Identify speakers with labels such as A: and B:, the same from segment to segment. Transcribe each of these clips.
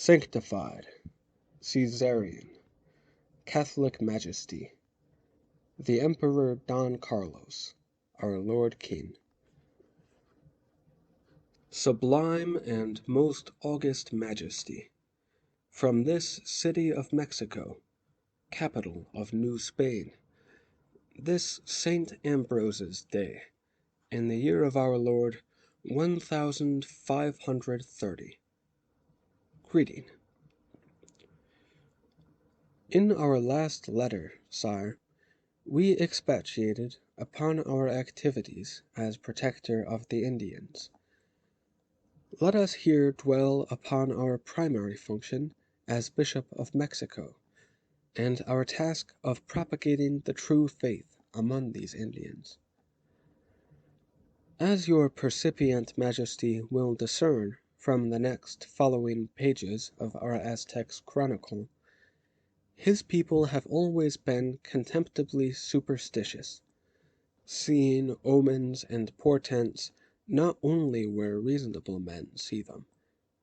A: sanctified, Caesarian, Catholic Majesty, the Emperor Don Carlos, our Lord King. Sublime and most august Majesty, from this city of Mexico, capital of New Spain, this Saint Ambrose's Day, in the year of our Lord 1530. Greeting. In our last letter, sire, we expatiated upon our activities as protector of the Indians. Let us here dwell upon our primary function as Bishop of Mexico, and our task of propagating the true faith among these Indians. As your percipient Majesty will discern from the next following pages of our Aztec's chronicle, his people have always been contemptibly superstitious, seeing omens and portents not only where reasonable men see them,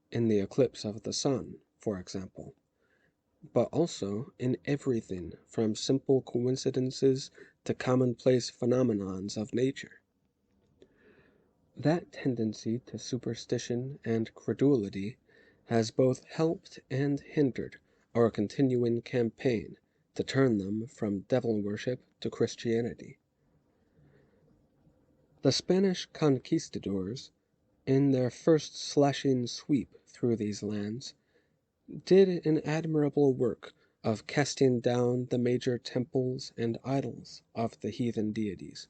A: in the eclipse of the sun, for example, but also in everything from simple coincidences to commonplace phenomenons of nature. That tendency to superstition and credulity has both helped and hindered our continuing campaign to turn them from devil worship to Christianity. The Spanish conquistadors, in their first slashing sweep through these lands, did an admirable work of casting down the major temples and idols of the heathen deities,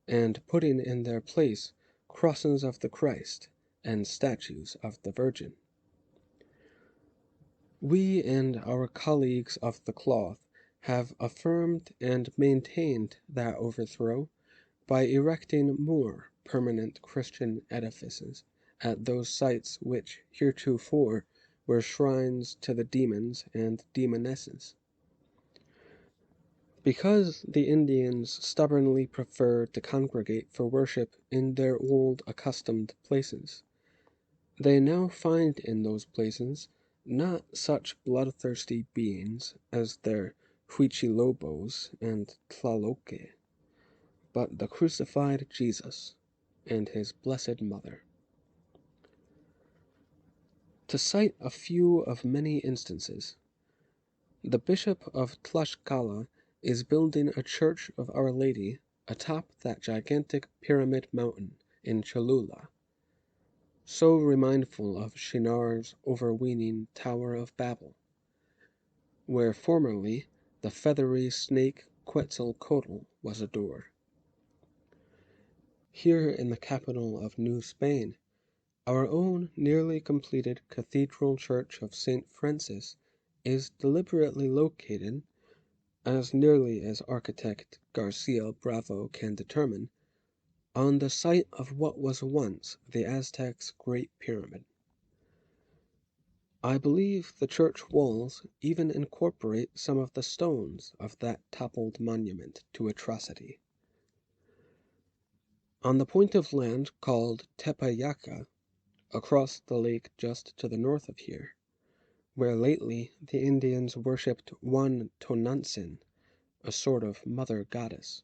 A: and putting in their place crosses of the Christ and statues of the Virgin. We and our colleagues of the cloth have affirmed and maintained that overthrow by erecting more permanent Christian edifices at those sites which heretofore were shrines to the demons and demonesses. Because the Indians stubbornly prefer to congregate for worship in their old accustomed places, they now find in those places not such bloodthirsty beings as their Huichilobos and Tlaloque, but the crucified Jesus and his blessed mother. To cite a few of many instances, the Bishop of Tlaxcala is building a church of Our Lady atop that gigantic pyramid mountain in Cholula, so remindful of Shinar's overweening Tower of Babel, where formerly the feathery snake Quetzalcoatl was adored. Here in the capital of New Spain, our own nearly completed Cathedral Church of St. Francis is deliberately located, as nearly as architect Garcia Bravo can determine, on the site of what was once the Aztecs' Great Pyramid. I believe the church walls even incorporate some of the stones of that toppled monument to atrocity. On the point of land called Tepeyaca, across the lake just to the north of here, where lately the Indians worshipped one Tonantzin, a sort of mother goddess,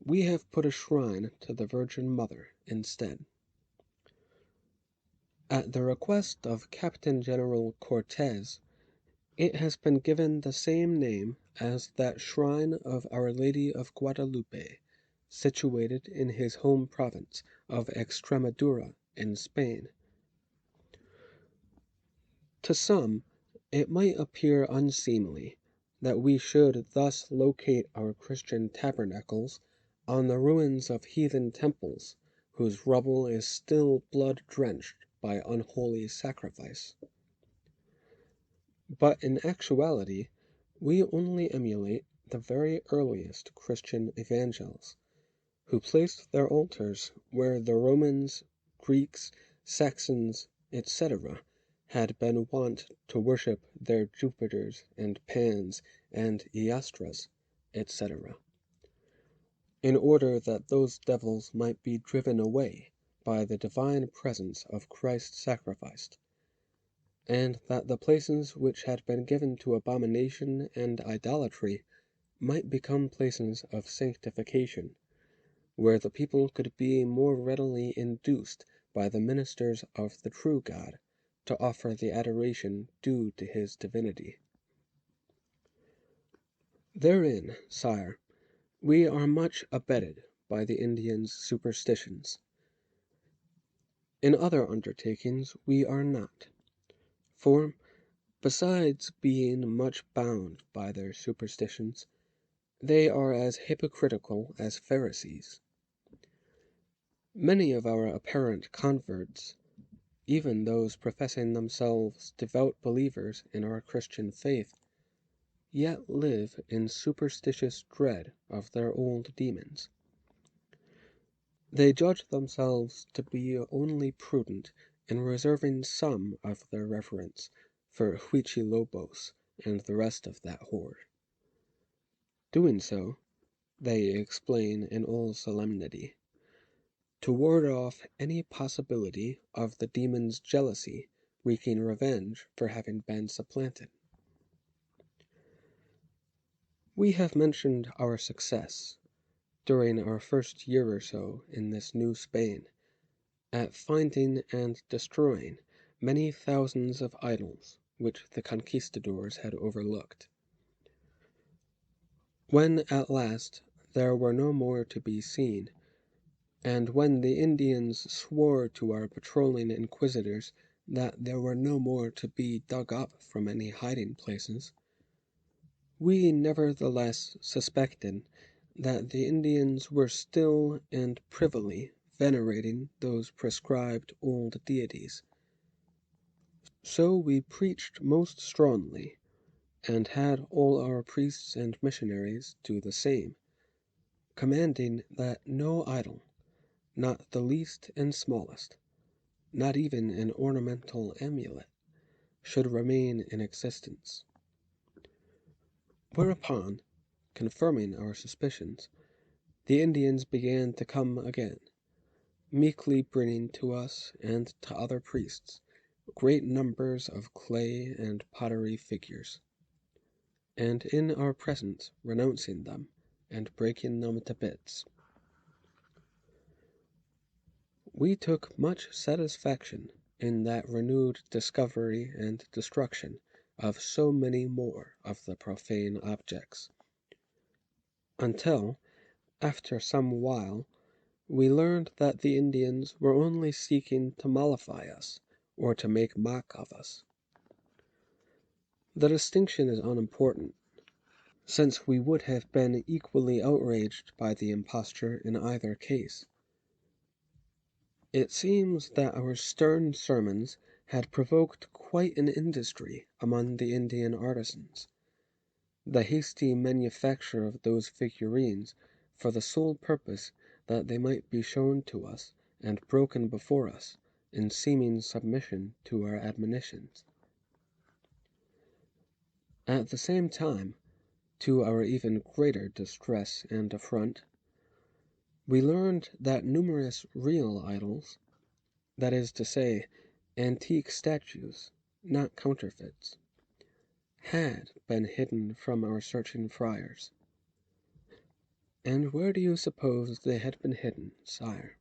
A: we have put a shrine to the Virgin Mother instead. At the request of Captain General Cortez, it has been given the same name as that shrine of Our Lady of Guadalupe, situated in his home province of Extremadura in Spain. To some, it might appear unseemly that we should thus locate our Christian tabernacles on the ruins of heathen temples whose rubble is still blood-drenched by unholy sacrifice. But in actuality, we only emulate the very earliest Christian evangels, who placed their altars where the Romans, Greeks, Saxons, etc., had been wont to worship their Jupiters and Pans and Iastras, etc., in order that those devils might be driven away by the divine presence of Christ sacrificed, and that the places which had been given to abomination and idolatry might become places of sanctification, where the people could be more readily induced by the ministers of the true God to offer the adoration due to his divinity. Therein, sire, we are much abetted by the Indians' superstitions. In other undertakings we are not, for, besides being much bound by their superstitions, they are as hypocritical as Pharisees. Many of our apparent converts, even those professing themselves devout believers in our Christian faith, yet live in superstitious dread of their old demons. They judge themselves to be only prudent in reserving some of their reverence for Huichilobos and the rest of that horde. Doing so, they explain in all solemnity, to ward off any possibility of the demon's jealousy wreaking revenge for having been supplanted. We have mentioned our success, during our first year or so in this New Spain, at finding and destroying many thousands of idols which the conquistadors had overlooked. When at last there were no more to be seen, and when the Indians swore to our patrolling inquisitors that there were no more to be dug up from any hiding places, we nevertheless suspected that the Indians were still and privily venerating those prescribed old deities. So we preached most strongly, and had all our priests and missionaries do the same, commanding that no idol, not the least and smallest, not even an ornamental amulet, should remain in existence. Whereupon, confirming our suspicions, the Indians began to come again, meekly bringing to us and to other priests great numbers of clay and pottery figures, and in our presence renouncing them and breaking them to bits. We took much satisfaction in that renewed discovery and destruction of so many more of the profane objects, until, after some while, we learned that the Indians were only seeking to mollify us, or to make mock of us. The distinction is unimportant, since we would have been equally outraged by the imposture in either case. It seems that our stern sermons had provoked quite an industry among the Indian artisans. The hasty manufacture of those figurines for the sole purpose that they might be shown to us and broken before us in seeming submission to our admonitions. At the same time, to our even greater distress and affront, we learned that numerous real idols, that is to say, antique statues, not counterfeits, had been hidden from our searching friars. And where do you suppose they had been hidden, sire?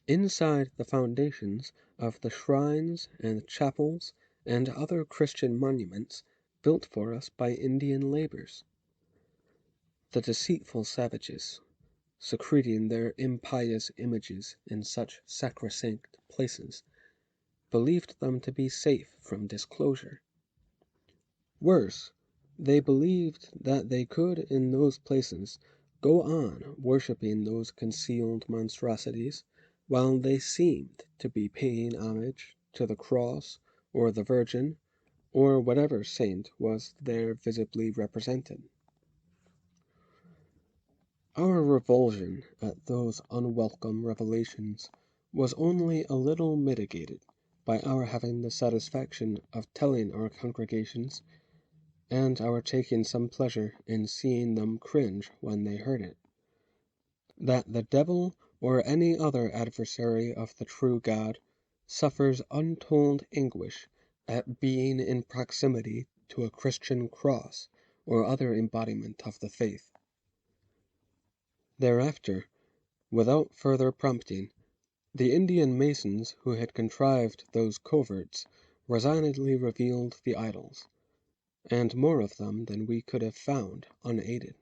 A: Inside the foundations of the shrines and chapels and other Christian monuments built for us by Indian laborers. The deceitful savages, secreting their impious images in such sacrosanct places, believed them to be safe from disclosure. Worse, they believed that they could in those places go on worshipping those concealed monstrosities while they seemed to be paying homage to the cross or the Virgin or whatever saint was there visibly represented. Our revulsion at those unwelcome revelations was only a little mitigated by our having the satisfaction of telling our congregations, and our taking some pleasure in seeing them cringe when they heard it, that the devil or any other adversary of the true God suffers untold anguish at being in proximity to a Christian cross or other embodiment of the faith. Thereafter, without further prompting, the Indian masons who had contrived those coverts resignedly revealed the idols, and more of them than we could have found unaided.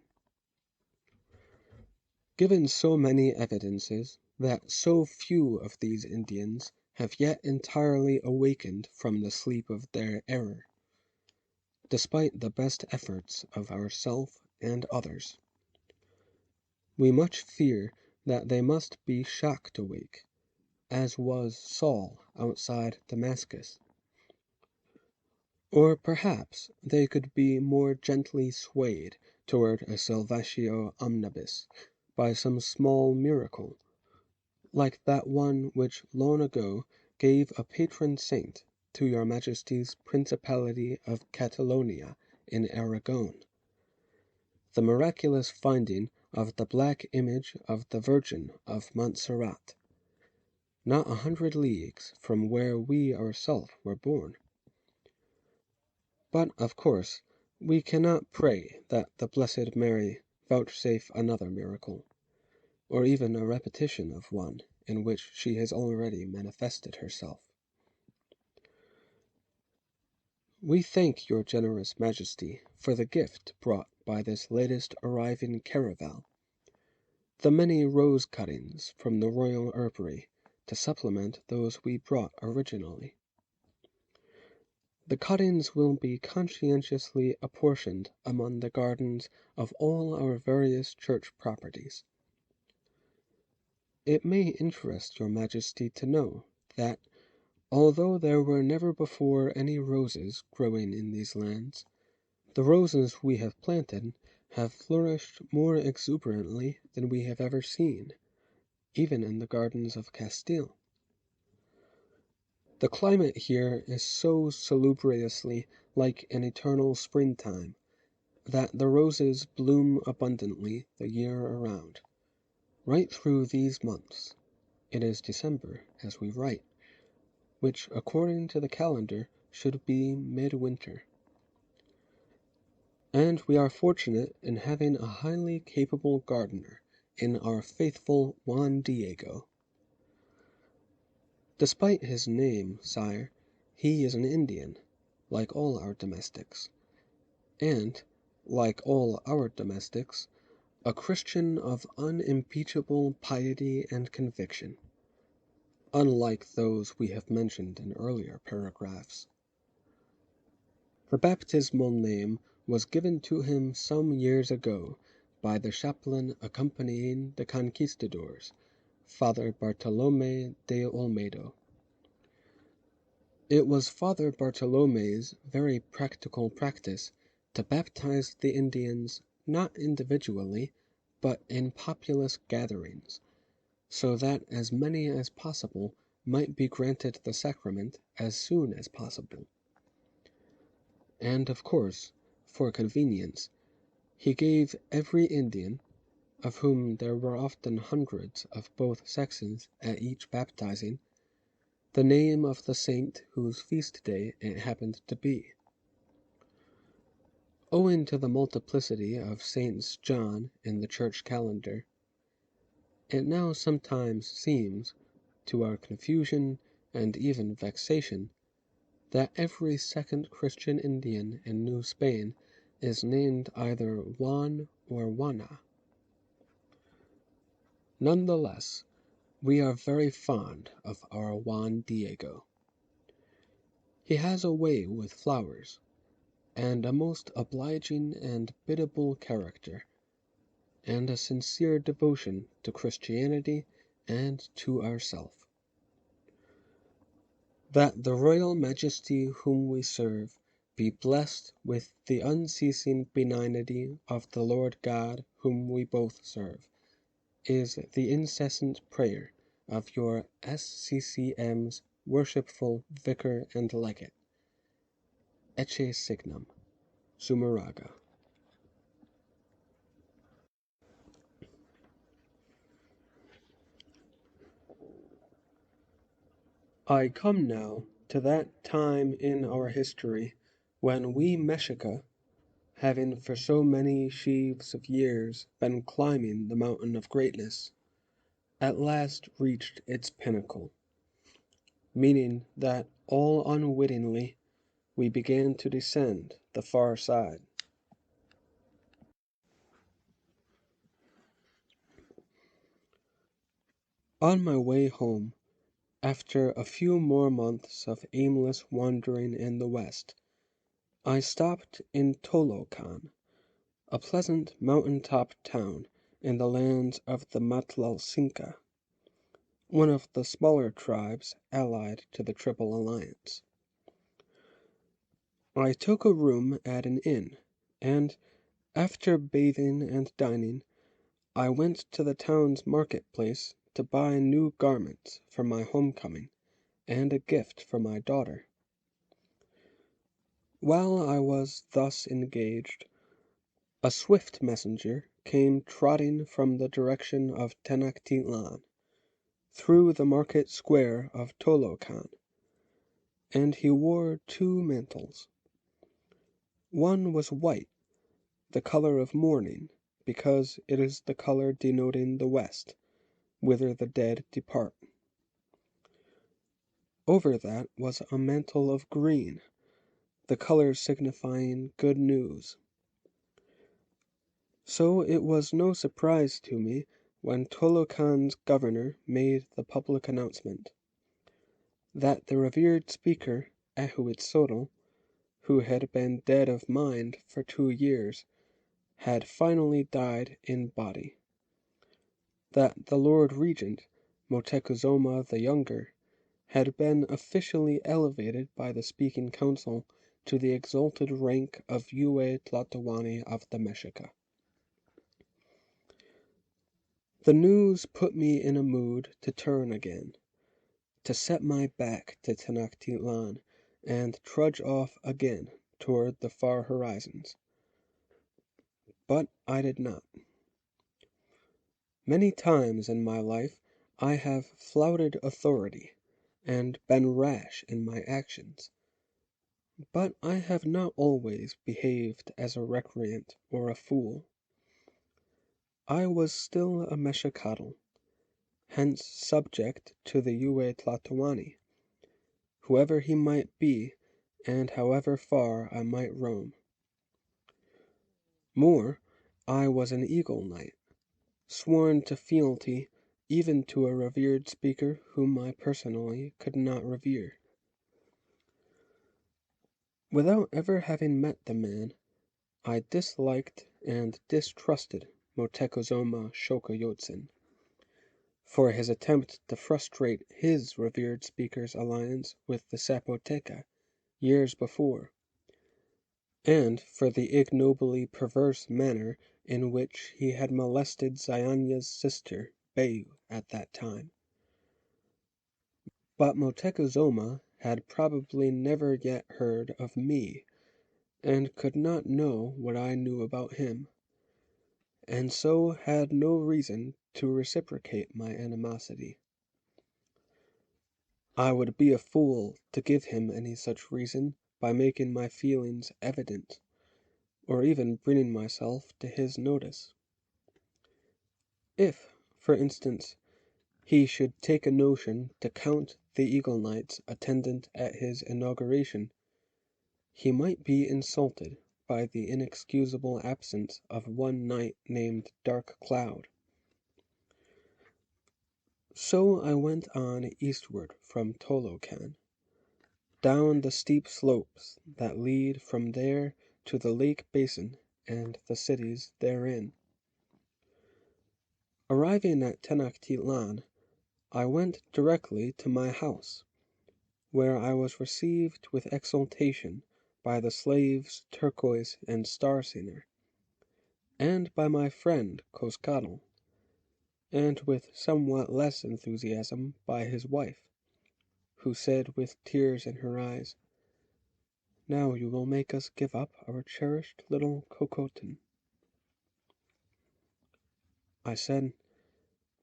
A: Given so many evidences that so few of these Indians have yet entirely awakened from the sleep of their error, despite the best efforts of ourself and others, we much fear that they must be shocked awake, as was Saul outside Damascus. Or perhaps they could be more gently swayed toward a salvatio omnibus by some small miracle, like that one which long ago gave a patron saint to your Majesty's Principality of Catalonia in Aragon, the miraculous finding of the black image of the Virgin of Montserrat, not 100 leagues from where we ourselves were born. But, of course, we cannot pray that the Blessed Mary vouchsafe another miracle, or even a repetition of one in which she has already manifested herself. We thank your generous Majesty for the gift brought by this latest arriving caravel, the many rose cuttings from the royal herbery to supplement those we brought originally. The cuttings will be conscientiously apportioned among the gardens of all our various church properties. It may interest your Majesty to know that, although there were never before any roses growing in these lands, the roses we have planted have flourished more exuberantly than we have ever seen, even in the gardens of Castile. The climate here is so salubriously like an eternal springtime that the roses bloom abundantly the year around, right through these months. It is December as we write, which according to the calendar should be midwinter. And we are fortunate in having a highly capable gardener in our faithful Juan Diego. Despite his name, sire, he is an Indian, like all our domestics, and, like all our domestics, a Christian of unimpeachable piety and conviction, unlike those we have mentioned in earlier paragraphs. The baptismal name was given to him some years ago by the chaplain accompanying the conquistadors, Father Bartolome de Olmedo. It was Father Bartolome's very practical practice to baptize the Indians not individually, but in populous gatherings, so that as many as possible might be granted the sacrament as soon as possible. And, of course, for convenience, he gave every Indian, of whom there were often hundreds of both sexes at each baptizing, the name of the saint whose feast day it happened to be. Owing to the multiplicity of Saints John in the church calendar, it now sometimes seems, to our confusion and even vexation, that every second Christian Indian in New Spain is named either Juan or Juana. None the less, we are very fond of our Juan Diego. He has a way with flowers, and a most obliging and biddable character, and a sincere devotion to Christianity and to ourself. That the royal Majesty whom we serve be blessed with the unceasing benignity of the Lord God whom we both serve, is the incessant prayer of your SCCM's worshipful Vicar and Legate. Ecce signum, Sumeraga. I come now to that time in our history when we Meshica, having for so many sheaves of years been climbing the mountain of greatness, at last reached its pinnacle, meaning that all unwittingly we began to descend the far side. On my way home, after a few more months of aimless wandering in the West, I stopped in Tolokan, a pleasant mountain-top town in the lands of the Matlalsinka, one of the smaller tribes allied to the Triple Alliance. I took a room at an inn, and, after bathing and dining, I went to the town's market-place to buy new garments for my homecoming and a gift for my daughter. While I was thus engaged, a swift messenger came trotting from the direction of Tenochtitlan, through the market square of Tolokan, and he wore two mantles. One was white, the color of mourning, because it is the color denoting the West, whither the dead depart. Over that was a mantle of green, the color signifying good news. So it was no surprise to me when Tolokan's governor made the public announcement that the revered speaker, Ahuitzotl, who had been dead of mind for 2 years, had finally died in body; that the Lord Regent, Moctezuma the Younger, had been officially elevated by the Speaking Council to the exalted rank of Yue Tlatoani of the Mexica. The news put me in a mood to turn again, to set my back to Tenochtitlan and trudge off again toward the far horizons. But I did not. Many times in my life I have flouted authority, and been rash in my actions, but I have not always behaved as a recreant or a fool. I was still a Meshicatl, hence subject to the Yue Tlatoani, whoever he might be and however far I might roam. More, I was an Eagle Knight, sworn to fealty even to a revered speaker whom I personally could not revere. Without ever having met the man, I disliked and distrusted Moctezuma Xocoyotzin for his attempt to frustrate his revered speaker's alliance with the Zapoteca years before, and for the ignobly perverse manner in which he had molested Zayanya's sister, Bayu, at that time. But Moctezuma had probably never yet heard of me, and could not know what I knew about him, and so had no reason to reciprocate my animosity. I would be a fool to give him any such reason by making my feelings evident, or even bringing myself to his notice. If, for instance, he should take a notion to count the Eagle Knights attendant at his inauguration, he might be insulted by the inexcusable absence of one knight named Dark Cloud. So I went on eastward from Tolokan, down the steep slopes that lead from there to the lake basin and the cities therein. Arriving at Tenochtitlan, I went directly to my house, where I was received with exultation by the slaves Turquoise and Star Singer, and by my friend Coscatl, and with somewhat less enthusiasm by his wife, who said with tears in her eyes, "Now you will make us give up our cherished little Cocotin." I said,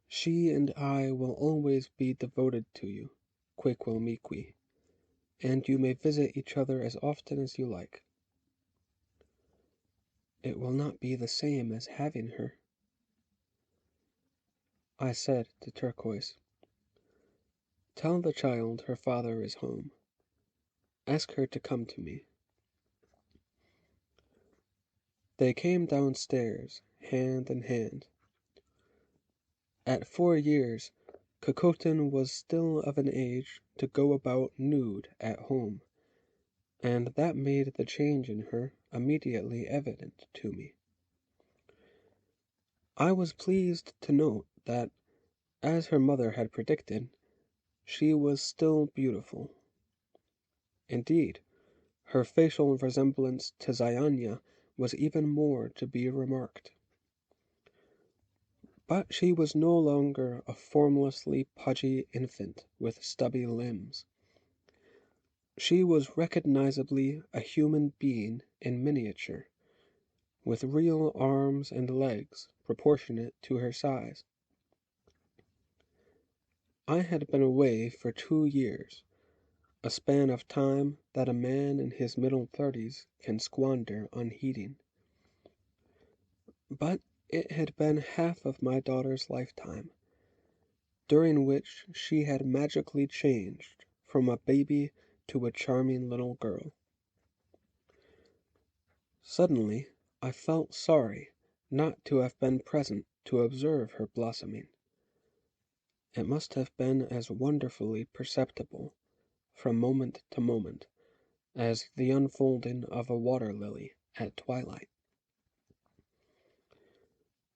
A: "She and I will always be devoted to you. Quequelmiqui, and you may visit each other as often as you like." "It will not be the same as having her," I said to Turquoise. "Tell the child her father is home. Ask her to come to me." They came downstairs, hand in hand. At 4 years, Cocotin was still of an age to go about nude at home, and that made the change in her immediately evident to me. I was pleased to note that, as her mother had predicted, she was still beautiful. Indeed, her facial resemblance to Zianya was even more to be remarked. But she was no longer a formlessly pudgy infant with stubby limbs. She was recognizably a human being in miniature, with real arms and legs proportionate to her size. I had been away for 2 years, a span of time that a man in his middle 30s can squander unheeding. But it had been half of my daughter's lifetime, during which she had magically changed from a baby to a charming little girl. Suddenly, I felt sorry not to have been present to observe her blossoming. It must have been as wonderfully perceptible, from moment to moment, as the unfolding of a water lily at twilight.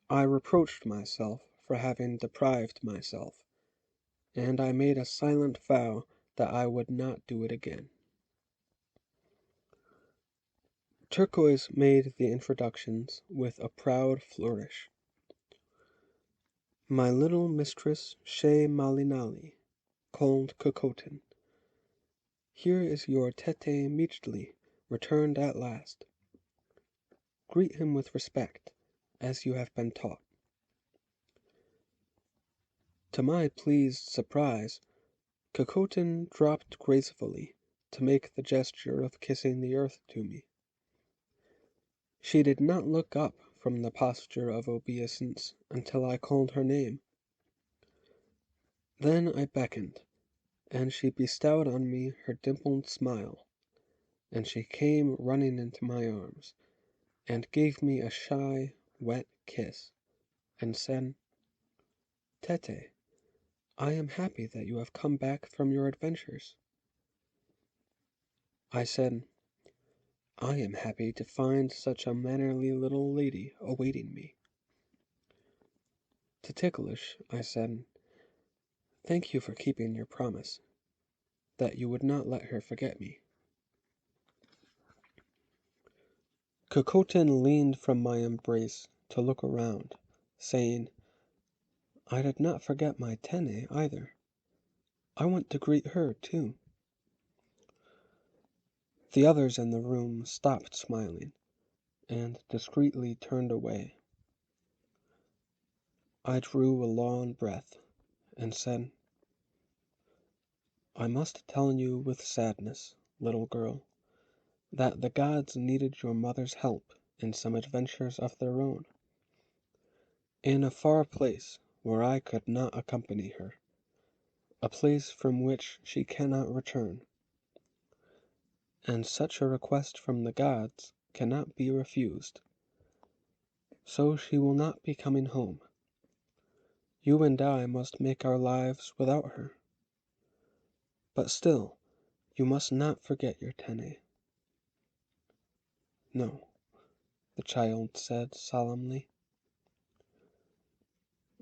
A: I reproached myself for having deprived myself, and I made a silent vow that I would not do it again. Turquoise made the introductions with a proud flourish. "My little mistress Shea Malinali, called Cocotin. Here is your Tete Michli returned at last. Greet him with respect, as you have been taught." To my pleased surprise, Cocotin dropped gracefully to make the gesture of kissing the earth to me. She did not look up from the posture of obeisance until I called her name. Then I beckoned, and she bestowed on me her dimpled smile, and she came running into my arms, and gave me a shy, wet kiss, and said, "Tete, I am happy that you have come back from your adventures." I said, "I am happy to find such a mannerly little lady awaiting me." To Ticklish I said, "Thank you for keeping your promise, that you would not let her forget me." Cocotin leaned from my embrace to look around, saying, "I did not forget my Tene either. I went to greet her too." The others in the room stopped smiling, and discreetly turned away. I drew a long breath, and said, "I must tell you with sadness, little girl, that the gods needed your mother's help in some adventures of their own, in a far place where I could not accompany her, a place from which she cannot return. And such a request from the gods cannot be refused. So she will not be coming home. You and I must make our lives without her. But still, you must not forget your Tene." "No," the child said solemnly.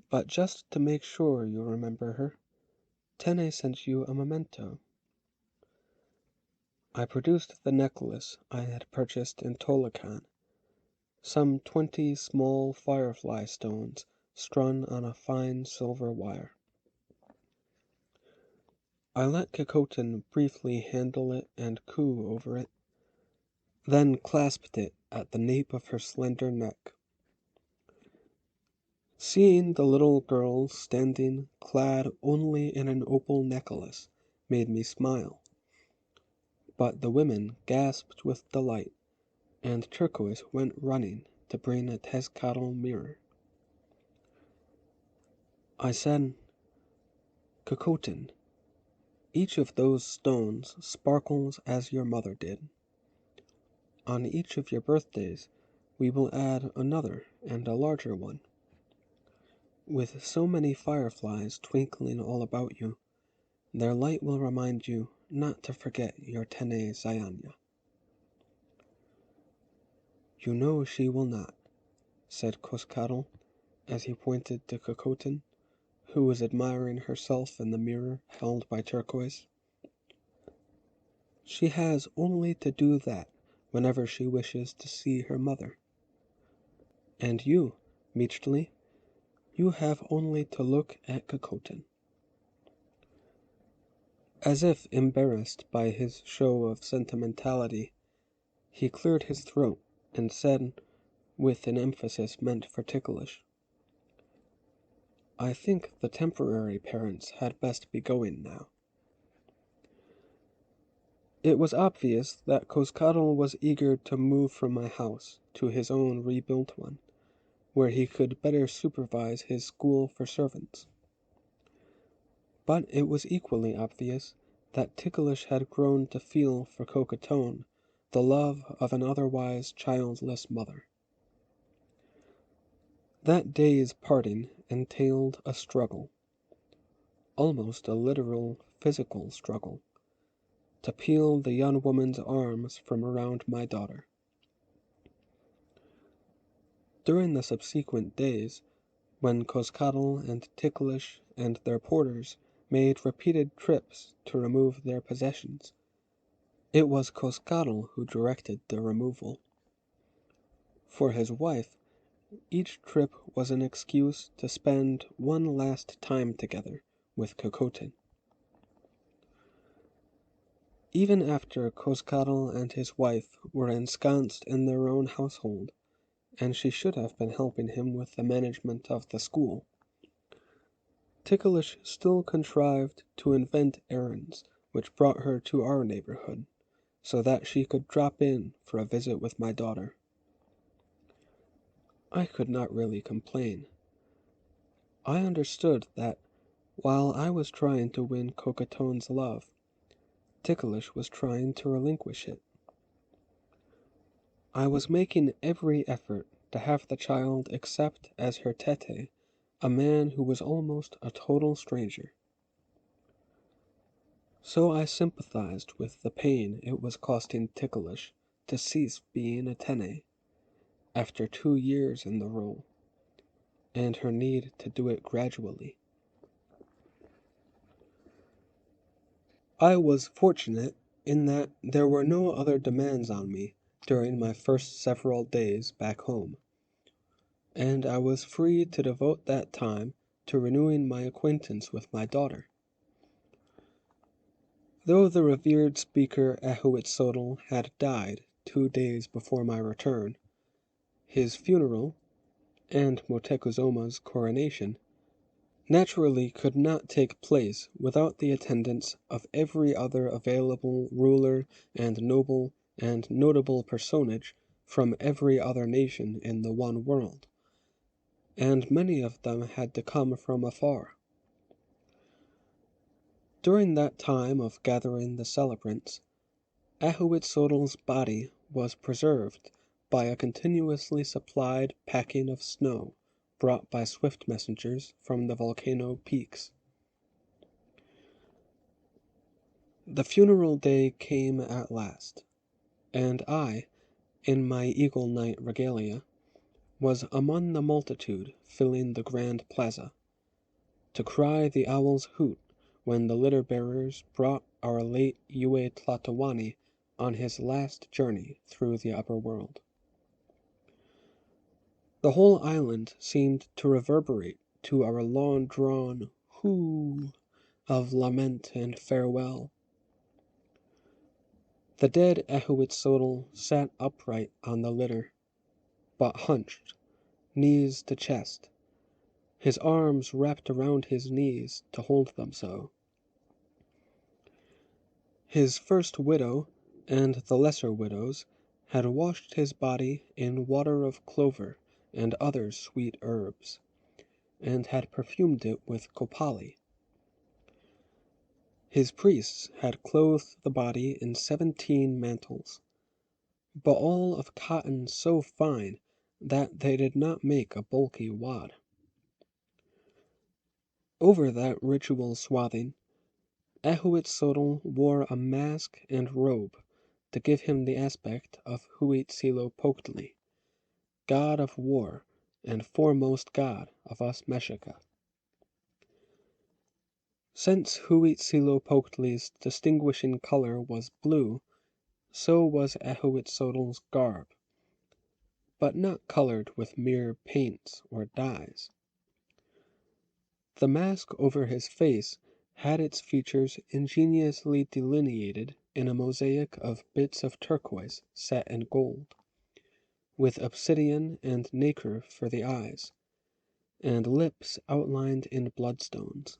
A: "But just to make sure you remember her, Tene sent you a memento." I produced the necklace I had purchased in Tolakan, some 20 small firefly stones strung on a fine silver wire. I let Cocotin briefly handle it and coo over it, then clasped it at the nape of her slender neck. Seeing the little girl standing clad only in an opal necklace made me smile. But the women gasped with delight, and Turquoise went running to bring a Tezcatl mirror. I said, "Cocotin, each of those stones sparkles as your mother did. On each of your birthdays we will add another and a larger one. With so many fireflies twinkling all about you, their light will remind you not to forget your Tene Zayanya." "You know she will not," said Coscatl, as he pointed to Cocotin, who was admiring herself in the mirror held by Turquoise. "She has only to do that whenever she wishes to see her mother. And you, Michtli, you have only to look at Cocotin." As if embarrassed by his show of sentimentality, he cleared his throat and said, with an emphasis meant for ticklish, "I think the temporary parents had best be going now." It was obvious that Coscatl was eager to move from my house to his own rebuilt one, where he could better supervise his school for servants. But it was equally obvious that Ticklish had grown to feel for Cocotone the love of an otherwise childless mother. That day's parting entailed a struggle, almost a literal physical struggle, to peel the young woman's arms from around my daughter. During the subsequent days, when Coscatl and Ticklish and their porters made repeated trips to remove their possessions, it was Coscatl who directed the removal. For his wife, each trip was an excuse to spend one last time together with Cocotin. Even after Coscatl and his wife were ensconced in their own household, and she should have been helping him with the management of the school, Ticklish still contrived to invent errands which brought her to our neighborhood, so that she could drop in for a visit with my daughter. I could not really complain. I understood that while I was trying to win Cocotone's love, Ticklish was trying to relinquish it. I was making every effort to have the child accept as her Tete a man who was almost a total stranger. So I sympathized with the pain it was costing Ticklish to cease being a Tene after 2 years in the role, and her need to do it gradually. I was fortunate in that there were no other demands on me during my first several days back home, and I was free to devote that time to renewing my acquaintance with my daughter. Though the revered speaker Ahuitzotl had died 2 days before my return, his funeral, and Motecuzoma's coronation, naturally could not take place without the attendance of every other available ruler and noble and notable personage from every other nation in the one world, and many of them had to come from afar. During that time of gathering the celebrants, Ahuitzotl's body was preserved by a continuously supplied packing of snow brought by swift messengers from the volcano peaks. The funeral day came at last, and I, in my Eagle Knight regalia, was among the multitude filling the grand plaza, to cry the owl's hoot when the litter-bearers brought our late Yue Tlatoani on his last journey through the upper world. The whole island seemed to reverberate to our long-drawn hoo of lament and farewell. The dead Ahuitzotl sat upright on the litter, but hunched, knees to chest, his arms wrapped around his knees to hold them so. His first widow and the lesser widows had washed his body in water of clover and other sweet herbs, and had perfumed it with copali. His priests had clothed the body in 17 mantles, but all of cotton so fine that they did not make a bulky wad. Over that ritual swathing, Ehuitzotl wore a mask and robe to give him the aspect of Huitzilopochtli, god of war and foremost god of Osmeshika. Since Huitzilopochtli's distinguishing color was blue, so was Ehuitzotl's garb, but not colored with mere paints or dyes. The mask over his face had its features ingeniously delineated in a mosaic of bits of turquoise set in gold, with obsidian and nacre for the eyes, and lips outlined in bloodstones.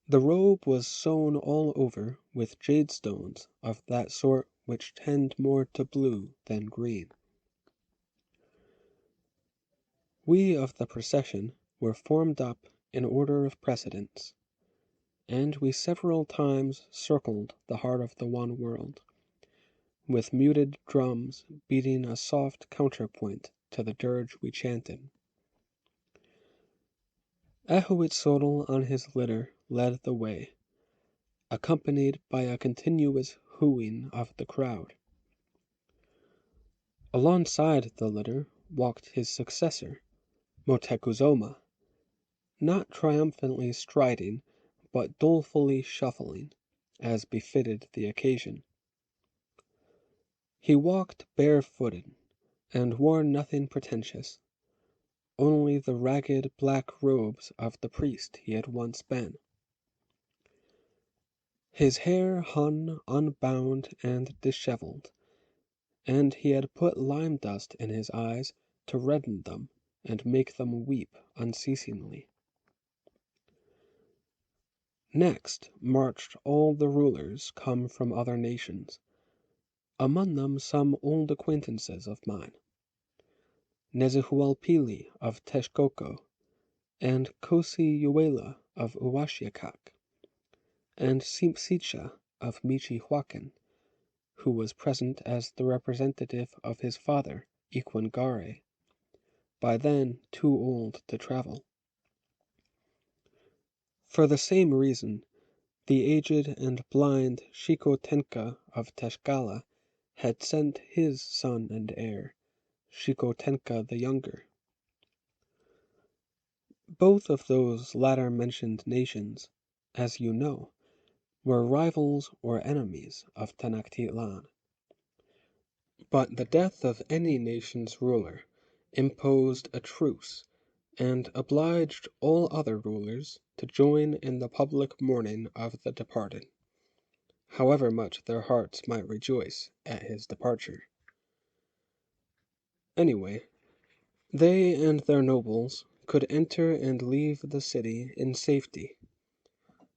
A: The robe was sewn all over with jade stones of that sort which tend more to blue than green. We of the procession were formed up in order of precedence, and we several times circled the heart of the one world, with muted drums beating a soft counterpoint to the dirge we chanted. Ehuitzotl on his litter led the way, accompanied by a continuous hooing of the crowd. Alongside the litter walked his successor, Motekuzoma, not triumphantly striding, but dolefully shuffling, as befitted the occasion. He walked barefooted, and wore nothing pretentious, only the ragged black robes of the priest he had once been. His hair hung unbound and dishevelled, and he had put lime dust in his eyes to redden them and make them weep unceasingly. Next marched all the rulers come from other nations, among them some old acquaintances of mine, Nezihualpili of Texcoco, and Kosiyuela of Uwashiakak, and Simpsicha of Michihuacan, who was present as the representative of his father, Iquangare, by then too old to travel. For the same reason, the aged and blind Xicotenca of Teshkala had sent his son and heir, Xicotenca the younger. Both of those latter mentioned nations, as you know, were rivals or enemies of Tenochtitlan. But the death of any nation's ruler imposed a truce, and obliged all other rulers to join in the public mourning of the departed, however much their hearts might rejoice at his departure. Anyway, they and their nobles could enter and leave the city in safety,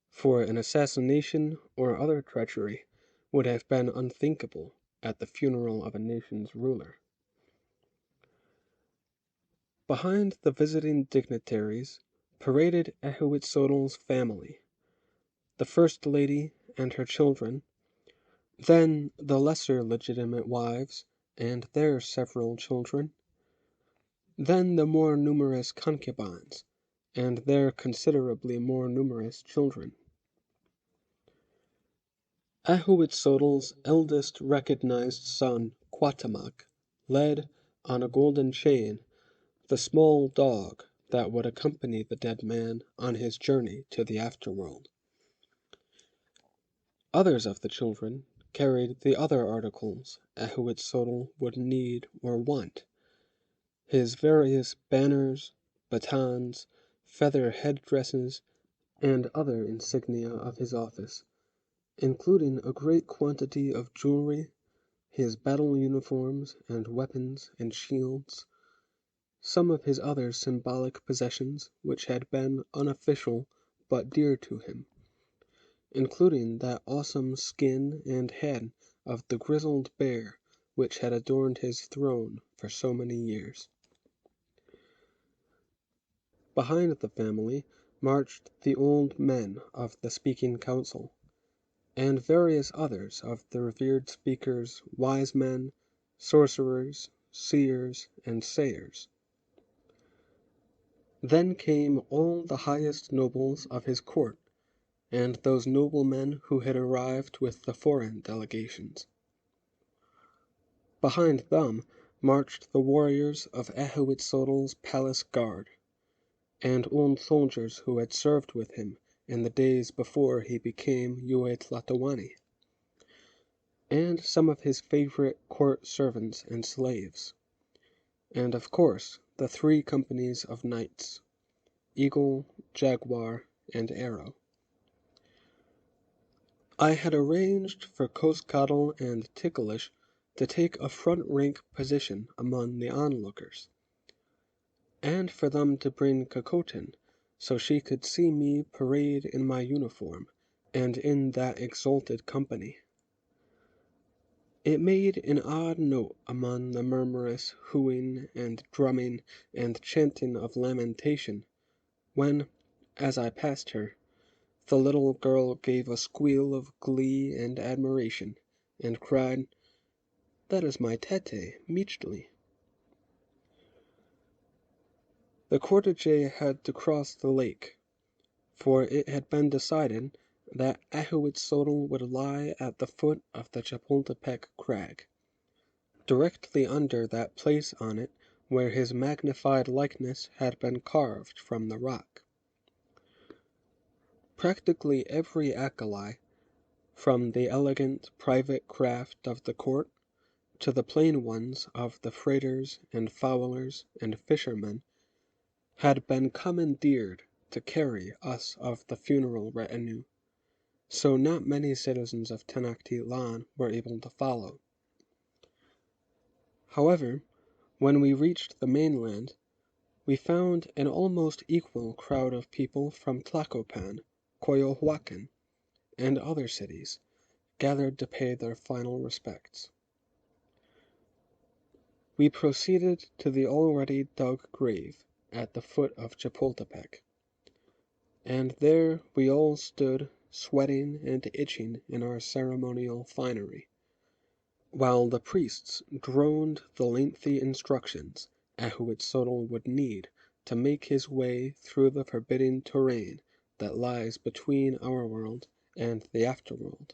A: for an assassination or other treachery would have been unthinkable at the funeral of a nation's ruler. Behind the visiting dignitaries paraded Ehuitzotl's family, the First Lady and her children, then the lesser legitimate wives and their several children, then the more numerous concubines and their considerably more numerous children. Ehuitzotl's eldest recognized son, Quatamak, led, on a golden chain, the small dog that would accompany the dead man on his journey to the afterworld. Others of the children carried the other articles Ehuitzotl would need or want, his various banners, batons, feather head-dresses, and other insignia of his office, including a great quantity of jewelry, his battle uniforms and weapons and shields, some of his other symbolic possessions which had been unofficial but dear to him, including that awesome skin and head of the grizzled bear which had adorned his throne for so many years. Behind the family marched the old men of the Speaking Council, and various others of the revered speakers, wise men, sorcerers, seers, and sayers. Then came all the highest nobles of his court, and those noblemen who had arrived with the foreign delegations. Behind them marched the warriors of Ahuitzotli's palace guard, and old soldiers who had served with him in the days before he became Yuetlatoani, and some of his favorite court servants and slaves, and of course the 3 companies of knights, Eagle, Jaguar, and Arrow. I had arranged for Coscatl and Ticklish to take a front-rank position among the onlookers, and for them to bring Cocotin so she could see me parade in my uniform and in that exalted company. It made an odd note among the murmurous hooing and drumming and chanting of lamentation when, as I passed her, the little girl gave a squeal of glee and admiration, and cried, "That is my Tete, Meechly." The cortege had to cross the lake, for it had been decided that Ahuitzotl would lie at the foot of the Chapultepec crag, directly under that place on it where his magnified likeness had been carved from the rock. Practically every alkali, from the elegant private craft of the court to the plain ones of the freighters and fowlers and fishermen, had been commandeered to carry us of the funeral retinue, so not many citizens of Tenochtitlan were able to follow. However, when we reached the mainland, we found an almost equal crowd of people from Tlacopan, Coyohuacan, and other cities gathered to pay their final respects. We proceeded to the already dug grave at the foot of Chapultepec, and there we all stood sweating and itching in our ceremonial finery, while the priests droned the lengthy instructions Ahuitzotl would need to make his way through the forbidding terrain that lies between our world and the afterworld.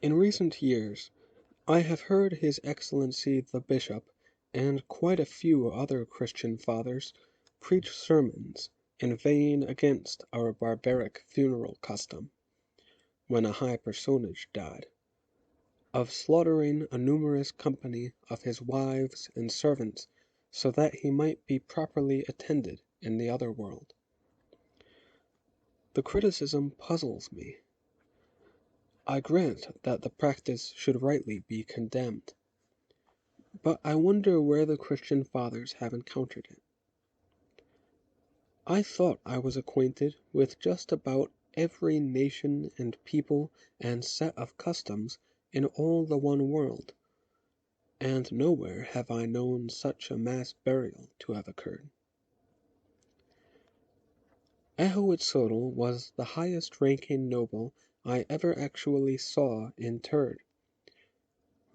A: In recent years I have heard His Excellency the Bishop and quite a few other Christian fathers preach sermons inveighing against our barbaric funeral custom, when a high personage died, of slaughtering a numerous company of his wives and servants so that he might be properly attended in the other world. The criticism puzzles me. I grant that the practice should rightly be condemned, but I wonder where the Christian fathers have encountered it. I thought I was acquainted with just about every nation and people and set of customs in all the one world, and nowhere have I known such a mass burial to have occurred. Ahuitzotl was the highest-ranking noble I ever actually saw interred,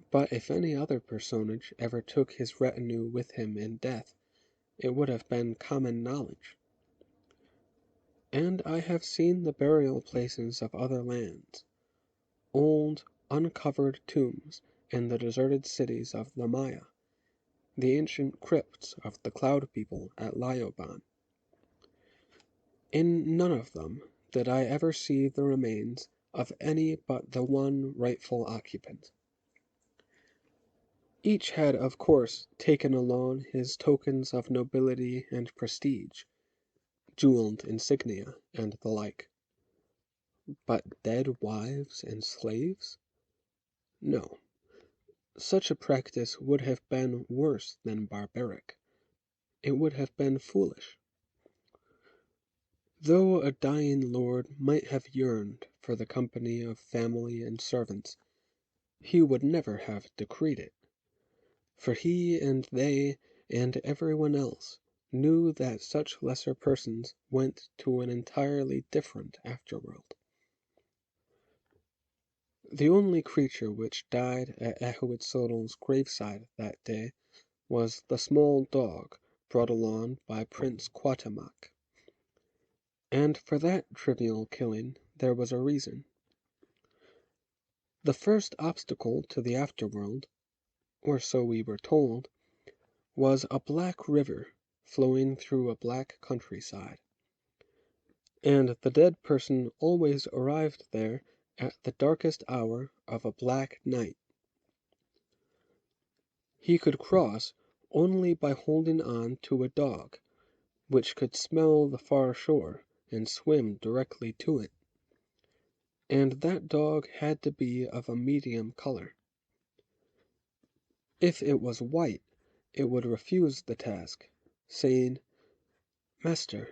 A: but if any other personage ever took his retinue with him in death, it would have been common knowledge. And I have seen the burial places of other lands, old, uncovered tombs in the deserted cities of the Maya, the ancient crypts of the Cloud People at Laoban. In none of them did I ever see the remains of any but the one rightful occupant. Each had of course taken along his tokens of nobility and prestige, jeweled insignia and the like. But dead wives and slaves? No. Such a practice would have been worse than barbaric. It would have been foolish. Though a dying lord might have yearned for the company of family and servants, he would never have decreed it, for he and they and everyone else knew that such lesser persons went to an entirely different afterworld. The only creature which died at Ahuitzotl's graveside that day was the small dog brought along by Prince Quatemoc. And for that trivial killing there was a reason. The first obstacle to the afterworld, or so we were told, was a black river flowing through a black countryside, and the dead person always arrived there at the darkest hour of a black night. He could cross only by holding on to a dog, which could smell the far shore and swim directly to it, and that dog had to be of a medium color. If it was white, it would refuse the task, saying, "Master,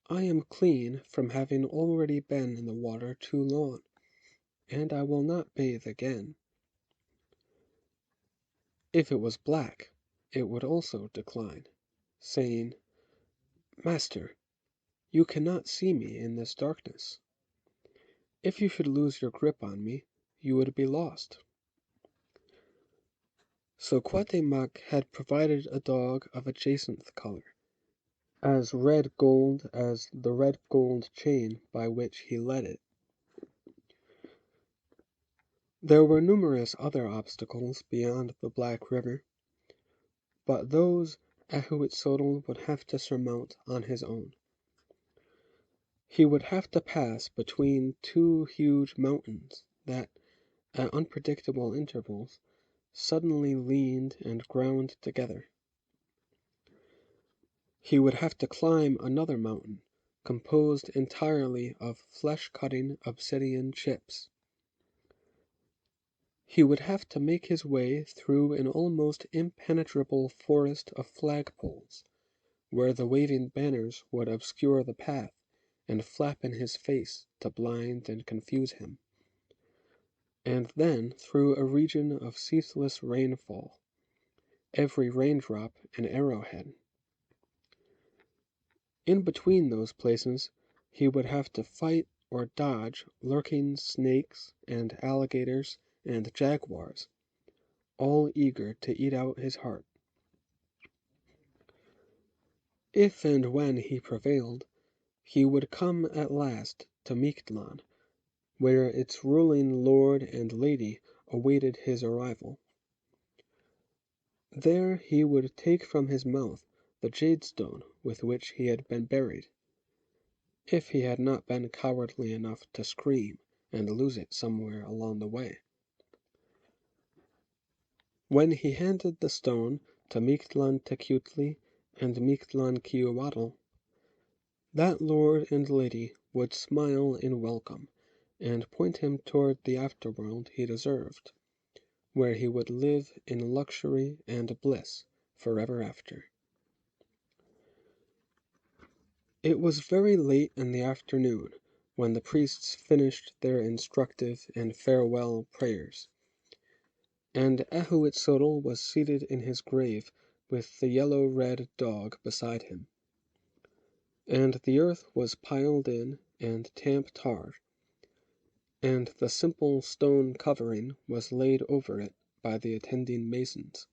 A: I am clean from having already been in the water too long, and I will not bathe again." If it was black, it would also decline, saying, "Master, you cannot see me in this darkness. If you should lose your grip on me, you would be lost." So Cuauhtemoc had provided a dog of a jacinth color, as red gold as the red gold chain by which he led it. There were numerous other obstacles beyond the Black River, but those Ahuitzotl would have to surmount on his own. He would have to pass between two huge mountains that, at unpredictable intervals, suddenly leaned and ground together. He would have to climb another mountain composed entirely of flesh-cutting obsidian chips. He would have to make his way through an almost impenetrable forest of flagpoles, where the waving banners would obscure the path and flap in his face to blind and confuse him, and then through a region of ceaseless rainfall, every raindrop an arrowhead. In between those places he would have to fight or dodge lurking snakes and alligators and jaguars, all eager to eat out his heart. If and when he prevailed, he would come at last to Mictlan, where its ruling lord and lady awaited his arrival. There he would take from his mouth the jadestone with which he had been buried, if he had not been cowardly enough to scream and lose it somewhere along the way. When he handed the stone to Mictlan Tecutli and Mictlan Cihuatl, that lord and lady would smile in welcome and point him toward the afterworld he deserved, where he would live in luxury and bliss forever after. It was very late in the afternoon when the priests finished their instructive and farewell prayers, and Ahuitzotl was seated in his grave with the yellow-red dog beside him, and the earth was piled in and tamped hard, and the simple stone covering was laid over it by the attending masons.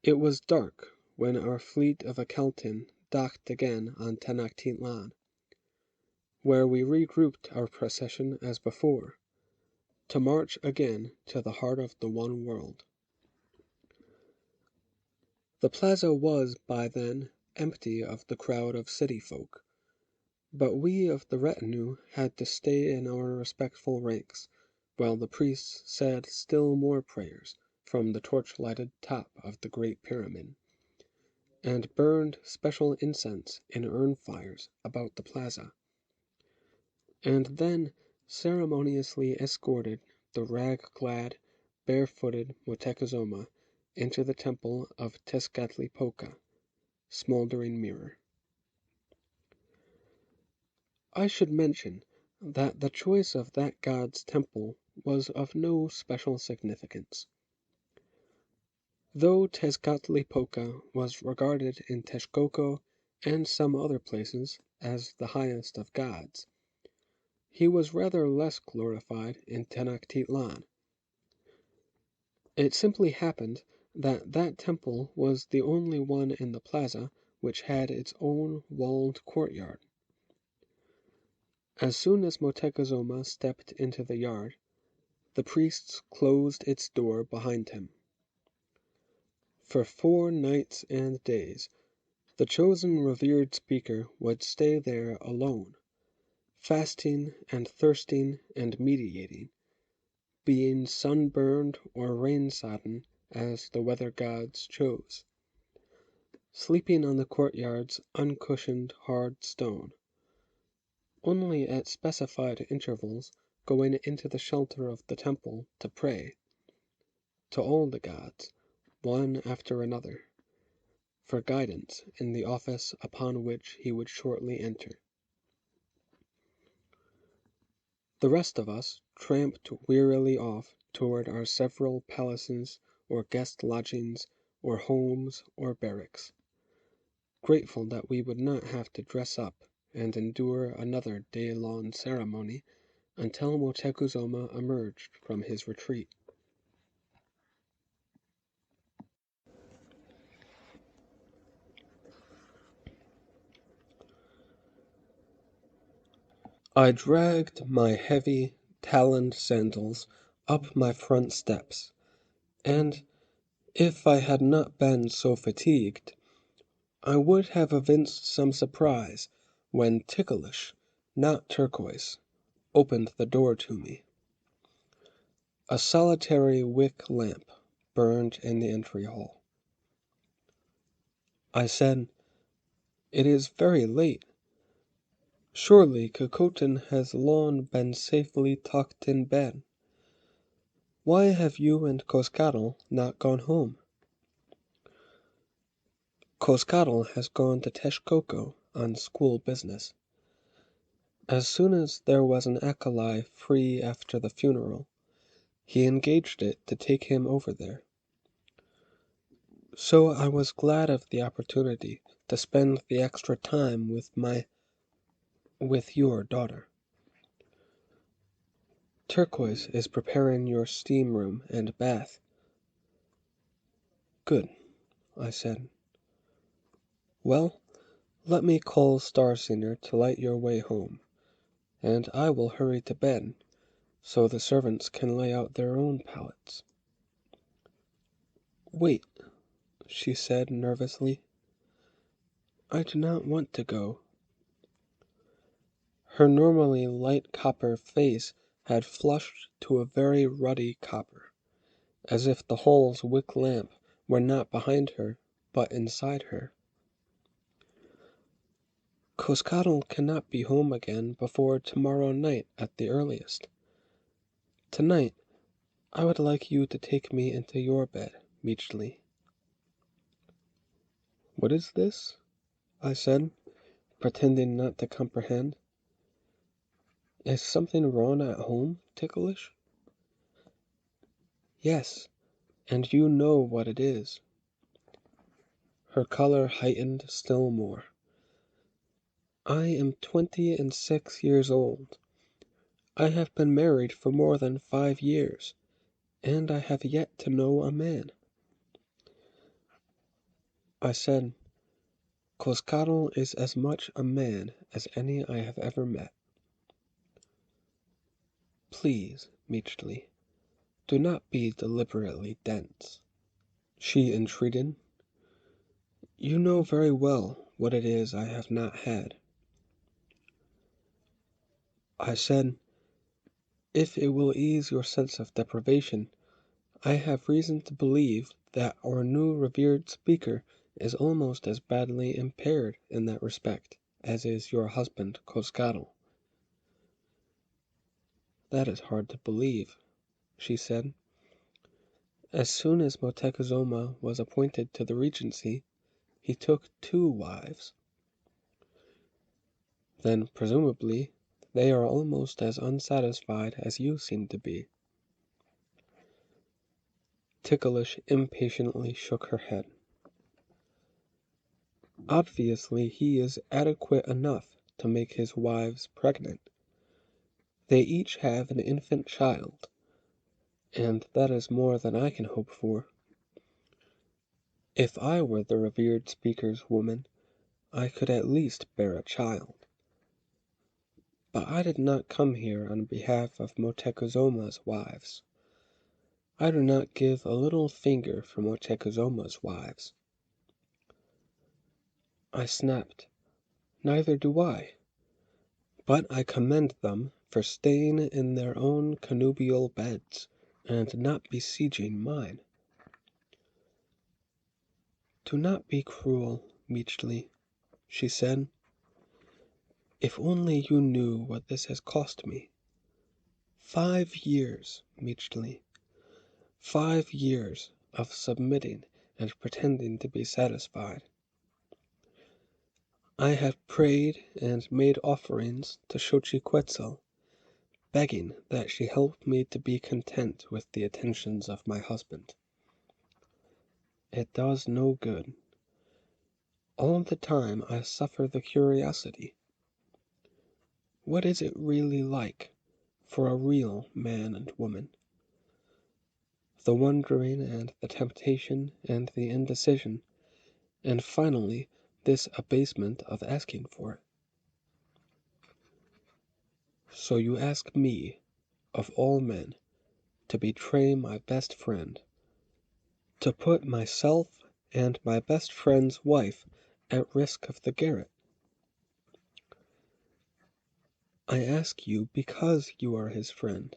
A: It was dark when our fleet of Akeltin docked again on Tenochtitlan, where we regrouped our procession as before, to march again to the heart of the One World. The plaza was, by then, empty of the crowd of city folk, but we of the retinue had to stay in our respectful ranks, while the priests said still more prayers from the torch-lighted top of the Great Pyramid, and burned special incense in urn fires about the plaza, and then ceremoniously escorted the rag-clad, barefooted Motechazoma into the temple of Tezcatlipoca, smoldering mirror. I should mention that the choice of that god's temple was of no special significance. Though Tezcatlipoca was regarded in Texcoco and some other places as the highest of gods, he was rather less glorified in Tenochtitlan. It simply happened that that temple was the only one in the plaza which had its own walled courtyard. As soon as Moctezuma stepped into the yard, the priests closed its door behind him. For 4 nights and days the chosen revered speaker would stay there alone, fasting and thirsting and meditating, being sunburned or rain-sodden as the weather gods chose, sleeping on the courtyard's uncushioned hard stone, only at specified intervals going into the shelter of the temple to pray to all the gods, one after another, for guidance in the office upon which he would shortly enter. The rest of us tramped wearily off toward our several palaces or guest lodgings or homes or barracks, grateful that we would not have to dress up and endure another day-long ceremony until Moctezuma emerged from his retreat. I dragged my heavy, taloned sandals up my front steps, and, if I had not been so fatigued, I would have evinced some surprise when Ticklish, not Turquoise, opened the door to me. A solitary wick lamp burned in the entry hall. I said, "It is very late. Surely Cocotin has long been safely tucked in bed. Why have you and Coscatl not gone home?" Coscatl has gone to Texcoco on school business. As soon as there was an alkali free after the funeral, he engaged it to take him over there. So I was glad of the opportunity to spend the extra time with your daughter. Turquoise is preparing your steam room and bath. Good, I said. Well, let me call Starsinger to light your way home, and I will hurry to bed, so the servants can lay out their own pallets. Wait, she said nervously. I do not want to go. Her normally light copper face had flushed to a very ruddy copper, as if the hall's wick lamp were not behind her, but inside her. Coscatl cannot be home again before tomorrow night at the earliest. Tonight, I would like you to take me into your bed, Meechly. What is this? I said, pretending not to comprehend. Is something wrong at home, Ticklish? Yes, and you know what it is. Her color heightened still more. I am 26 years old. I have been married for more than 5 years, and I have yet to know a man. I said, Coscatl is as much a man as any I have ever met. Please, Meechly, do not be deliberately dense, she entreated. You know very well what it is I have not had. I said, if it will ease your sense of deprivation, I have reason to believe that our new revered speaker is almost as badly impaired in that respect as is your husband Coscatl. That is hard to believe, she said. As soon as Moctezuma was appointed to the regency, he took 2 wives. Then presumably they are almost as unsatisfied as you seem to be." Ticklish impatiently shook her head. "Obviously he is adequate enough to make his wives pregnant. They each have an infant child, and that is more than I can hope for. If I were the revered speaker's woman, I could at least bear a child. But I did not come here on behalf of Motecuzoma's wives. I do not give a little finger for Motecuzoma's wives." I snapped, "Neither do I. But I commend them for staying in their own connubial beds, and not besieging mine." "Do not be cruel, Meachly," she said. "If only you knew what this has cost me. 5 years, Meachly. 5 years of submitting and pretending to be satisfied. I have prayed and made offerings to Xochiquetzal, begging that she help me to be content with the attentions of my husband. It does no good. All the time I suffer the curiosity. What is it really like for a real man and woman? The wondering and the temptation and the indecision, and finally this abasement of asking for it. So you ask me, of all men, to betray my best friend, to put myself and my best friend's wife at risk of the garret. I ask you because you are his friend.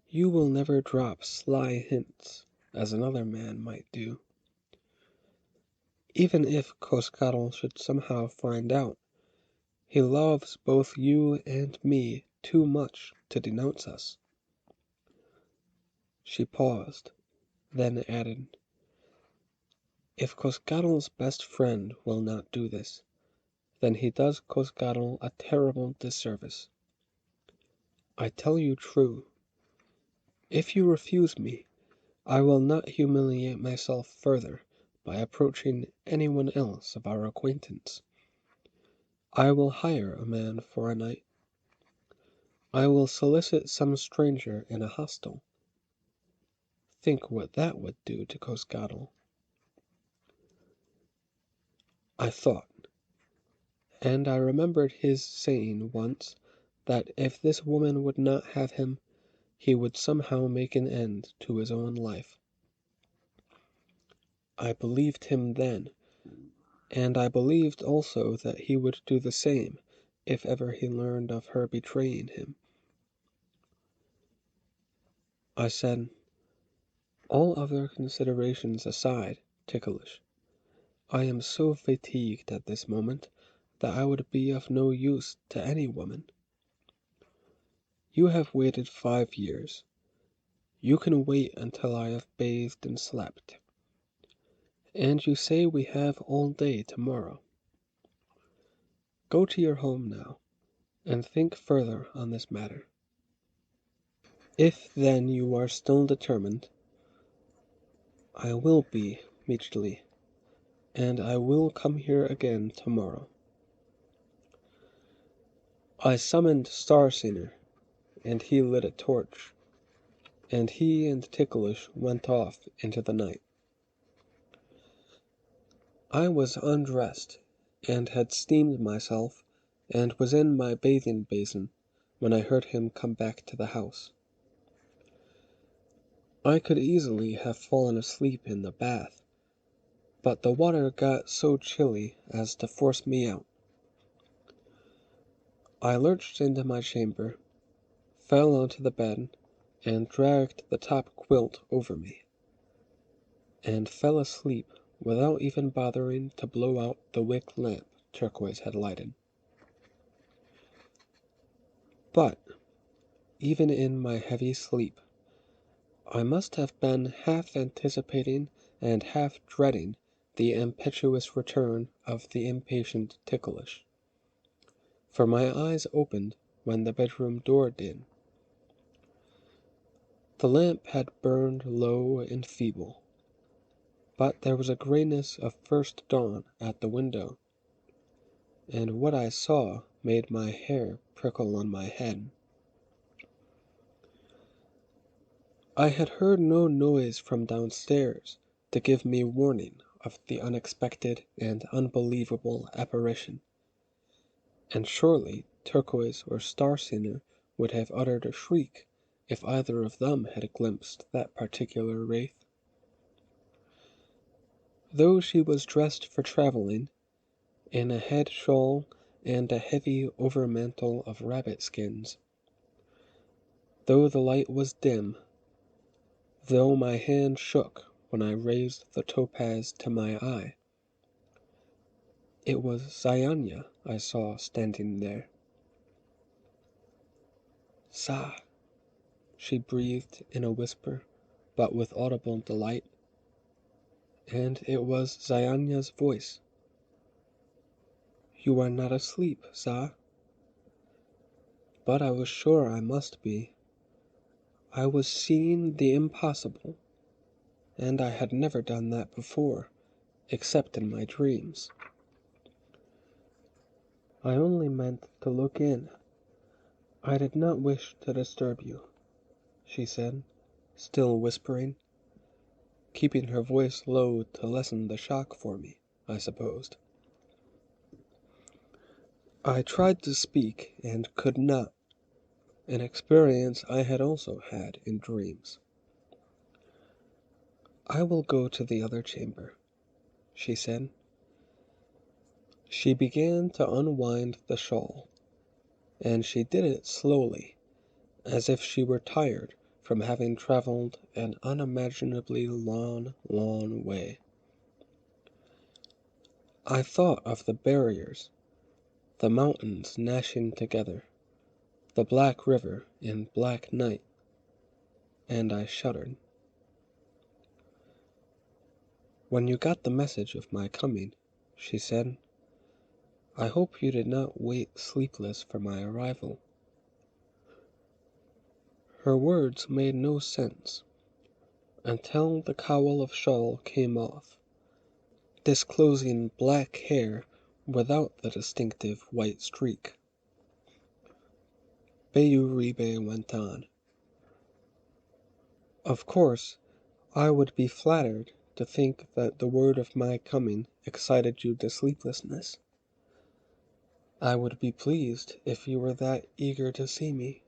A: You will never drop sly hints, as another man might do. Even if Coscarl should somehow find out, he loves both you and me too much to denounce us." She paused, then added, "If Coscarl's best friend will not do this, then he does Coscarl a terrible disservice. I tell you true. If you refuse me, I will not humiliate myself further by approaching anyone else of our acquaintance. I will hire a man for a night. I will solicit some stranger in a hostel. Think what that would do to Coscarl." I thought, and I remembered his saying once that if this woman would not have him, he would somehow make an end to his own life. I believed him then, and I believed also that he would do the same if ever he learned of her betraying him. I said, "All other considerations aside, Ticklish, I am so fatigued at this moment that I would be of no use to any woman. You have waited 5 years. You can wait until I have bathed and slept. And you say we have all day tomorrow. Go to your home now, and think further on this matter. If then you are still determined, I will be, Meachly, and I will come here again tomorrow." I summoned Starsinger, and he lit a torch, and he and Ticklish went off into the night. I was undressed, and had steamed myself, and was in my bathing basin, when I heard him come back to the house. I could easily have fallen asleep in the bath, but the water got so chilly as to force me out. I lurched into my chamber, fell onto the bed, and dragged the top quilt over me, and fell asleep without even bothering to blow out the wick lamp Turquoise had lighted. But, even in my heavy sleep, I must have been half anticipating and half dreading the impetuous return of the impatient Ticklish. for my eyes opened when the bedroom door did. The lamp had burned low and feeble, but there was a grayness of first dawn at the window, and what I saw made my hair prickle on my head. I had heard no noise from downstairs to give me warning of the unexpected and unbelievable apparition, and surely Turquoise or Starsinger would have uttered a shriek if either of them had glimpsed that particular wraith. Though she was dressed for travelling, in a head shawl and a heavy overmantle of rabbit skins, though the light was dim, though my hand shook when I raised the topaz to my eye, it was Zianya I saw standing there. "Sa," she breathed in a whisper, but with audible delight, and it was Zianya's voice. "You are not asleep, Sa?" But I was sure I must be. I was seeing the impossible, and I had never done that before, except in my dreams. "I only meant to look in. I did not wish to disturb you," she said, still whispering, keeping her voice low to lessen the shock for me, I supposed. I tried to speak and could not, an experience I had also had in dreams. "I will go to the other chamber," she said. She began to unwind the shawl, and she did it slowly, as if she were tired from having traveled an unimaginably long way. I thought of the barriers, the mountains gnashing together, the black river and black night, and I shuddered. "When you got the message of my coming," she said, "I hope you did not wait sleepless for my arrival." Her words made no sense until the cowl of shawl came off, disclosing black hair without the distinctive white streak. Bayuribe went on. "Of course, I would be flattered to think that the word of my coming excited you to sleeplessness. I would be pleased if you were that eager to see me."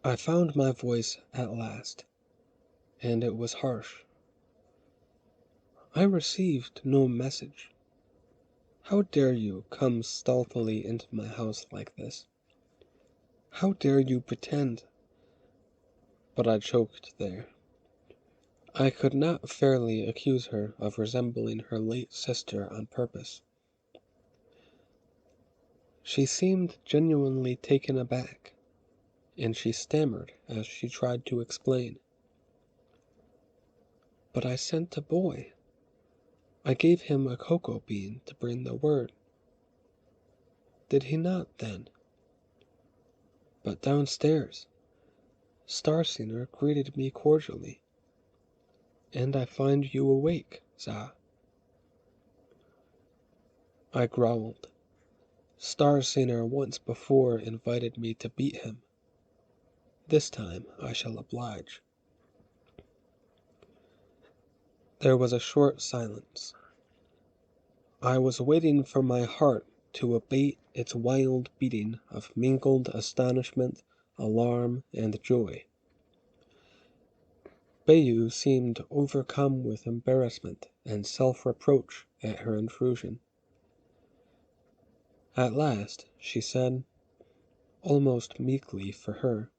A: I found my voice at last, and it was harsh. "I received no message. How dare you come stealthily into my house like this? How dare you pretend—" But I choked there. I could not fairly accuse her of resembling her late sister on purpose. She seemed genuinely taken aback, and she stammered as she tried to explain. "But I sent a boy. I gave him a cocoa bean to bring the word." "Did he not, then?" "But downstairs, Starsinger greeted me cordially. And I find you awake, Za." I growled. "Starsinger once before invited me to beat him. This time I shall oblige." There was a short silence. I was waiting for my heart to abate its wild beating of mingled astonishment, alarm, and joy. Bayu seemed overcome with embarrassment and self-reproach at her intrusion. At last she said, almost meekly for her,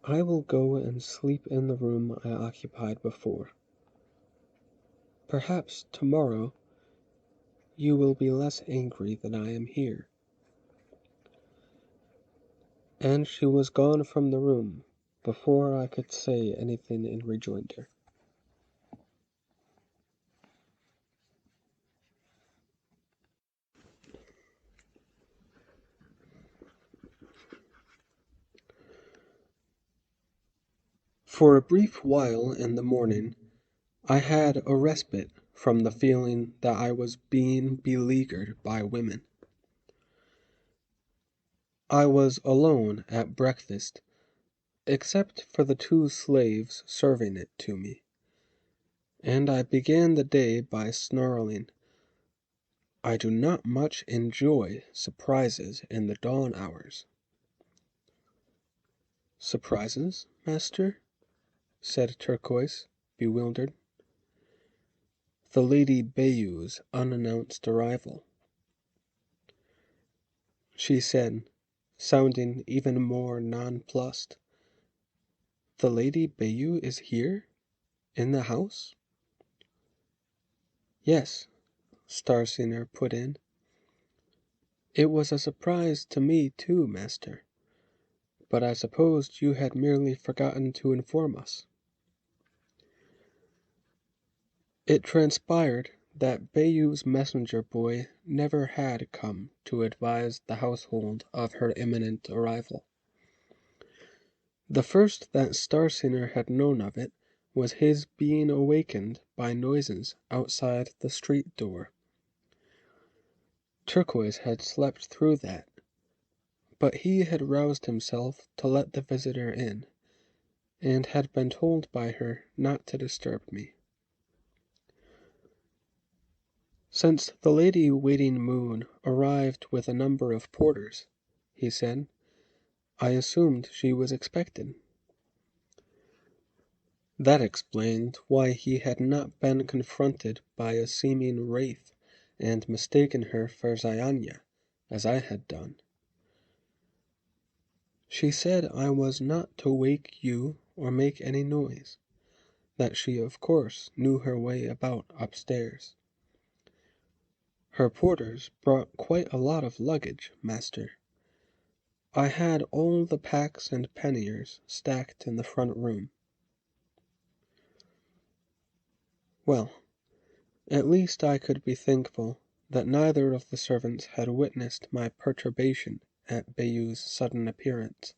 A: "I will go and sleep in the room I occupied before. Perhaps tomorrow you will be less angry that I am here." And she was gone from the room before I could say anything in rejoinder. For a brief while in the morning, I had a respite from the feeling that I was being beleaguered by women. I was alone at breakfast, except for the 2 slaves serving it to me, and I began the day by snarling, "I do not much enjoy surprises in the dawn hours." "Surprises, master?" said Turquoise, bewildered. "The Lady Bayou's unannounced arrival," she said, sounding even more nonplussed. "The Lady Bayou is here? In the house?" "Yes," Starsinger put in. "It was a surprise to me too, master, but I supposed you had merely forgotten to inform us." It transpired that Bayou's messenger boy never had come to advise the household of her imminent arrival. The first that Starsinger had known of it was his being awakened by noises outside the street door. Turquoise had slept through that, but he had roused himself to let the visitor in, and had been told by her not to disturb me. "Since the Lady Waiting Moon arrived with a number of porters," he said, "I assumed she was expected." That explained why he had not been confronted by a seeming wraith and mistaken her for Zianya, as I had done. "She said I was not to wake you or make any noise, that she of course knew her way about upstairs. Her porters brought quite a lot of luggage, master. I had all the packs and panniers stacked in the front room." Well, at least I could be thankful that neither of the servants had witnessed my perturbation at Bayou's sudden appearance,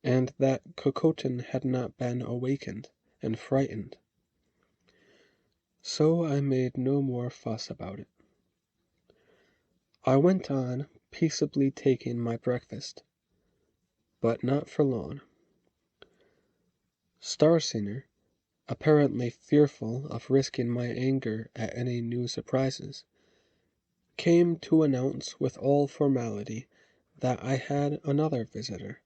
A: and that Cocotin had not been awakened and frightened. So I made no more fuss about it. I went on peaceably taking my breakfast, but not for long. Starsinger, apparently fearful of risking my anger at any new surprises, came to announce with all formality that I had another visitor,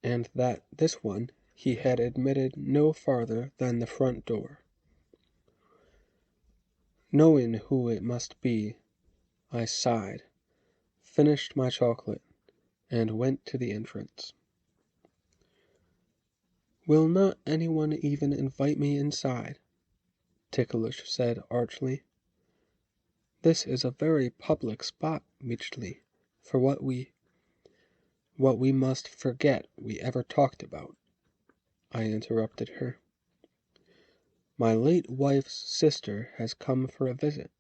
A: and that this one he had admitted no farther than the front door. Knowing who it must be, I sighed, finished my chocolate, and went to the entrance. "Will not anyone even invite me inside?" Ticklish said archly. "This is a very public spot, Mitchly, for what we must forget we ever talked about." I interrupted her. "My late wife's sister has come for a visit.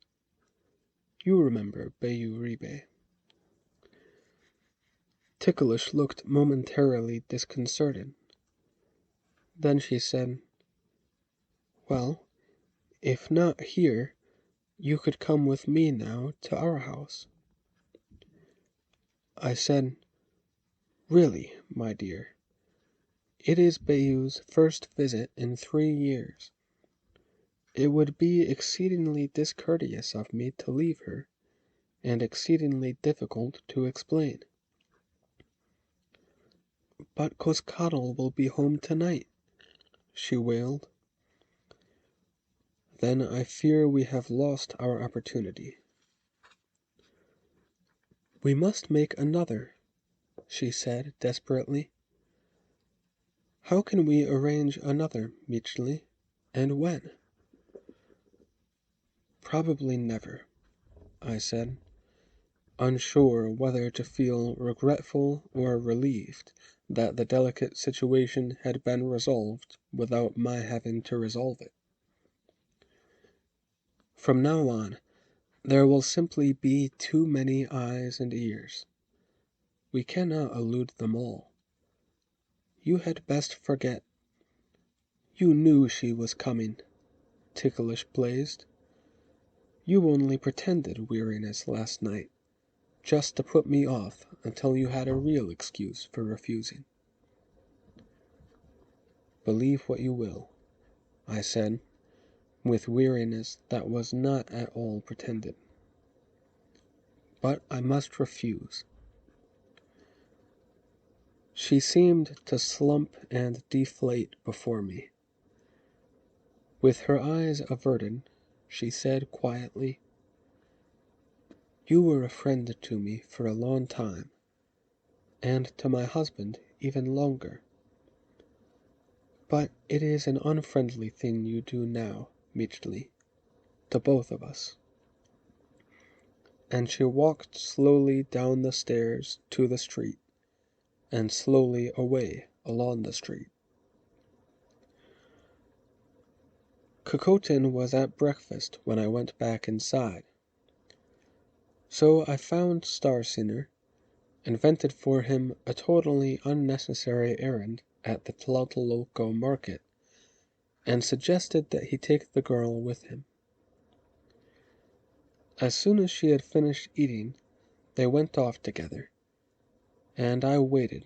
A: You remember Bayou Ribe." Ticklish looked momentarily disconcerted. Then she said, "Well, if not here, you could come with me now to our house." I said, "Really, my dear, it is Bayou's first visit in 3 years. It would be exceedingly discourteous of me to leave her, and exceedingly difficult to explain." "But Coscatl will be home tonight," she wailed. "Then I fear we have lost our opportunity." "We must make another," she said desperately. "How can we arrange another, Mitchly, and when?" "Probably never," I said, unsure whether to feel regretful or relieved that the delicate situation had been resolved without my having to resolve it. "From now on, there will simply be too many eyes and ears. We cannot elude them all. You had best forget You knew she was coming, Ticklish blazed. You only pretended weariness last night, just to put me off until you had a real excuse for refusing. Believe what you will, I said, with weariness that was not at all pretended. But I must refuse. She seemed to slump and deflate before me. With her eyes averted, she said quietly, You were a friend to me for a long time, and to my husband even longer. But it is an unfriendly thing you do now, Mitchly, to both of us. And she walked slowly down the stairs to the street, and slowly away along the street. Cocotin was at breakfast when I went back inside. So I found Starsinger, invented for him a totally unnecessary errand at the Tlatelolco market, and suggested that he take the girl with him. As soon as she had finished eating, they went off together, and I waited,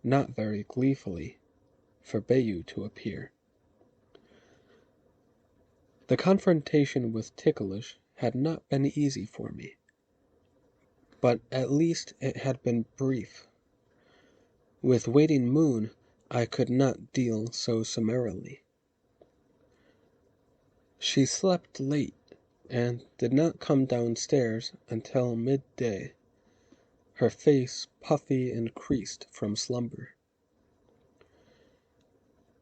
A: not very gleefully, for Bayou to appear. The confrontation with Ticklish had not been easy for me, but at least it had been brief. With Waiting Moon, I could not deal so summarily. She slept late, and did not come downstairs until midday, her face puffy and creased from slumber.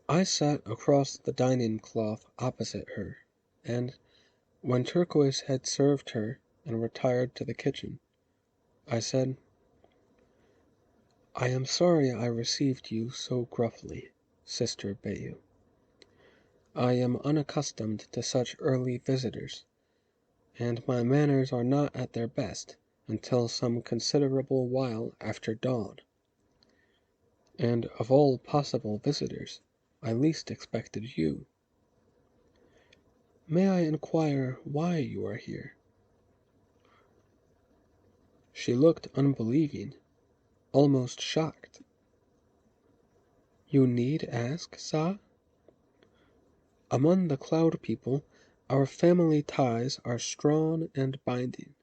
A: I sat across the dining cloth opposite her, and, when Turquoise had served her and retired to the kitchen, I said, I am sorry I received you so gruffly, Sister Bayou. I am unaccustomed to such early visitors, and my manners are not at their best until some considerable while after dawn. And of all possible visitors, I least expected you. May I inquire why you are here? She looked unbelieving, almost shocked. You need ask, Sa? Among the Cloud People, our family ties are strong and binding.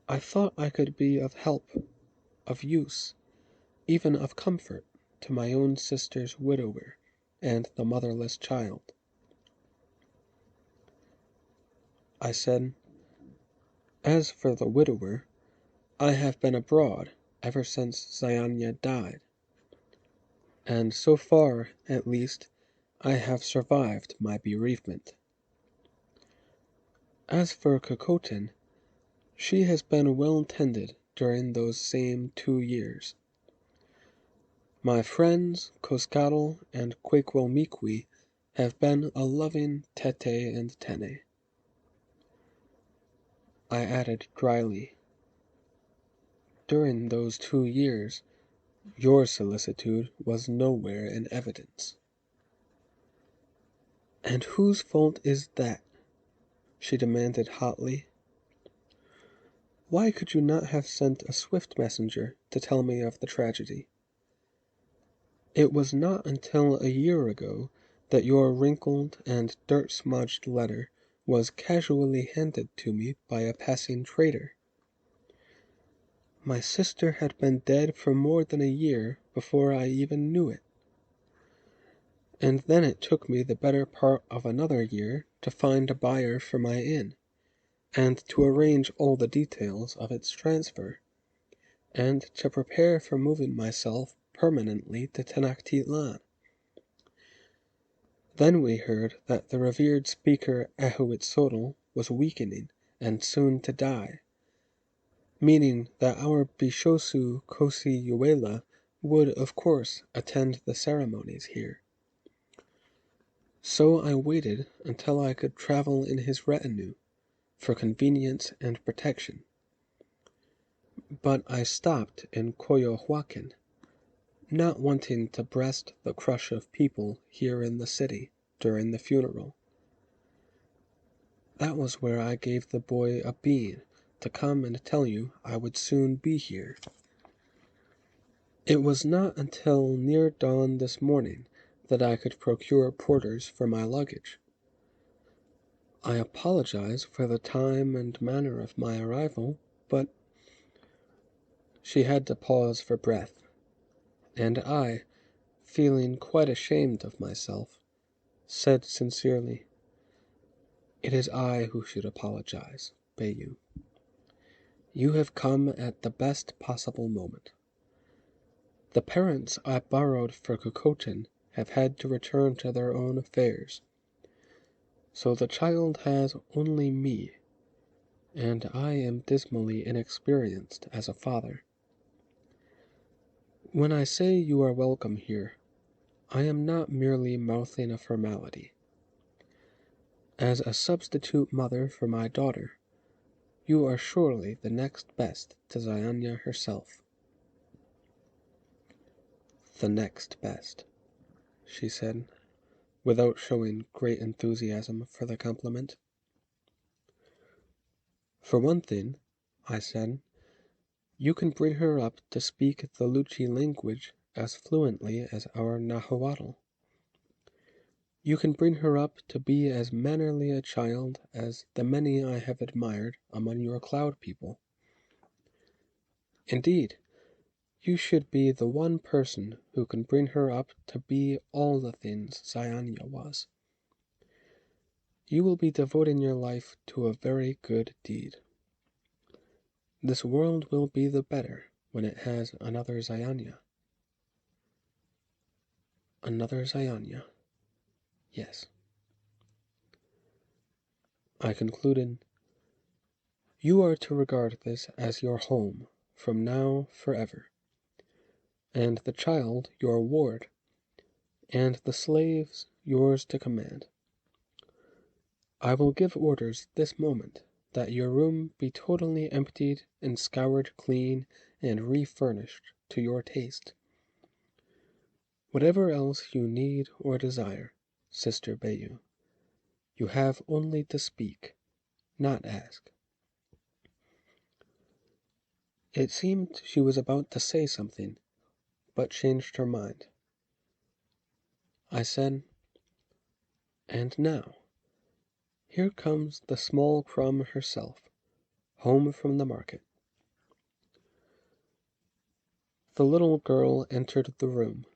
A: I thought I could be of help, of use, even of comfort, to my own sister's widower and the motherless child. I said, As for the widower, I have been abroad ever since Zianya died, and so far, at least, I have survived my bereavement. As for Cocotin, she has been well tended during those same 2 years. My friends, Coscatl and Quaquelmiqui, have been a loving Tete and Tene. I added dryly, During those 2 years, your solicitude was nowhere in evidence. And whose fault is that? She demanded hotly. Why could you not have sent a swift messenger to tell me of the tragedy? It was not until a year ago that your wrinkled and dirt-smudged letter was casually handed to me by a passing trader. My sister had been dead for more than a year before I even knew it. And then it took me the better part of another year to find a buyer for my inn, and to arrange all the details of its transfer, and to prepare for moving myself permanently to Tenochtitlan. Then we heard that the revered speaker Ahuitzotl was weakening and soon to die, meaning that our Bishosu Kosiyuela would, of course, attend the ceremonies here. So I waited until I could travel in his retinue, for convenience and protection. But I stopped in Coyohuacan, not wanting to breast the crush of people here in the city during the funeral. That was where I gave the boy a bean to come and tell you I would soon be here. It was not until near dawn this morning that I could procure porters for my luggage. I apologize for the time and manner of my arrival, but—" She had to pause for breath, and I, feeling quite ashamed of myself, said sincerely, "It is I who should apologize, Bayou. You have come at the best possible moment. The parents I borrowed for Cocotin have had to return to their own affairs, so the child has only me, and I am dismally inexperienced as a father. When I say you are welcome here, I am not merely mouthing a formality. As a substitute mother for my daughter, you are surely the next best to Zianya herself." "The next best," she said, without showing great enthusiasm for the compliment. "For one thing," I said, "you can bring her up to speak the Luchi language as fluently as our Nahuatl. You can bring her up to be as mannerly a child as the many I have admired among your cloud people. Indeed, you should be the one person who can bring her up to be all the things Zianya was. You will be devoting your life to a very good deed. This world will be the better when it has another Zianya." Another Zianya. Yes. I concluded, "You are to regard this as your home from now forever, and the child your ward, and the slaves yours to command. I will give orders this moment that your room be totally emptied and scoured clean and refurnished to your taste. Whatever else you need or desire, Sister Bayou, you have only to speak, not ask." It seemed she was about to say something, but changed her mind. I said, "And now, here comes the small crumb herself, home from the market." The little girl entered the room,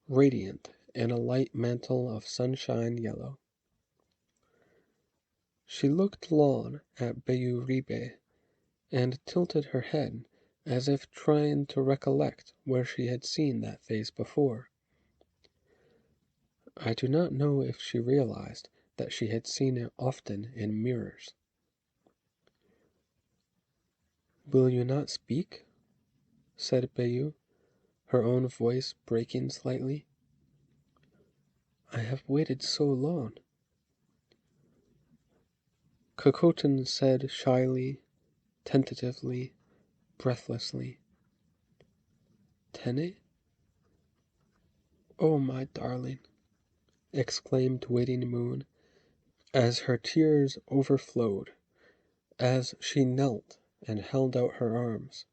A: radiant in a light mantle of sunshine yellow. She looked long at Bayou Ribe and tilted her head as if trying to recollect where she had seen that face before. I do not know if she realized that she had seen it often in mirrors. "Will you not speak?" said Bayou, her own voice breaking slightly. "I have waited so long." Cocotin said shyly, tentatively, breathlessly, "Tene?" "Oh, my darling," exclaimed Waiting Moon, as her tears overflowed, as she knelt and held out her arms,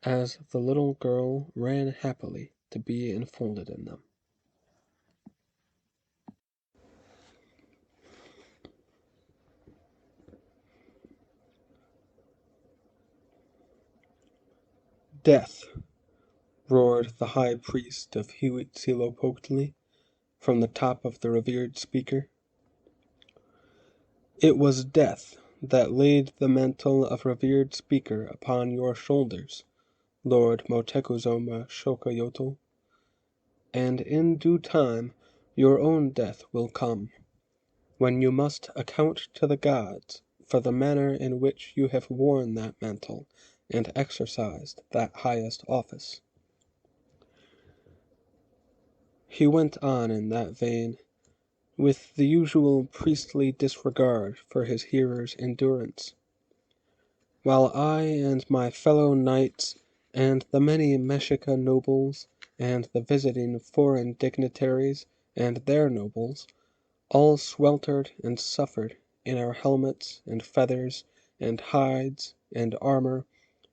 A: as the little girl ran happily to be enfolded in them. "Death!" roared the high priest of Huitzilopochtli from the top of the revered speaker. "It was death that laid the mantle of revered speaker upon your shoulders, Lord Motekuzoma Shokayotl, and in due time your own death will come, when you must account to the gods for the manner in which you have worn that mantle and exercised that highest office." He went on in that vein, with the usual priestly disregard for his hearers' endurance, while I and my fellow knights and the many Mexica nobles, and the visiting foreign dignitaries and their nobles, all sweltered and suffered in our helmets and feathers and hides and armor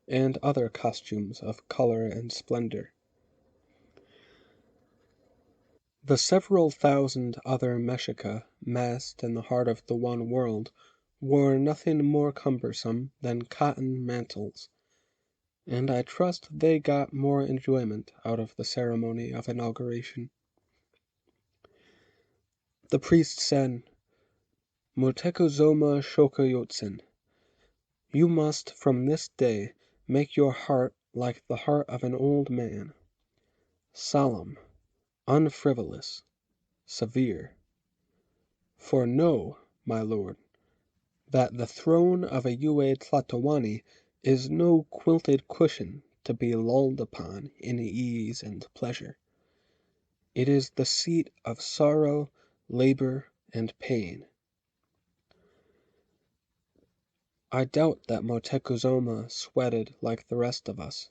A: and other costumes of color and splendor. The several thousand other Mexica massed in the heart of the one world wore nothing more cumbersome than cotton mantles, and I trust they got more enjoyment out of the ceremony of inauguration. The priest said, "Motecuzoma Xocoyotzin, you must from this day make your heart like the heart of an old man, solemn, unfrivolous, severe. For know, my lord, that the throne of a Yue Tlatoani is no quilted cushion to be lulled upon in ease and pleasure. It is the seat of sorrow, labor, and pain." I doubt that Motecuzoma sweated like the rest of us,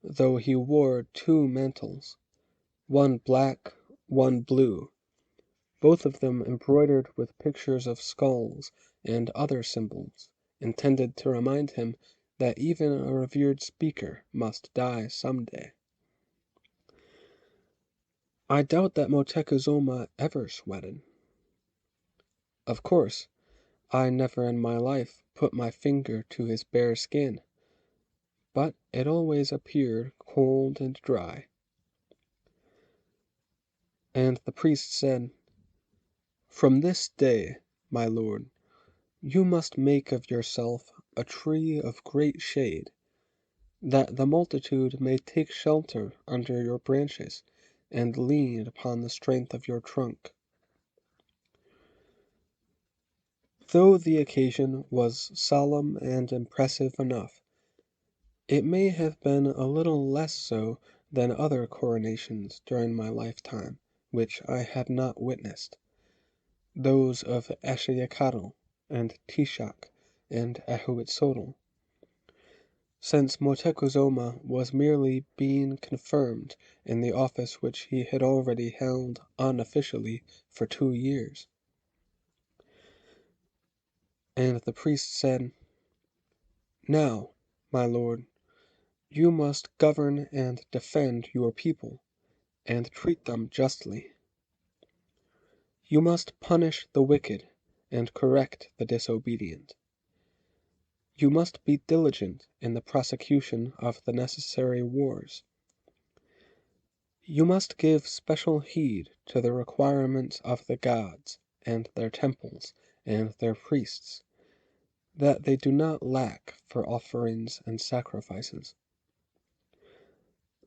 A: though he wore two mantles, one black, one blue, both of them embroidered with pictures of skulls and other symbols, intended to remind him that even a revered speaker must die some day. I doubt that Motecuzoma ever sweated. Of course, I never in my life put my finger to his bare skin, but it always appeared cold and dry. And the priest said, "From this day, my lord, you must make of yourself a tree of great shade, that the multitude may take shelter under your branches, and lean upon the strength of your trunk." Though the occasion was solemn and impressive enough, it may have been a little less so than other coronations during my lifetime which I had not witnessed, those of Ashayacatl and Tishak and Ahuitzotl, since Motecuzoma was merely being confirmed in the office which he had already held unofficially for 2 years. And the priest said, "Now, my lord, you must govern and defend your people, and treat them justly. You must punish the wicked, and correct the disobedient. You must be diligent in the prosecution of the necessary wars. You must give special heed to the requirements of the gods, and their temples, and their priests, that they do not lack for offerings and sacrifices.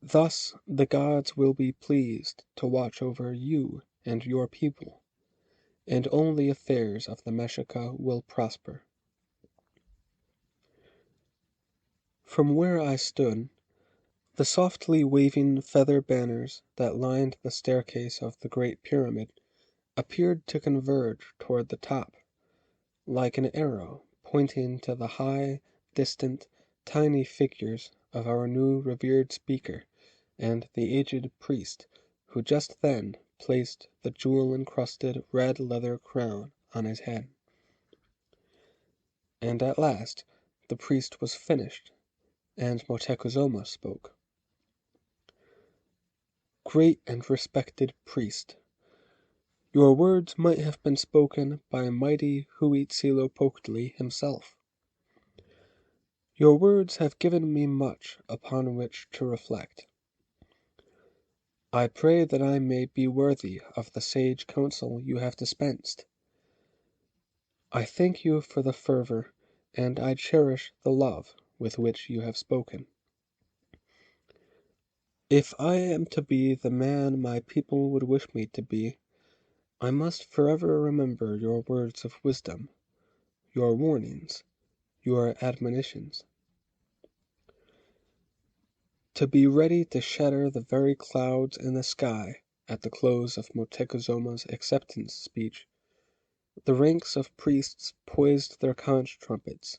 A: Thus the gods will be pleased to watch over you and your people, and all the affairs of the Mexica will prosper." From where I stood, the softly waving feather banners that lined the staircase of the Great Pyramid appeared to converge toward the top, like an arrow pointing to the high, distant, tiny figures of our new revered speaker and the aged priest who just then placed the jewel-encrusted red leather crown on his head. And at last the priest was finished, and Motecuzoma spoke. "Great and respected priest, your words might have been spoken by mighty Huitzilopochtli himself. Your words have given me much upon which to reflect. I pray that I may be worthy of the sage counsel you have dispensed. I thank you for the fervor, and I cherish the love with which you have spoken. If I am to be the man my people would wish me to be, I must forever remember your words of wisdom, your warnings, your admonitions. To be ready to shatter the very clouds in the sky at the close of Motecuzoma's acceptance speech, the ranks of priests poised their conch trumpets.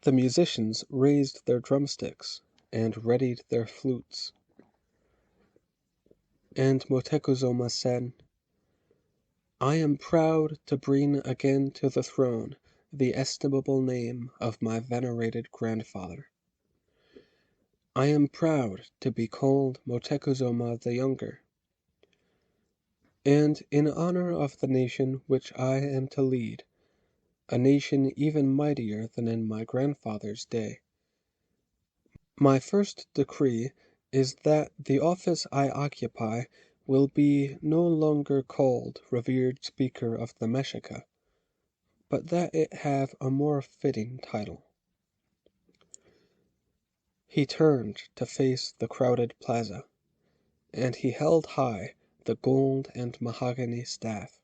A: The musicians raised their drumsticks, and readied their flutes. And Motecuzoma said, I am proud to bring again to the throne the estimable name of my venerated grandfather. I am proud to be called Motecuzoma the Younger, and in honor of the nation which I am to lead, a nation even mightier than in my grandfather's day, my first decree is that the office I occupy will be no longer called Revered Speaker of the Mexica, but that it have a more fitting title. He turned to face the crowded plaza, and he held high the gold and mahogany staff,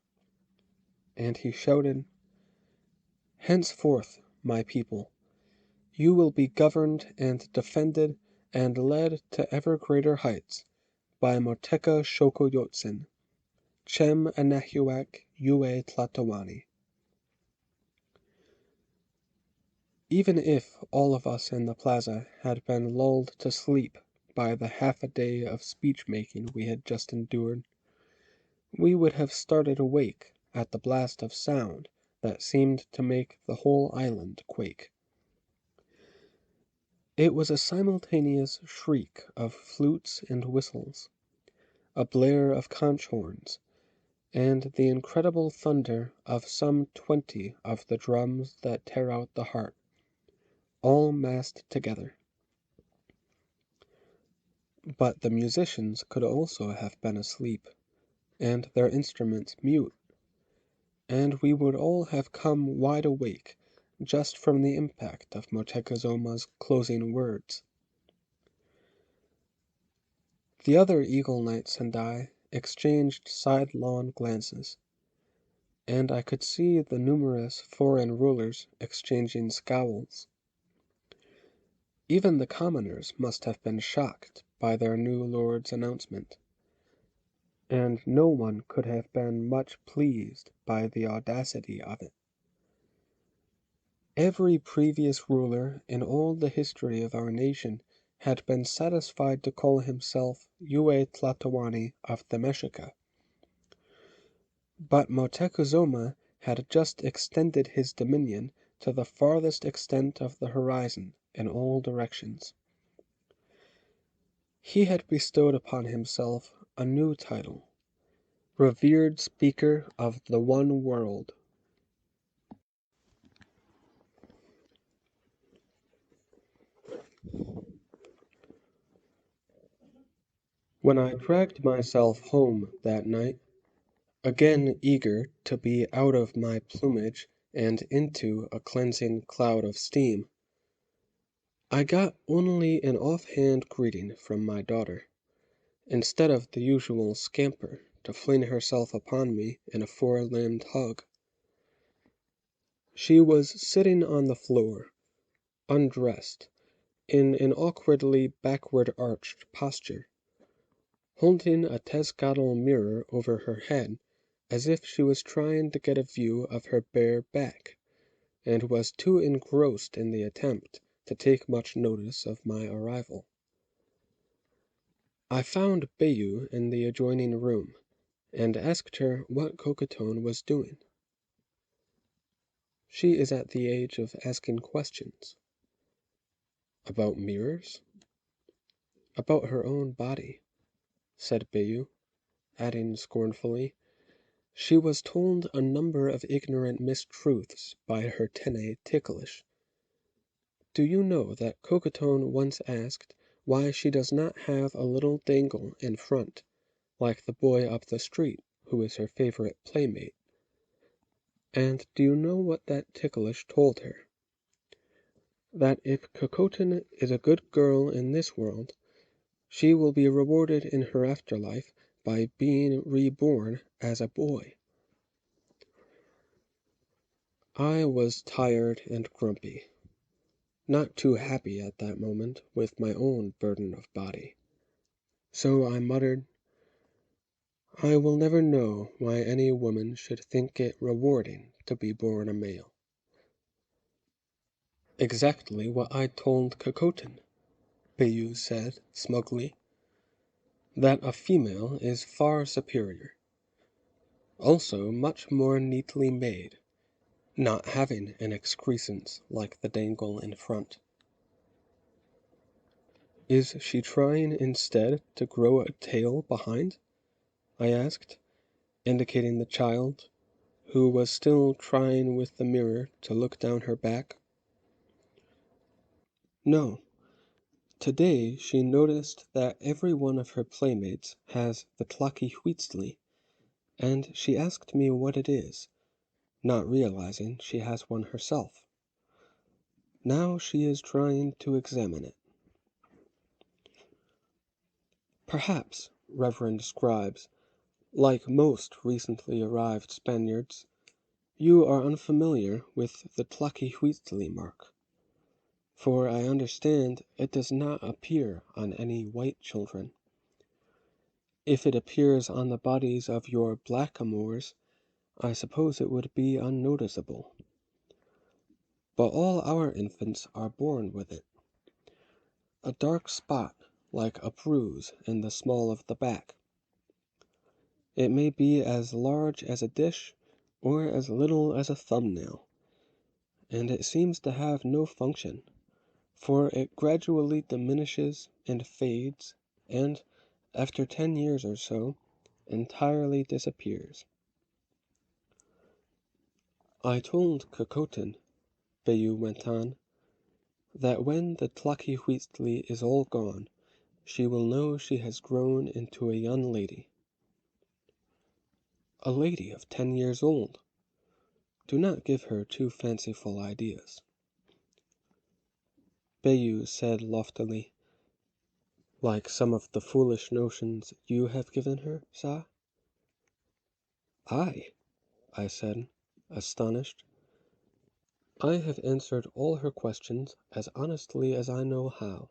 A: and he shouted, Henceforth, my people, you will be governed and defended and led to ever greater heights by Moteca Xocoyotzin, Chem Anahuac Yue Tlatoani. Even if all of us in the plaza had been lulled to sleep by the half a day of speech-making we had just endured, we would have started awake at the blast of sound that seemed to make the whole island quake. It was a simultaneous shriek of flutes and whistles, a blare of conch horns, and the incredible thunder of some 20 of the drums that tear out the heart, all massed together. But the musicians could also have been asleep, and their instruments mute, and we would all have come wide awake just from the impact of Motecuzoma's closing words. The other Eagle Knights and I exchanged sidelong glances, and I could see the numerous foreign rulers exchanging scowls. Even the commoners must have been shocked by their new lord's announcement, and no one could have been much pleased by the audacity of it. Every previous ruler in all the history of our nation had been satisfied to call himself Yue Tlatoani of the Mexica. But Motecuzoma had just extended his dominion to the farthest extent of the horizon in all directions. He had bestowed upon himself a new title, Revered Speaker of the One World. When I dragged myself home that night, again eager to be out of my plumage and into a cleansing cloud of steam, I got only an offhand greeting from my daughter, instead of the usual scamper to fling herself upon me in a four-limbed hug. She was sitting on the floor, undressed, in an awkwardly backward-arched posture, holding a Tezcatl mirror over her head as if she was trying to get a view of her bare back, and was too engrossed in the attempt to take much notice of my arrival. I found Bayou in the adjoining room, and asked her what Cocotone was doing. She is at the age of asking questions. About mirrors? About her own body, said Bayou, adding scornfully, she was told a number of ignorant mistruths by her Tene Ticklish. Do you know that Cocotone once asked why she does not have a little dangle in front, like the boy up the street who is her favorite playmate? And do you know what that Ticklish told her? That if Cocotone is a good girl in this world, she will be rewarded in her afterlife by being reborn as a boy. I was tired and grumpy, not too happy at that moment with my own burden of body. So I muttered, I will never know why any woman should think it rewarding to be born a male. Exactly what I told Cocotone. Bayou said smugly, that a female is far superior, also much more neatly made, not having an excrescence like the dangle in front. Is she trying instead to grow a tail behind? I asked, indicating the child, who was still trying with the mirror to look down her back. No. Today she noticed that every one of her playmates has the Tlaquihuitztli, and she asked me what it is, not realizing she has one herself. Now she is trying to examine it. Perhaps, Reverend Scribes, like most recently arrived Spaniards, you are unfamiliar with the Tlaquihuitztli mark, for I understand it does not appear on any white children. If it appears on the bodies of your blackamoors, I suppose it would be unnoticeable. But all our infants are born with it. A dark spot like a bruise in the small of the back. It may be as large as a dish or as little as a thumbnail, and it seems to have no function, for it gradually diminishes and fades, and, after 10 years or so, entirely disappears. I told Kokotin, Bayou went on, that when the Tlaquihuitztli is all gone, she will know she has grown into a young lady. A lady of 10 years old. Do not give her too fanciful ideas. Bayou said loftily, like some of the foolish notions you have given her, Sa? I said, astonished. I have answered all her questions as honestly as I know how.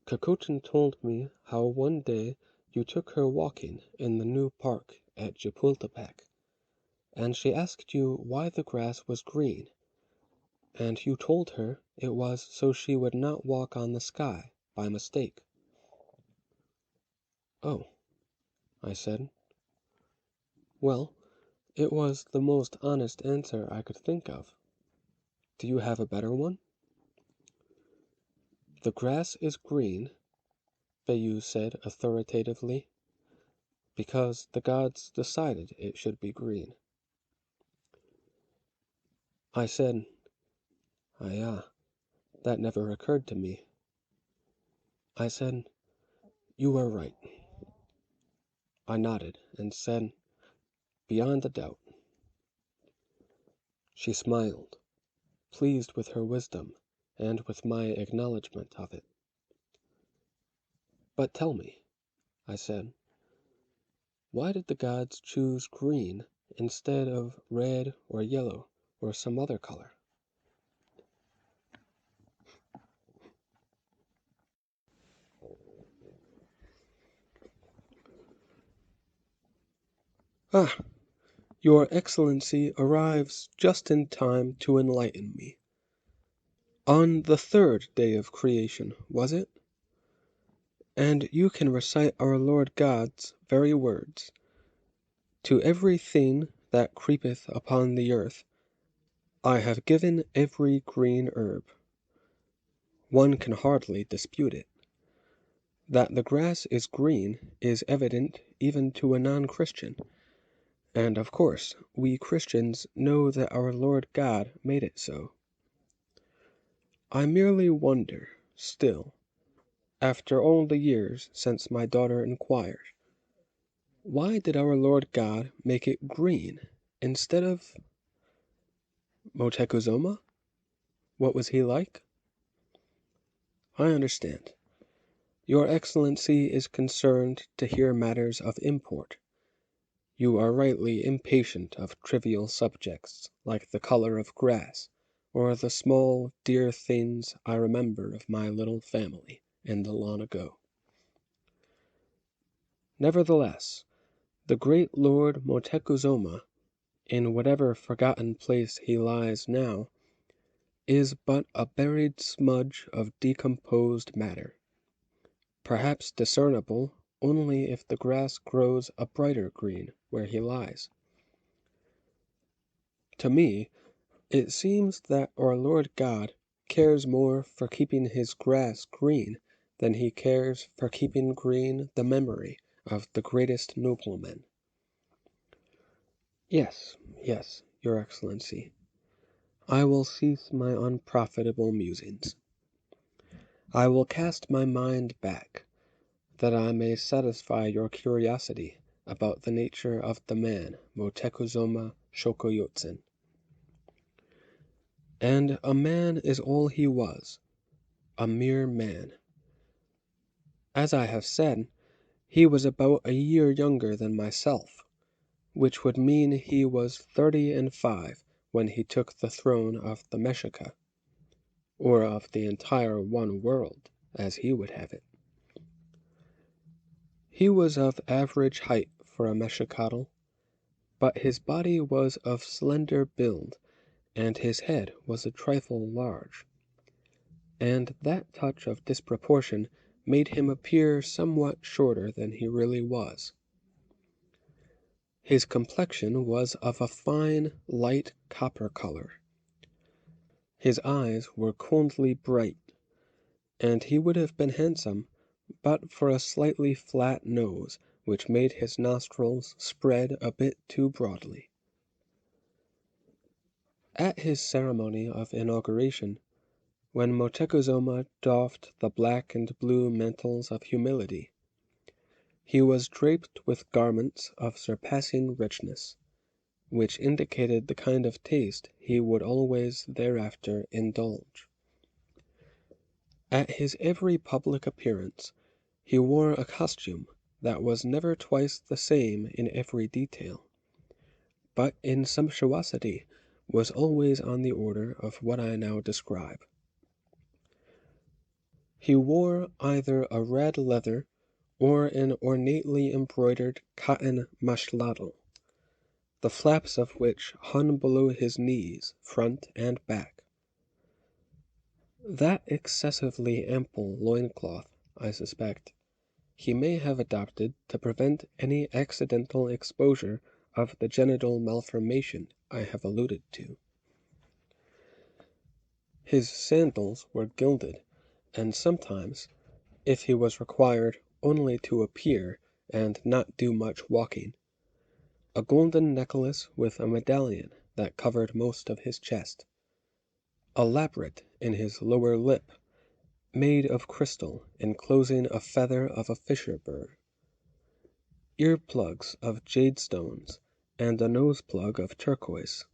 A: Kokotin told me how one day you took her walking in the new park at Chapultepec, and she asked you why the grass was green, and you told her it was so she would not walk on the sky by mistake. Oh, I said. Well, it was the most honest answer I could think of. Do you have a better one? The grass is green, Bayou said authoritatively, because the gods decided it should be green. I said, that never occurred to me. I said, you are right. I nodded and said, beyond a doubt. She smiled, pleased with her wisdom and with my acknowledgment of it. But tell me, I said, why did the gods choose green instead of red or yellow or some other color? Ah, Your Excellency arrives just in time to enlighten me. On the third day of creation, was it? And you can recite our Lord God's very words. To every thing that creepeth upon the earth, I have given every green herb. One can hardly dispute it. That the grass is green is evident even to a non-Christian, and of course we Christians know that our Lord God made it so. I merely wonder, still, after all the years since my daughter inquired, why did our Lord God make it green instead of Motecuzoma? What was he like? I understand. Your Excellency is concerned to hear matters of import. You are rightly impatient of trivial subjects like the color of grass, or the small, dear things I remember of my little family in the long ago. Nevertheless, the great Lord Motecuzoma, in whatever forgotten place he lies now, is but a buried smudge of decomposed matter, perhaps discernible only if the grass grows a brighter green where he lies. To me, it seems that our Lord God cares more for keeping his grass green than he cares for keeping green the memory of the greatest noblemen. Yes, yes, Your Excellency, I will cease my unprofitable musings. I will cast my mind back, that I may satisfy your curiosity about the nature of the man Motokuzoma Shokoyotsen. And a man is all he was, a mere man. As I have said, he was about a year younger than myself, which would mean he was 35 when he took the throne of the Meshika, or of the entire one world, as he would have it. He was of average height for a Meshikatl, but his body was of slender build, and his head was a trifle large, and that touch of disproportion made him appear somewhat shorter than he really was. His complexion was of a fine, light copper color. His eyes were coldly bright, and he would have been handsome but for a slightly flat nose which made his nostrils spread a bit too broadly. At his ceremony of inauguration, when Motokuzoma doffed the black and blue mantles of humility, he was draped with garments of surpassing richness, which indicated the kind of taste he would always thereafter indulge. At his every public appearance he wore a costume that was never twice the same in every detail, but in sumptuosity was always on the order of what I now describe. He wore either a red leather or an ornately embroidered cotton mashladal, the flaps of which hung below his knees, front and back. That excessively ample loincloth, I suspect, he may have adopted to prevent any accidental exposure of the genital malformation I have alluded to. His sandals were gilded, and sometimes, if he was required only to appear and not do much walking, a golden necklace with a medallion that covered most of his chest, a lappet in his lower lip, made of crystal enclosing a feather of a fisher bird, ear-plugs of jade stones, and a nose-plug of turquoise.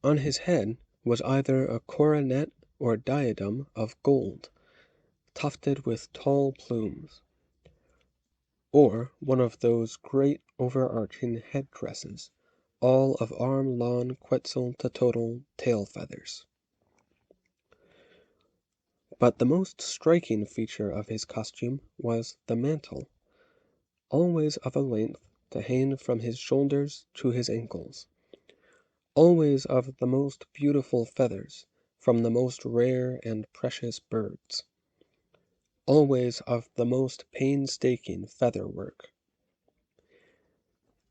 A: On his head was either a coronet or diadem of gold, tufted with tall plumes, or one of those great overarching head-dresses, all of arm-long Quetzalcoatl tail feathers. But the most striking feature of his costume was the mantle, always of a length to hang from his shoulders to his ankles, always of the most beautiful feathers from the most rare and precious birds, always of the most painstaking feather work.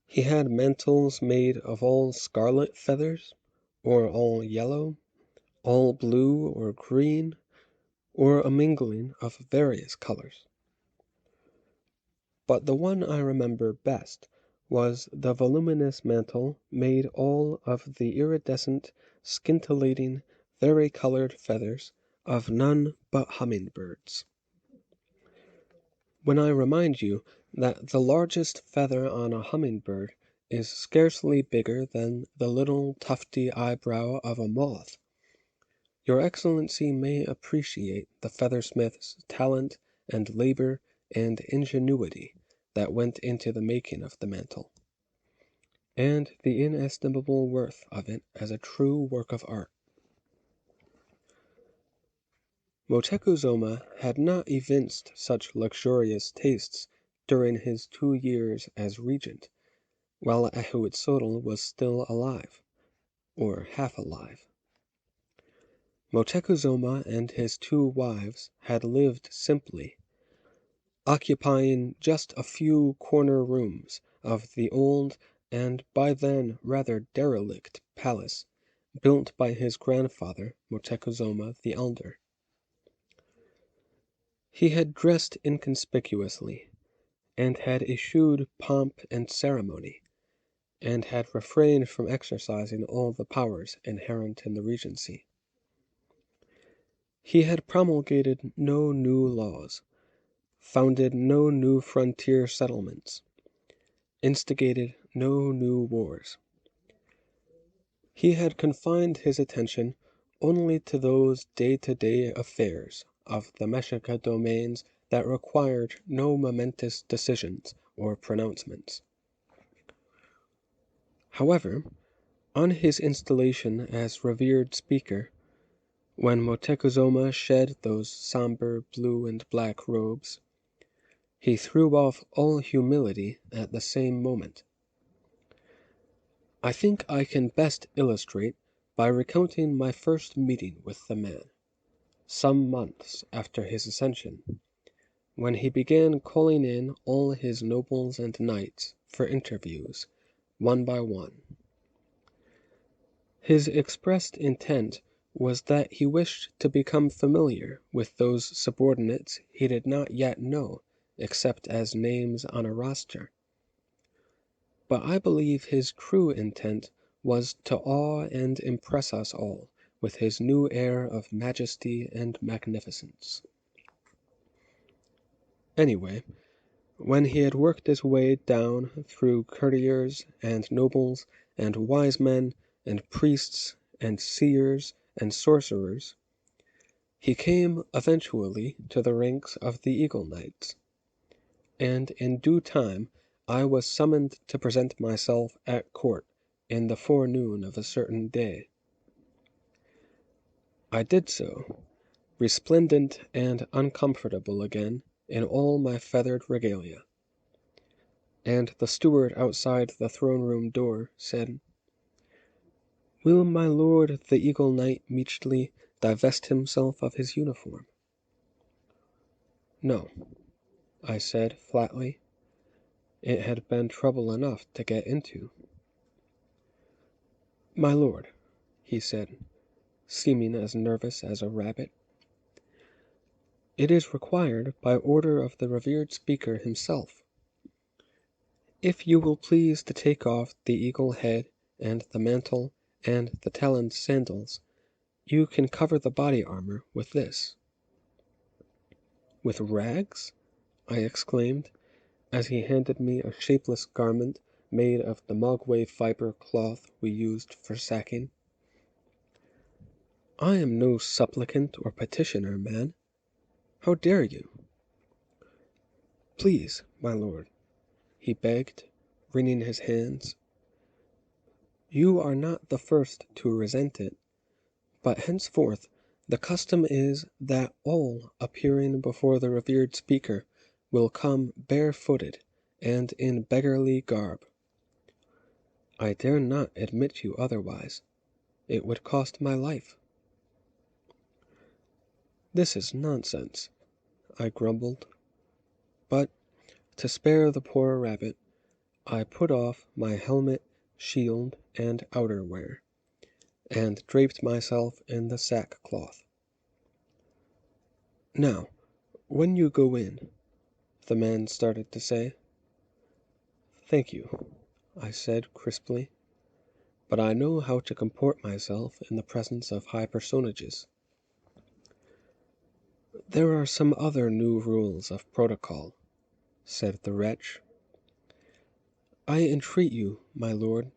A: He had mantles made of all scarlet feathers, or all yellow, all blue or green, or a mingling of various colors. But the one I remember best was the voluminous mantle made all of the iridescent, scintillating, vari-colored feathers of none but hummingbirds. When I remind you that the largest feather on a hummingbird is scarcely bigger than the little tufty eyebrow of a moth, Your Excellency may appreciate the feathersmith's talent and labor and ingenuity that went into the making of the mantle, and the inestimable worth of it as a true work of art. Motokuzoma had not evinced such luxurious tastes during his 2 years as regent, while Ahuitzotl was still alive, or half alive. Moctezuma and his 2 wives had lived simply, occupying just a few corner rooms of the old and by then rather derelict palace built by his grandfather, Moctezuma the Elder. He had dressed inconspicuously, and had eschewed pomp and ceremony, and had refrained from exercising all the powers inherent in the regency. He had promulgated no new laws, founded no new frontier settlements, instigated no new wars. He had confined his attention only to those day-to-day affairs of the Mexica domains that required no momentous decisions or pronouncements. However, on his installation as revered speaker, when Moctezuma shed those somber blue and black robes, he threw off all humility at the same moment. I think I can best illustrate by recounting my first meeting with the man, some months after his accession, when he began calling in all his nobles and knights for interviews, one by one. His expressed intent was that he wished to become familiar with those subordinates he did not yet know except as names on a roster. But I believe his true intent was to awe and impress us all with his new air of majesty and magnificence. Anyway, when he had worked his way down through courtiers and nobles and wise men and priests and seers and sorcerers, he came eventually to the ranks of the Eagle Knights, and in due time I was summoned to present myself at court in the forenoon of a certain day. I did so, resplendent and uncomfortable again in all my feathered regalia, and the steward outside the throne-room door said, "Will my lord the Eagle Knight meekly divest himself of his uniform?" "No," I said flatly. It had been trouble enough to get into. "My lord," he said, seeming as nervous as a rabbit, "it is required by order of the revered speaker himself. If you will please to take off the eagle head and the mantle and the taloned sandals, you can cover the body armor with this." "With rags?" I exclaimed, as he handed me a shapeless garment made of the mogwai fiber cloth we used for sacking. "I am no supplicant or petitioner, man. How dare you?" "Please, my lord," he begged, wringing his hands. "You are not the first to resent it, but henceforth the custom is that all appearing before the revered speaker will come barefooted and in beggarly garb. I dare not admit you otherwise. It would cost my life." "This is nonsense," I grumbled. But, to spare the poor rabbit, I put off my helmet, shield, and outerwear, and draped myself in the sackcloth. "Now, when you go in," the man started to say. "Thank you," I said crisply, "but I know how to comport myself in the presence of high personages." "There are some other new rules of protocol," said the wretch. "I entreat you, my lord,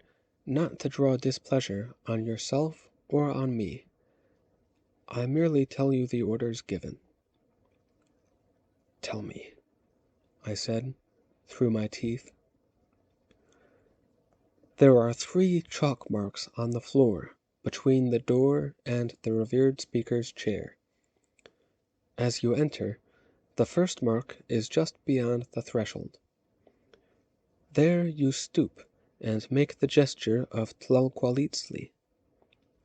A: not to draw displeasure on yourself or on me. I merely tell you the orders given." "Tell me," I said, through my teeth. "There are 3 chalk marks on the floor between the door and the revered speaker's chair. As you enter, the first mark is just beyond the threshold. There you stoop and make the gesture of Tlalqualitzli,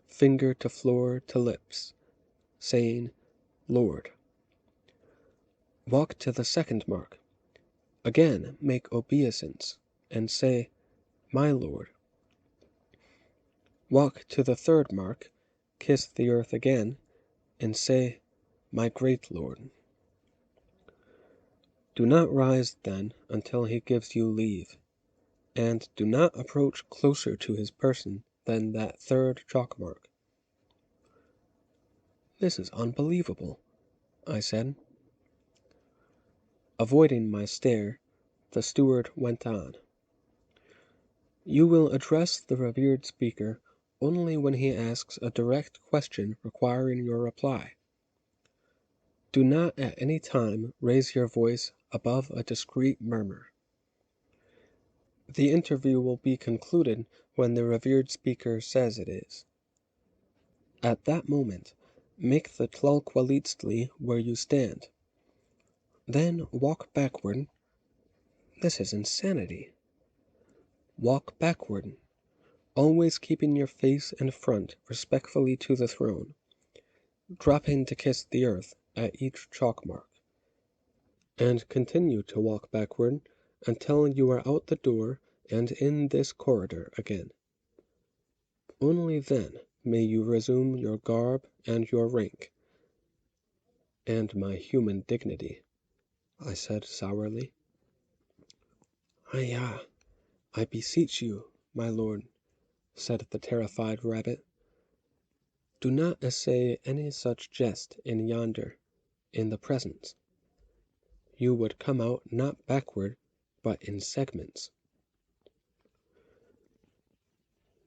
A: finger to floor to lips, saying, Lord. Walk to the second mark. Again make obeisance, and say, My Lord. Walk to the third mark, kiss the earth again, and say, My great Lord. Do not rise then until he gives you leave, and do not approach closer to his person than that third chalk mark. This is unbelievable, I said. Avoiding my stare, the steward went on. You will address the revered speaker only when he asks a direct question requiring your reply. Do not at any time raise your voice above a discreet murmur. The interview will be concluded when the revered speaker says it is. At that moment, make the tlalqualitstli where you stand. Then walk backward. This is insanity. Walk backward, always keeping your face and front respectfully to the throne, dropping to kiss the earth at each chalk mark, and continue to walk backward until you are out the door and in this corridor again. Only then may you resume your garb and your rank, and my human dignity, I said sourly. Ayah, I beseech you, my lord, said the terrified rabbit. Do not essay any such jest in yonder, in the presence. You would come out not backward, but in segments.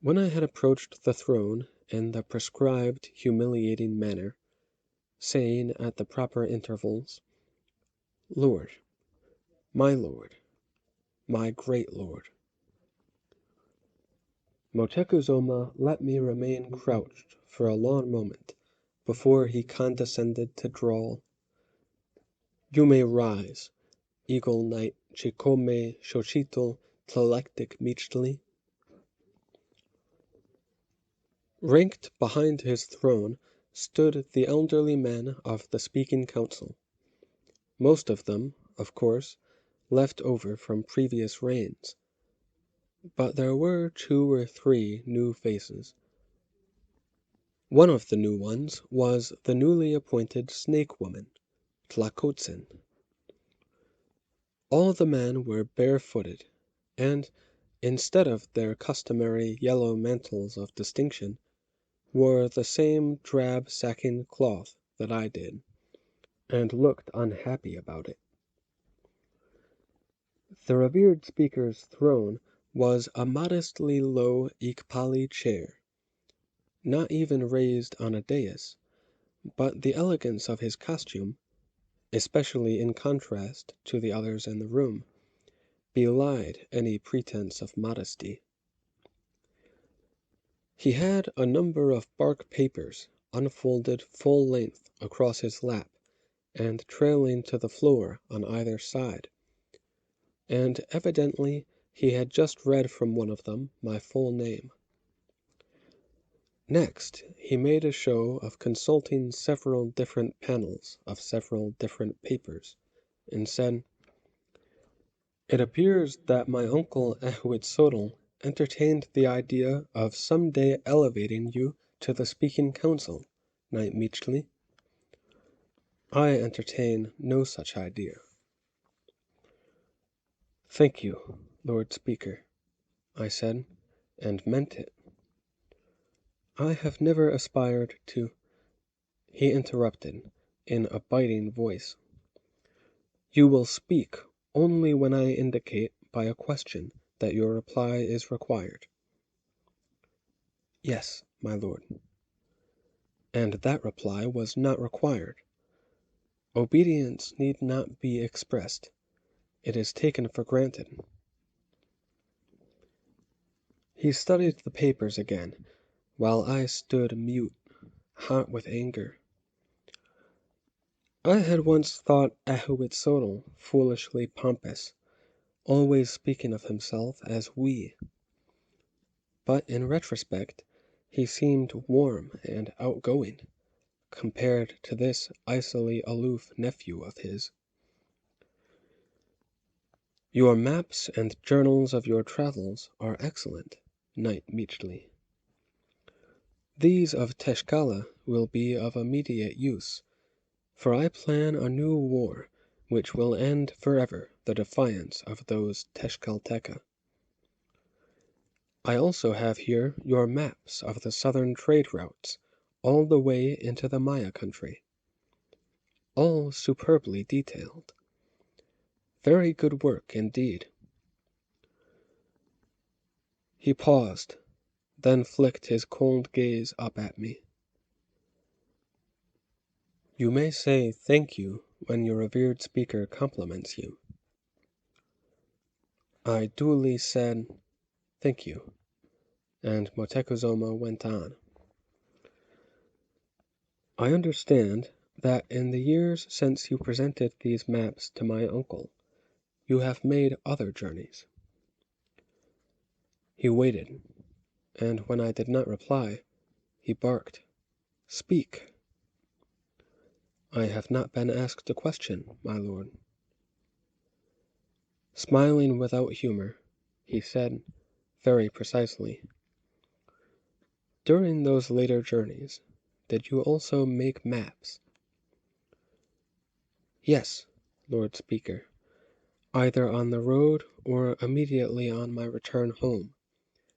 A: When I had approached the throne in the prescribed humiliating manner, saying at the proper intervals, Lord, my great Lord, Moctezuma let me remain crouched for a long moment before he condescended to drawl, You may rise, Eagle Knight Chicome Xochitl Tlalectic Meachly. Ranked behind his throne stood the elderly men of the speaking council, most of them, of course, left over from previous reigns, but there were 2 or 3 new faces. One of the new ones was the newly appointed snake woman, Tlacotzin. All the men were barefooted, and, instead of their customary yellow mantles of distinction, wore the same drab sacking cloth that I did, and looked unhappy about it. The revered speaker's throne was a modestly low ikpali chair, not even raised on a dais, but the elegance of his costume, especially in contrast to the others in the room, belied any pretense of modesty. He had a number of bark papers unfolded full length across his lap and trailing to the floor on either side, and evidently he had just read from one of them my full name. Next, he made a show of consulting several different panels of several different papers, and said, It appears that my uncle Ahuitzotl entertained the idea of some day elevating you to the speaking council, Knight Meachly. I entertain no such idea. Thank you, Lord Speaker, I said, and meant it. I have never aspired to... He interrupted, in a biting voice. You will speak only when I indicate by a question that your reply is required. Yes, my lord. And that reply was not required. Obedience need not be expressed. It is taken for granted. He studied the papers again, while I stood mute, hot with anger. I had once thought Ahuitzotl foolishly pompous, always speaking of himself as we. But in retrospect, he seemed warm and outgoing, compared to this icily aloof nephew of his. Your maps and journals of your travels are excellent, Knight Meachley. These of Teshkala will be of immediate use, for I plan a new war which will end forever the defiance of those Teshkalteka. I also have here your maps of the southern trade routes all the way into the Maya country, all superbly detailed. Very good work indeed. He paused, then flicked his cold gaze up at me. You may say thank you when your revered speaker compliments you. I duly said thank you, and Motekuzoma went on. I understand that in the years since you presented these maps to my uncle, you have made other journeys. He waited, and when I did not reply, he barked, Speak! I have not been asked a question, my lord. Smiling without humor, he said, very precisely, During those later journeys, did you also make maps? Yes, Lord Speaker, either on the road or immediately on my return home,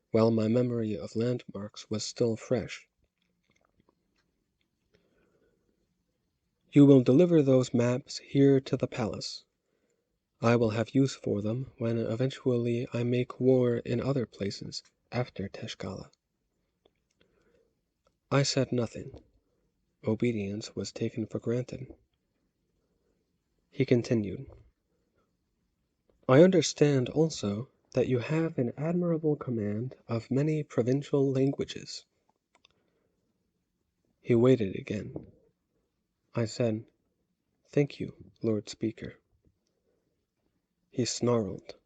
A: while my memory of landmarks was still fresh. You will deliver those maps here to the palace. I will have use for them when eventually I make war in other places after Teshkala. I said nothing. Obedience was taken for granted. He continued, I understand also that you have an admirable command of many provincial languages. He waited again. I said, Thank you, Lord Speaker. He snarled.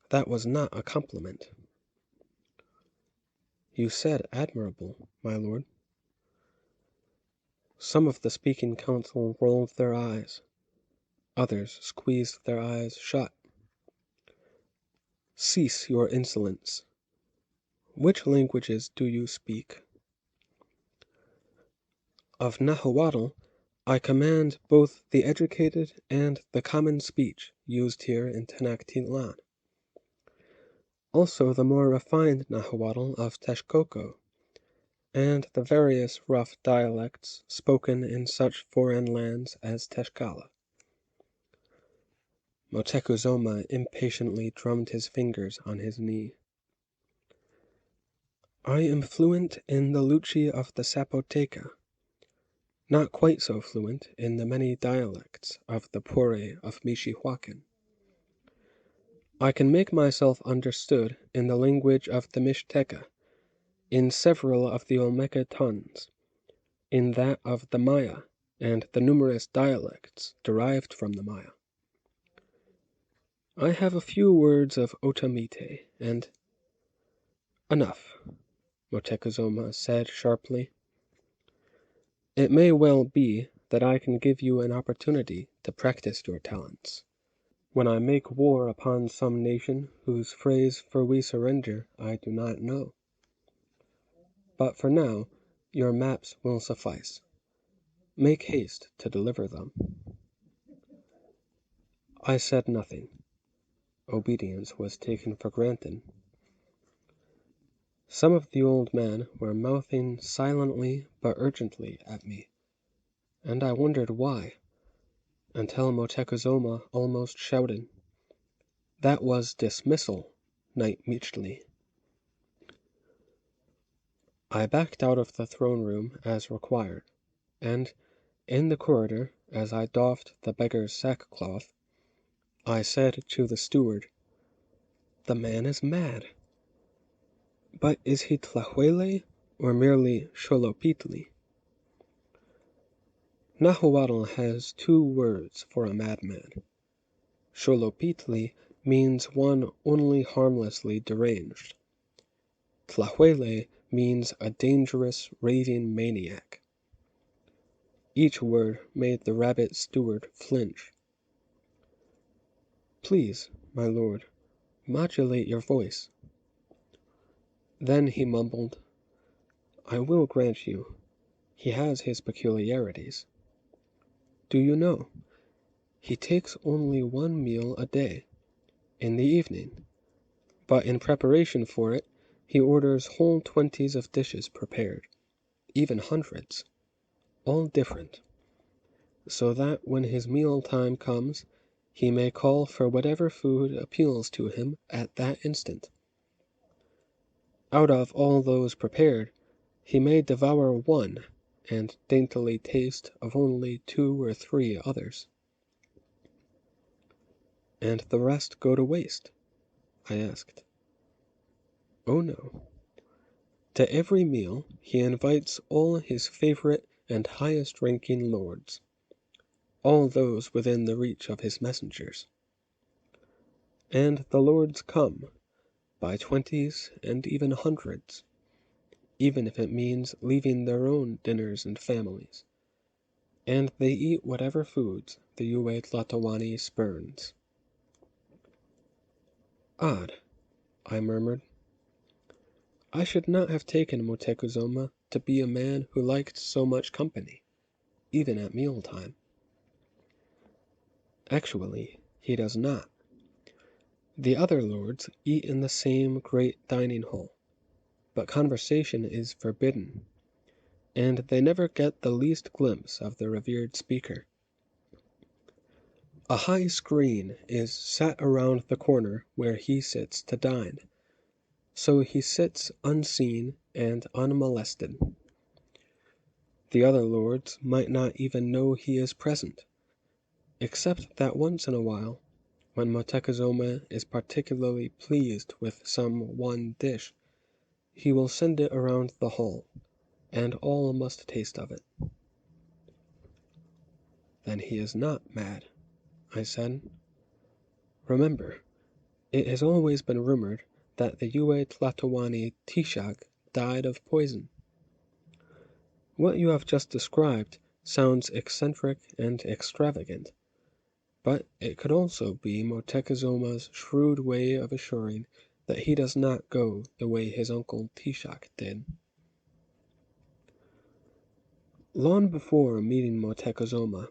A: That was not a compliment. You said admirable, my lord. Some of the speaking council rolled their eyes. Others squeezed their eyes shut. Cease your insolence. Which languages do you speak? Of Nahuatl, I command both the educated and the common speech used here in Tenochtitlan. Also the more refined Nahuatl of Texcoco, and the various rough dialects spoken in such foreign lands as Teshkala. Motekuzoma impatiently drummed his fingers on his knee. I am fluent in the Luchi of the Zapoteca, not quite so fluent in the many dialects of the Pure of Michoacan. I can make myself understood in the language of the Mixteca, in several of the Olmeca tongues, in that of the Maya, and the numerous dialects derived from the Maya. I have a few words of Otamite, and... Enough, Motekuzoma said sharply. It may well be that I can give you an opportunity to practice your talents. When I make war upon some nation whose phrase for we surrender I do not know. But for now, your maps will suffice. Make haste to deliver them. I said nothing. Obedience was taken for granted. Some of the old men were mouthing silently but urgently at me, and I wondered why, until Motekuzoma almost shouted, That was dismissal, Knight Meachley. I backed out of the throne room as required, and, in the corridor, as I doffed the beggar's sackcloth, I said to the steward, The man is mad. But is he Tlahuele or merely Xolopitli? Nahuatl has two words for a madman. Xolopitli means one only harmlessly deranged. Tlahuele means a dangerous, raving maniac. Each word made the rabbit steward flinch. "Please, my lord, modulate your voice." Then he mumbled, "I will grant you, he has his peculiarities. Do you know, he takes only one meal a day, in the evening, but in preparation for it he orders whole 20s of dishes prepared, even hundreds, all different, so that when his meal time comes he may call for whatever food appeals to him at that instant. Out of all those prepared, he may devour one, and daintily taste of only 2 or 3 others." "And the rest go to waste?" I asked. "Oh no. To every meal he invites all his favorite and highest ranking lords, all those within the reach of his messengers. And the lords come, by 20s and even hundreds, even if it means leaving their own dinners and families, and they eat whatever foods the Yue Tlatoani spurns." "Odd," I murmured. "I should not have taken Motekuzoma to be a man who liked so much company, even at mealtime." "Actually, he does not. The other lords eat in the same great dining hall, but conversation is forbidden, and they never get the least glimpse of the revered speaker. A high screen is set around the corner where he sits to dine, so he sits unseen and unmolested. The other lords might not even know he is present, except that once in a while, when Motekuzoma is particularly pleased with some one dish, he will send it around the hall, and all must taste of it." "Then he is not mad," I said. "Remember, it has always been rumored that the Yue Tlatoani Tishak died of poison. What you have just described sounds eccentric and extravagant, but it could also be Motekuzoma's shrewd way of assuring that he does not go the way his uncle Tishak did." Long before meeting Motekuzoma,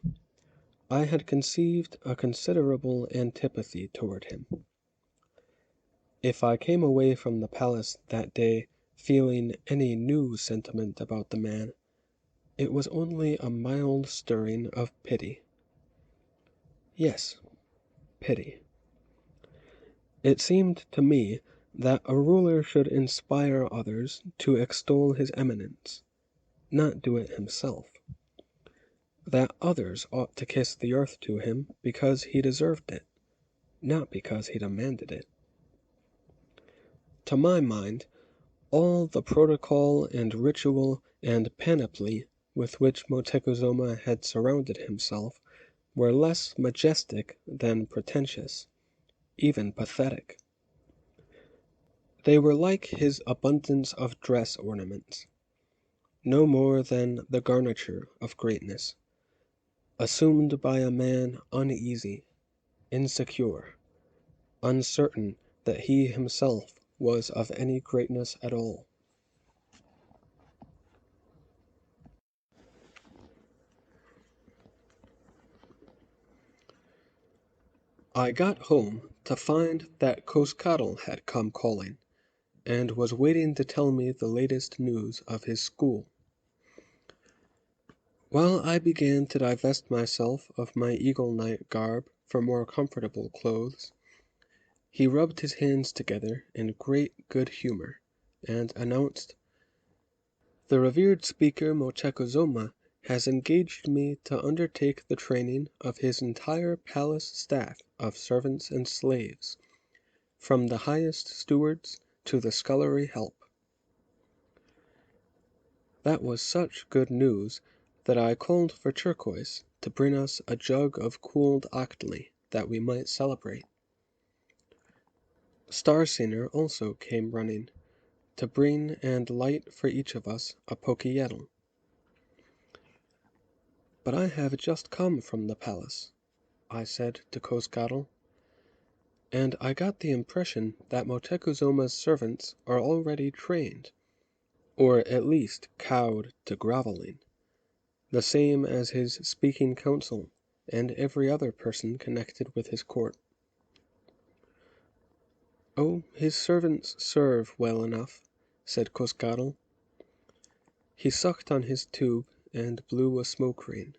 A: I had conceived a considerable antipathy toward him. If I came away from the palace that day feeling any new sentiment about the man, it was only a mild stirring of pity. Yes, pity. It seemed to me that a ruler should inspire others to extol his eminence, not do it himself. That others ought to kiss the earth to him because he deserved it, not because he demanded it. To my mind, all the protocol and ritual and panoply with which Motekuzoma had surrounded himself were less majestic than pretentious, even pathetic. They were like his abundance of dress ornaments, no more than the garniture of greatness, assumed by a man uneasy, insecure, uncertain that he himself was of any greatness at all. I got home to find that Coscarl had come calling, and was waiting to tell me the latest news of his school. While I began to divest myself of my Eagle Knight garb for more comfortable clothes, he rubbed his hands together in great good humor, and announced, "The revered speaker Motekuzoma has engaged me to undertake the training of his entire palace staff of servants and slaves, from the highest stewards to the scullery help." That was such good news that I called for Turquoise to bring us a jug of cooled octli that we might celebrate. Starsinger also came running, to bring and light for each of us a pokéettle. "But I have just come from the palace," I said to Koskadal, "and I got the impression that Motecuzoma's servants are already trained, or at least cowed to groveling, the same as his speaking council and every other person connected with his court." "Oh, his servants serve well enough," said Koskadal. He sucked on his tube and blew a smoke ring.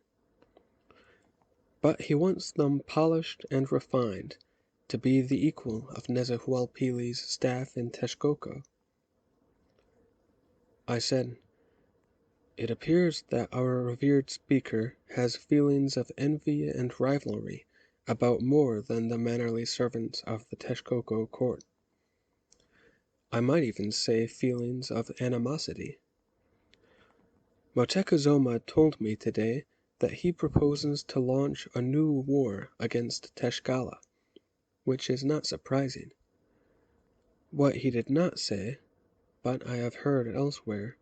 A: "But he wants them polished and refined to be the equal of Nezahualpili's staff in Texcoco." I said, "It appears that our revered speaker has feelings of envy and rivalry about more than the mannerly servants of the Texcoco court. I might even say feelings of animosity. Motecuzoma told me today that he proposes to launch a new war against Teshkala, which is not surprising. What he did not say, but I have heard elsewhere,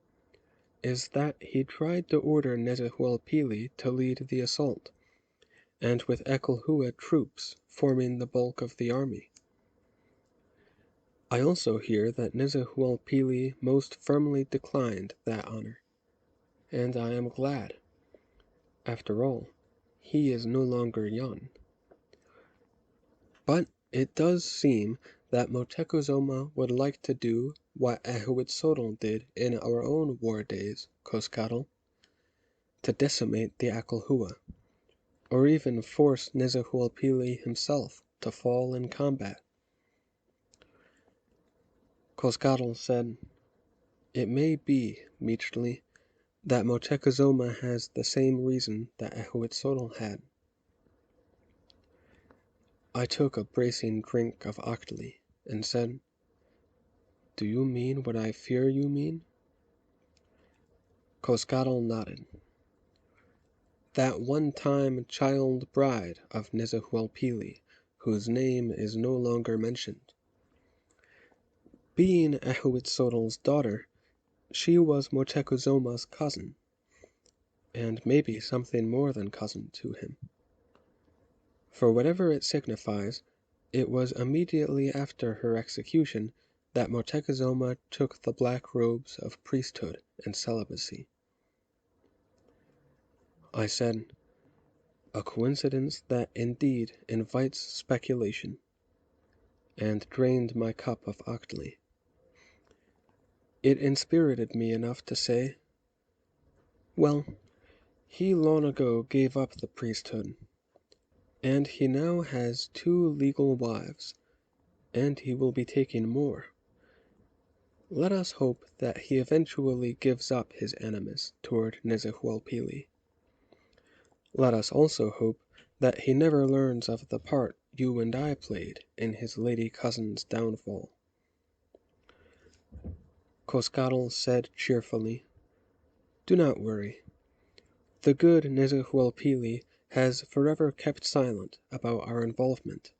A: is that he tried to order Nezahualpili to lead the assault, and with Ekulhua troops forming the bulk of the army. I also hear that Nezahualpili most firmly declined that honor, and I am glad. After all, he is no longer young. But it does seem that Motecuzoma would like to do what Ahuitzotl did in our own war days, Koskadal, to decimate the Akulhua, or even force Nezahualpili himself to fall in combat." Koskadal said, "It may be, Meechly, that Motecuzoma has the same reason that Ahuitzotl had." I took a bracing drink of Octli, and said, "Do you mean what I fear you mean?" Koskadal nodded. "That one-time child bride of Nezahualpili, whose name is no longer mentioned. Being Ahuitzotl's daughter, she was Motekuzoma's cousin, and maybe something more than cousin to him. For whatever it signifies, it was immediately after her execution that Motekuzoma took the black robes of priesthood and celibacy." I said, "A coincidence that indeed invites speculation," and drained my cup of Octli. It inspirited me enough to say, "Well, he long ago gave up the priesthood, and he now has 2 legal wives, and he will be taking more. Let us hope that he eventually gives up his animus toward Nezahualpili. Let us also hope that he never learns of the part you and I played in his lady cousin's downfall." Koskadal said cheerfully, "Do not worry. The good Nezahualpili has forever kept silent about our involvement.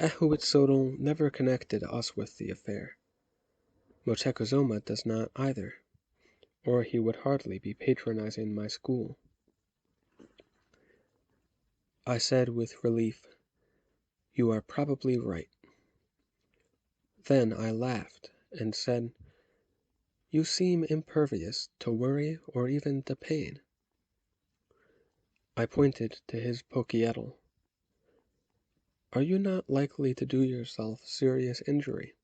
A: Ahuitzotl never connected us with the affair. Motecuzoma does not either, or he would hardly be patronizing my school." I said with relief, "You are probably right." Then I laughed and said, "You seem impervious to worry or even to pain." I pointed to his pokietl. "Are you not likely to do yourself serious injury?"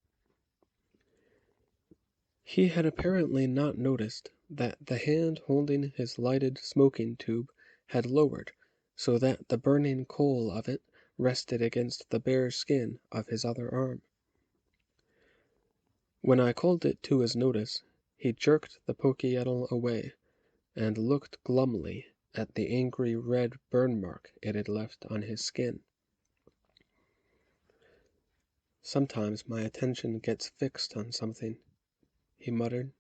A: He had apparently not noticed that the hand holding his lighted smoking tube had lowered so that the burning coal of it rested against the bare skin of his other arm. When I called it to his notice, he jerked the pokietl away and looked glumly at the angry red burn mark it had left on his skin. "Sometimes my attention gets fixed on something," he muttered,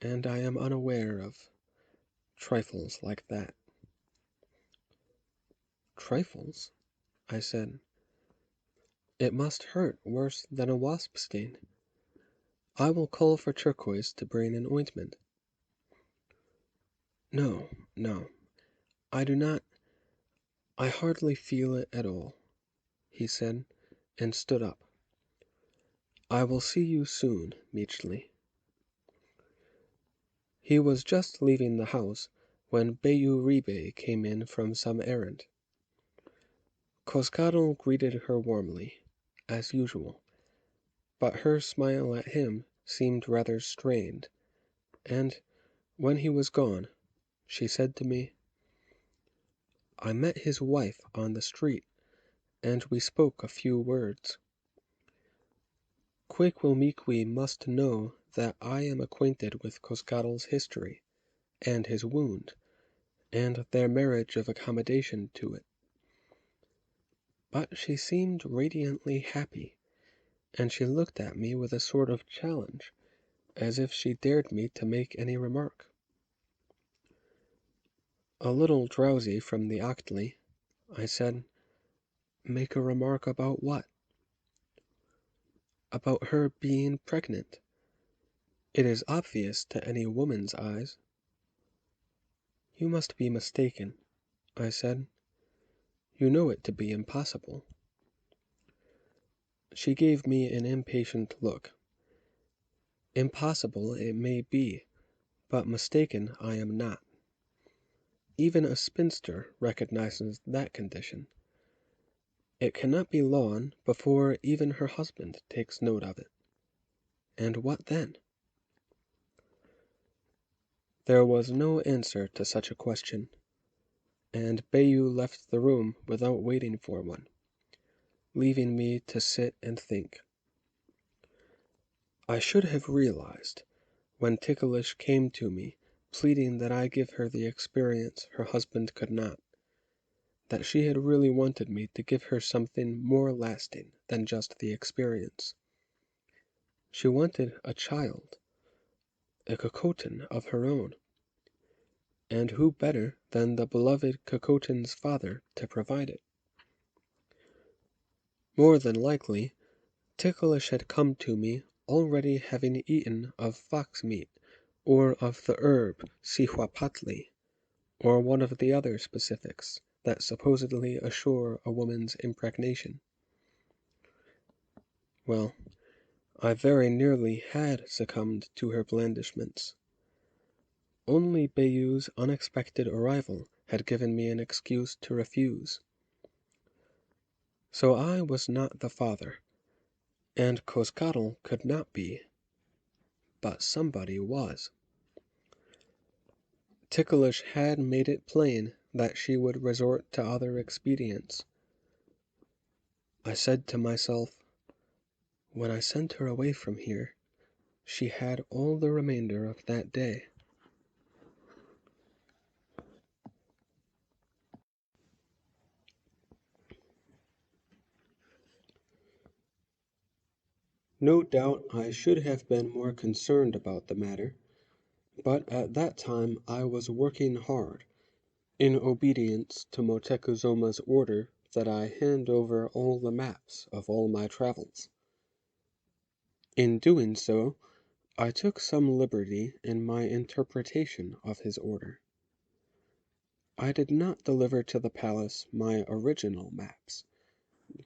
A: "and I am unaware of trifles like that." "Trifles?" I said. "It must hurt worse than a wasp sting. I will call for turquoise to bring an ointment." "No, no. I hardly feel it at all," he said, and stood up. "I will see you soon, Meechley." He was just leaving the house when Bayuribe came in from some errand. Coscardo greeted her warmly, as usual, but her smile at him seemed rather strained, and, when he was gone, she said to me, "I met his wife on the street, and we spoke a few words. Quequelmiqui must know that I am acquainted with Coscardo's history, and his wound, and their marriage of accommodation to it." But she seemed radiantly happy, and she looked at me with a sort of challenge, as if she dared me to make any remark. A little drowsy from the octly, I said, "Make a remark about what?" "About her being pregnant. It is obvious to any woman's eyes." "You must be mistaken," I said. "You know it to be impossible." She gave me an impatient look. "Impossible it may be, but mistaken I am not. Even a spinster recognizes that condition. It cannot be long before even her husband takes note of it. And what then?" There was no answer to such a question, and Bayou left the room without waiting for one, leaving me to sit and think. I should have realized, when Ticklish came to me pleading that I give her the experience her husband could not, that she had really wanted me to give her something more lasting than just the experience. She wanted a child, a Cocotin of her own, and who better than the beloved Cocotin's father to provide it? More than likely, Ticklish had come to me already having eaten of fox meat, or of the herb Sihuapatli, or one of the other specifics that supposedly assure a woman's impregnation. Well, I very nearly had succumbed to her blandishments. Only Bayou's unexpected arrival had given me an excuse to refuse. So I was not the father, and Coscardo could not be, but somebody was. Ticklish had made it plain that she would resort to other expedients. I said to myself, when I sent her away from here, she had all the remainder of that day. No doubt I should have been more concerned about the matter, but at that time I was working hard, in obedience to Motecuzoma's order that I hand over all the maps of all my travels. In doing so, I took some liberty in my interpretation of his order. I did not deliver to the palace my original maps,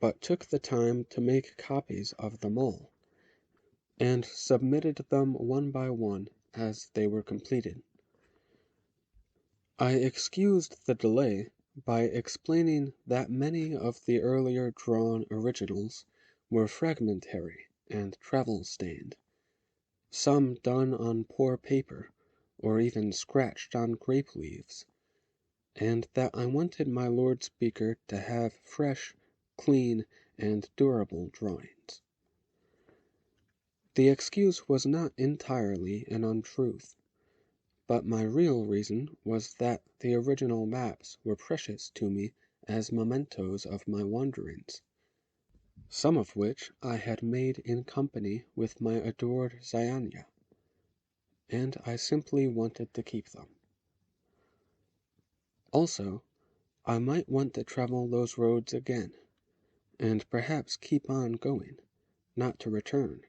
A: but took the time to make copies of them all, and submitted them one by one as they were completed. I excused the delay by explaining that many of the earlier drawn originals were fragmentary and travel-stained, some done on poor paper, or even scratched on grape leaves, and that I wanted my Lord Speaker to have fresh, clean, and durable drawings. The excuse was not entirely an untruth, but my real reason was that the original maps were precious to me as mementos of my wanderings, some of which I had made in company with my adored Zianya, and I simply wanted to keep them. Also, I might want to travel those roads again, and perhaps keep on going, not to return,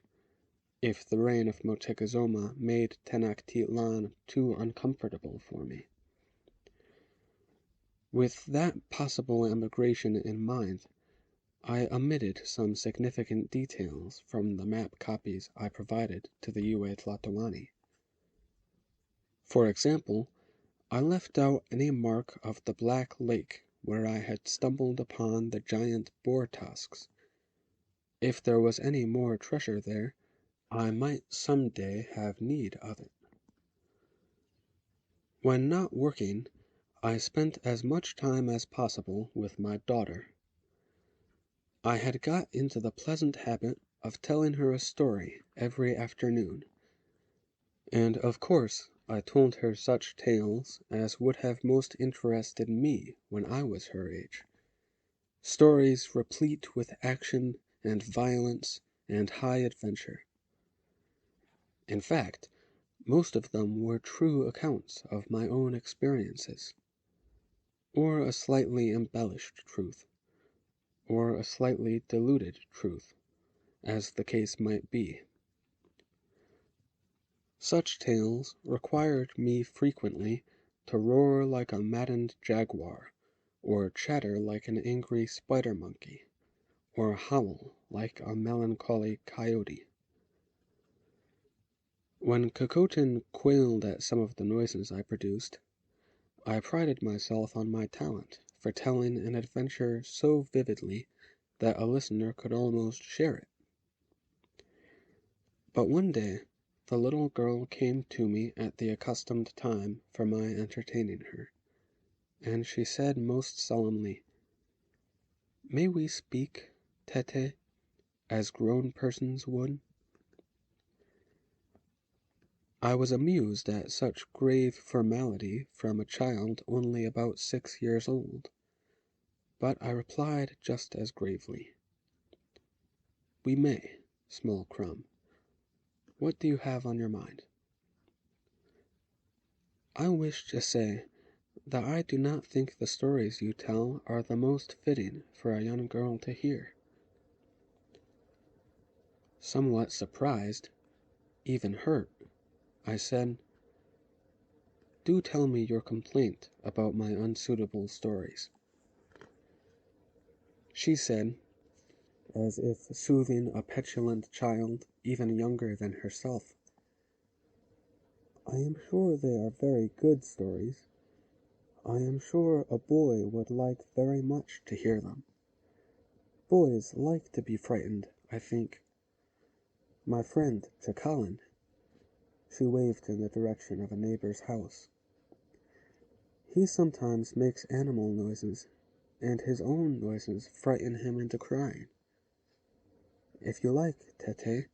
A: if the reign of Moctezuma made Tenochtitlan too uncomfortable for me. With that possible emigration in mind, I omitted some significant details from the map copies I provided to the Yue Tlatoani. For example, I left out any mark of the Black Lake where I had stumbled upon the giant boar tusks. If there was any more treasure there, I might some day have need of it. When not working, I spent as much time as possible with my daughter. I had got into the pleasant habit of telling her a story every afternoon, and of course I told her such tales as would have most interested me when I was her age. Stories replete with action and violence and high adventure. In fact, most of them were true accounts of my own experiences, or a slightly embellished truth, or a slightly diluted truth, as the case might be. Such tales required me frequently to roar like a maddened jaguar, or chatter like an angry spider monkey, or howl like a melancholy coyote. When Cocotin quailed at some of the noises I produced, I prided myself on my talent for telling an adventure so vividly that a listener could almost share it. But one day the little girl came to me at the accustomed time for my entertaining her, and she said most solemnly, "May we speak, Tete, as grown persons would?" I was amused at such grave formality from a child only about 6 years old, but I replied just as gravely, "We may, small crumb. What do you have on your mind?" "I wish to say that I do not think the stories you tell are the most fitting for a young girl to hear." Somewhat surprised, even hurt, I said, "Do tell me your complaint about my unsuitable stories." She said, as if soothing a petulant child even younger than herself, "I am sure they are very good stories. I am sure a boy would like very much to hear them. Boys like to be frightened, I think. My friend Chacalin," she waved in the direction of a neighbor's house, "he sometimes makes animal noises, and his own noises frighten him into crying. If you like, Tete,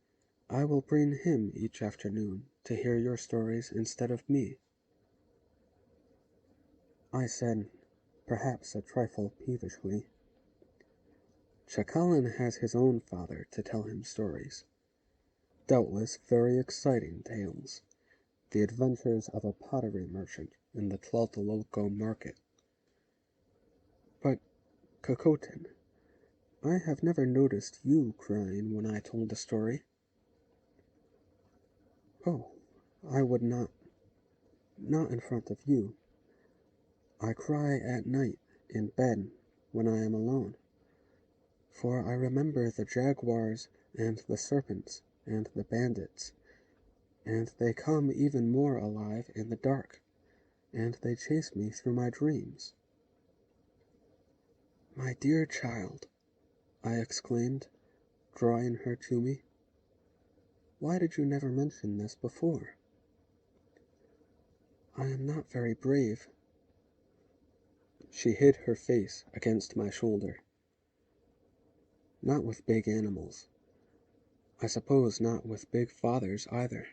A: I will bring him each afternoon to hear your stories instead of me." I said, perhaps a trifle peevishly, "Chacalin has his own father to tell him stories. Doubtless very exciting tales, the adventures of a pottery merchant in the Tlatelolco market. But, Cocotin, I have never noticed you crying when I told a story." "Oh, I would not in front of you. I cry at night in bed when I am alone, for I remember the jaguars and the serpents and the bandits, and they come even more alive in the dark, and they chase me through my dreams." "My dear child," I exclaimed, drawing her to me, "why did you never mention this before?" "I am not very brave." She hid her face against my shoulder. "Not with big animals. I suppose not with big fathers either."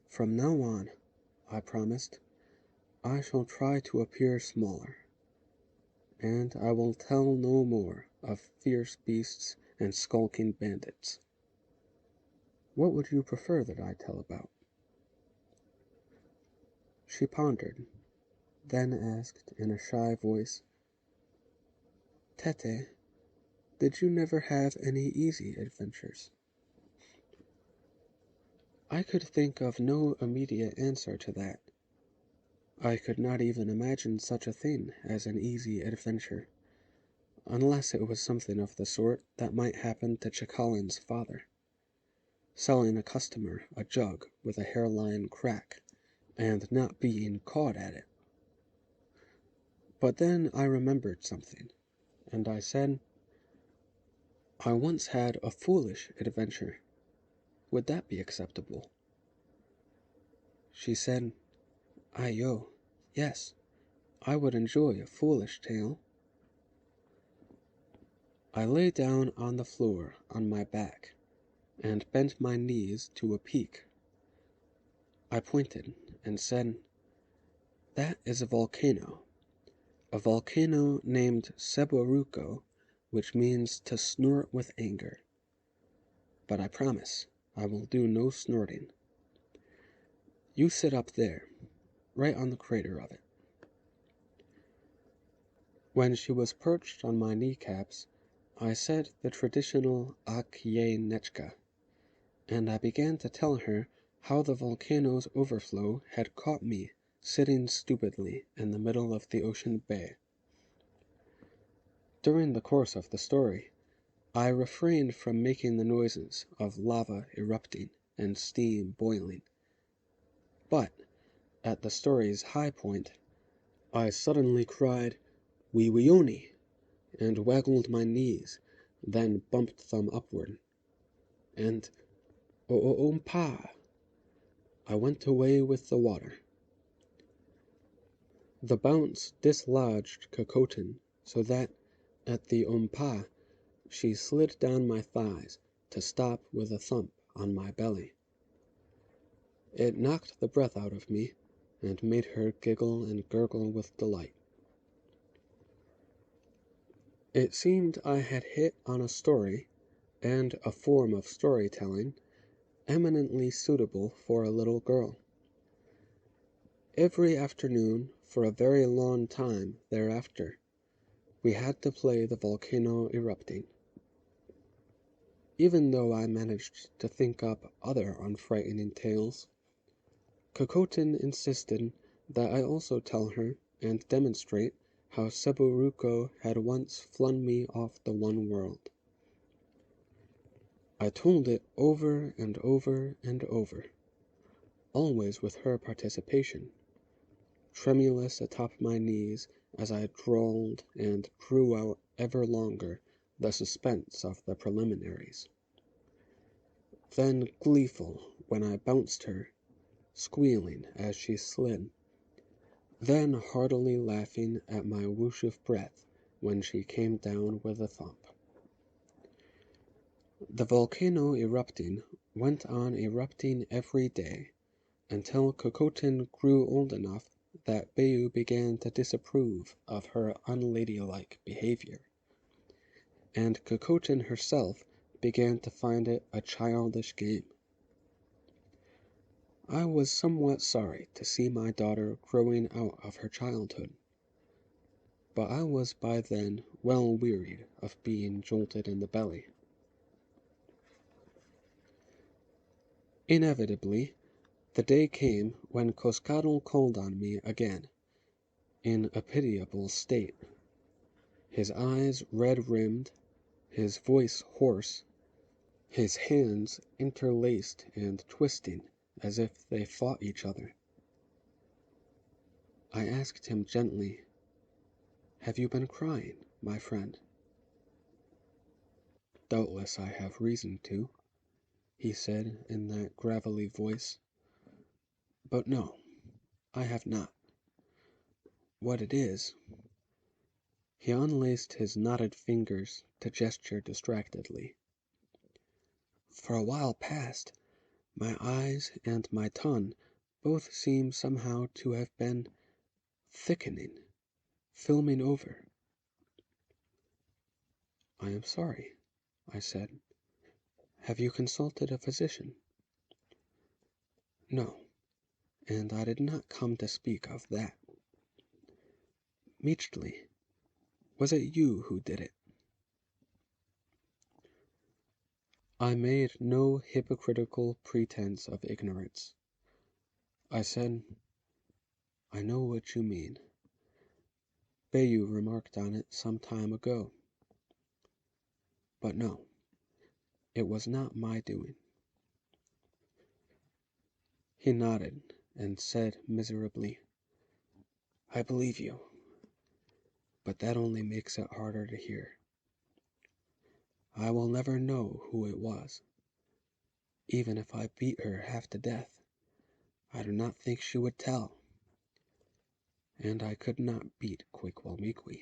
A: "From now on," I promised, "I shall try to appear smaller, and I will tell no more of fierce beasts and skulking bandits. What would you prefer that I tell about?" She pondered, then asked in a shy voice, "Tete, did you never have any easy adventures?" I could think of no immediate answer to that. I could not even imagine such a thing as an easy adventure, unless it was something of the sort that might happen to Chekalin's father, selling a customer a jug with a hairline crack and not being caught at it. But then I remembered something, and I said, I once had a foolish adventure. Would that be acceptable? She said, Ayo, yes, I would enjoy a foolish tale. I lay down on the floor on my back and bent my knees to a peak. I pointed and said, That is a volcano named Seboruco, which means to snort with anger. But I promise I will do no snorting. You sit up there, right on the crater of it. When she was perched on my kneecaps, I said the traditional Akye Nechka, and I began to tell her how the volcano's overflow had caught me sitting stupidly in the middle of the ocean bay. During the course of the story, I refrained from making the noises of lava erupting and steam boiling. But, at the story's high point, I suddenly cried, Wiwioni, and waggled my knees, then bumped them upward. And, O-o-ompa, I went away with the water. The bounce dislodged Kokotin, so that, at the ompa, she slid down my thighs to stop with a thump on my belly. It knocked the breath out of me and made her giggle and gurgle with delight. It seemed I had hit on a story and a form of storytelling eminently suitable for a little girl. Every afternoon for a very long time thereafter, we had to play the volcano erupting. Even though I managed to think up other unfrightening tales, Kokotin insisted that I also tell her and demonstrate how Seboruco had once flung me off the one world. I told it over and over and over, always with her participation, tremulous atop my knees as I drawled and drew out ever longer the suspense of the preliminaries. Then gleeful when I bounced her, squealing as she slid. Then heartily laughing at my whoosh of breath when she came down with a thump. The volcano erupting went on erupting every day until Kokotin grew old enough that Bayu began to disapprove of her unladylike behavior, and Kokotin herself began to find it a childish game. I was somewhat sorry to see my daughter growing out of her childhood, but I was by then well wearied of being jolted in the belly. Inevitably, the day came when Coscado called on me again, in a pitiable state, his eyes red-rimmed, his voice hoarse, his hands interlaced and twisting as if they fought each other. I asked him gently, "Have you been crying, my friend?" "Doubtless I have reason to," he said in that gravelly voice. "But no, I have not. What it is—" He unlaced his knotted fingers to gesture distractedly. "For a while past, my eyes and my tongue both seem somehow to have been thickening, filming over." "I am sorry," I said. "Have you consulted a physician?" "No, and I did not come to speak of that. Michtli, was it you who did it?" I made no hypocritical pretense of ignorance. I said, I know what you mean. Bayou remarked on it some time ago. But no, it was not my doing. He nodded and said miserably, I believe you, but that only makes it harder to hear. I will never know who it was. Even if I beat her half to death, I do not think she would tell. And I could not beat Quiqualmiqui.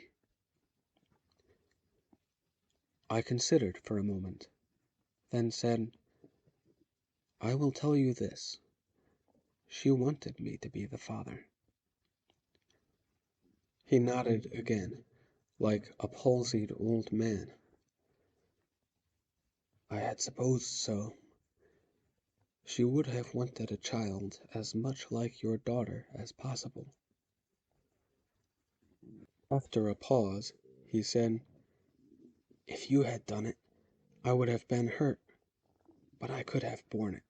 A: I considered for a moment, then said, I will tell you this. She wanted me to be the father. He nodded again, like a palsied old man. I had supposed so. She would have wanted a child as much like your daughter as possible. After a pause, he said, If you had done it, I would have been hurt, but I could have borne it.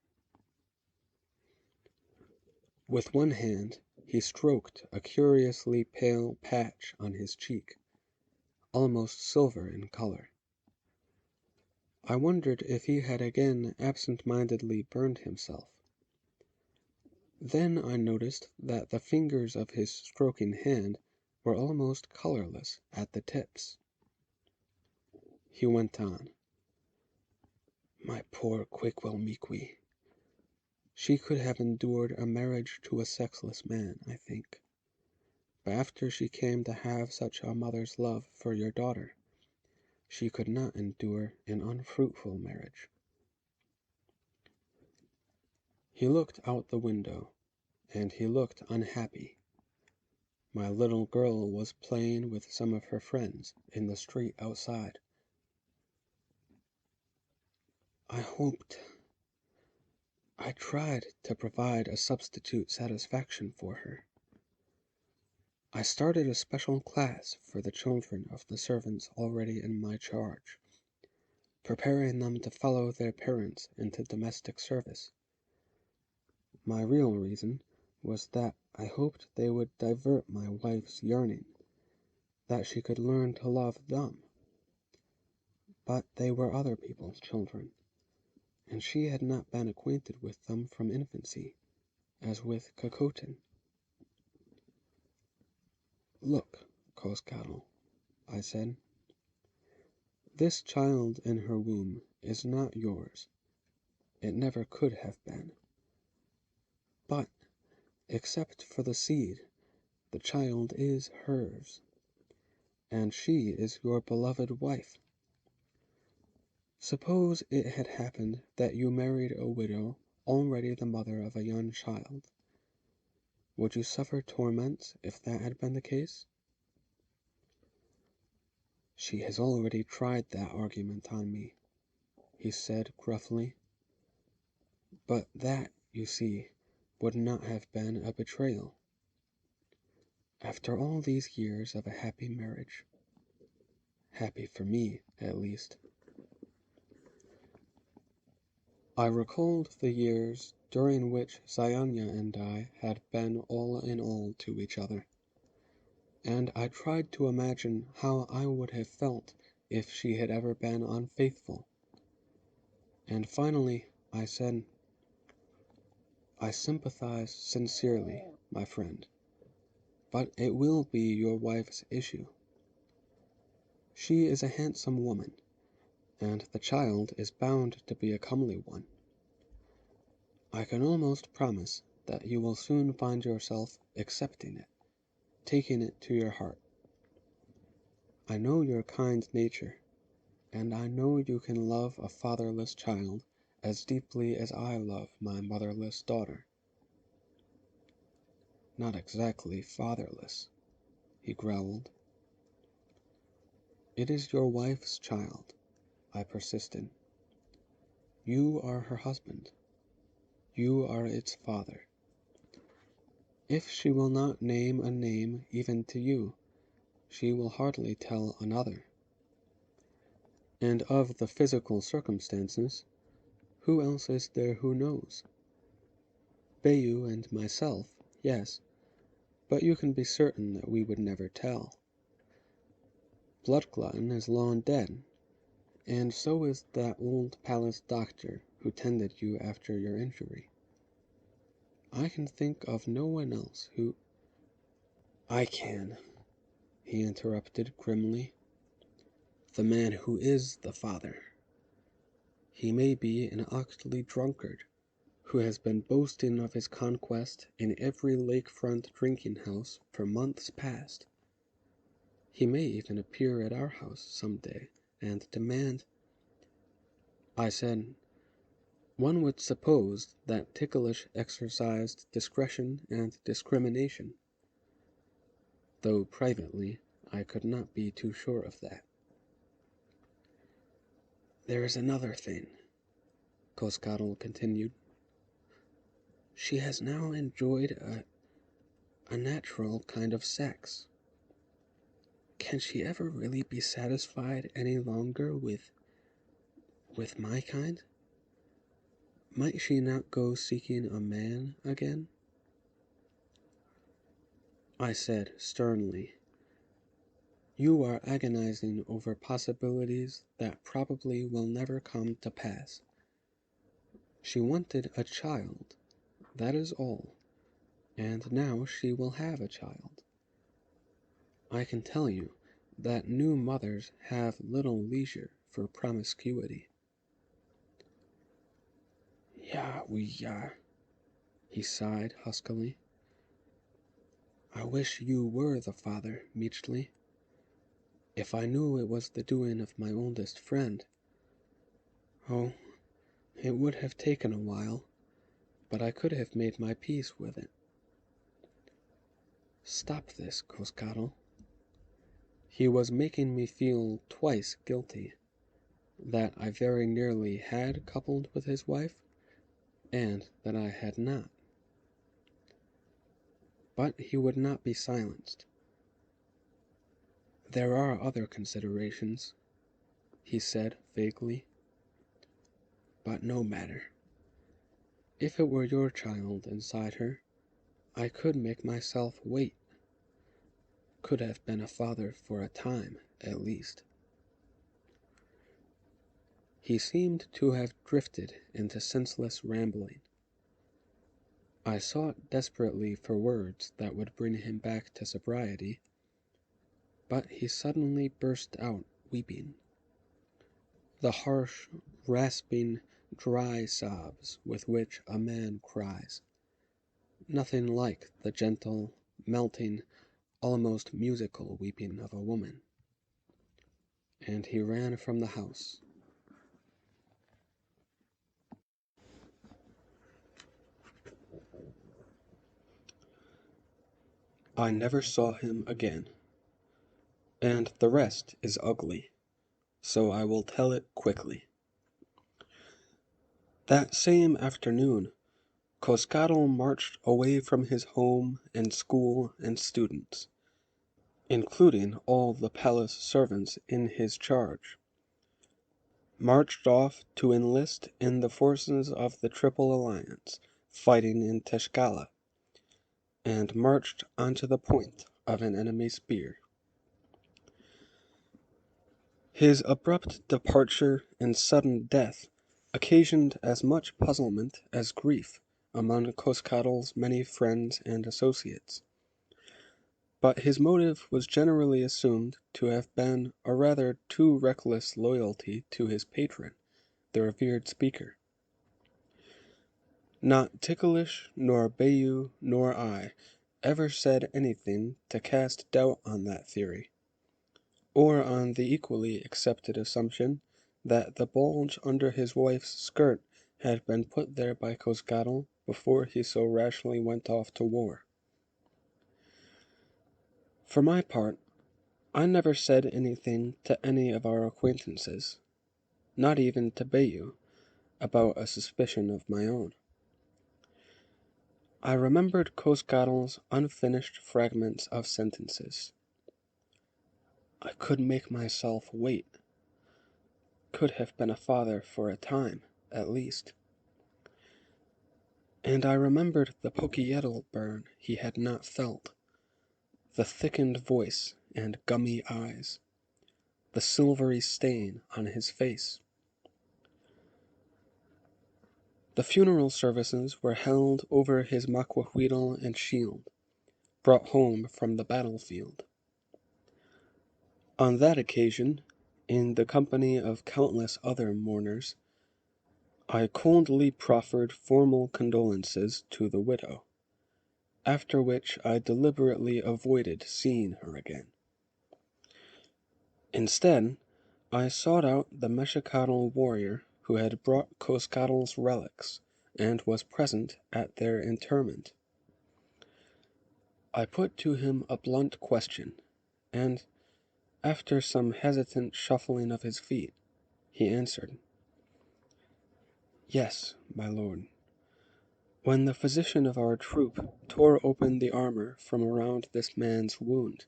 A: With one hand, he stroked a curiously pale patch on his cheek, almost silver in color. I wondered if he had again absent-mindedly burned himself. Then I noticed that the fingers of his stroking hand were almost colorless at the tips. He went on. My poor Quiqualmiqui. She could have endured a marriage to a sexless man, I think. But after she came to have such a mother's love for your daughter, she could not endure an unfruitful marriage. He looked out the window, and he looked unhappy. My little girl was playing with some of her friends in the street outside. I tried to provide a substitute satisfaction for her. I started a special class for the children of the servants already in my charge, preparing them to follow their parents into domestic service. My real reason was that I hoped they would divert my wife's yearning, that she could learn to love them. But they were other people's children, and she had not been acquainted with them from infancy, as with Cocotin. Look, Coscatl, I said. This child in her womb is not yours. It never could have been. But, except for the seed, the child is hers, and she is your beloved wife. Suppose it had happened that you married a widow already the mother of a young child. Would you suffer torments if that had been the case? She has already tried that argument on me, he said gruffly. But that, you see, would not have been a betrayal. After all these years of a happy marriage. Happy for me, at least. I recalled the years during which Zianya and I had been all in all to each other, and I tried to imagine how I would have felt if she had ever been unfaithful. And finally I said, I sympathize sincerely, my friend, but it will be your wife's issue. She is a handsome woman, and the child is bound to be a comely one. I can almost promise that you will soon find yourself accepting it, taking it to your heart. I know your kind nature, and I know you can love a fatherless child as deeply as I love my motherless daughter. Not exactly fatherless, he growled. It is your wife's child, I persisted. You are her husband. You are its father. If she will not name a name even to you, she will hardly tell another. And of the physical circumstances, who else is there who knows? Bayou and myself, yes, but you can be certain that we would never tell. Bloodglutton is long dead, and so is that old palace doctor who tended you after your injury. I can think of no one else who—" "I can," he interrupted grimly. "The man who is the father. He may be an ugly drunkard who has been boasting of his conquest in every lakefront drinking house for months past. He may even appear at our house some day and demand—" I said, "One would suppose that Ticklish exercised discretion and discrimination, though privately I could not be too sure of that." "There is another thing," Coscarl continued. "She has now enjoyed a natural kind of sex. Can she ever really be satisfied any longer with my kind? Might she not go seeking a man again?" I said sternly, "You are agonizing over possibilities that probably will never come to pass. She wanted a child, that is all, and now she will have a child. I can tell you that new mothers have little leisure for promiscuity." "Yeah, he sighed huskily. "I wish you were the father, Meechley. If I knew it was the doing of my oldest friend. Oh, it would have taken a while, but I could have made my peace with it." "Stop this, Coscarl." He was making me feel twice guilty, that I very nearly had coupled with his wife, and that I had not. But he would not be silenced. "There are other considerations," he said vaguely. "But no matter. If it were your child inside her, I could make myself wait. Could have been a father for a time, at least." He seemed to have drifted into senseless rambling. I sought desperately for words that would bring him back to sobriety, but he suddenly burst out weeping. The harsh, rasping, dry sobs with which a man cries. Nothing like the gentle, melting, almost musical weeping of a woman. And he ran from the house. I never saw him again, and the rest is ugly, so I will tell it quickly. That same afternoon, Coscarl marched away from his home and school and students, including all the palace servants in his charge, marched off to enlist in the forces of the Triple Alliance fighting in Teshkala, and marched onto the point of an enemy spear. His abrupt departure and sudden death occasioned as much puzzlement as grief among Coscarl's many friends and associates, but his motive was generally assumed to have been a rather too reckless loyalty to his patron, the revered speaker. Not Ticklish, nor Bayou, nor I ever said anything to cast doubt on that theory, or on the equally accepted assumption that the bulge under his wife's skirt had been put there by Coscarl before he so rashly went off to war. For my part, I never said anything to any of our acquaintances, not even to Bayou, about a suspicion of my own. I remembered Coscarl's unfinished fragments of sentences. I could make myself wait. Could have been a father for a time, at least. And I remembered the Pokietl burn he had not felt, the thickened voice and gummy eyes, the silvery stain on his face. The funeral services were held over his maquahuitl and shield, brought home from the battlefield. On that occasion, in the company of countless other mourners, I coldly proffered formal condolences to the widow, after which I deliberately avoided seeing her again. Instead, I sought out the Mexicatl warrior who had brought Coscatl's relics and was present at their interment. I put to him a blunt question, and, after some hesitant shuffling of his feet, he answered, "Yes, my lord. When the physician of our troop tore open the armor from around this man's wound,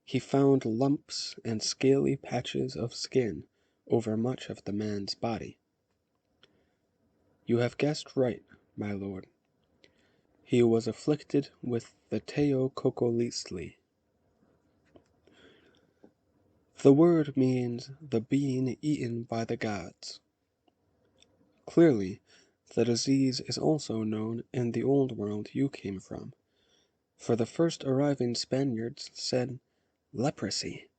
A: he found lumps and scaly patches of skin over much of the man's body. You have guessed right, my lord. He was afflicted with the Teococolistli. The word means the being eaten by the gods. Clearly, the disease is also known in the old world you came from, for the first arriving Spaniards said leprosy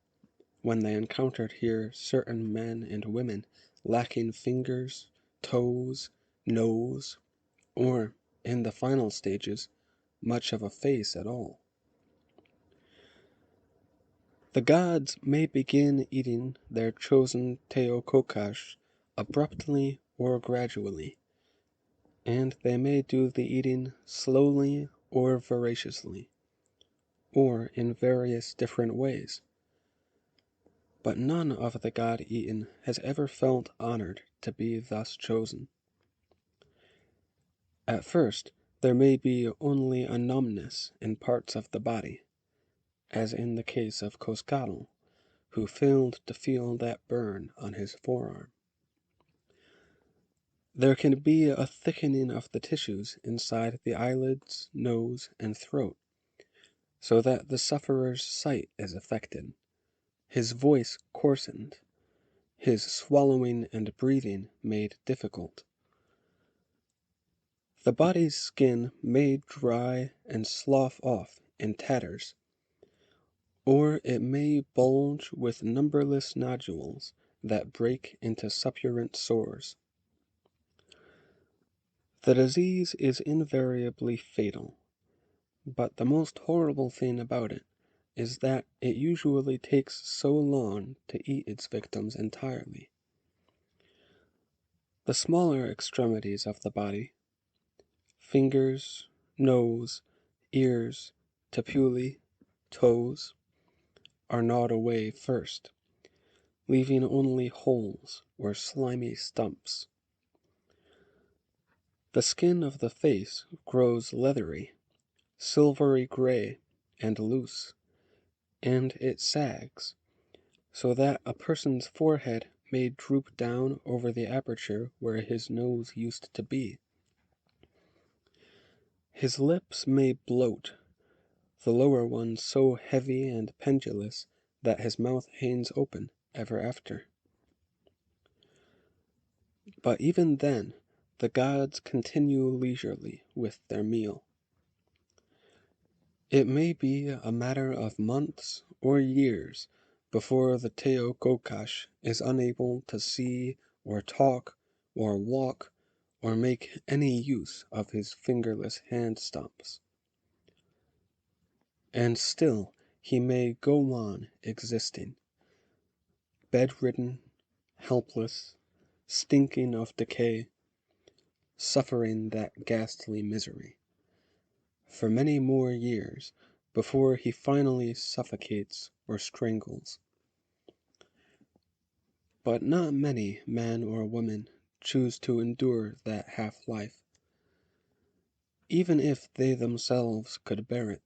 A: when they encountered here certain men and women lacking fingers, toes, nose, or, in the final stages, much of a face at all. The gods may begin eating their chosen Teococash abruptly or gradually, and they may do the eating slowly or voraciously, or in various different ways. But none of the god-eaten has ever felt honored to be thus chosen. At first, there may be only a numbness in parts of the body, as in the case of Coscatl, who failed to feel that burn on his forearm. There can be a thickening of the tissues inside the eyelids, nose, and throat, so that the sufferer's sight is affected, his voice coarsened, his swallowing and breathing made difficult. The body's skin may dry and slough off in tatters, or it may bulge with numberless nodules that break into suppurant sores. The disease is invariably fatal, but the most horrible thing about it is that it usually takes so long to eat its victims entirely. The smaller extremities of the body, fingers, nose, ears, tepuli, toes, are gnawed away first, leaving only holes or slimy stumps. The skin of the face grows leathery, silvery gray, and loose, and it sags, so that a person's forehead may droop down over the aperture where his nose used to be. His lips may bloat, the lower one so heavy and pendulous that his mouth hangs open ever after. But even then, the gods continue leisurely with their meal. It may be a matter of months or years before the Teococash is unable to see or talk or walk or make any use of his fingerless hand stumps. And still he may go on existing, bedridden, helpless, stinking of decay, suffering that ghastly misery, for many more years before he finally suffocates or strangles. But not many men or women choose to endure that half-life. Even if they themselves could bear it,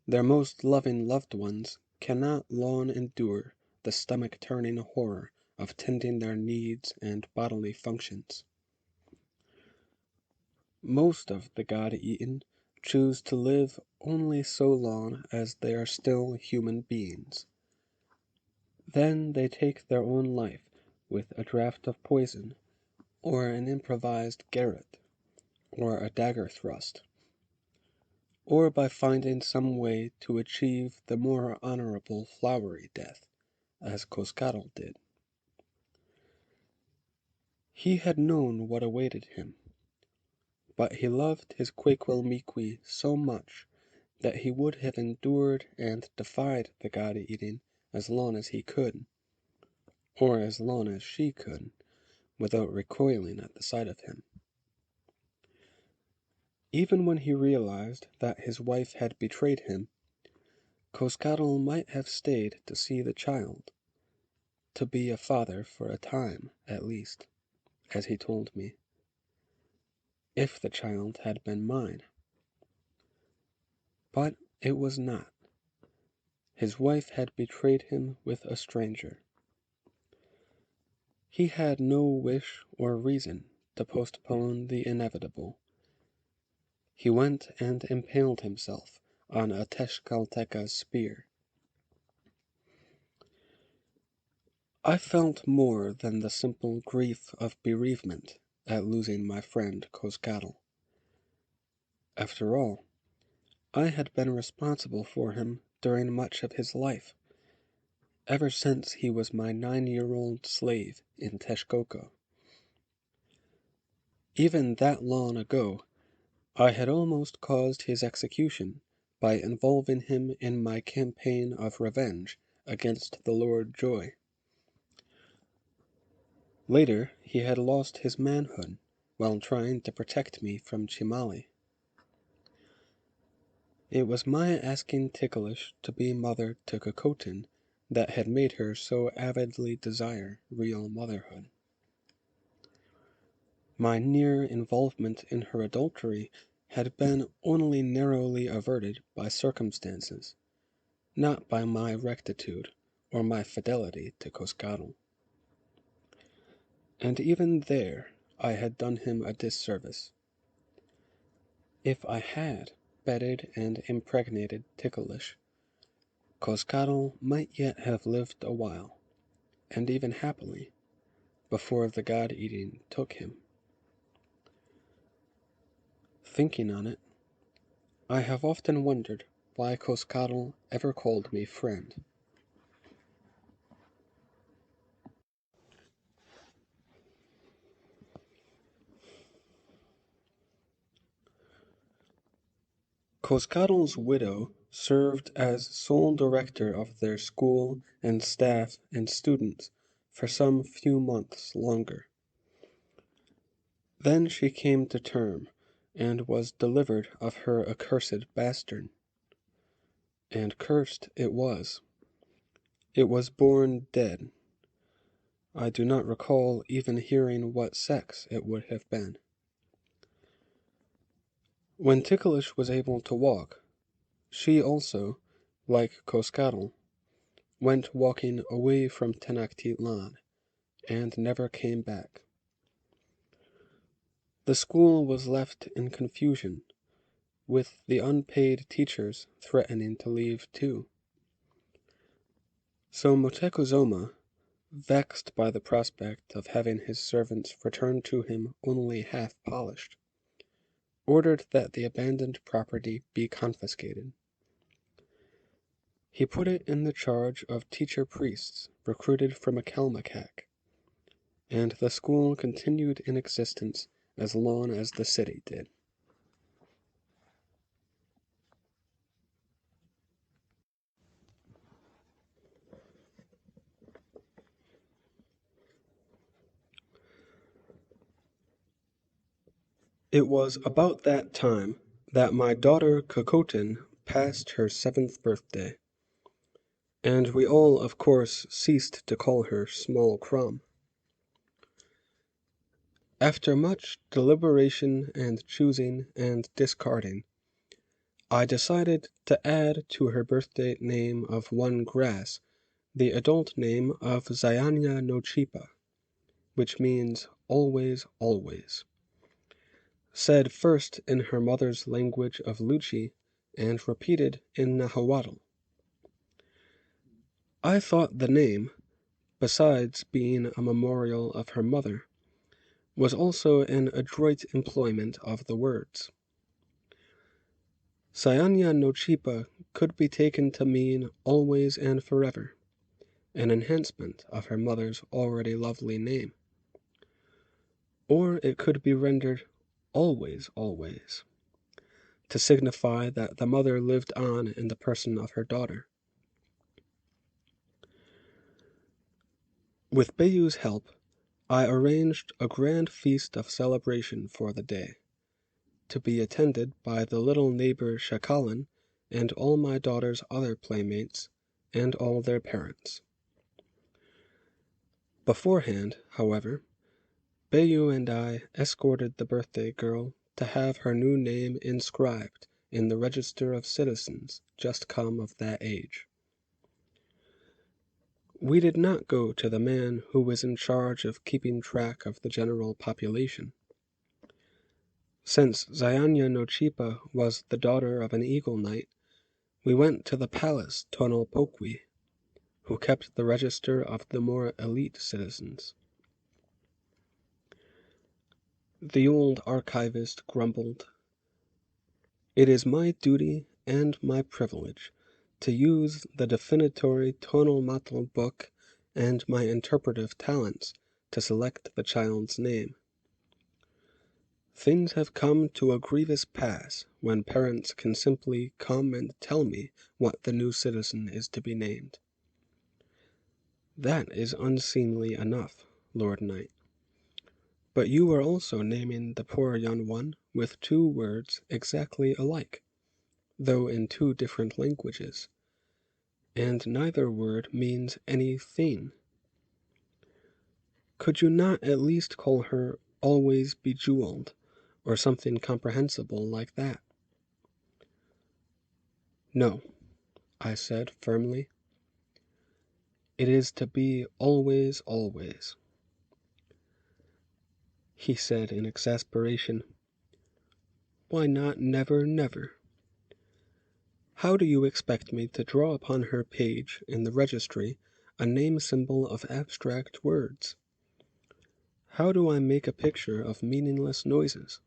A: their most loving loved ones cannot long endure the stomach-turning horror of tending their needs and bodily functions. Most of the god-eaten choose to live only so long as they are still human beings. Then they take their own life with a draught of poison, or an improvised garrote, or a dagger thrust, or by finding some way to achieve the more honorable flowery death, as Coscarol did. He had known what awaited him, but he loved his Quequelmiqui so much that he would have endured and defied the god-eating as long as he could, or as long as she could, without recoiling at the sight of him. Even when he realized that his wife had betrayed him, Coscarol might have stayed to see the child, to be a father for a time, at least, as he told me, if the child had been mine. But it was not. His wife had betrayed him with a stranger. He had no wish or reason to postpone the inevitable. He went and impaled himself on a Tezcatlipoca's spear. I felt more than the simple grief of bereavement at losing my friend Coscarol. After all, I had been responsible for him during much of his life, ever since he was my 9-year-old slave in Texcoco. Even that long ago, I had almost caused his execution by involving him in my campaign of revenge against the Lord Joy. Later, he had lost his manhood while trying to protect me from Chimali. It was my asking Ticklish to be mother to Cocotin that had made her so avidly desire real motherhood. My near involvement in her adultery had been only narrowly averted by circumstances, not by my rectitude or my fidelity to Coscarol. And even there I had done him a disservice. If I had bedded and impregnated Ticklish, Coscarol might yet have lived a while, and even happily, before the god-eating took him. Thinking on it, I have often wondered why Coscarol ever called me friend. Coscarol's widow served as sole director of their school and staff and students for some few months longer. Then she came to term, and was delivered of her accursed bastard. And cursed it was. It was born dead. I do not recall even hearing what sex it would have been. When Ticklish was able to walk, she also, like Coscarol, went walking away from Tenochtitlan, and never came back. The school was left in confusion, with the unpaid teachers threatening to leave too. So Motecuzoma, vexed by the prospect of having his servants returned to him only half polished, ordered that the abandoned property be confiscated. He put it in the charge of teacher priests recruited from Akelmacac, and the school continued in existence as long as the city did. It was about that time that my daughter Cocotin passed her 7th birthday, and we all of course ceased to call her Small Crumb. After much deliberation and choosing and discarding, I decided to add to her birthday name of one grass the adult name of Zayanya no Chipa, which means always, always. said first in her mother's language of Luchi and repeated in Nahuatl. I thought the name, besides being a memorial of her mother, was also an adroit employment of the words. Sayanya no Chipa could be taken to mean always and forever, an enhancement of her mother's already lovely name. Or it could be rendered always, always, to signify that the mother lived on in the person of her daughter. With Bayu's help, I arranged a grand feast of celebration for the day, to be attended by the little neighbor Shakalan and all my daughter's other playmates and all their parents. Beforehand, however, Bayu and I escorted the birthday girl to have her new name inscribed in the register of citizens just come of that age. We did not go to the man who was in charge of keeping track of the general population. Since Zayanya no Chipa was the daughter of an eagle knight, we went to the palace Tonopokwi, who kept the register of the more elite citizens. The old archivist grumbled, "It is my duty and my privilege to use the definitory Tonomatl book and my interpretive talents to select the child's name. Things have come to a grievous pass when parents can simply come and tell me what the new citizen is to be named. That is unseemly enough, Lord Knight. But you are also naming the poor young one with 2 words exactly alike, though in 2 different languages, and neither word means anything. Could you not at least call her Always Bejeweled, or something comprehensible like that?" "No," I said firmly. "It is to be always, always." He said in exasperation, "Why not never, never? How do you expect me to draw upon her page in the registry a name symbol of abstract words? How do I make a picture of meaningless noises?"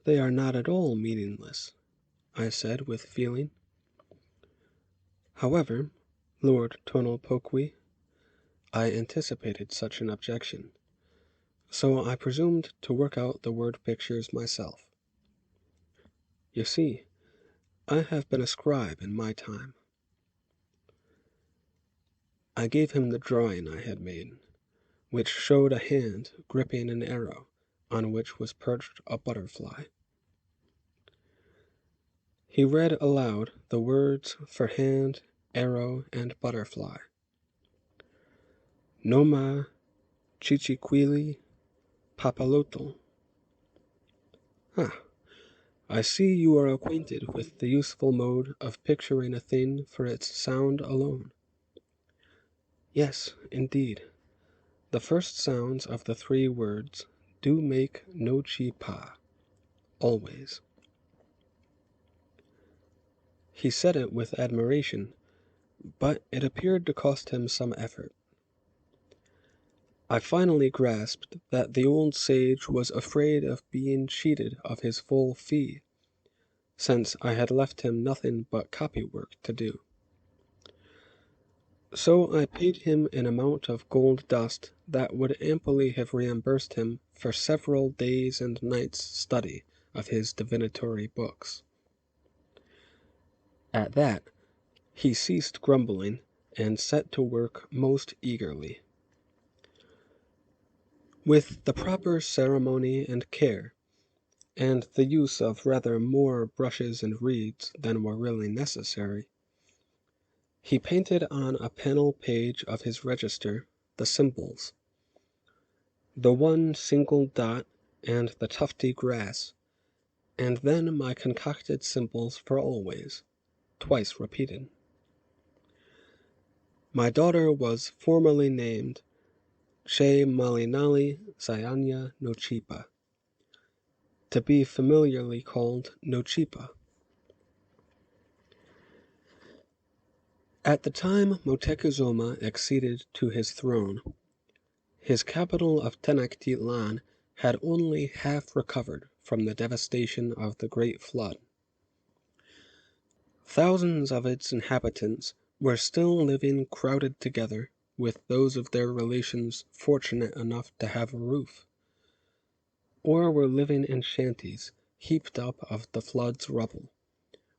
A: "They are not at all meaningless," I said with feeling. However, Lord Tonopokwi, I anticipated such an objection, so I presumed to work out the word pictures myself. You see, I have been a scribe in my time. I gave him the drawing I had made, which showed a hand gripping an arrow on which was perched a butterfly. He read aloud the words for hand, arrow, and butterfly. Noma Chichiquili Papalotl. Ah, I see you are acquainted with the useful mode of picturing a thing for its sound alone. Yes, indeed. The first sounds of the 3 words do make no chi pa, always. He said it with admiration, but it appeared to cost him some effort. I finally grasped that the old sage was afraid of being cheated of his full fee, since I had left him nothing but copywork to do. So I paid him an amount of gold dust that would amply have reimbursed him for several days and nights' study of his divinatory books. At that, he ceased grumbling and set to work most eagerly. With the proper ceremony and care, and the use of rather more brushes and reeds than were really necessary, he painted on a panel page of his register the symbols, the 1 single dot and the tufty grass, and then my concocted symbols for always, twice repeated. My daughter was formally named Che Malinali Sayanya no Chipa, to be familiarly called Nochipa. At the time Moctezuma acceded to his throne, his capital of Tenochtitlan had only half recovered from the devastation of the Great Flood. Thousands of its inhabitants were still living crowded together with those of their relations fortunate enough to have a roof, or were living in shanties heaped up of the flood's rubble,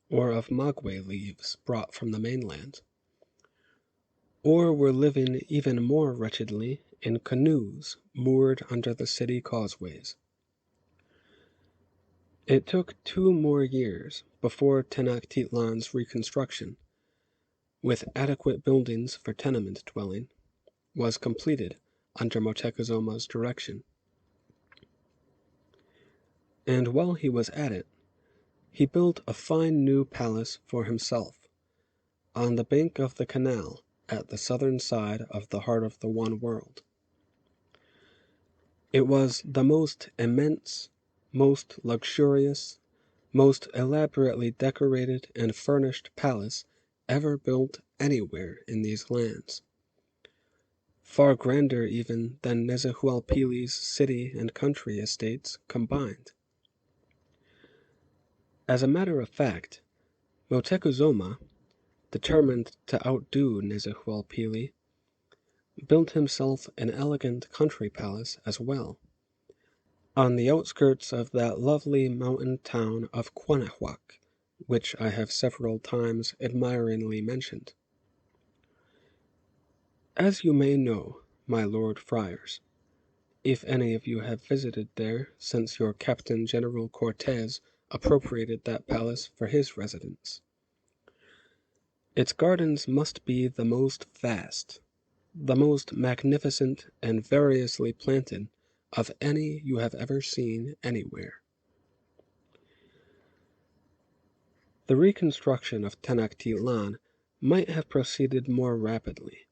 A: or of maguey leaves brought from the mainland, or were living even more wretchedly in canoes moored under the city causeways. It took 2 more years before Tenochtitlan's reconstruction, with adequate buildings for tenement dwelling, was completed under Motecuzuma's direction. And while he was at it, he built a fine new palace for himself, on the bank of the canal at the southern side of the heart of the One World. It was the most immense, most luxurious, most elaborately decorated and furnished palace ever built anywhere in these lands, far grander even than Nezahualpili's city and country estates combined. As a matter of fact, Moctezuma, determined to outdo Nezahualpili, built himself an elegant country palace as well, on the outskirts of that lovely mountain town of Quanahuac, which I have several times admiringly mentioned. As you may know, my Lord Friars, if any of you have visited there since your Captain General Cortez appropriated that palace for his residence, its gardens must be the most vast, the most magnificent and variously planted of any you have ever seen anywhere. The reconstruction of Tenochtitlan might have proceeded more rapidly.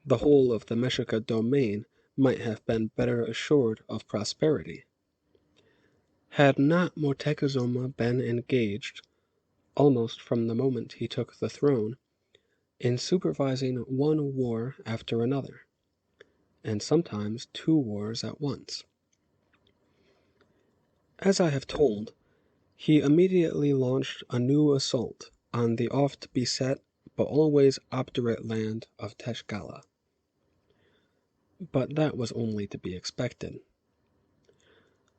A: The whole of the Mexica domain might have been better assured of prosperity, had not Moctezuma been engaged, almost from the moment he took the throne, in supervising one war after another, and sometimes 2 wars at once. As I have told, he immediately launched a new assault on the oft beset but always obdurate land of Tlaxcala. But that was only to be expected.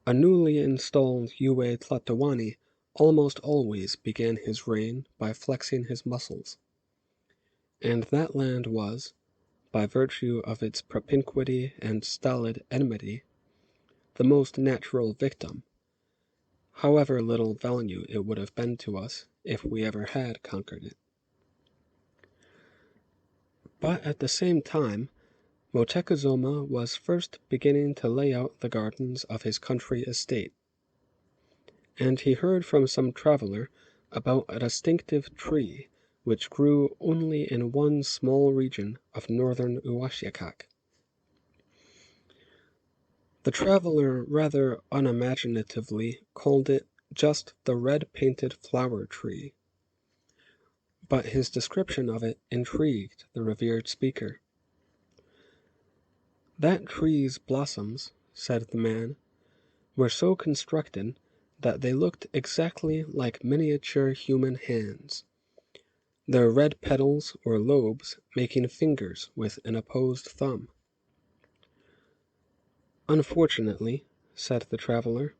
A: A newly installed Yue Tlatoani almost always began his reign by flexing his muscles, and that land was, by virtue of its propinquity and stolid enmity, the most natural victim, however little value it would have been to us if we ever had conquered it. But at the same time, Moctezuma was first beginning to lay out the gardens of his country estate, and he heard from some traveler about a distinctive tree which grew only in one small region of northern Uaxacac. The traveler rather unimaginatively called it just the red-painted flower tree, but his description of it intrigued the revered speaker. That tree's blossoms, said the man, were so constructed that they looked exactly like miniature human hands, their red petals or lobes making fingers with an opposed thumb. Unfortunately, said the traveler,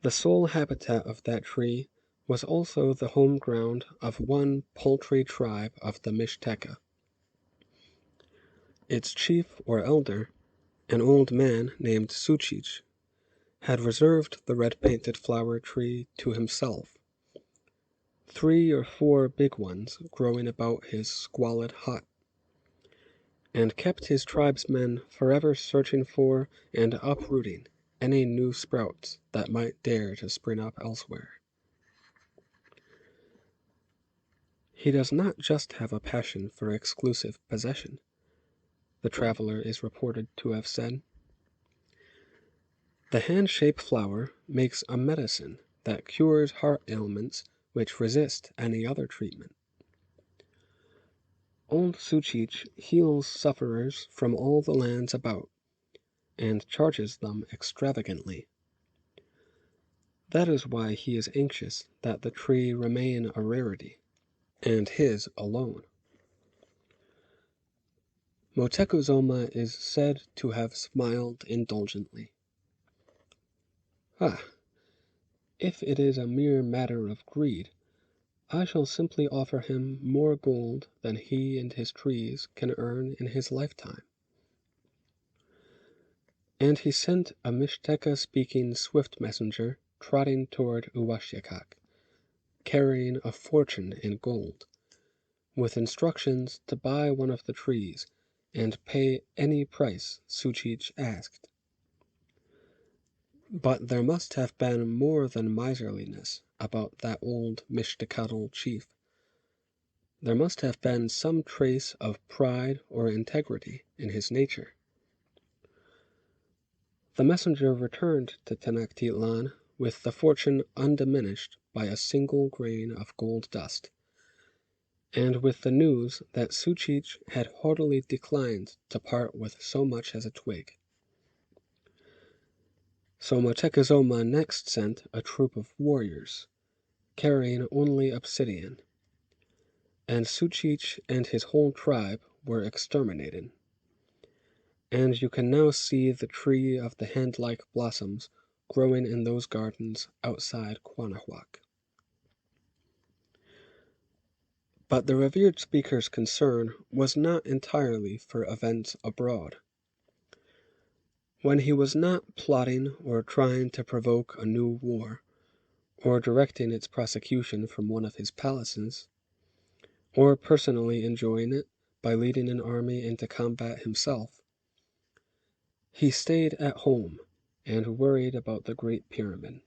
A: the sole habitat of that tree was also the home ground of one paltry tribe of the Mixteca. Its chief or elder, an old man named Suchich, had reserved the red-painted flower tree to himself, 3 or 4 big ones growing about his squalid hut, and kept his tribesmen forever searching for and uprooting any new sprouts that might dare to spring up elsewhere. He does not just have a passion for exclusive possession, the traveler is reported to have said. The hand-shaped flower makes a medicine that cures heart ailments which resist any other treatment. Old Suchich heals sufferers from all the lands about, and charges them extravagantly. That is why he is anxious that the tree remain a rarity, and his alone. Motecuzoma is said to have smiled indulgently. Ah, if it is a mere matter of greed, I shall simply offer him more gold than he and his trees can earn in his lifetime. And he sent a Mixteca-speaking swift messenger trotting toward Uwashikak, carrying a fortune in gold, with instructions to buy one of the trees and pay any price Suchich asked. But there must have been more than miserliness about that old Mixtecatl chief. There must have been some trace of pride or integrity in his nature. The messenger returned to Tenochtitlan with the fortune undiminished by a single grain of gold dust, and with the news that Suchich had haughtily declined to part with so much as a twig. So Motecuzoma next sent a troop of warriors, carrying only obsidian, and Suchich and his whole tribe were exterminated. And you can now see the tree of the hand-like blossoms growing in those gardens outside Quanahuac. But the revered speaker's concern was not entirely for events abroad. When he was not plotting or trying to provoke a new war, or directing its prosecution from one of his palaces, or personally enjoying it by leading an army into combat himself, he stayed at home and worried about the Great Pyramid.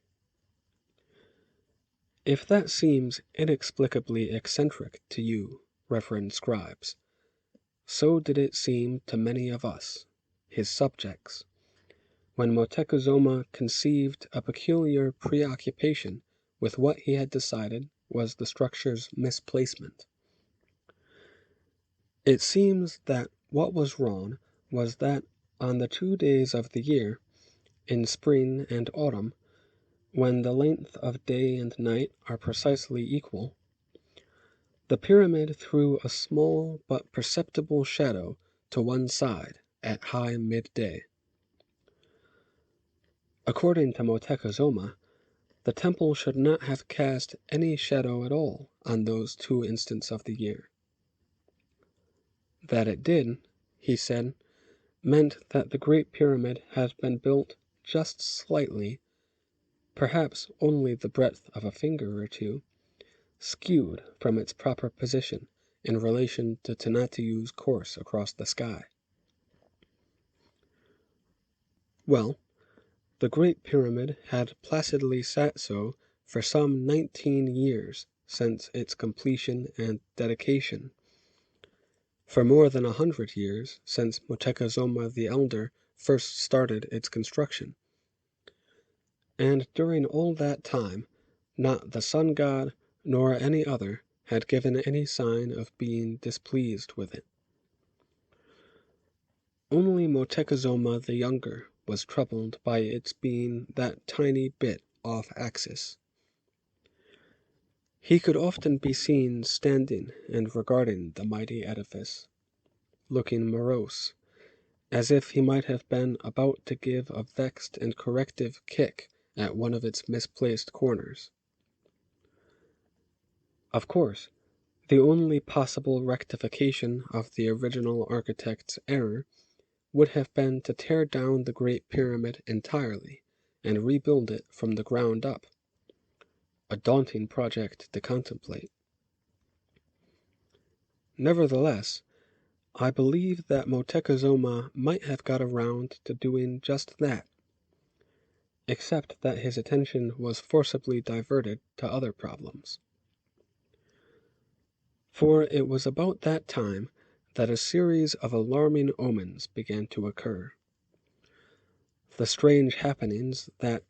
A: If that seems inexplicably eccentric to you, reverend scribes, so did it seem to many of us, his subjects, when Motecuzoma conceived a peculiar preoccupation with what he had decided was the structure's misplacement. It seems that what was wrong was that on the 2 days of the year, in spring and autumn, when the length of day and night are precisely equal, the pyramid threw a small but perceptible shadow to one side at high midday. According to Motecuzoma, the temple should not have cast any shadow at all on those 2 instants of the year. That it did, he said, meant that the Great Pyramid had been built just slightly, perhaps only the breadth of a finger or two, skewed from its proper position in relation to Tonatiuh's course across the sky. Well, the Great Pyramid had placidly sat so for some 19 years since its completion and dedication, for more than 100 years since Motecuzoma the Elder first started its construction. And during all that time, not the sun god nor any other had given any sign of being displeased with it. Only Motecuzoma the Younger was troubled by its being that tiny bit off axis. He could often be seen standing and regarding the mighty edifice, looking morose, as if he might have been about to give a vexed and corrective kick at one of its misplaced corners. Of course, the only possible rectification of the original architect's error would have been to tear down the Great Pyramid entirely and rebuild it from the ground up, a daunting project to contemplate. Nevertheless, I believe that Motecuzoma might have got around to doing just that, except that his attention was forcibly diverted to other problems. For it was about that time that a series of alarming omens began to occur. The strange happenings that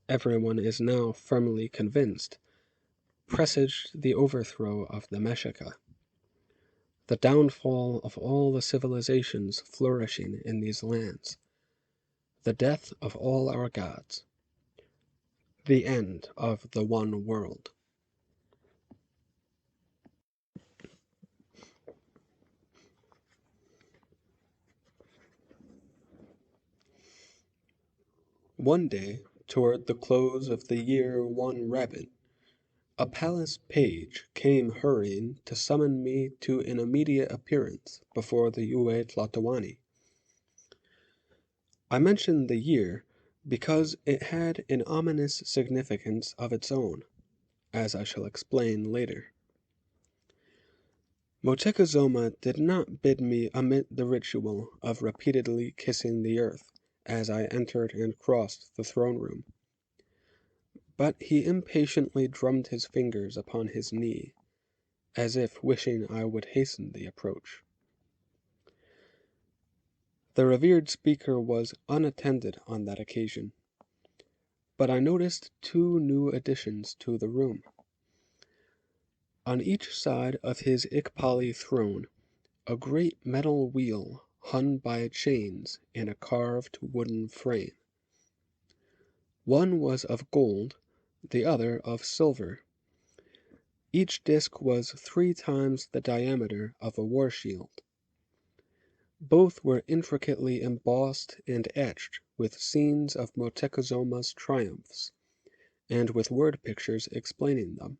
A: everyone is now firmly convinced presaged the overthrow of the Mexica, the downfall of all the civilizations flourishing in these lands, the death of all our gods, the end of the one world. One day, toward the close of the year 1 Rabbit, a palace page came hurrying to summon me to an immediate appearance before the Yue Tlatoani. I mention the year because it had an ominous significance of its own, as I shall explain later. Moctezuma did not bid me omit the ritual of repeatedly kissing the earth as I entered and crossed the throne room, but he impatiently drummed his fingers upon his knee, as if wishing I would hasten the approach. The revered speaker was unattended on that occasion, but I noticed 2 new additions to the room. On each side of his Ikpali throne, a great metal wheel hung by chains in a carved wooden frame. One was of gold, the other of silver. Each disc was 3 times the diameter of a war shield. Both were intricately embossed and etched with scenes of Motecuzuma's triumphs, and with word pictures explaining them.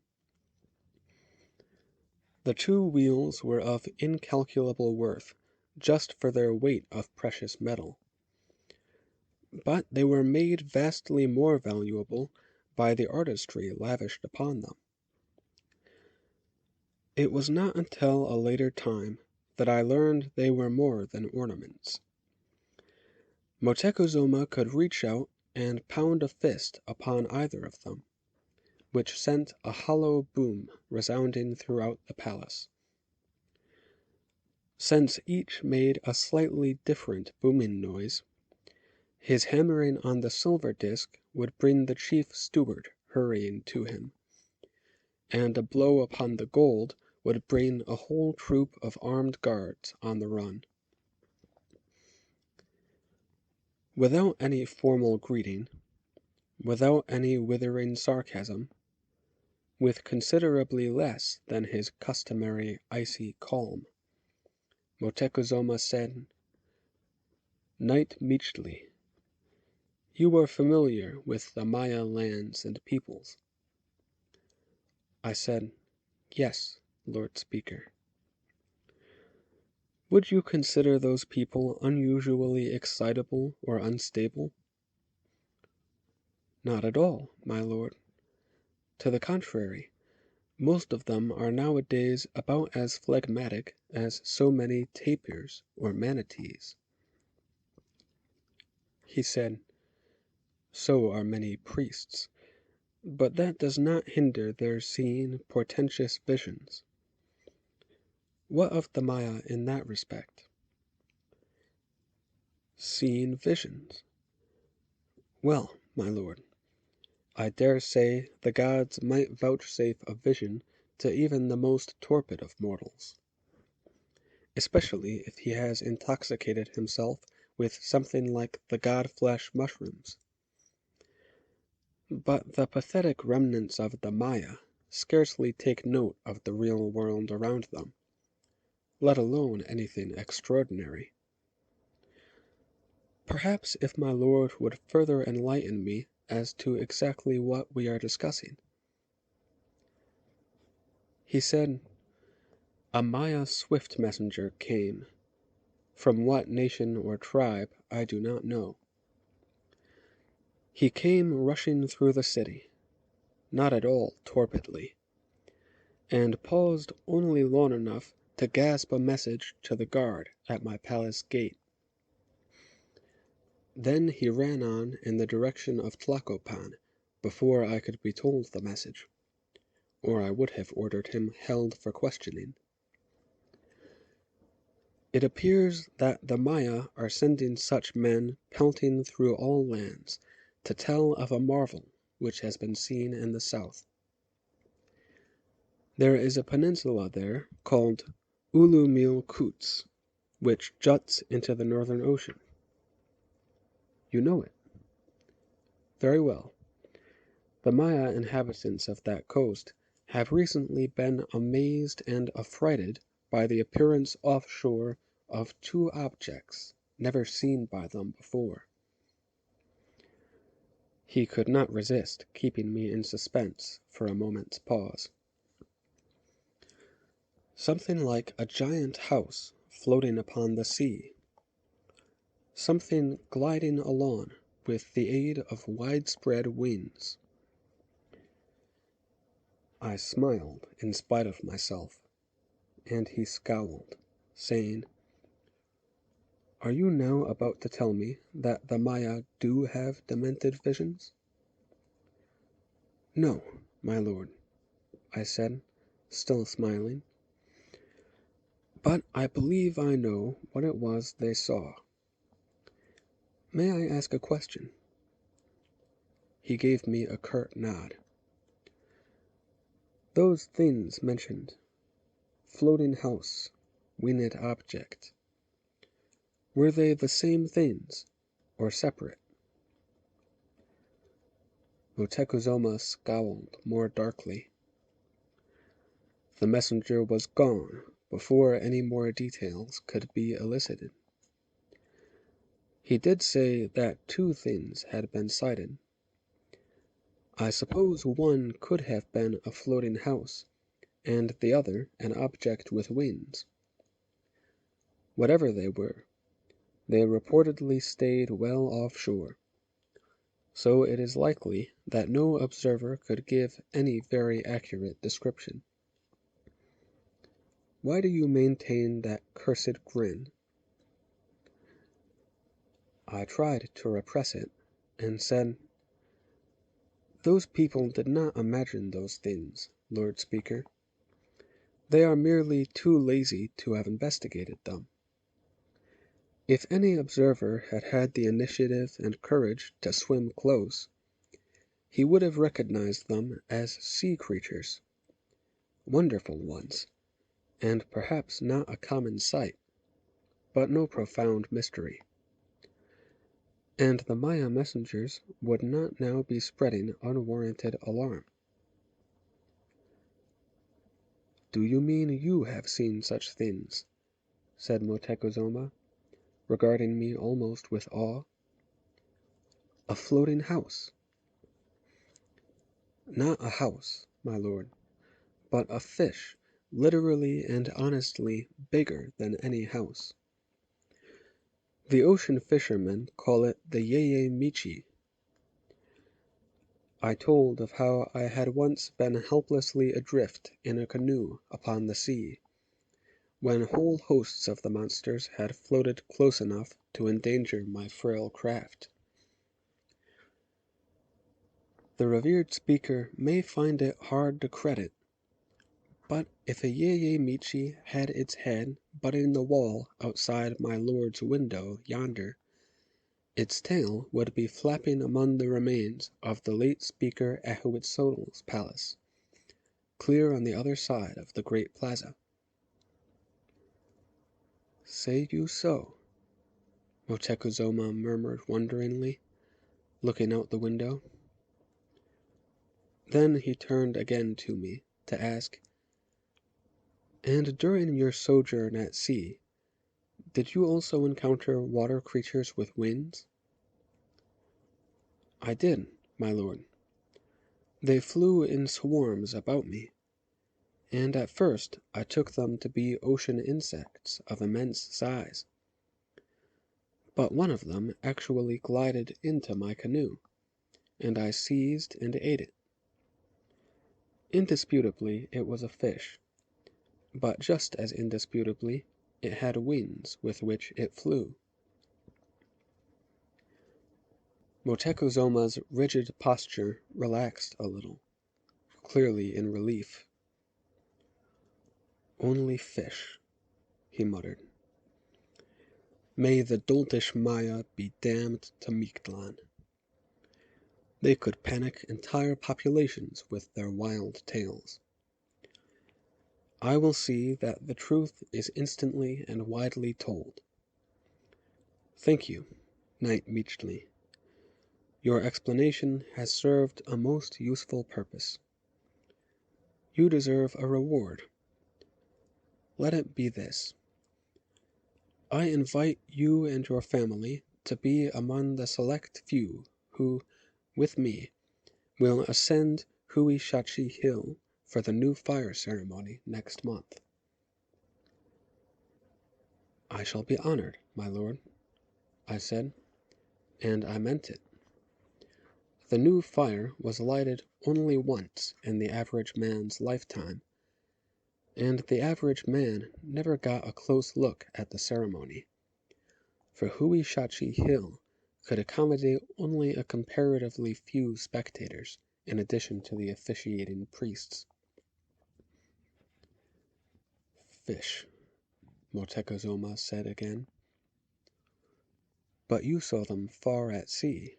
A: The 2 wheels were of incalculable worth, just for their weight of precious metal. But they were made vastly more valuable by the artistry lavished upon them. It was not until a later time that I learned they were more than ornaments. Moctezuma could reach out and pound a fist upon either of them, which sent a hollow boom resounding throughout the palace. Since each made a slightly different booming noise, his hammering on the silver disc would bring the chief steward hurrying to him, and a blow upon the gold would bring a whole troop of armed guards on the run. Without any formal greeting, without any withering sarcasm, with considerably less than his customary icy calm, Moctezuma said, "Knight Meachly, you are familiar with the Maya lands and peoples." I said, "Yes, Lord Speaker." "Would you consider those people unusually excitable or unstable?" "Not at all, my lord. To the contrary, most of them are nowadays about as phlegmatic as so many tapirs or manatees." He said, "So are many priests, but that does not hinder their seeing portentous visions." "What of the Maya in that respect?" "Seeing visions? Well, my lord, I dare say the gods might vouchsafe a vision to even the most torpid of mortals, especially if he has intoxicated himself with something like the god-flesh mushrooms. But the pathetic remnants of the Maya scarcely take note of the real world around them, let alone anything extraordinary. Perhaps if my lord would further enlighten me as to exactly what we are discussing." He said, "A Maya swift messenger came. From what nation or tribe I do not know. He came rushing through the city, not at all torpidly, and paused only long enough to gasp a message to the guard at my palace gate. Then he ran on in the direction of Tlacopan before I could be told the message, or I would have ordered him held for questioning. It appears that the Maya are sending such men pelting through all lands to tell of a marvel which has been seen in the south. There is a peninsula there called Ulumil which juts into the Northern Ocean. You know it. Very well. The Maya inhabitants of that coast have recently been amazed and affrighted by the appearance offshore of two objects never seen by them before. He could not resist keeping me in suspense for a moment's pause. Something like a giant house floating upon the sea. Something gliding along with the aid of widespread wings. I smiled in spite of myself, and he scowled, saying, "Are you now about to tell me that the Maya do have demented visions?" "No, my lord," I said, still smiling. "But I believe I know what it was they saw. May I ask a question?" He gave me a curt nod. "Those things mentioned, floating house, winged object, were they the same things, or separate?" Motekuzoma scowled more darkly. The messenger was gone before any more details could be elicited. He did say that two things had been sighted. I suppose one could have been a floating house, and the other an object with wings. Whatever they were, they reportedly stayed well offshore, so it is likely that no observer could give any very accurate description. Why do you maintain that cursed grin? I tried to repress it, and said, "Those people did not imagine those things, Lord Speaker. They are merely too lazy to have investigated them. If any observer had had the initiative and courage to swim close, he would have recognized them as sea creatures, wonderful ones, and perhaps not a common sight, but no profound mystery. And the Maya messengers would not now be spreading unwarranted alarm." "Do you mean you have seen such things?" said Motekuzoma, regarding me almost with awe. "A floating house." "Not a house, my lord, but a fish literally and honestly bigger than any house. The ocean fishermen call it the Yeye Michi." I told of how I had once been helplessly adrift in a canoe upon the sea, when whole hosts of the monsters had floated close enough to endanger my frail craft. The revered speaker may find it hard to credit, but if a Yeye Michi had its head butting the wall outside my lord's window yonder, its tail would be flapping among the remains of the late Speaker Ahuitzotl's palace, clear on the other side of the great plaza. "Say you so?" Motekuzoma murmured wonderingly, looking out the window. Then he turned again to me to ask, "And during your sojourn at sea, did you also encounter water creatures with wings?" "I did, my lord. They flew in swarms about me, and at first I took them to be ocean insects of immense size. But one of them actually glided into my canoe, and I seized and ate it. Indisputably it was a fish, but just as indisputably it had wings with which it flew." Motekuzoma's rigid posture relaxed a little, clearly in relief. "Only fish," he muttered. May the doltish Maya be damned to Mictlan. They could panic entire populations with their wild tales. I will see that the truth is instantly and widely told. Thank you, Knight Meachley. Your explanation has served a most useful purpose. You deserve a reward. Let it be this. I invite you and your family to be among the select few who, with me, will ascend Huishachi Hill for the new fire ceremony next month. I shall be honored, my lord, I said, and I meant it. The new fire was lighted only once in the average man's lifetime, and the average man never got a close look at the ceremony, for Huishachi Hill could accommodate only a comparatively few spectators, in addition to the officiating priests. Fish, Motekazoma said again. But you saw them far at sea.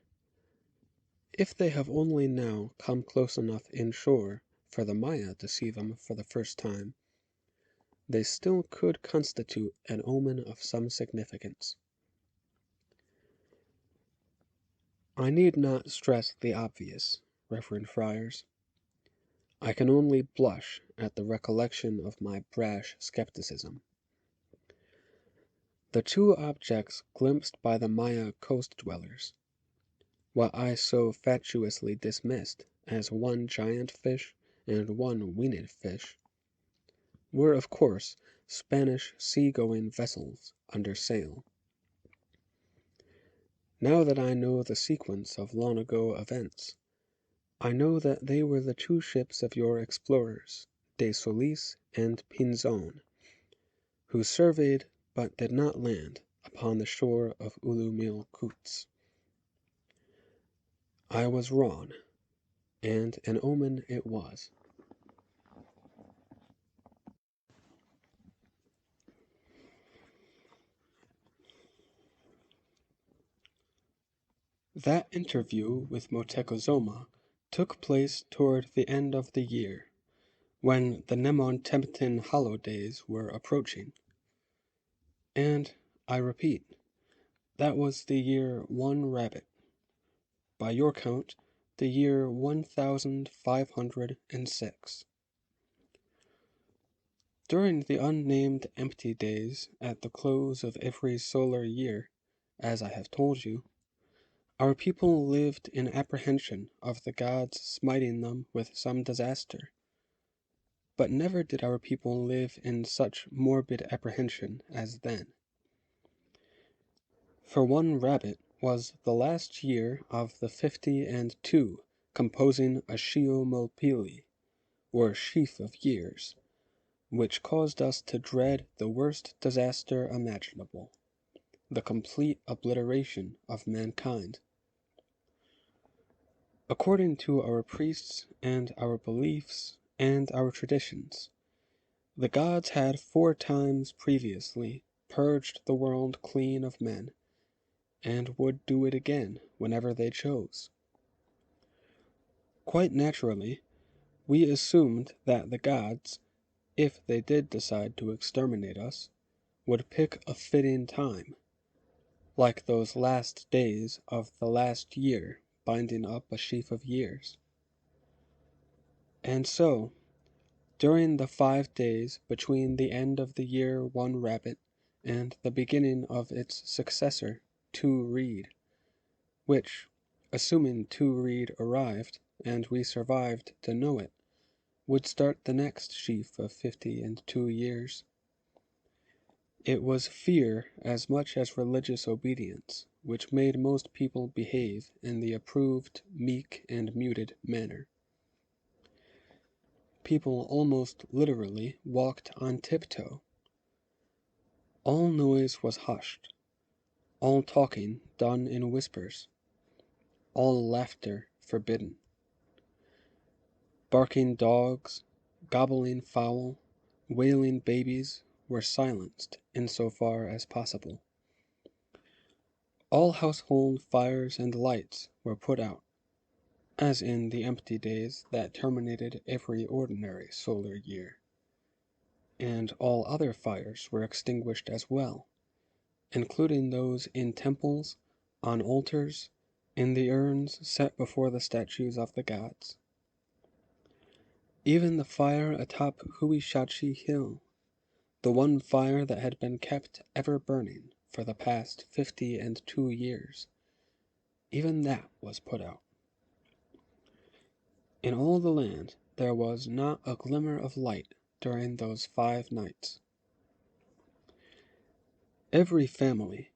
A: If they have only now come close enough inshore for the Maya to see them for the first time, they still could constitute an omen of some significance. I need not stress the obvious, Reverend Friars. I can only blush at the recollection of my brash skepticism. The two objects glimpsed by the Maya coast-dwellers, what I so fatuously dismissed as one giant fish and one winged fish, were of course Spanish sea-going vessels under sail. Now that I know the sequence of long-ago events, I know that they were the two ships of your explorers, De Solis and Pinzon, who surveyed but did not land upon the shore of Ulumil Koots. I was wrong, and an omen it was. That interview with Motekazoma took place toward the end of the year, when the Nemon-Temptin holidays were approaching. And, I repeat, that was the year 1 rabbit. By your count, the year 1506. During the unnamed empty days at the close of every solar year, as I have told you, our people lived in apprehension of the gods smiting them with some disaster. But never did our people live in such morbid apprehension as then. For 1 rabbit was the last year of the 52 composing a Shiomulpili, or sheaf of years, which caused us to dread the worst disaster imaginable, the complete obliteration of mankind. According to our priests and our beliefs and our traditions, the gods had 4 times previously purged the world clean of men, and would do it again whenever they chose. Quite naturally, we assumed that the gods, if they did decide to exterminate us, would pick a fitting time, like those last days of the last year binding up a sheaf of years. And so, during the 5 days between the end of the year 1 rabbit and the beginning of its successor, 2 reed, which, assuming 2 reed arrived, and we survived to know it, would start the next sheaf of 52 years. It was fear as much as religious obedience which made most people behave in the approved meek and muted manner. People almost literally walked on tiptoe. All noise was hushed, all talking done in whispers, all laughter forbidden. Barking dogs, gobbling fowl, wailing babies were silenced in so far as possible. All household fires and lights were put out, as in the empty days that terminated every ordinary solar year, and all other fires were extinguished as well, including those in temples, on altars, in the urns set before the statues of the gods. Even the fire atop Huishachi Hill, the one fire that had been kept ever burning for the past 52 years, even that was put out. In all the land there was not a glimmer of light during those 5 nights. Every family,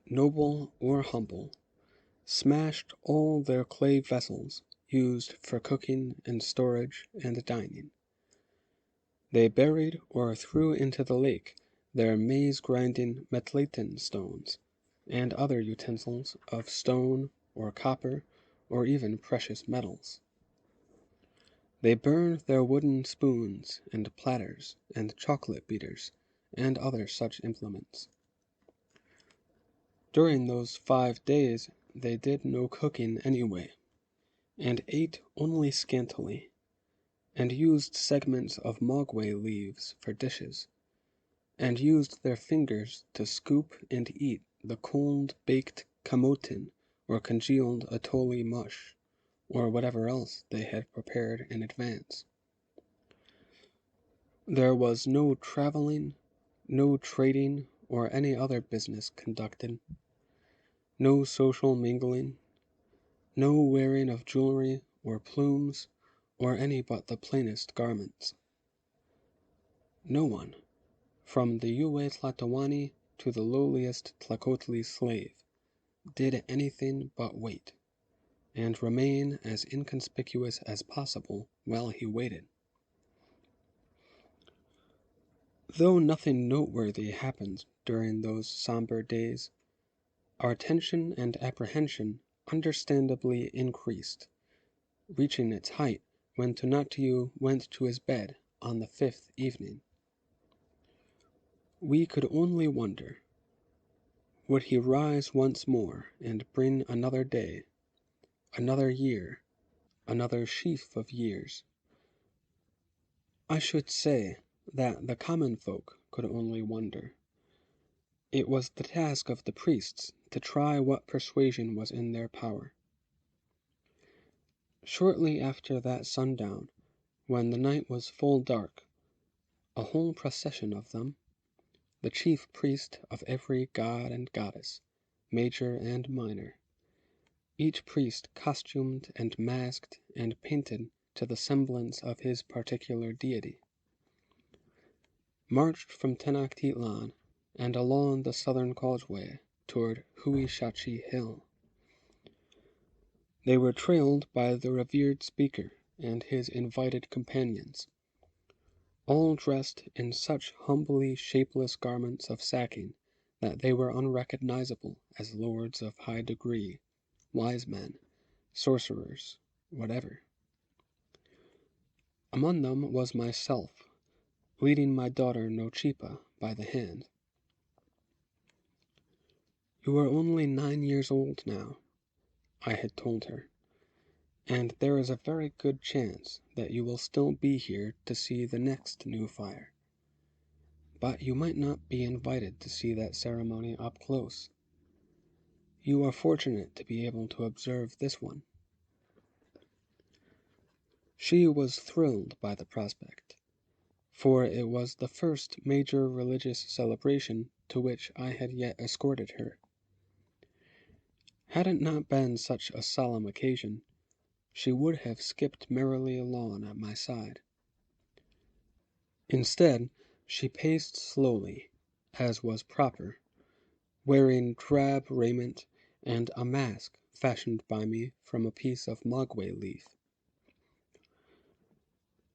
A: noble or humble, smashed all their clay vessels used for cooking and storage and dining. They buried or threw into the lake their maize-grinding metlaten stones and other utensils of stone or copper or even precious metals. They burned their wooden spoons and platters and chocolate beaters and other such implements. During those 5 days they did no cooking anyway, and ate only scantily, and used segments of mogwai leaves for dishes, and used their fingers to scoop and eat the cold baked camoten or congealed atole mush, or whatever else they had prepared in advance. There was no traveling, no trading or any other business conducted, no social mingling, no wearing of jewelry or plumes or any but the plainest garments. No one, from the Yue Tlatoani to the lowliest Tlacotli slave, did anything but wait, and remain as inconspicuous as possible while he waited. Though nothing noteworthy happened during those somber days, our tension and apprehension understandably increased, reaching its height when Tonatiuh went to his bed on the 5th evening. We could only wonder, would he rise once more and bring another day, another year, another sheaf of years? I should say that the common folk could only wonder. It was the task of the priests to try what persuasion was in their power. Shortly after that sundown, when the night was full dark, a whole procession of them, the chief priest of every god and goddess, major and minor, each priest costumed and masked and painted to the semblance of his particular deity, marched from Tenochtitlan and along the southern causeway toward Huishachi Hill. They were trailed by the revered speaker and his invited companions, all dressed in such humbly shapeless garments of sacking that they were unrecognizable as lords of high degree, wise men, sorcerers, whatever. Among them was myself, leading my daughter Nochipa by the hand. "You are only 9 years old now," I had told her, "and there is a very good chance that you will still be here to see the next new fire. But you might not be invited to see that ceremony up close. You are fortunate to be able to observe this one." She was thrilled by the prospect, for it was the first major religious celebration to which I had yet escorted her. Had it not been such a solemn occasion, she would have skipped merrily along at my side. Instead, she paced slowly, as was proper, wearing drab raiment and a mask fashioned by me from a piece of mogwai leaf.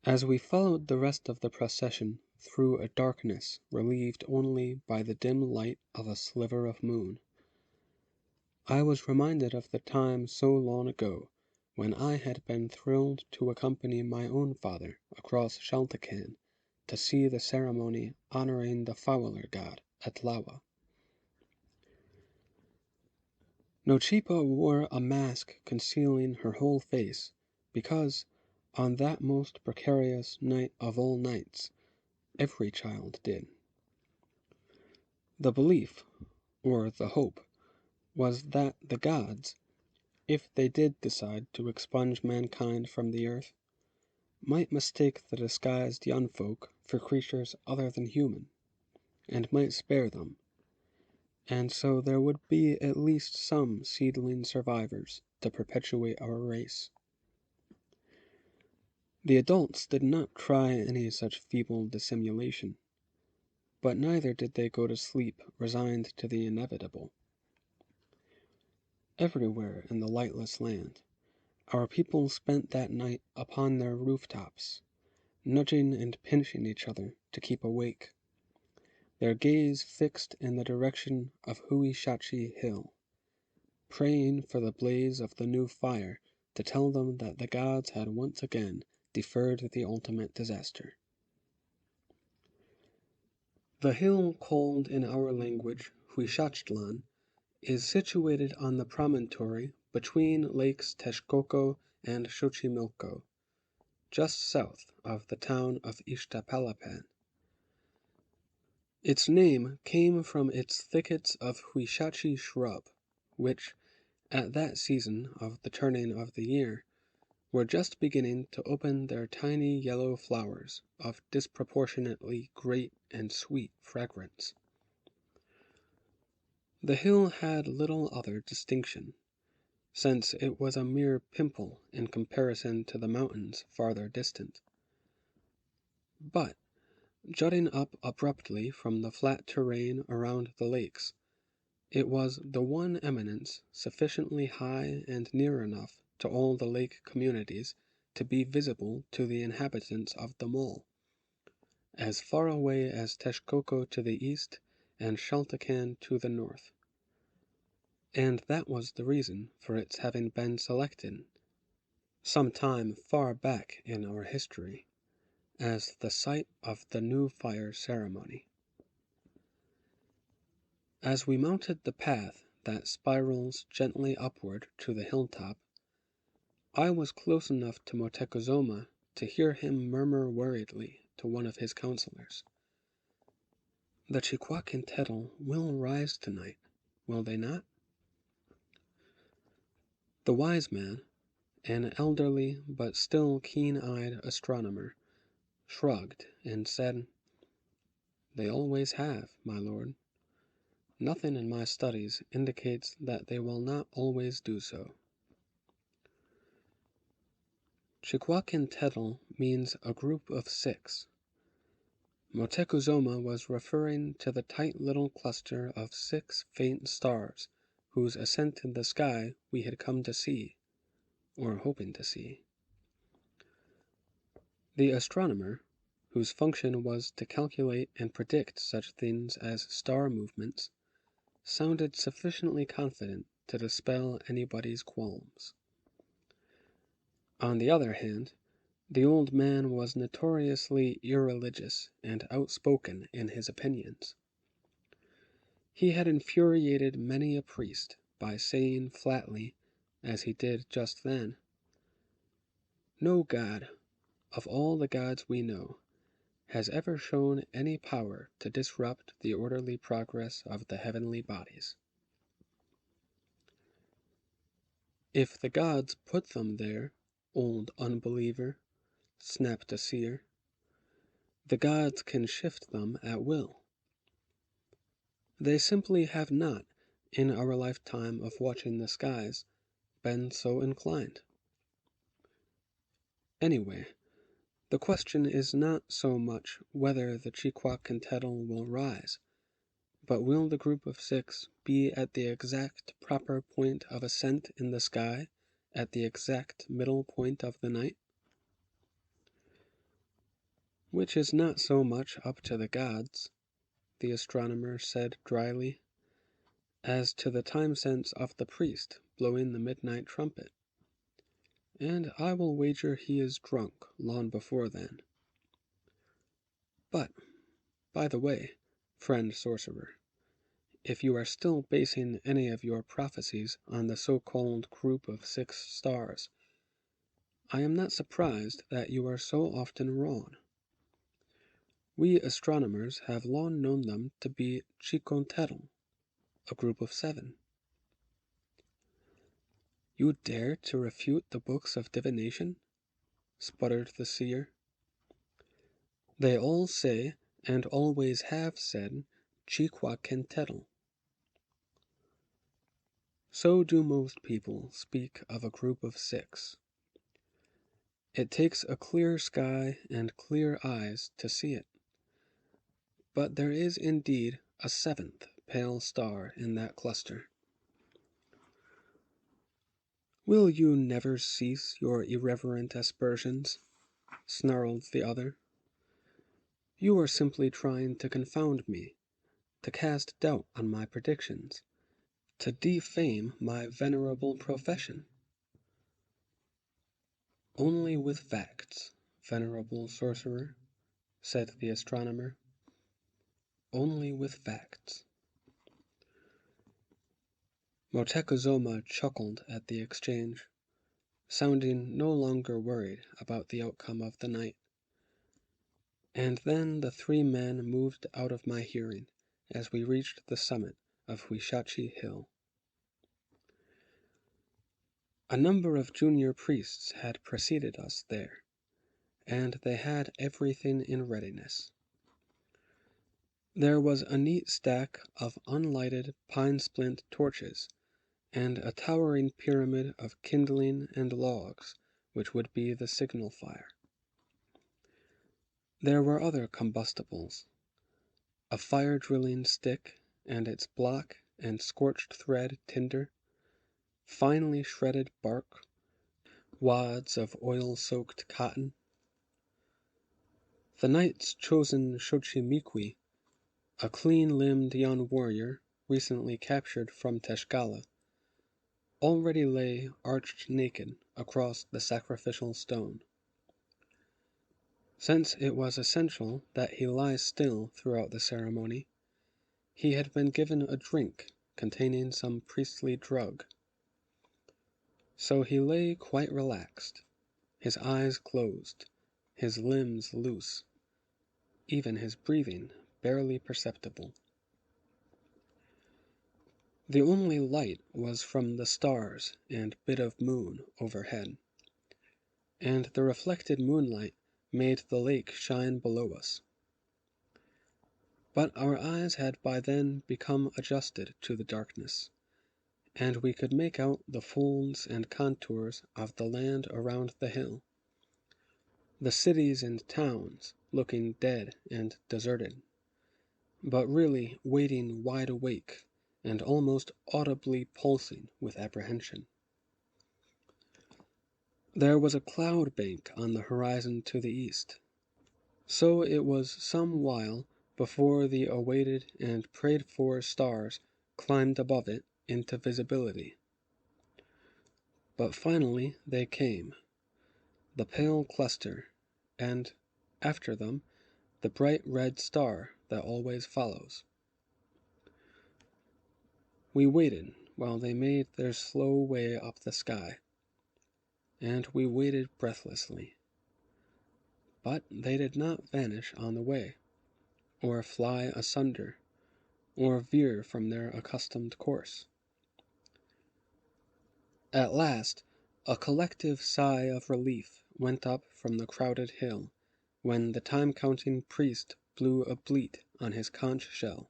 A: As we followed the rest of the procession through a darkness relieved only by the dim light of a sliver of moon, I was reminded of the time so long ago when I had been thrilled to accompany my own father across Xaltacan to see the ceremony honoring the fowler god at Tlawa. Nochipa wore a mask concealing her whole face, because, on that most precarious night of all nights, every child did. The belief, or the hope, was that the gods, if they did decide to expunge mankind from the earth, might mistake the disguised young folk for creatures other than human, and might spare them, and so there would be at least some seedling survivors to perpetuate our race. The adults did not try any such feeble dissimulation, but neither did they go to sleep resigned to the inevitable. Everywhere in the lightless land, our people spent that night upon their rooftops, nudging and pinching each other to keep awake, their gaze fixed in the direction of Huishachi Hill, praying for the blaze of the new fire to tell them that the gods had once again deferred the ultimate disaster. The hill called in our language Huixachtlan is situated on the promontory between Lakes Texcoco and Xochimilco, just south of the town of Ixtapalapan. Its name came from its thickets of huixachi shrub, which, at that season of the turning of the year, were just beginning to open their tiny yellow flowers of disproportionately great and sweet fragrance. The hill had little other distinction, since it was a mere pimple in comparison to the mountains farther distant. But, jutting up abruptly from the flat terrain around the lakes, it was the one eminence sufficiently high and near enough to all the lake communities to be visible to the inhabitants of them all, as far away as Texcoco to the east and Xaltocan to the north. And that was the reason for its having been selected, some time far back in our history, as the site of the new fire ceremony. As we mounted the path that spirals gently upward to the hilltop, I was close enough to Moctezuma to hear him murmur worriedly to one of his counselors, "The Chiquaquintetl will rise tonight, will they not?" The wise man, an elderly but still keen-eyed astronomer, shrugged and said, "They always have, my lord. Nothing in my studies indicates that they will not always do so." Chiquaquintetl means a group of 6. Moctezuma was referring to the tight little cluster of 6 faint stars whose ascent in the sky we had come to see, or hoping to see. The astronomer, whose function was to calculate and predict such things as star movements, sounded sufficiently confident to dispel anybody's qualms. On the other hand, the old man was notoriously irreligious and outspoken in his opinions. He had infuriated many a priest by saying flatly, as he did just then, "No god, of all the gods we know, has ever shown any power to disrupt the orderly progress of the heavenly bodies. If the gods put them there, old unbeliever," snapped a seer, "the gods can shift them at will. They simply have not, in our lifetime of watching the skies, been so inclined. Anyway, the question is not so much whether the Chiquaquintetl will rise, but will the group of 6 be at the exact proper point of ascent in the sky at the exact middle point of the night? Which is not so much up to the gods," the astronomer said dryly, "as to the time sense of the priest blowing the midnight trumpet. And I will wager he is drunk long before then. But, by the way, friend sorcerer, if you are still basing any of your prophecies on the so-called group of 6 stars, I am not surprised that you are so often wrong. We astronomers have long known them to be Chicontero, a group of 7. You dare to refute the books of divination? Sputtered the seer. They all say, and always have said, Chiquaquintero. So do most people speak of a group of 6. It takes a clear sky and clear eyes to see it. But there is indeed a 7th pale star in that cluster. Will you never cease your irreverent aspersions? Snarled the other. You are simply trying to confound me, to cast doubt on my predictions, to defame my venerable profession. Only with facts, venerable sorcerer, said the astronomer. Only with facts. Moctezuma chuckled at the exchange, sounding no longer worried about the outcome of the night. And then the 3 men moved out of my hearing as we reached the summit of Huichachi Hill. A number of junior priests had preceded us there, and they had everything in readiness. There was a neat stack of unlighted pine-splint torches, and a towering pyramid of kindling and logs, which would be the signal fire. There were other combustibles, a fire-drilling stick and its block and scorched thread tinder, finely shredded bark, wads of oil-soaked cotton. The knight's chosen Xochimilco, a clean-limbed young warrior recently captured from Teshkala, already lay arched naked across the sacrificial stone. Since it was essential that he lie still throughout the ceremony, he had been given a drink containing some priestly drug. So he lay quite relaxed, his eyes closed, his limbs loose, even his breathing barely perceptible. The only light was from the stars and bit of moon overhead, and the reflected moonlight made the lake shine below us. But our eyes had by then become adjusted to the darkness, and we could make out the folds and contours of the land around the hill, the cities and towns looking dead and deserted, but really waiting wide awake and almost audibly pulsing with apprehension. There was a cloud bank on the horizon to the east, so it was some while before the awaited and prayed-for stars climbed above it into visibility. But finally they came, the pale cluster, and, after them, the bright red star that always follows. We waited while they made their slow way up the sky, and we waited breathlessly. But they did not vanish on the way, or fly asunder, or veer from their accustomed course. At last, a collective sigh of relief went up from the crowded hill when the time-counting priest blew a bleat on his conch shell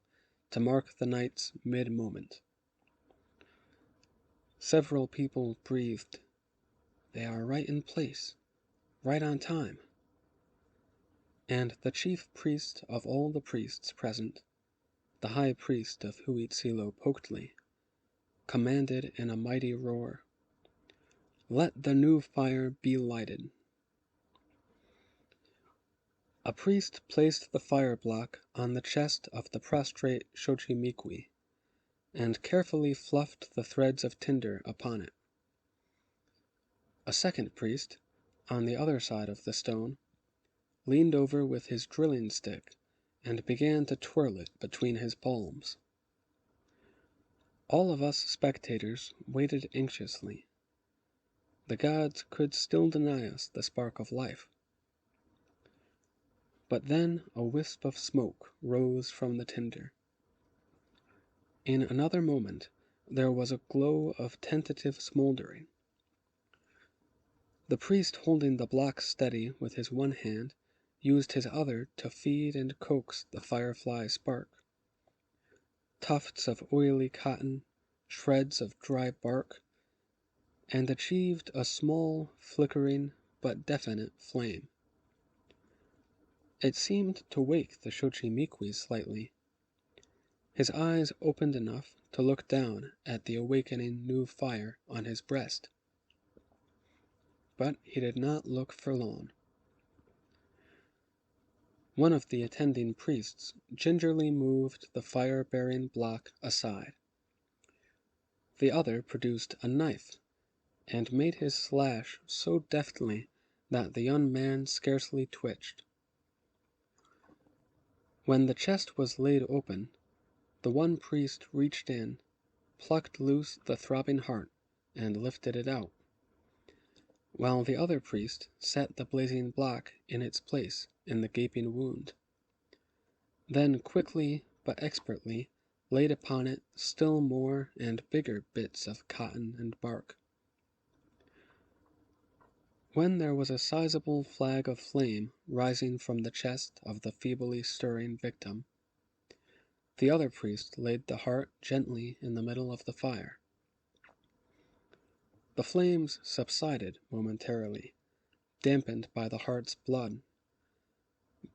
A: to mark the night's mid-moment. Several people breathed, "They are right in place, right on time." And the chief priest of all the priests present, the high priest of Huitzilopochtli, commanded in a mighty roar, "Let the new fire be lighted." A priest placed the fire block on the chest of the prostrate Xochimilco, and carefully fluffed the threads of tinder upon it. A second priest, on the other side of the stone, leaned over with his drilling stick and began to twirl it between his palms. All of us spectators waited anxiously. The gods could still deny us the spark of life. But then a wisp of smoke rose from the tinder. In another moment there was a glow of tentative smoldering. The priest, holding the block steady with his one hand, used his other to feed and coax the firefly spark. Tufts of oily cotton, shreds of dry bark, and achieved a small, flickering, but definite flame. It seemed to wake the Xochimilco slightly. His eyes opened enough to look down at the awakening new fire on his breast. But he did not look for long. One of the attending priests gingerly moved the fire-bearing block aside. The other produced a knife, and made his slash so deftly that the young man scarcely twitched. When the chest was laid open, the one priest reached in, plucked loose the throbbing heart, and lifted it out, while the other priest set the blazing block in its place in the gaping wound. Then quickly but expertly laid upon it still more and bigger bits of cotton and bark. When there was a sizable flag of flame rising from the chest of the feebly stirring victim, the other priest laid the heart gently in the middle of the fire. The flames subsided momentarily, dampened by the heart's blood,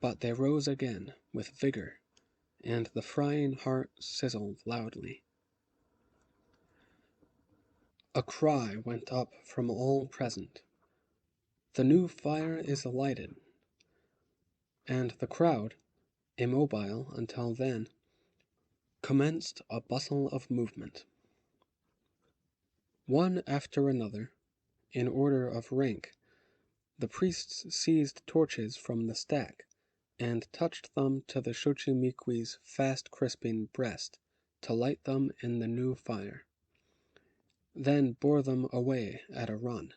A: but they rose again with vigor, and the frying heart sizzled loudly. A cry went up from all present. The new fire is lighted, and the crowd, immobile until then, commenced a bustle of movement. One after another, in order of rank, the priests seized torches from the stack, and touched them to the Xochimilco's fast crisping breast to light them in the new fire, then bore them away at a run.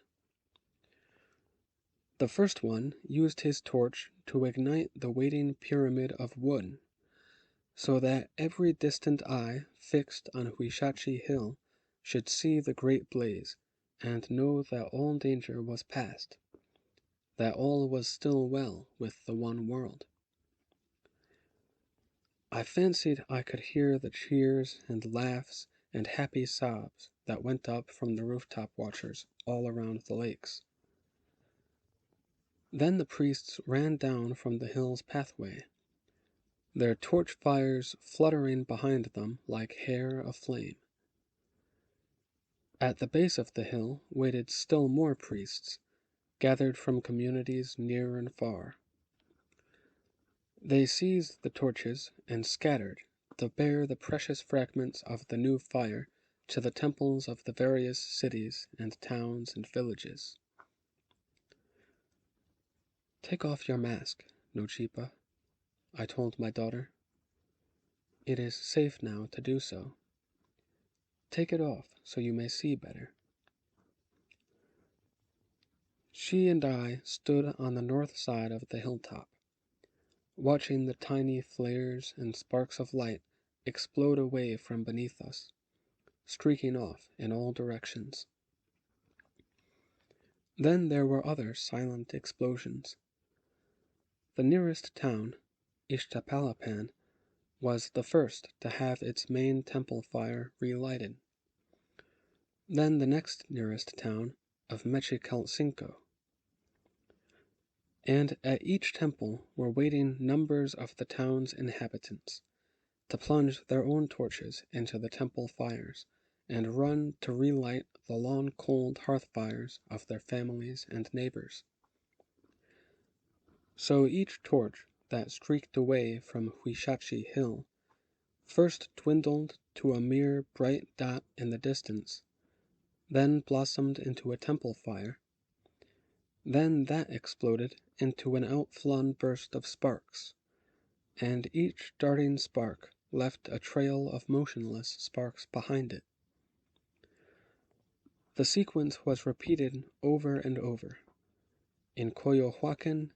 A: The first one used his torch to ignite the waiting pyramid of wood, so that every distant eye fixed on Huichachi Hill should see the great blaze, and know that all danger was past, that all was still well with the one world. I fancied I could hear the cheers and laughs and happy sobs that went up from the rooftop watchers all around the lakes. Then the priests ran down from the hill's pathway, their torch fires fluttering behind them like hair aflame. At the base of the hill waited still more priests, gathered from communities near and far. They seized the torches and scattered to bear the precious fragments of the new fire to the temples of the various cities and towns and villages. "Take off your mask, Nochipa," I told my daughter. "It is safe now to do so. Take it off so you may see better." She and I stood on the north side of the hilltop, watching the tiny flares and sparks of light explode away from beneath us, streaking off in all directions. Then there were other silent explosions. The nearest town, Ixtapalapan, was the first to have its main temple fire relighted. Then the next nearest town of Mexicalcinco. And at each temple were waiting numbers of the town's inhabitants, to plunge their own torches into the temple fires, and run to relight the long cold hearth fires of their families and neighbors. So each torch that streaked away from Huichachi Hill first dwindled to a mere bright dot in the distance, then blossomed into a temple fire, then that exploded into an outflung burst of sparks, and each darting spark left a trail of motionless sparks behind it. The sequence was repeated over and over, in Coyohuacan,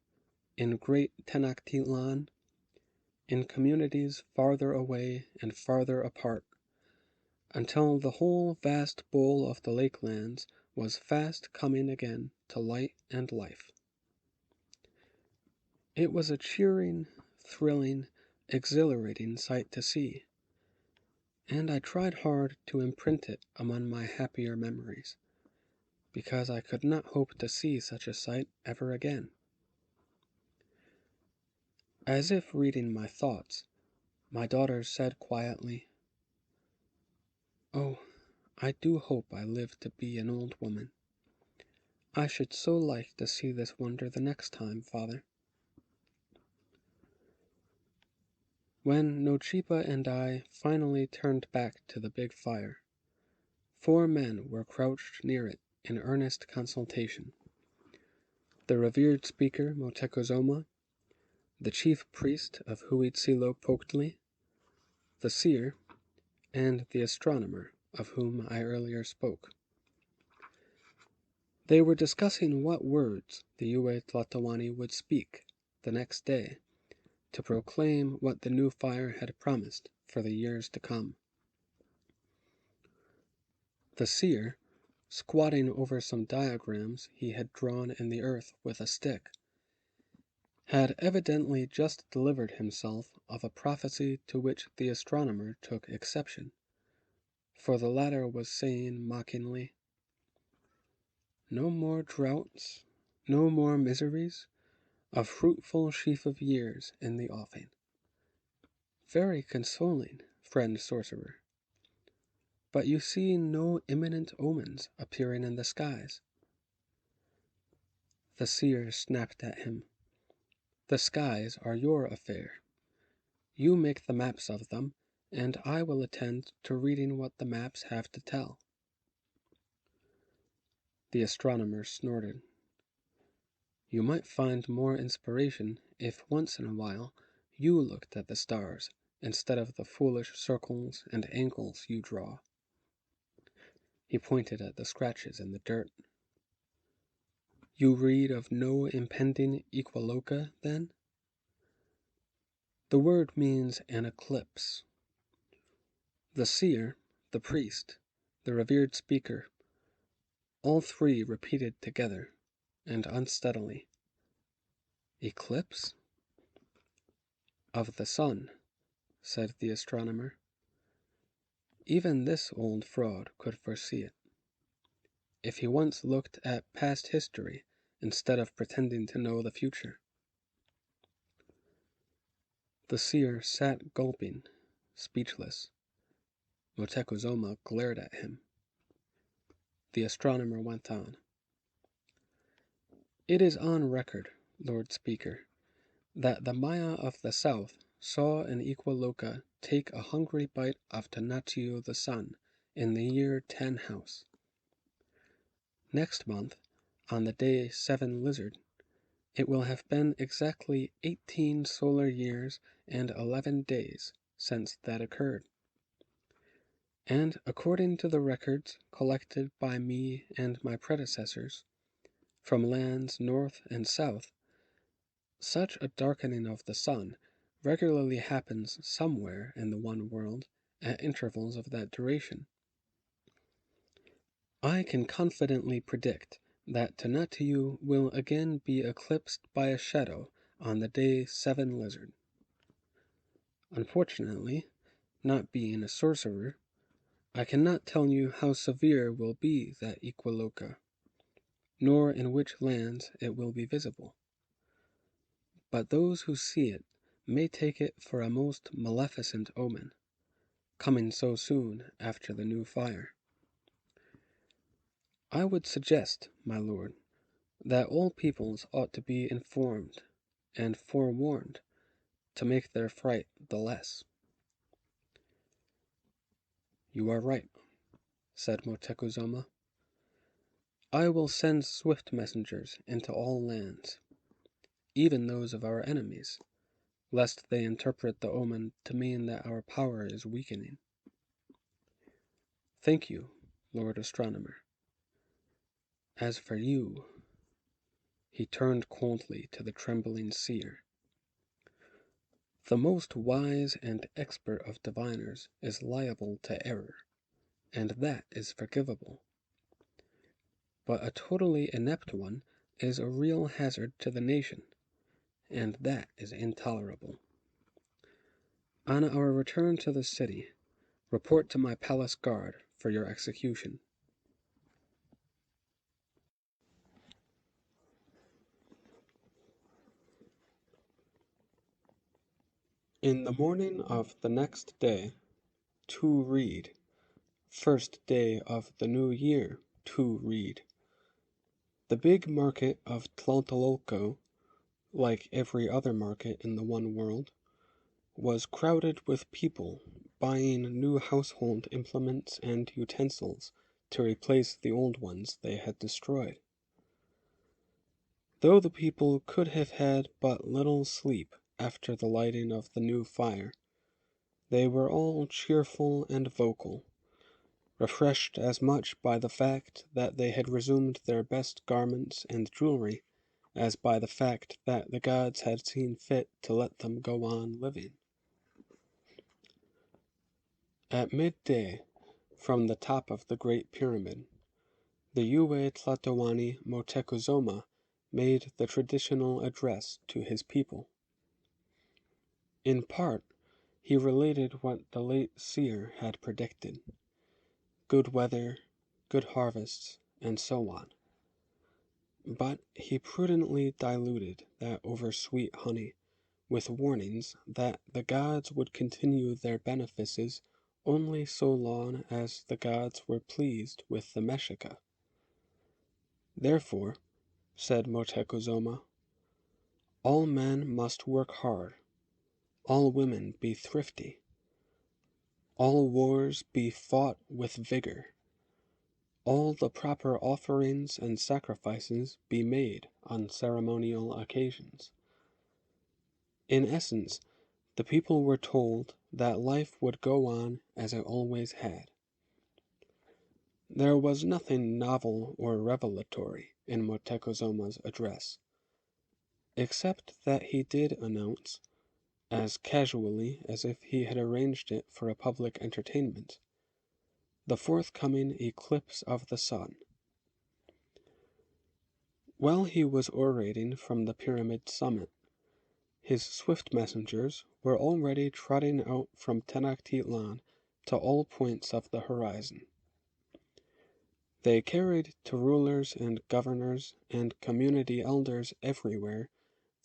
A: in Great Tenochtitlan, in communities farther away and farther apart, until the whole vast bowl of the lakelands was fast coming again to light and life. It was a cheering, thrilling, exhilarating sight to see, and I tried hard to imprint it among my happier memories, because I could not hope to see such a sight ever again. As if reading my thoughts, my daughter said quietly, "Oh, I do hope I live to be an old woman. I should so like to see this wonder the next time, father." When Nochipa and I finally turned back to the big fire, 4 men were crouched near it in earnest consultation. The revered speaker, Motekozoma, the chief priest of Huitzilopochtli, the seer, and the astronomer of whom I earlier spoke. They were discussing what words the Yue Tlatoani would speak the next day to proclaim what the new fire had promised for the years to come. The seer, squatting over some diagrams he had drawn in the earth with a stick, had evidently just delivered himself of a prophecy to which the astronomer took exception, for the latter was saying mockingly, "No more droughts, no more miseries, a fruitful sheaf of years in the offing. Very consoling, friend sorcerer. But you see no imminent omens appearing in the skies." The seer snapped at him, "The skies are your affair. You make the maps of them, and I will attend to reading what the maps have to tell." The astronomer snorted. "You might find more inspiration if once in a while you looked at the stars instead of the foolish circles and angles you draw." He pointed at the scratches in the dirt. "You read of no impending equiloca, then?" "The word means an eclipse." The seer, the priest, the revered speaker, all 3 repeated together and unsteadily, "Eclipse?" "Of the sun," said the astronomer. "Even this old fraud could foresee it, if he once looked at past history instead of pretending to know the future." The seer sat gulping, speechless. Motekozoma glared at him. The astronomer went on. "It is on record, Lord Speaker, that the Maya of the south saw an equiloca take a hungry bite of Tonatiuh the sun in the year 10 House. Next month, on the day 7 Lizard, it will have been exactly 18 solar years and 11 days since that occurred. And according to the records collected by me and my predecessors, from lands north and south, such a darkening of the sun regularly happens somewhere in the one world at intervals of that duration. I can confidently predict that Tonatiuh will again be eclipsed by a shadow on the day 7 Lizard. Unfortunately, not being a sorcerer, I cannot tell you how severe will be that equiloca, nor in which lands it will be visible. But those who see it may take it for a most maleficent omen, coming so soon after the new fire. I would suggest, my lord, that all peoples ought to be informed and forewarned to make their fright the less." "You are right," said Motekozoma. "I will send swift messengers into all lands, even those of our enemies, lest they interpret the omen to mean that our power is weakening." "Thank you, Lord Astronomer. As for you," he turned coldly to the trembling seer, "the most wise and expert of diviners is liable to error, and that is forgivable. But a totally inept one is a real hazard to the nation, and that is intolerable. On our return to the city, report to my palace guard for your execution." In the morning of the next day, to read, first day of the new year, to read, the big market of Tlatelolco, like every other market in the one world, was crowded with people buying new household implements and utensils to replace the old ones they had destroyed. Though the people could have had but little sleep after the lighting of the new fire, they were all cheerful and vocal, refreshed as much by the fact that they had resumed their best garments and jewelry as by the fact that the gods had seen fit to let them go on living. At midday, from the top of the Great Pyramid, the Yue Tlatoani Moctezuma made the traditional address to his people. In part, he related what the late seer had predicted: good weather, good harvests, and so on. But he prudently diluted that over-sweet honey with warnings that the gods would continue their benefices only so long as the gods were pleased with the Mexica. Therefore, said Moctezuma, all men must work hard, all women be thrifty, all wars be fought with vigor, all the proper offerings and sacrifices be made on ceremonial occasions. In essence, the people were told that life would go on as it always had. There was nothing novel or revelatory in Motecuzuma's address, except that he did announce, as casually as if he had arranged it for a public entertainment, the forthcoming eclipse of the sun. While he was orating from the pyramid summit, his swift messengers were already trotting out from Tenochtitlan to all points of the horizon. They carried to rulers and governors and community elders everywhere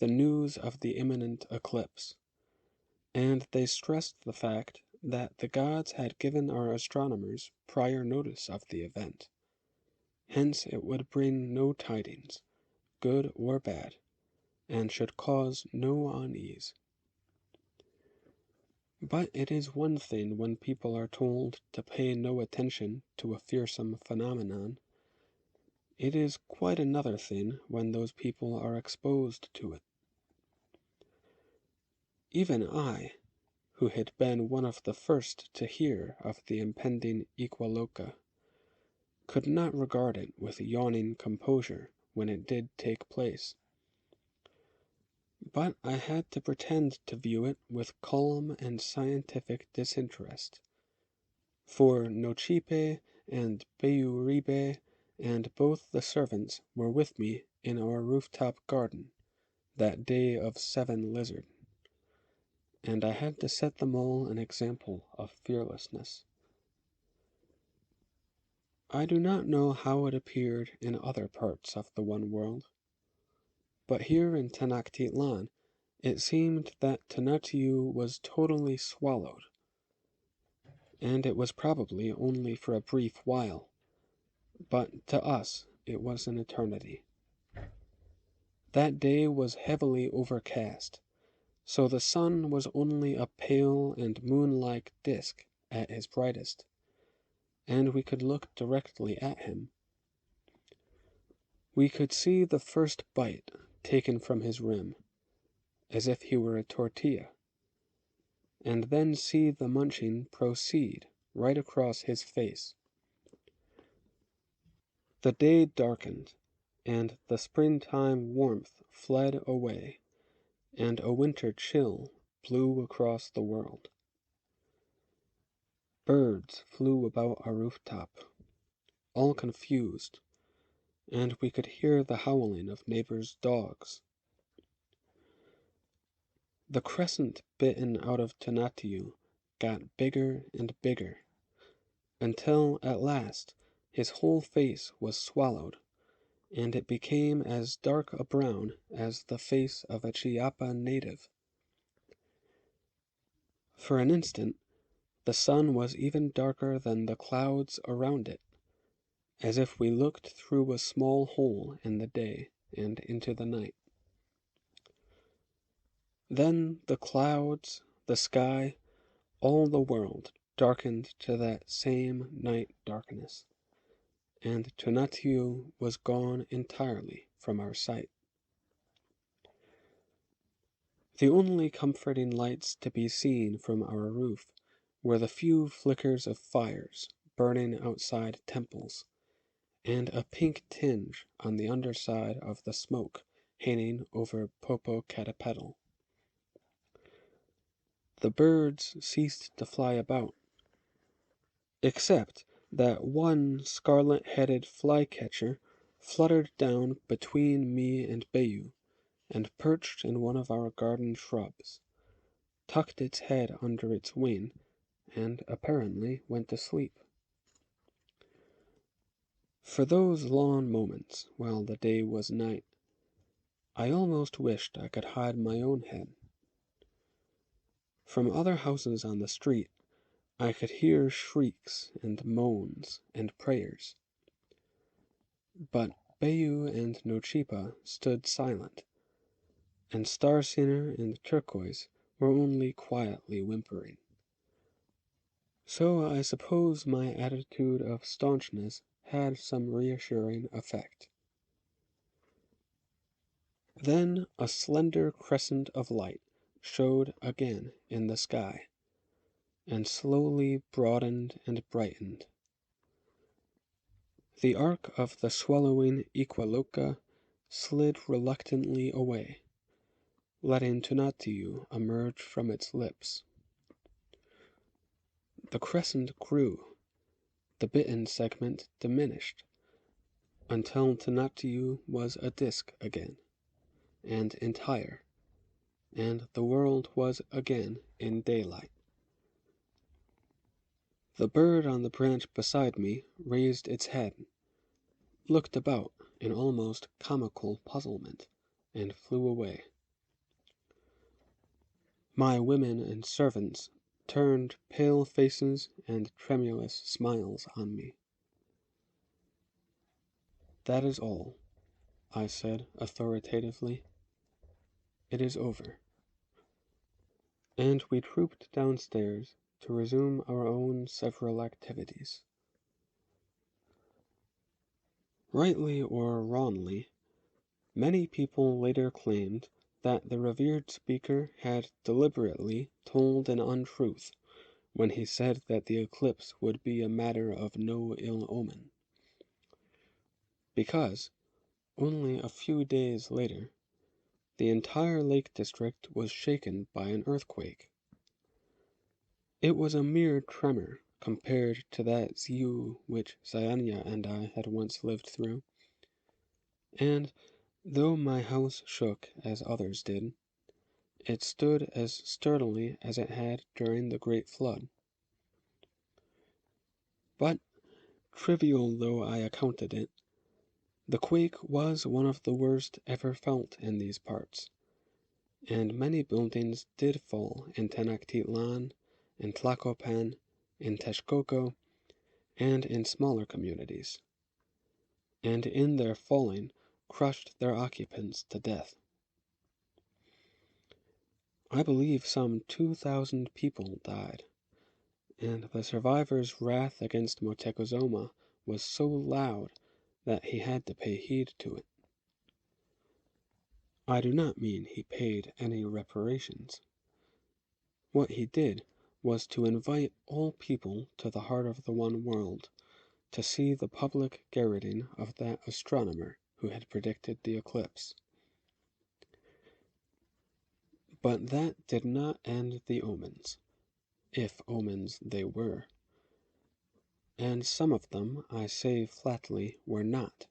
A: the news of the imminent eclipse, and they stressed the fact that the gods had given our astronomers prior notice of the event. Hence it would bring no tidings, good or bad, and should cause no unease. But it is one thing when people are told to pay no attention to a fearsome phenomenon. It is quite another thing when those people are exposed to it. Even I, who had been one of the first to hear of the impending Equiloca, could not regard it with yawning composure when it did take place. But I had to pretend to view it with calm and scientific disinterest, for Nochipe and Beuribe and both the servants were with me in our rooftop garden that day of 7 Lizard, and I had to set them all an example of fearlessness. I do not know how it appeared in other parts of the one world, but here in Tenochtitlan it seemed that Tonatiuh was totally swallowed, and it was probably only for a brief while, but to us it was an eternity. That day was heavily overcast, so the sun was only a pale and moon-like disk at his brightest, and we could look directly at him. We could see the first bite taken from his rim, as if he were a tortilla, and then see the munching proceed right across his face. The day darkened, and the springtime warmth fled away, and a winter chill blew across the world. Birds flew about our rooftop, all confused, and we could hear the howling of neighbors' dogs. The crescent bitten out of Tonatiuh got bigger and bigger, until at last his whole face was swallowed, and it became as dark a brown as the face of a Chiapa native. For an instant, the sun was even darker than the clouds around it, as if we looked through a small hole in the day and into the night. Then the clouds, the sky, all the world darkened to that same night darkness, and Tonatiuh was gone entirely from our sight. The only comforting lights to be seen from our roof were the few flickers of fires burning outside temples, and a pink tinge on the underside of the smoke hanging over Popocatépetl. The birds ceased to fly about, except that one scarlet-headed flycatcher fluttered down between me and Bayou, and perched in one of our garden shrubs, tucked its head under its wing, and apparently went to sleep. For those long moments, while the day was night, I almost wished I could hide my own head. From other houses on the street, I could hear shrieks and moans and prayers. But Bayou and Nochipa stood silent, and Star Singer and Turquoise were only quietly whimpering. So I suppose my attitude of staunchness had some reassuring effect. Then a slender crescent of light showed again in the sky, and slowly broadened and brightened. The arc of the swallowing Iqualoca slid reluctantly away, letting Tonatiuh emerge from its lips. The crescent grew, the bitten segment diminished, until Tonatiuh was a disk again, and entire, and the world was again in daylight. The bird on the branch beside me raised its head, looked about in almost comical puzzlement, and flew away. My women and servants turned pale faces and tremulous smiles on me. "That is all," I said authoritatively. "It is over." And we trooped downstairs to resume our own several activities. Rightly or wrongly, many people later claimed that the revered speaker had deliberately told an untruth when he said that the eclipse would be a matter of no ill omen, because, only a few days later, the entire Lake District was shaken by an earthquake. It was a mere tremor compared to that Ziu which Sayanya and I had once lived through, and, though my house shook as others did, it stood as sturdily as it had during the Great Flood. But, trivial though I accounted it, the quake was one of the worst ever felt in these parts, and many buildings did fall in Tenochtitlan, in Tlacopan, in Texcoco, and in smaller communities, and in their falling crushed their occupants to death. I believe some 2,000 people died, and the survivor's wrath against Moctezuma was so loud that he had to pay heed to it. I do not mean he paid any reparations. What he did was to invite all people to the heart of the one world, to see the public garroting of that astronomer who had predicted the eclipse. But that did not end the omens, if omens they were, and some of them, I say flatly, were not.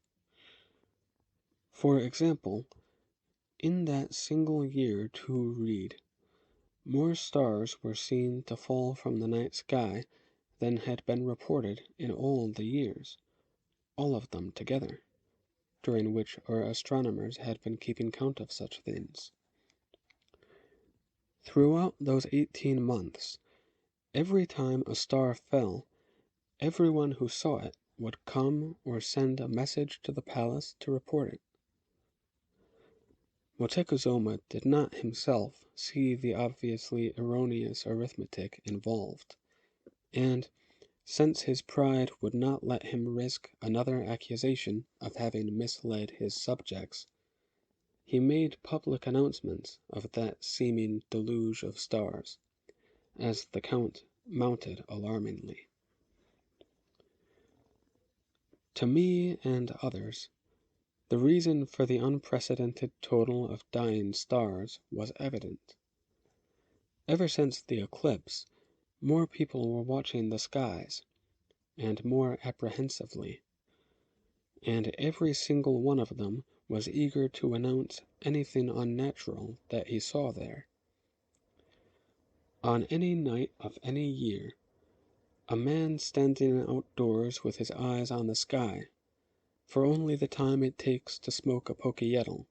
A: For example, in that single year to read, more stars were seen to fall from the night sky than had been reported in all the years, all of them together, during which our astronomers had been keeping count of such things. Throughout those 18 months, every time a star fell, everyone who saw it would come or send a message to the palace to report it. Moctezuma did not himself see the obviously erroneous arithmetic involved, and, since his pride would not let him risk another accusation of having misled his subjects, he made public announcements of that seeming deluge of stars, as the count mounted alarmingly. To me and others, the reason for the unprecedented total of dying stars was evident. Ever since the eclipse, more people were watching the skies, and more apprehensively, and every single one of them was eager to announce anything unnatural that he saw there. On any night of any year, a man standing outdoors with his eyes on the sky, for only the time it takes to smoke a pokéettle,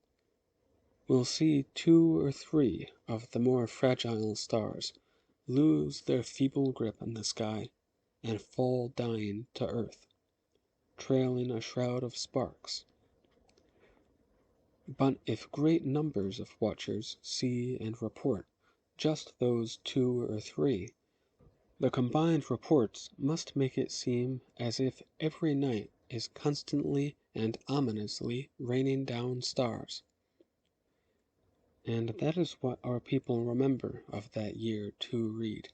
A: will see 2 or 3 of the more fragile stars lose their feeble grip on the sky and fall dying to earth, trailing a shroud of sparks. But if great numbers of watchers see and report just those 2 or 3, the combined reports must make it seem as if every night is constantly and ominously raining down stars. And that is what our people remember of that year to read.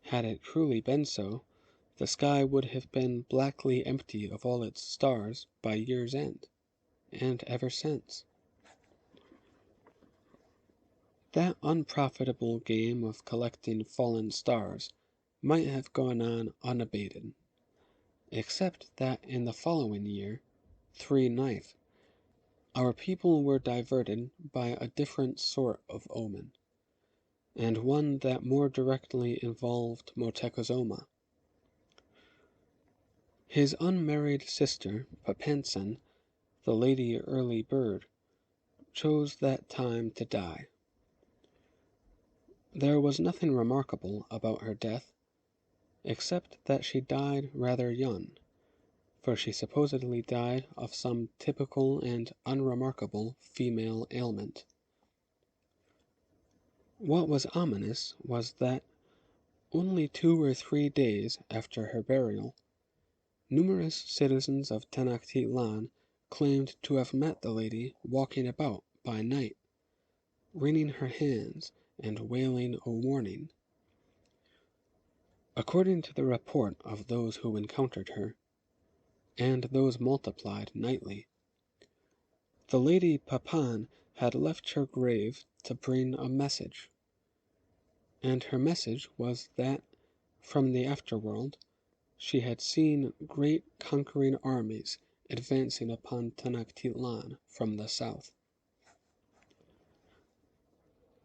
A: Had it truly been so, the sky would have been blackly empty of all its stars by year's end, and ever since. That unprofitable game of collecting fallen stars might have gone on unabated, except that in the following year, 3/9, our people were diverted by a different sort of omen, and one that more directly involved Moctezuma. His unmarried sister, Papansan, the Lady Early Bird, chose that time to die. There was nothing remarkable about her death, except that she died rather young, for she supposedly died of some typical and unremarkable female ailment. What was ominous was that, only 2 or 3 days after her burial, numerous citizens of Tenochtitlan claimed to have met the lady walking about by night, wringing her hands and wailing a warning. According to the report of those who encountered her, and those multiplied nightly, the Lady Papan had left her grave to bring a message, and her message was that, from the afterworld, she had seen great conquering armies advancing upon Tenochtitlan from the south.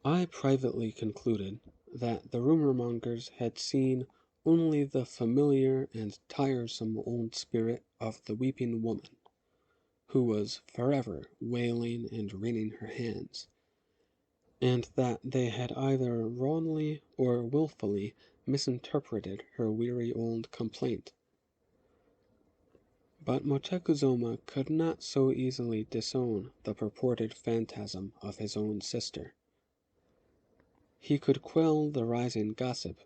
A: I privately concluded that the rumor-mongers had seen only the familiar and tiresome old spirit of the weeping woman, who was forever wailing and wringing her hands, and that they had either wrongly or wilfully misinterpreted her weary old complaint. But Moctezuma could not so easily disown the purported phantasm of his own sister. He could quell the rising gossip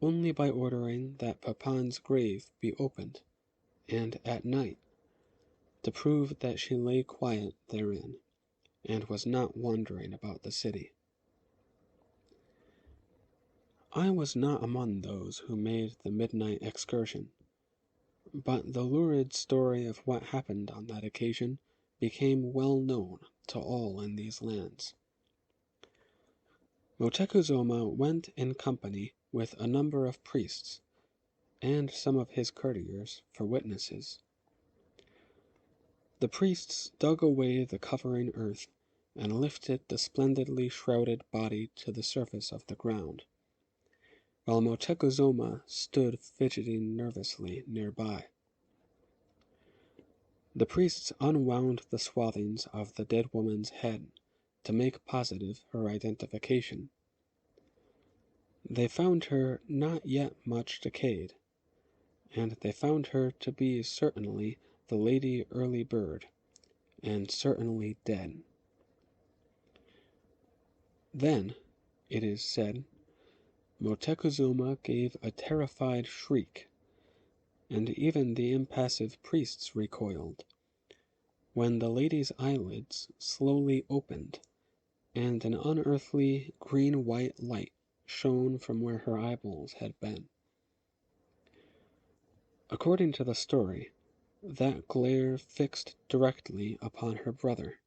A: only by ordering that Papan's grave be opened, and at night, to prove that she lay quiet therein, and was not wandering about the city. I was not among those who made the midnight excursion, But the lurid story of what happened on that occasion became well known to all in these lands. Moctezuma went in company with a number of priests and some of his courtiers for witnesses. The priests dug away the covering earth and lifted the splendidly shrouded body to the surface of the ground, while Moctezuma stood fidgeting nervously nearby. The priests unwound the swathings of the dead woman's head to make positive her identification. They found her not yet much decayed, and they found her to be certainly the Lady Early Bird, and certainly dead. Then, it is said, Moctezuma gave a terrified shriek, and even the impassive priests recoiled, when the lady's eyelids slowly opened, and an unearthly green-white light shone from where her eyeballs had been. According to the story, that glare fixed directly upon her brother,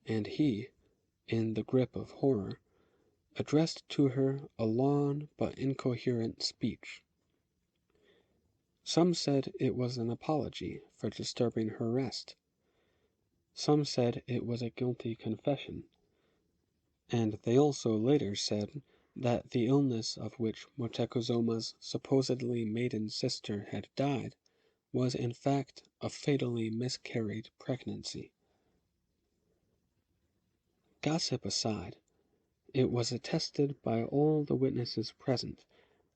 A: and he, in the grip of horror, addressed to her a long but incoherent speech. Some said it was an apology for disturbing her rest. Some said it was a guilty confession, and they also later said that the illness of which Motecuzuma's supposedly maiden sister had died was in fact a fatally miscarried pregnancy. Gossip aside, it was attested by all the witnesses present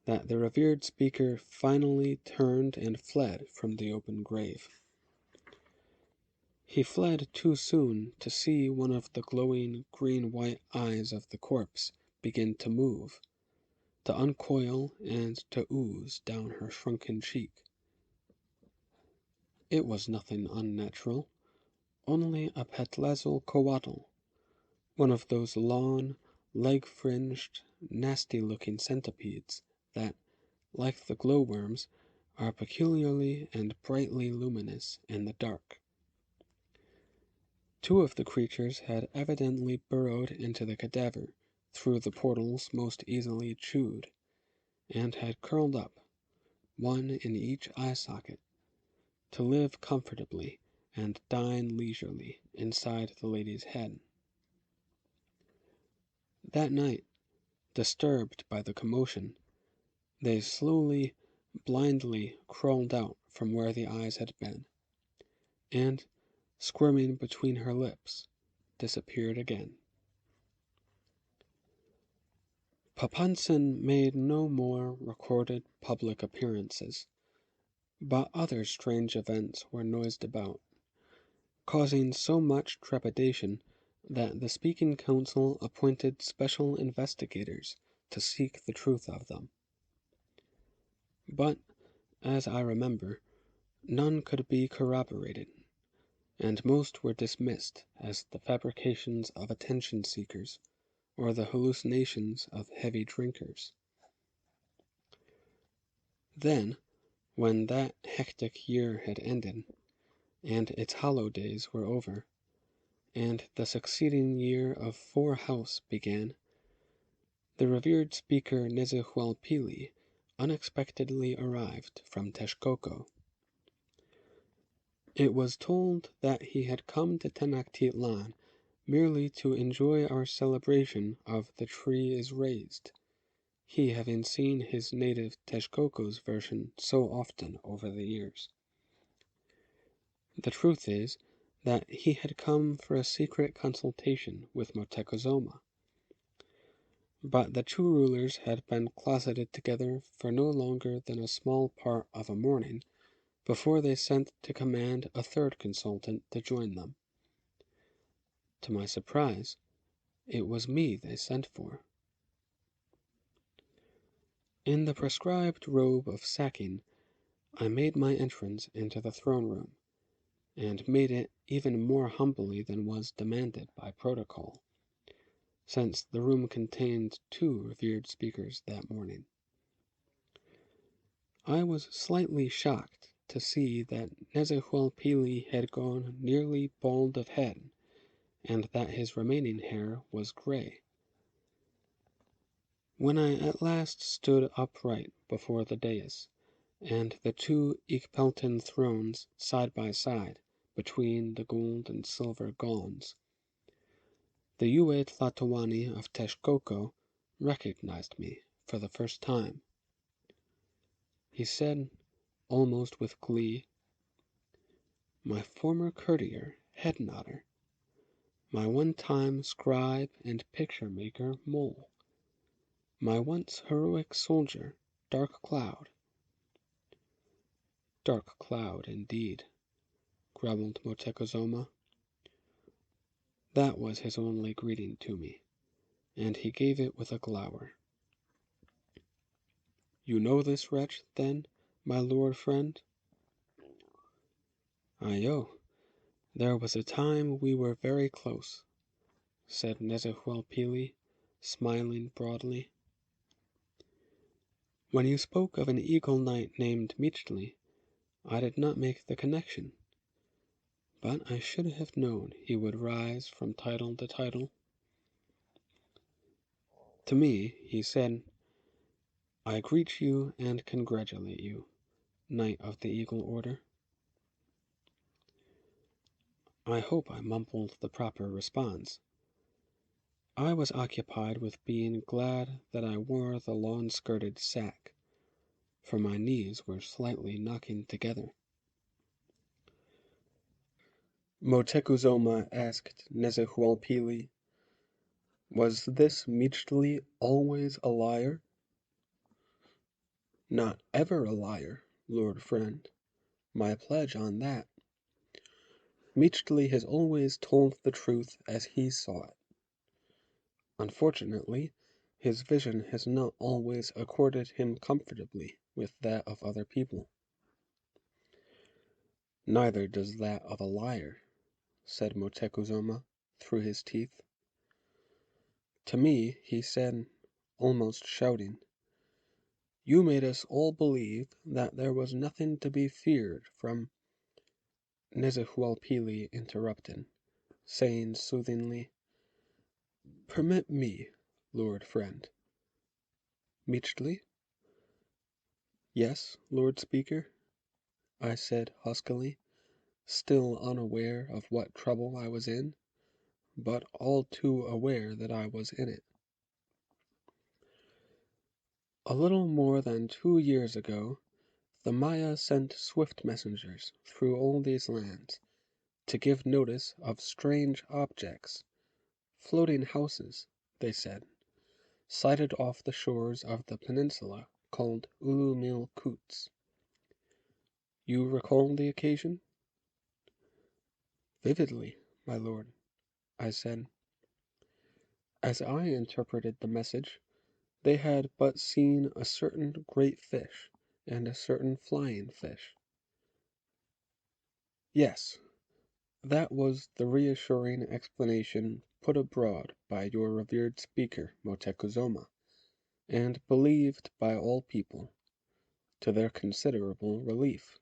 A: that the revered speaker finally turned and fled from the open grave. He fled too soon to see one of the glowing green-white eyes of the corpse begin to move, to uncoil and to ooze down her shrunken cheek. It was nothing unnatural, only a Petlezalcoatl, one of those long, leg-fringed, nasty-looking centipedes that, like the glowworms, are peculiarly and brightly luminous in the dark. Two of the creatures had evidently burrowed into the cadaver through the portals most easily chewed, and had curled up, one in each eye socket, to live comfortably and dine leisurely inside the lady's head. That night, disturbed by the commotion, they slowly, blindly crawled out from where the eyes had been, and, squirming between her lips, disappeared again. Papansen made no more recorded public appearances, but other strange events were noised about, causing so much trepidation that the Speaking Council appointed special investigators to seek the truth of them. But, as I remember, none could be corroborated, and most were dismissed as the fabrications of attention-seekers or the hallucinations of heavy drinkers. Then, when that hectic year had ended, and its hollow days were over, and the succeeding year of 4 House began, the revered speaker Nezihualpili unexpectedly arrived from Texcoco. It was told that he had come to Tenochtitlan merely to enjoy our celebration of The Tree is Raised, he having seen his native Texcoco's version so often over the years. The truth is that he had come for a secret consultation with Moctezuma. But the two rulers had been closeted together for no longer than a small part of a morning before they sent to command a third consultant to join them. To my surprise, it was me they sent for. In the prescribed robe of sacking, I made my entrance into the throne room, and made it even more humbly than was demanded by protocol, since the room contained 2 revered speakers that morning. I was slightly shocked to see that Nezahualpili had gone nearly bald of head, and that his remaining hair was gray. When I at last stood upright before the dais, and the two Ikpelton thrones side by side between the gold and silver gongs, the Yue Tlatoani of Texcoco recognized me for the first time. He said, almost with glee, "My former courtier, Head Nodder, my one-time scribe and picture-maker, Mole, my once heroic soldier, Dark Cloud." "Dark Cloud, indeed," grumbled Motecuzoma. That was his only greeting to me, and he gave it with a glower. "You know this wretch, then, my lord friend?" "Ayo, there was a time we were very close," said Nezahualpili, smiling broadly. "When you spoke of an eagle knight named Michtli, I did not make the connection, but I should have known he would rise from title to title. To me, he said, 'I greet you and congratulate you, Knight of the Eagle Order.' I hope I mumbled the proper response. I was occupied with being glad that I wore the lawn-skirted sack, for my knees were slightly knocking together. Motecuzoma asked Nezahualpili, "Was this Michtli always a liar?" "Not ever a liar, lord friend. My pledge on that. Michtli has always told the truth as he saw it. Unfortunately, his vision has not always accorded him comfortably with that of other people." "Neither does that of a liar," said Motecuzoma through his teeth. To me he said, almost shouting, "You made us all believe that there was nothing to be feared from—" Nezahualpili interrupted, saying soothingly, "Permit me, lord friend." "Michtli?" "Yes, Lord Speaker," I said huskily, still unaware of what trouble I was in, but all too aware that I was in it. "A little more than 2 years ago, the Maya sent swift messengers through all these lands to give notice of strange objects, floating houses, they said, sighted off the shores of the peninsula called Ulumilkuts. You recall the occasion?" "Vividly, my lord," I said. As I interpreted the message, they had but seen a certain great fish and a certain flying fish. Yes, that was the reassuring explanation put abroad by your revered speaker, Motecuzoma, and believed by all people, to their considerable relief.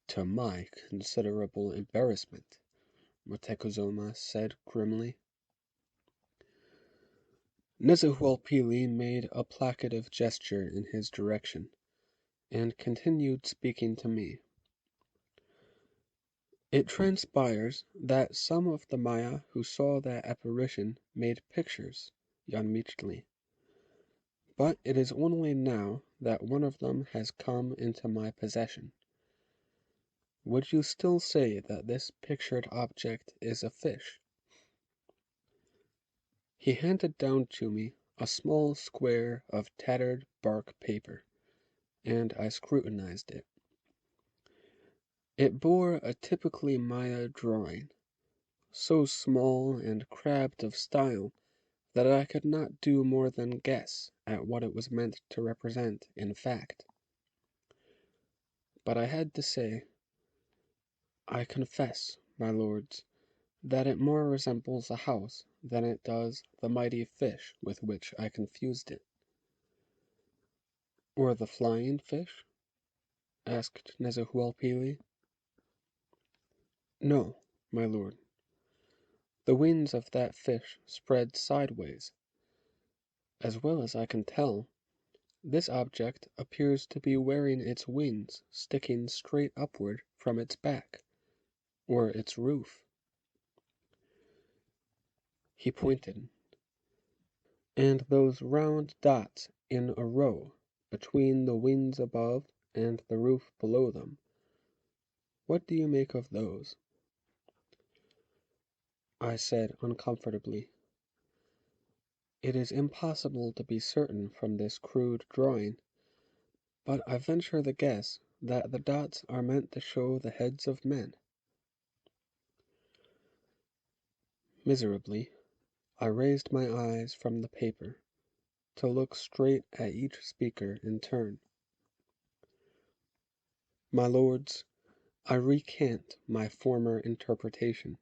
A: "To my considerable embarrassment," Motecuzoma said grimly. Nezahualpili made a placative gesture in his direction, and continued speaking to me. "It transpires that some of the Maya who saw that apparition made pictures, Jan Michtli. But it is only now that one of them has come into my possession. Would you still say that this pictured object is a fish?" He handed down to me a small square of tattered bark paper, and I scrutinized it. It bore a typically Maya drawing, so small and crabbed of style that I could not do more than guess at what it was meant to represent in fact. But I had to say, "I confess, my lords, that it more resembles a house than it does the mighty fish with which I confused it." "Or the flying fish?" asked Nezahualpili. No, my lord. The wings of that fish spread sideways. As well as I can tell, this object appears to be wearing its wings sticking straight upward from its back, or its roof. He pointed. And those round dots in a row between the wings above and the roof below them. What do you make of those? I said uncomfortably. It is impossible to be certain from this crude drawing, but I venture the guess that the dots are meant to show the heads of men. Miserably, I raised my eyes from the paper to look straight at each speaker in turn. My lords, I recant my former interpretation.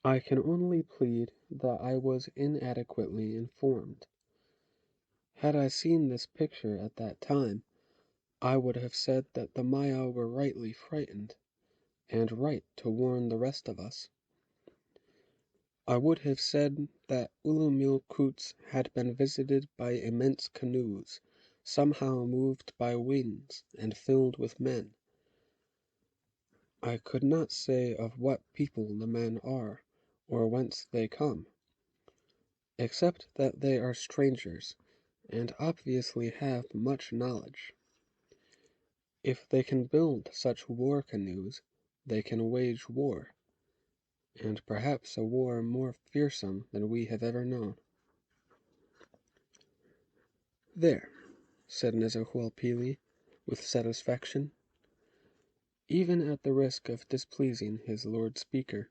A: I can only plead that I was inadequately informed. Had I seen this picture at that time, I would have said that the Maya were rightly frightened, and right to warn the rest of us. I would have said that Ulumilkuts had been visited by immense canoes, somehow moved by wings and filled with men. I could not say of what people the men are, or whence they come, except that they are strangers, and obviously have much knowledge. If they can build such war canoes, they can wage war, and perhaps a war more fearsome than we have ever known. There, said Nezahualpili, with satisfaction. Even at the risk of displeasing his Lord Speaker,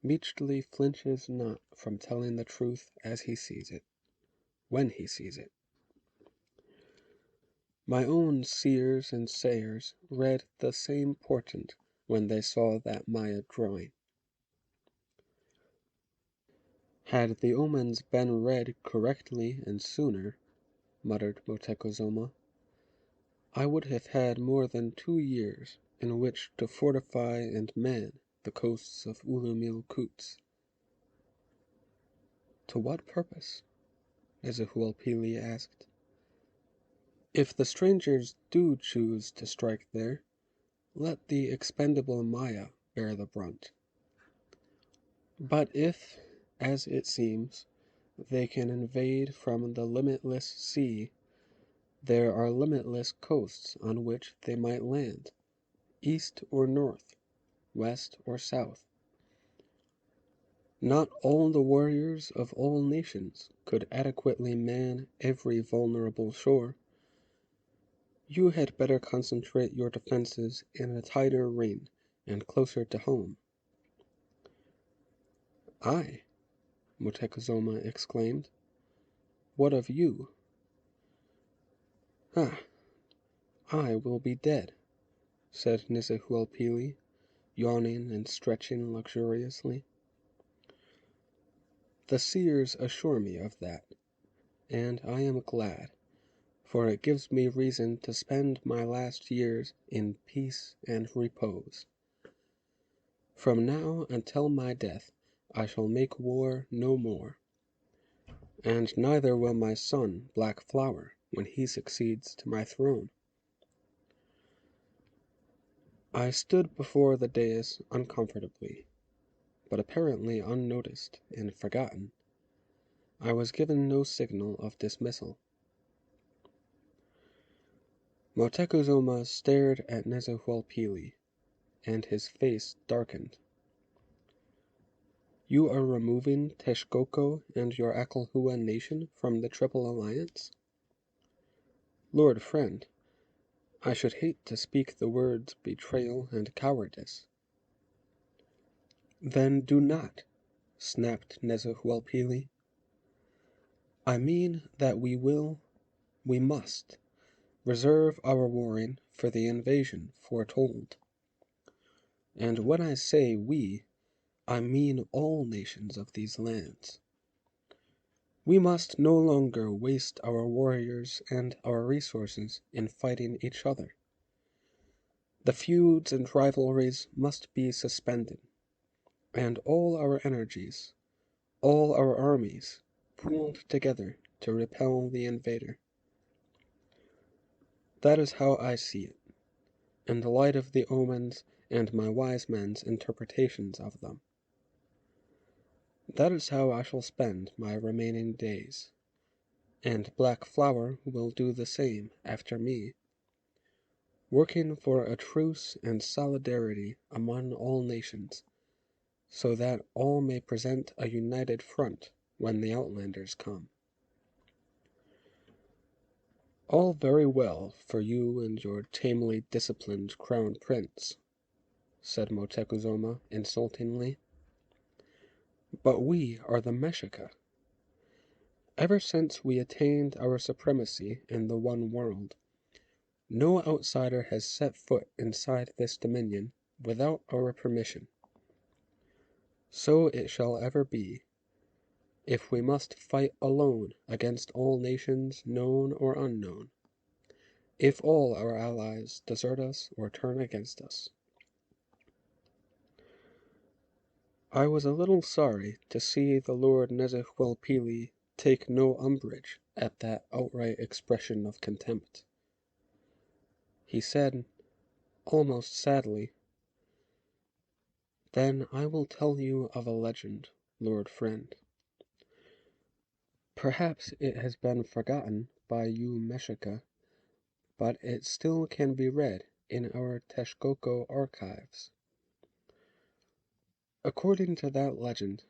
A: Beachley flinches not from telling the truth as he sees it, when he sees it. My own seers and sayers read the same portent when they saw that Maya drawing. Had the omens been read correctly and sooner, muttered Motekozoma, I would have had more than 2 years in which to fortify and man the coasts of Ulumilkuts. To what purpose? Nezahualpili asked. If the strangers do choose to strike there, let the expendable Maya bear the brunt. But if, as it seems, they can invade from the limitless sea, there are limitless coasts on which they might land, east or north, west or south. Not all the warriors of all nations could adequately man every vulnerable shore. You had better concentrate your defenses in a tighter ring and closer to home. I, Motekozoma exclaimed. What of you? Ah, I will be dead, said Nezahualpili, yawning and stretching luxuriously. The seers assure me of that, and I am glad, for it gives me reason to spend my last years in peace and repose. From now until my death I shall make war no more, and neither will my son Black Flower when he succeeds to my throne. I stood before the dais uncomfortably, but apparently unnoticed and forgotten. I was given no signal of dismissal. Motekozoma stared at Nezahualpili, and his face darkened. You are removing Texcoco and your Akalhua nation from the Triple Alliance? Lord friend, I should hate to speak the words betrayal and cowardice. Then do not, snapped Nezahualpili. I mean that we must, reserve our warring for the invasion foretold. And when I say we, I mean all nations of these lands. We must no longer waste our warriors and our resources in fighting each other. The feuds and rivalries must be suspended, and all our energies, all our armies, pooled together to repel the invader. That is how I see it, in the light of the omens and my wise men's interpretations of them. That is how I shall spend my remaining days, and Black Flower will do the same after me, working for a truce and solidarity among all nations, so that all may present a united front when the Outlanders come. All very well for you and your tamely disciplined crown prince, said Motekuzoma insultingly. But we are the Meshika. Ever since we attained our supremacy in the one world, no outsider has set foot inside this dominion without our permission. So it shall ever be, if we must fight alone against all nations known or unknown, if all our allies desert us or turn against us. I was a little sorry to see the Lord Nezehuelpili take no umbrage at that outright expression of contempt. He said, almost sadly, "Then I will tell you of a legend, Lord Friend. Perhaps it has been forgotten by you Meshika, but it still can be read in our Texcoco archives. According to that legend,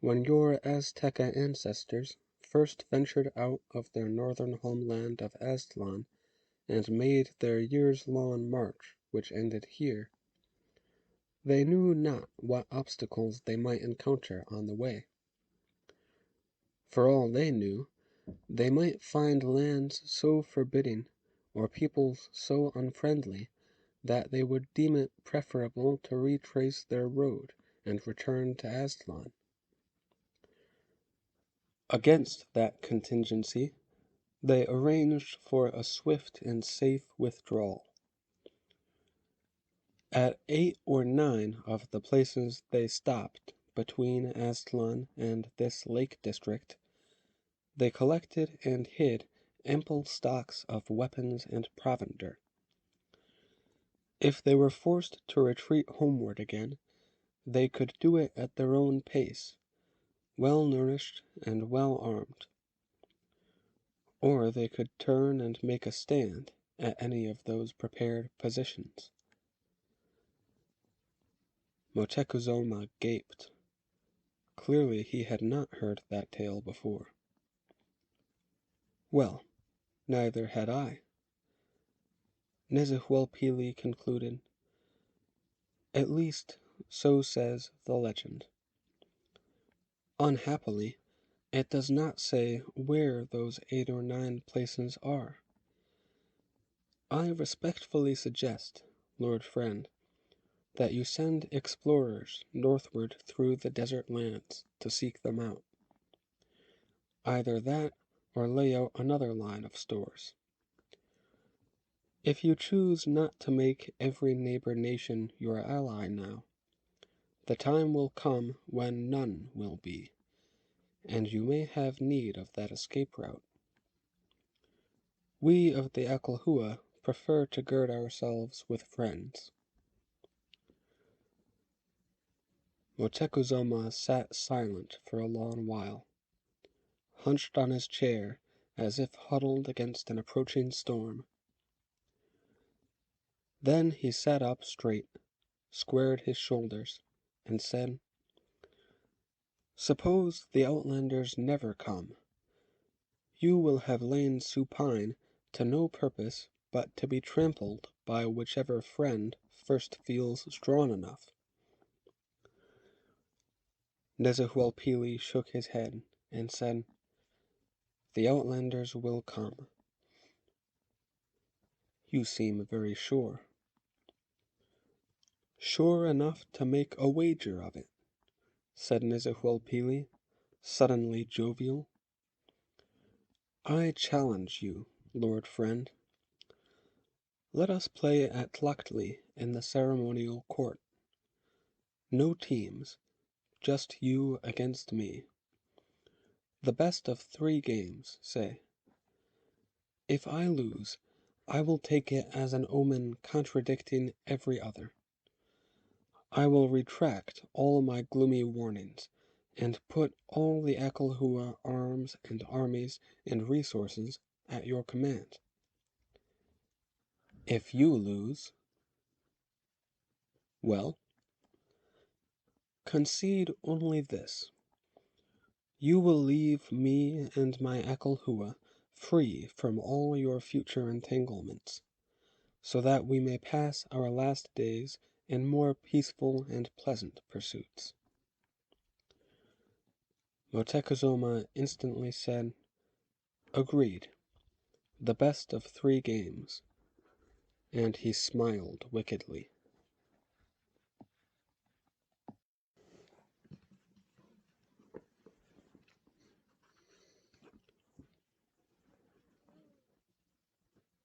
A: when your Azteca ancestors first ventured out of their northern homeland of Aztlan and made their years-long march which ended here, they knew not what obstacles they might encounter on the way. For all they knew, they might find lands so forbidding or peoples so unfriendly that they would deem it preferable to retrace their road and return to Aztlan. Against that contingency, they arranged for a swift and safe withdrawal. At 8 or 9 of the places they stopped between Aztlan and this lake district, they collected and hid ample stocks of weapons and provender. If they were forced to retreat homeward again, they could do it at their own pace, well nourished and well armed. Or they could turn and make a stand at any of those prepared positions. Motekuzoma gaped. Clearly he had not heard that tale before. Well, neither had I, Nezehuelpili concluded. At least, so says the legend. Unhappily, it does not say where those 8 or 9 places are. I respectfully suggest, Lord Friend, that you send explorers northward through the desert lands to seek them out. Either that, or lay out another line of stores. If you choose not to make every neighbor nation your ally now, the time will come when none will be, and you may have need of that escape route. We of the Akalhua prefer to gird ourselves with friends." Motekuzoma sat silent for a long while, hunched on his chair as if huddled against an approaching storm. Then he sat up straight, squared his shoulders, and said, "Suppose the Outlanders never come. You will have lain supine to no purpose but to be trampled by whichever friend first feels strong enough." Nezehuelpili shook his head and said, "The Outlanders will come." "You seem very sure." "Sure enough to make a wager of it," said Nezehuelpili, suddenly jovial. "I challenge you, Lord Friend. Let us play at Tlachtli in the ceremonial court. No teams, just you against me. The best of 3 games, say. If I lose, I will take it as an omen contradicting every other. I will retract all my gloomy warnings, and put all the Akalhua arms and armies and resources at your command. If you lose, well, concede only this. You will leave me and my Akalhua free from all your future entanglements, so that we may pass our last days in more peaceful and pleasant pursuits. Motecuzoma instantly said, Agreed, the best of 3 games, and he smiled wickedly.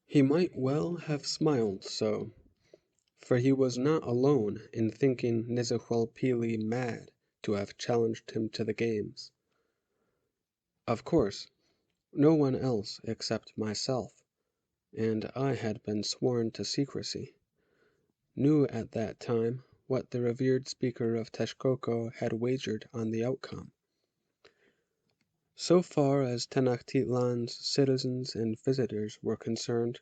A: He might well have smiled so, for he was not alone in thinking Nizahualpili mad to have challenged him to the games. Of course, no one else except myself, and I had been sworn to secrecy, knew at that time what the revered speaker of Texcoco had wagered on the outcome. So far as Tenochtitlan's citizens and visitors were concerned,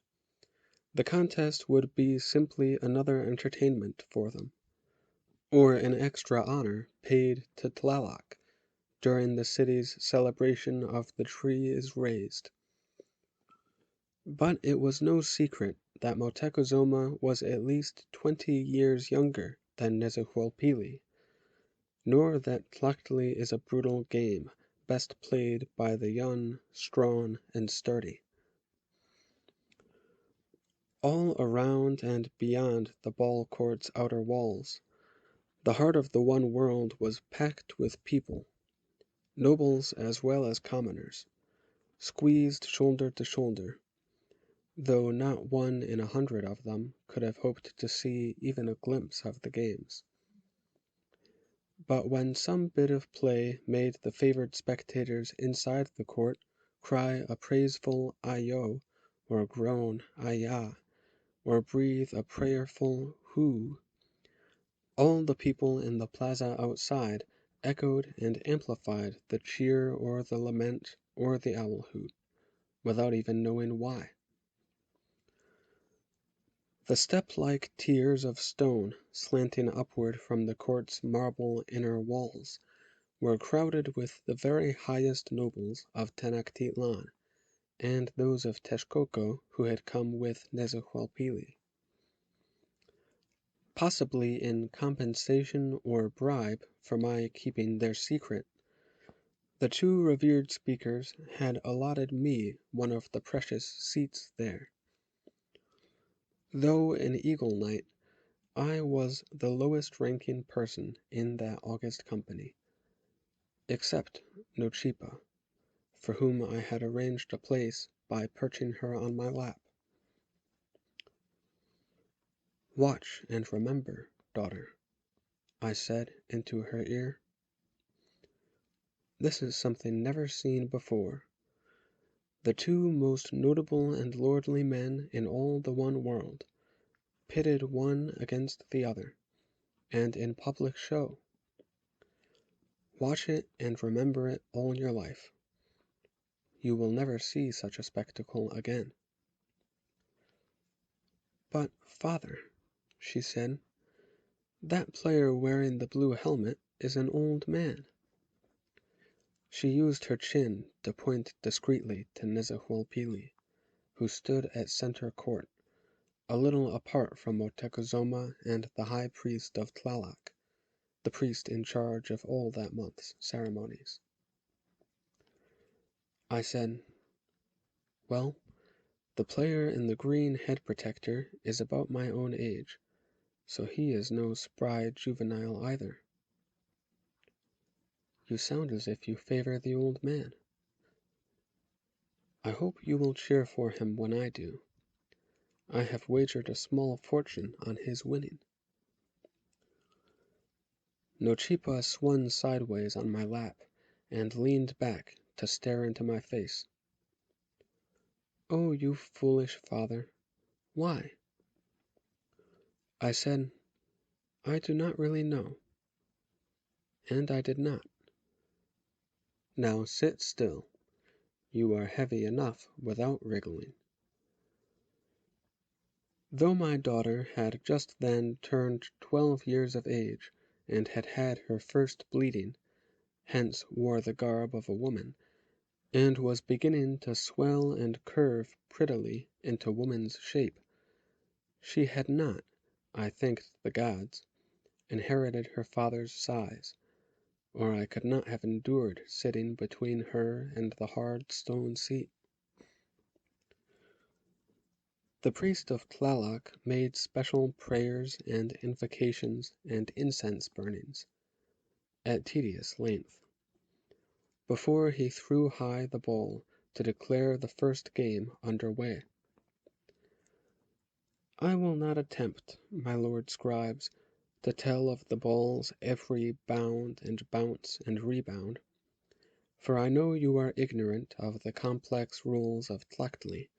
A: the contest would be simply another entertainment for them, or an extra honor paid to Tlaloc during the city's celebration of the tree is raised. But it was no secret that Motecuzoma was at least 20 years younger than Nezahualpili, nor that Tlachtli is a brutal game best played by the young, strong, and sturdy. All around and beyond the ball court's outer walls, the heart of the one world was packed with people, nobles as well as commoners, squeezed shoulder to shoulder, though not 1 in 100 of them could have hoped to see even a glimpse of the games. But when some bit of play made the favored spectators inside the court cry a praiseful ayo, or groan ayah, or breathe a prayerful hoo, all the people in the plaza outside echoed and amplified the cheer or the lament or the owl hoot, without even knowing why. The step-like tiers of stone slanting upward from the court's marble inner walls were crowded with the very highest nobles of Tenochtitlan and those of Texcoco who had come with Nezahualpili. Possibly in compensation or bribe for my keeping their secret, the 2 revered speakers had allotted me one of the precious seats there. Though an Eagle Knight, I was the lowest ranking person in that august company, except Nochipa, for whom I had arranged a place by perching her on my lap. Watch and remember, daughter, I said into her ear. This is something never seen before. The 2 most notable and lordly men in all the one world, pitted one against the other, and in public show. Watch it and remember it all your life. You will never see such a spectacle again. But, father, she said, that player wearing the blue helmet is an old man. She used her chin to point discreetly to Nezahualpili, who stood at center court, a little apart from Motecuzoma and the high priest of Tlaloc, the priest in charge of all that month's ceremonies. I said, well, the player in the green head protector is about my own age, so he is no spry juvenile either. You sound as if you favor the old man. I hope you will cheer for him when I do. I have wagered a small fortune on his winning." Nochipa swung sideways on my lap and leaned back to stare into my face. "Oh, you foolish father. Why?" I said, "I do not really know." And I did not. "Now sit still. You are heavy enough without wriggling." Though my daughter had just then turned 12 years of age and had had her first bleeding, hence wore the garb of a woman, and was beginning to swell and curve prettily into woman's shape, she had not, I thanked the gods, inherited her father's size, or I could not have endured sitting between her and the hard stone seat. The priest of Tlaloc made special prayers and invocations and incense burnings, at tedious length, before he threw high the bowl to declare the first game under way. I will not attempt, my lord scribes, to tell of the ball's every bound and bounce and rebound, for I know you are ignorant of the complex rules of Tlachtli,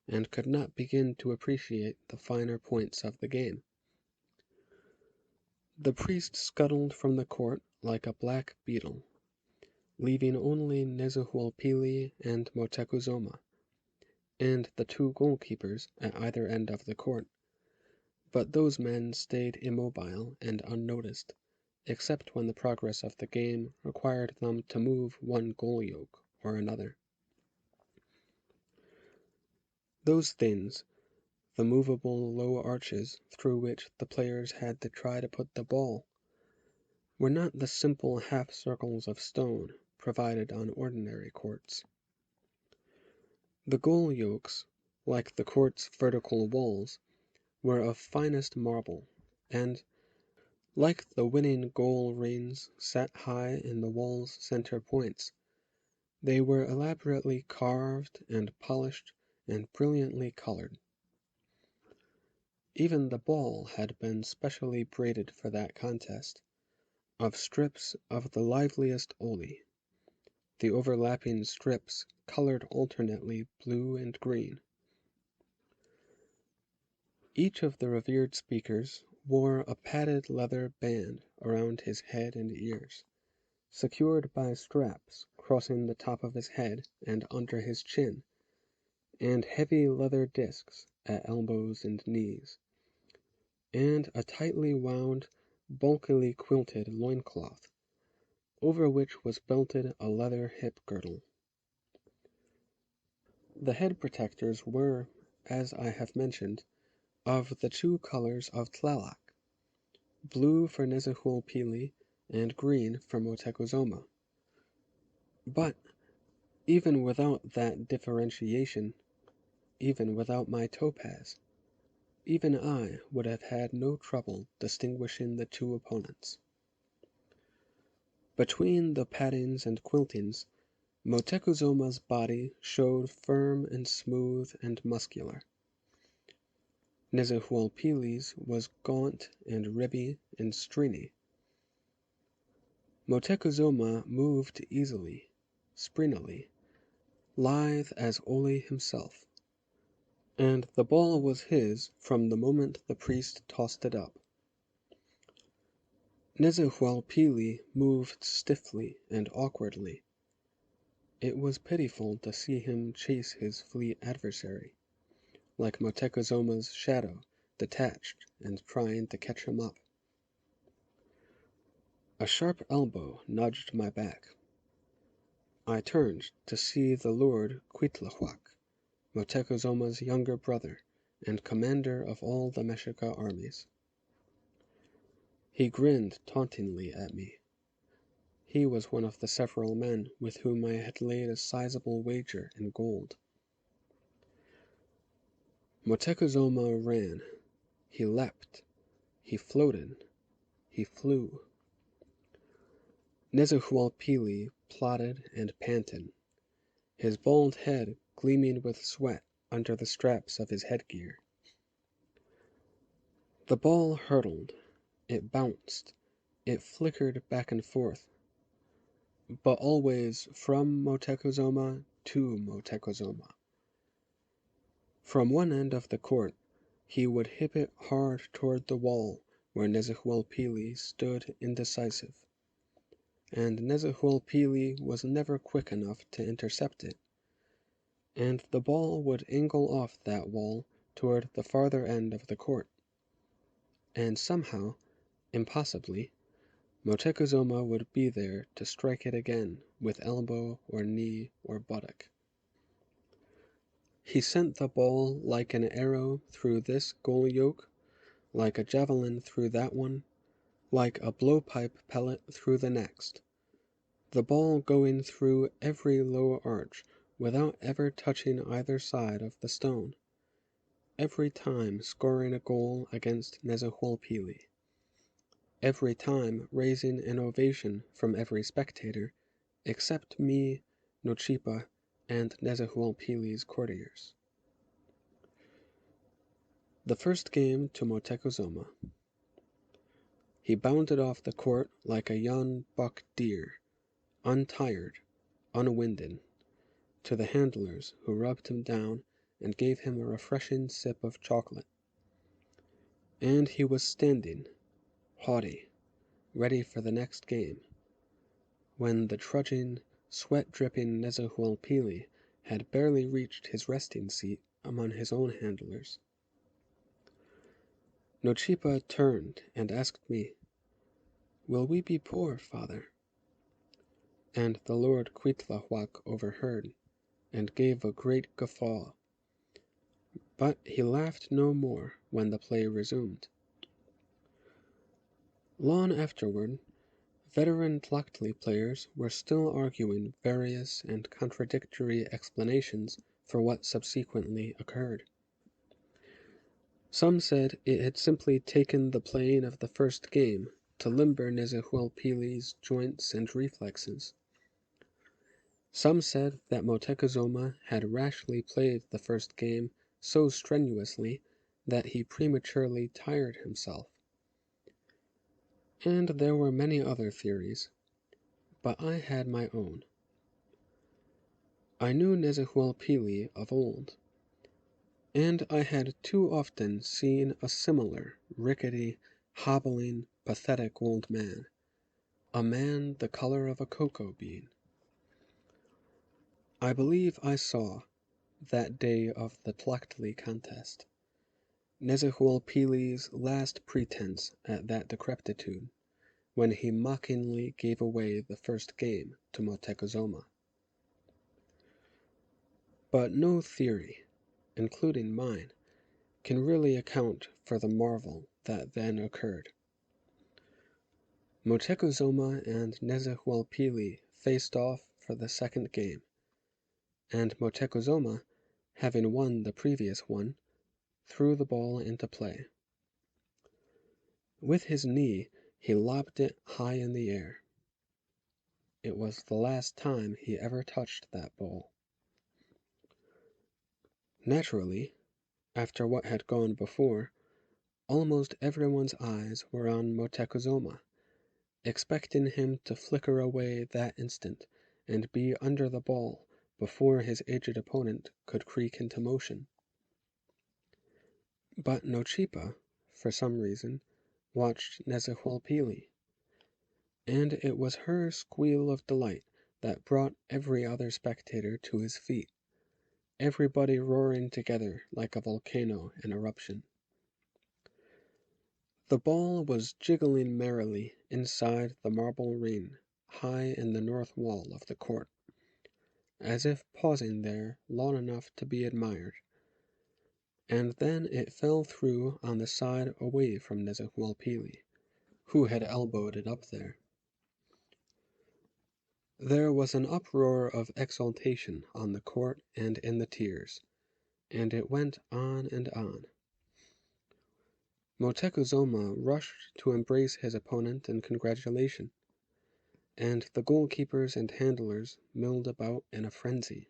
A: and could not begin to appreciate the finer points of the game. The priest scuttled from the court like a black beetle, leaving only Nezuhualpili and Motecuzoma, and the two goalkeepers at either end of the court, but those men stayed immobile and unnoticed, except when the progress of the game required them to move one goal yoke or another. Those things, the movable low arches through which the players had to try to put the ball, were not the simple half-circles of stone provided on ordinary courts. The goal yokes, like the court's vertical walls, were of finest marble, and, like the winning goal rings set high in the wall's center points, they were elaborately carved and polished and brilliantly colored. Even the ball had been specially braided for that contest, of strips of the liveliest ole, the overlapping strips colored alternately blue and green. Each of the revered speakers wore a padded leather band around his head and ears, secured by straps crossing the top of his head and under his chin, and heavy leather discs at elbows and knees, and a tightly wound, bulkily quilted loincloth, over which was belted a leather hip girdle. The head protectors were, as I have mentioned, of the two colors of Tlaloc, blue for Nezuhualpili and green for Motecuzoma. But, even without that differentiation, even without my topaz, even I would have had no trouble distinguishing the two opponents. Between the paddings and quiltings, Motecuzoma's body showed firm and smooth and muscular. Nezuhualpili's was gaunt and ribby and stringy. Motecuzoma moved easily, sprinily, lithe as Ole himself, and the ball was his from the moment the priest tossed it up. Nezuhualpili moved stiffly and awkwardly. It was pitiful to see him chase his fleet adversary, like Motecuzoma's shadow, detached and trying to catch him up. A sharp elbow nudged my back. I turned to see the Lord Cuitlahuac, Motecuzoma's younger brother and commander of all the Mexica armies. He grinned tauntingly at me. He was one of the several men with whom I had laid a sizable wager in gold. Motecuzoma ran. He leapt. He floated. He flew. Nezuhualpili plodded and panted, his bald head gleaming with sweat under the straps of his headgear. The ball hurtled, it bounced, it flickered back and forth, but always from Motekuzoma to Motekuzoma. From one end of the court, he would hit it hard toward the wall where Nezuhualpili stood indecisive, and Nezuhualpili was never quick enough to intercept it, and the ball would angle off that wall toward the farther end of the court, and somehow, impossibly, Motekuzoma would be there to strike it again with elbow or knee or buttock. He sent the ball like an arrow through this goal yoke, like a javelin through that one, like a blowpipe pellet through the next, the ball going through every low arch without ever touching either side of the stone, every time scoring a goal against Nezuhualpili, every time raising an ovation from every spectator, except me, Nochipa, and Nezuhualpili's courtiers. The first game to Motekuzoma. He bounded off the court like a young buck deer, untired, unwinded, to the handlers who rubbed him down and gave him a refreshing sip of chocolate. And he was standing, haughty, ready for the next game, when the trudging, sweat-dripping Nezuhualpili had barely reached his resting seat among his own handlers. Nochipa turned and asked me, "Will we be poor, father?" And the Lord Cuitlahuac overheard, and gave a great guffaw. But he laughed no more when the play resumed. Long afterward, veteran Tlachtli players were still arguing various and contradictory explanations for what subsequently occurred. Some said it had simply taken the playing of the first game to limber Nezuhualpili's joints and reflexes. Some said that Motekuzoma had rashly played the first game so strenuously that he prematurely tired himself. And there were many other theories, but I had my own. I knew Nezuhualpili of old, and I had too often seen a similar rickety, hobbling, pathetic old man, a man the color of a cocoa bean. I believe I saw, that day of the Tlachtli contest, Nezuhualpili's last pretense at that decrepitude, when he mockingly gave away the first game to Motekuzoma. But no theory, including mine, can really account for the marvel that then occurred. Motekuzoma and Nezuhualpili faced off for the second game, and Motekuzoma, having won the previous one, threw the ball into play. With his knee, he lobbed it high in the air. It was the last time he ever touched that ball. Naturally, after what had gone before, almost everyone's eyes were on Motekuzoma, expecting him to flicker away that instant and be under the ball before his aged opponent could creak into motion. But Nochipa, for some reason, watched Nezuhualpili, and it was her squeal of delight that brought every other spectator to his feet, everybody roaring together like a volcano in eruption. The ball was jiggling merrily inside the marble ring high in the north wall of the court, as if pausing there long enough to be admired, and then it fell through on the side away from Nezuhualpili, who had elbowed it up there. There was an uproar of exultation on the court and in the tiers, and it went on and on. Motekuzoma rushed to embrace his opponent in congratulation, and the goalkeepers and handlers milled about in a frenzy.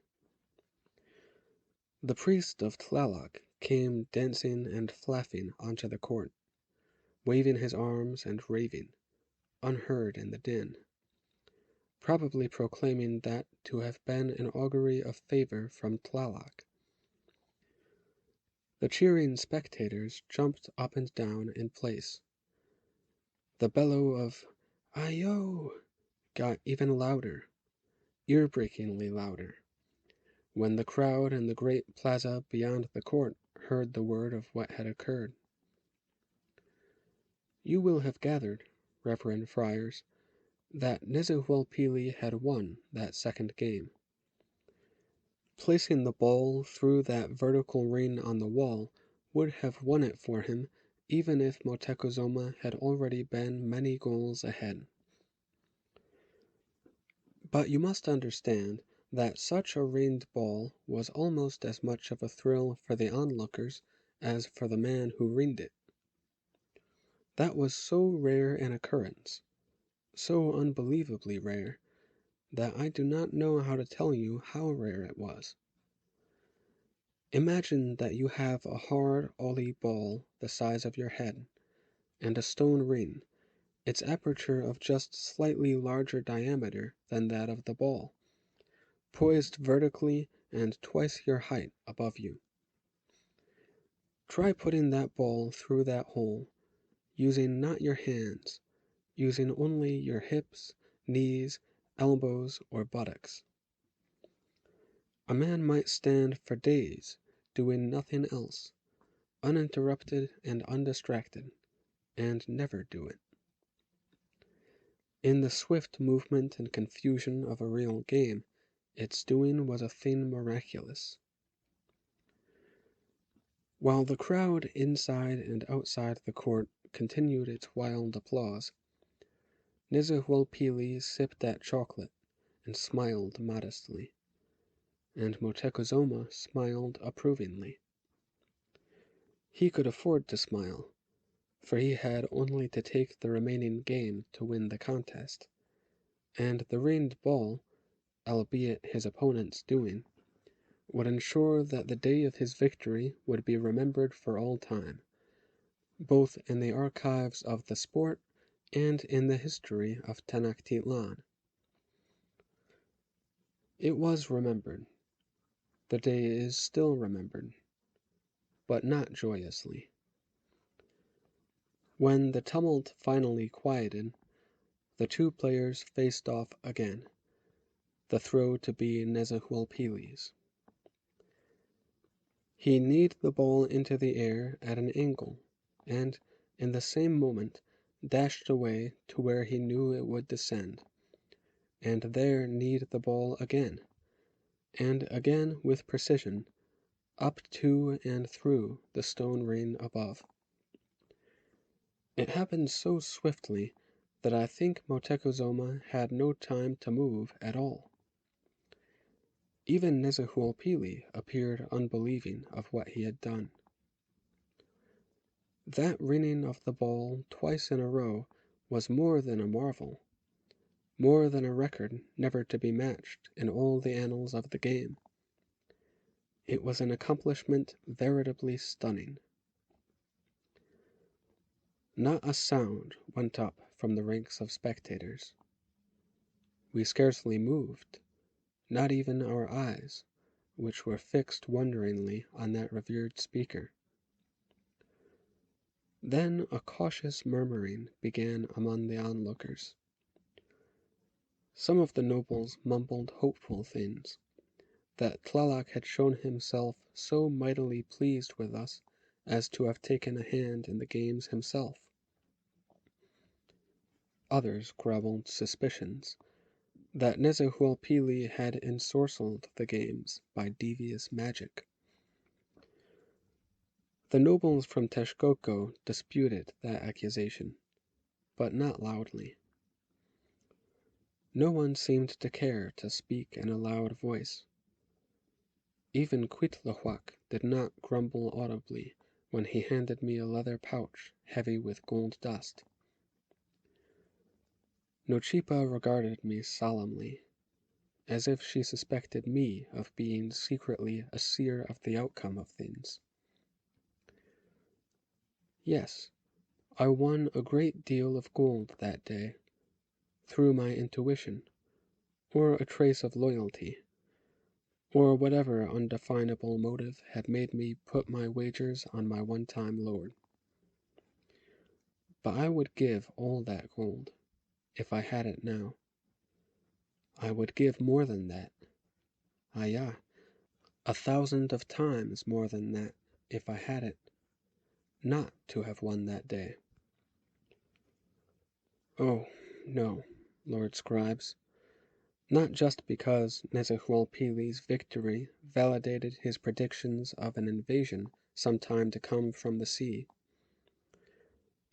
A: The priest of Tlaloc came dancing and flapping onto the court, waving his arms and raving, unheard in the din, probably proclaiming that to have been an augury of favor from Tlaloc. The cheering spectators jumped up and down in place. The bellow of "Ayo!" got even louder, ear-breakingly louder, when the crowd in the great plaza beyond the court heard the word of what had occurred. You will have gathered, reverend friars, that Nezahualpili had won that second game. Placing the ball through that vertical ring on the wall would have won it for him even if Moctezuma had already been many goals ahead. But you must understand that such a ringed ball was almost as much of a thrill for the onlookers as for the man who ringed it. That was so rare an occurrence, so unbelievably rare, that I do not know how to tell you how rare it was. Imagine that you have a hard ollie ball the size of your head, and a stone ring, its aperture of just slightly larger diameter than that of the ball, poised vertically and twice your height above you. Try putting that ball through that hole, using not your hands, using only your hips, knees, elbows, or buttocks. A man might stand for days, doing nothing else, uninterrupted and undistracted, and never do it. In the swift movement and confusion of a real game, its doing was a thing miraculous. While the crowd inside and outside the court continued its wild applause, Nezahualpili sipped at chocolate and smiled modestly, and Moctezuma smiled approvingly. He could afford to smile, for he had only to take the remaining game to win the contest, and the ringed ball, albeit his opponent's doing, would ensure that the day of his victory would be remembered for all time, both in the archives of the sport and in the history of Tenochtitlan. It was remembered. The day is still remembered, but not joyously. When the tumult finally quieted, the two players faced off again, the throw to be Nezahualpili's. He kneed the ball into the air at an angle, and, in the same moment, dashed away to where he knew it would descend, and there kneed the ball again, and again with precision, up to and through the stone ring above. It happened so swiftly that I think Moctezuma had no time to move at all. Even Nezahualpili appeared unbelieving of what he had done. That ringing of the ball twice in a row was more than a marvel, more than a record never to be matched in all the annals of the game. It was an accomplishment veritably stunning. Not a sound went up from the ranks of spectators. We scarcely moved, not even our eyes, which were fixed wonderingly on that revered speaker. Then a cautious murmuring began among the onlookers. Some of the nobles mumbled hopeful things, that Tlaloc had shown himself so mightily pleased with us as to have taken a hand in the games himself. Others grumbled suspicions that Nezahualpili had ensorcelled the games by devious magic. The nobles from Texcoco disputed that accusation, but not loudly. No one seemed to care to speak in a loud voice. Even Cuitlahuac did not grumble audibly when he handed me a leather pouch heavy with gold dust. Nochipa regarded me solemnly, as if she suspected me of being secretly a seer of the outcome of things. Yes, I won a great deal of gold that day, through my intuition, or a trace of loyalty, or whatever undefinable motive had made me put my wagers on my one-time lord. But I would give all that gold, if I had it now. I would give more than that. Ah, 1,000 of times more than that, if I had it, not to have won that day. Oh, no, Lord Scribes, not just because Nezahualpili's victory validated his predictions of an invasion sometime to come from the sea.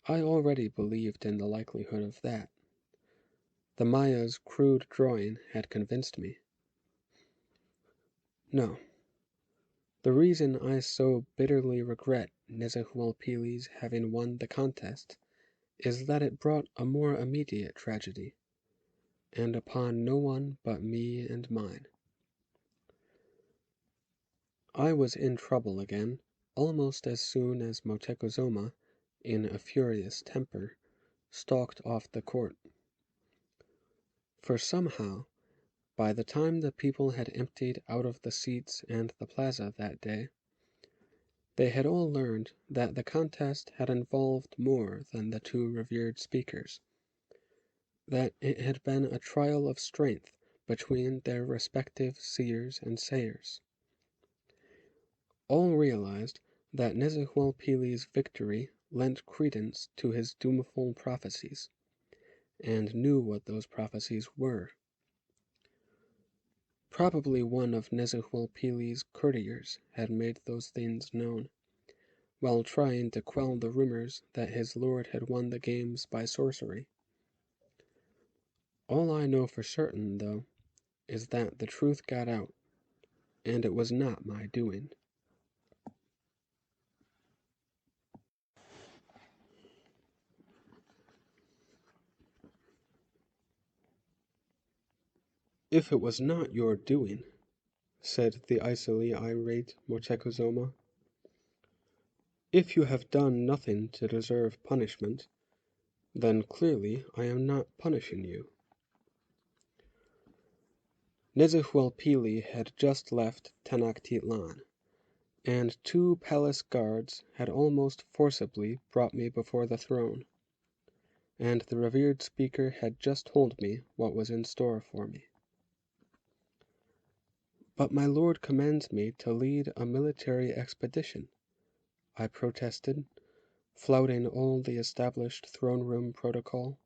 A: I already believed in the likelihood of that. The Maya's crude drawing had convinced me. No. The reason I so bitterly regret Nezahualpili's having won the contest is that it brought a more immediate tragedy, and upon no one but me and mine. I was in trouble again almost as soon as Moctezuma, in a furious temper, stalked off the court. For somehow, by the time the people had emptied out of the seats and the plaza that day, they had all learned that the contest had involved more than the two revered speakers, that it had been a trial of strength between their respective seers and sayers. All realized that Nezahualpili's victory lent credence to his doomful prophecies, and knew what those prophecies were. Probably one of Nezahualpili's courtiers had made those things known, while trying to quell the rumors that his lord had won the games by sorcery. All I know for certain, though, is that the truth got out, and it was not my doing. If it was not your doing, said the icily irate Moctezuma, if you have done nothing to deserve punishment, then clearly I am not punishing you. Nezahualpili had just left Tenochtitlan, and 2 palace guards had almost forcibly brought me before the throne, and the revered speaker had just told me what was in store for me. But my lord commands me to lead a military expedition, I protested, flouting all the established throne-room protocol.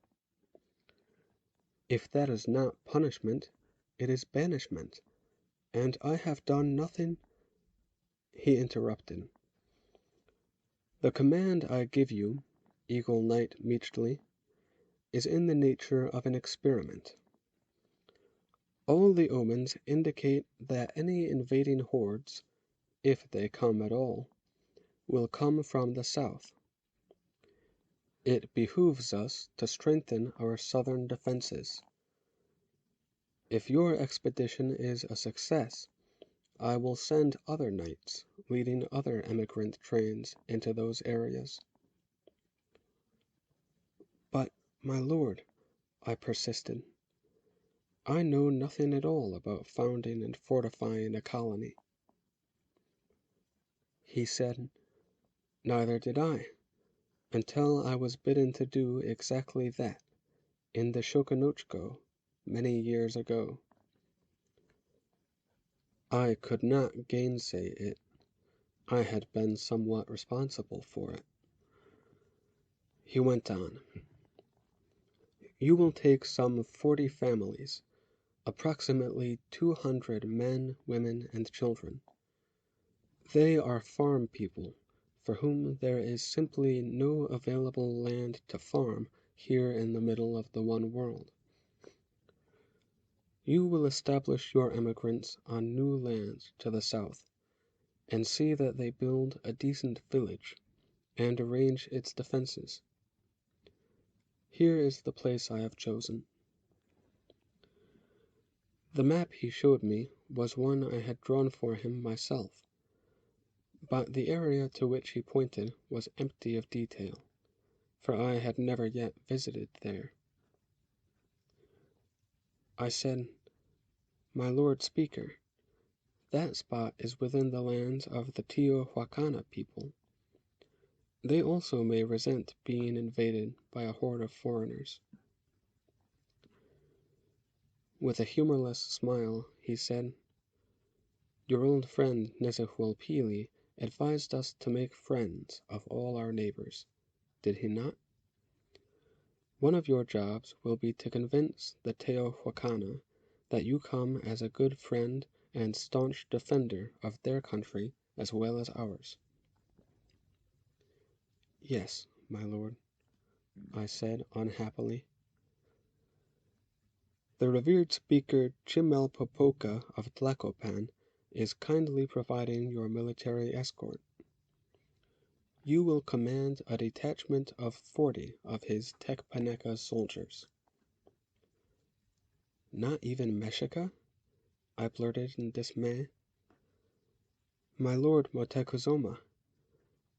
A: If that is not punishment, it is banishment, and I have done nothing. He interrupted. The command I give you, Eagle Knight Meachly, is in the nature of an experiment. All the omens indicate that any invading hordes, if they come at all, will come from the south. It behooves us to strengthen our southern defenses. If your expedition is a success, I will send other knights leading other emigrant trains into those areas. But, my lord, I persisted, I know nothing at all about founding and fortifying a colony. He said, neither did I, until I was bidden to do exactly that in the Shokonochko many years ago. I could not gainsay it. I had been somewhat responsible for it. He went on, you will take some 40 families, approximately 200 men, women, and children. They are farm people, for whom there is simply no available land to farm here in the middle of the one world. You will establish your emigrants on new lands to the south, and see that they build a decent village, and arrange its defenses. Here is the place I have chosen. The map he showed me was one I had drawn for him myself, but the area to which he pointed was empty of detail, for I had never yet visited there. I said, "My Lord Speaker, that spot is within the lands of the Teotihuacana people. They also may resent being invaded by a horde of foreigners." With a humorless smile, he said, "Your old friend Nezahualpili advised us to make friends of all our neighbors, did he not? One of your jobs will be to convince the Teotihuacana that you come as a good friend and staunch defender of their country as well as ours." "Yes, my lord," I said unhappily. "The revered speaker Chimalpopoca of Tlacopan is kindly providing your military escort. You will command a detachment of 40 of his Tecpaneca soldiers." "Not even Mexica?" I blurted in dismay. "My lord Moctezuma,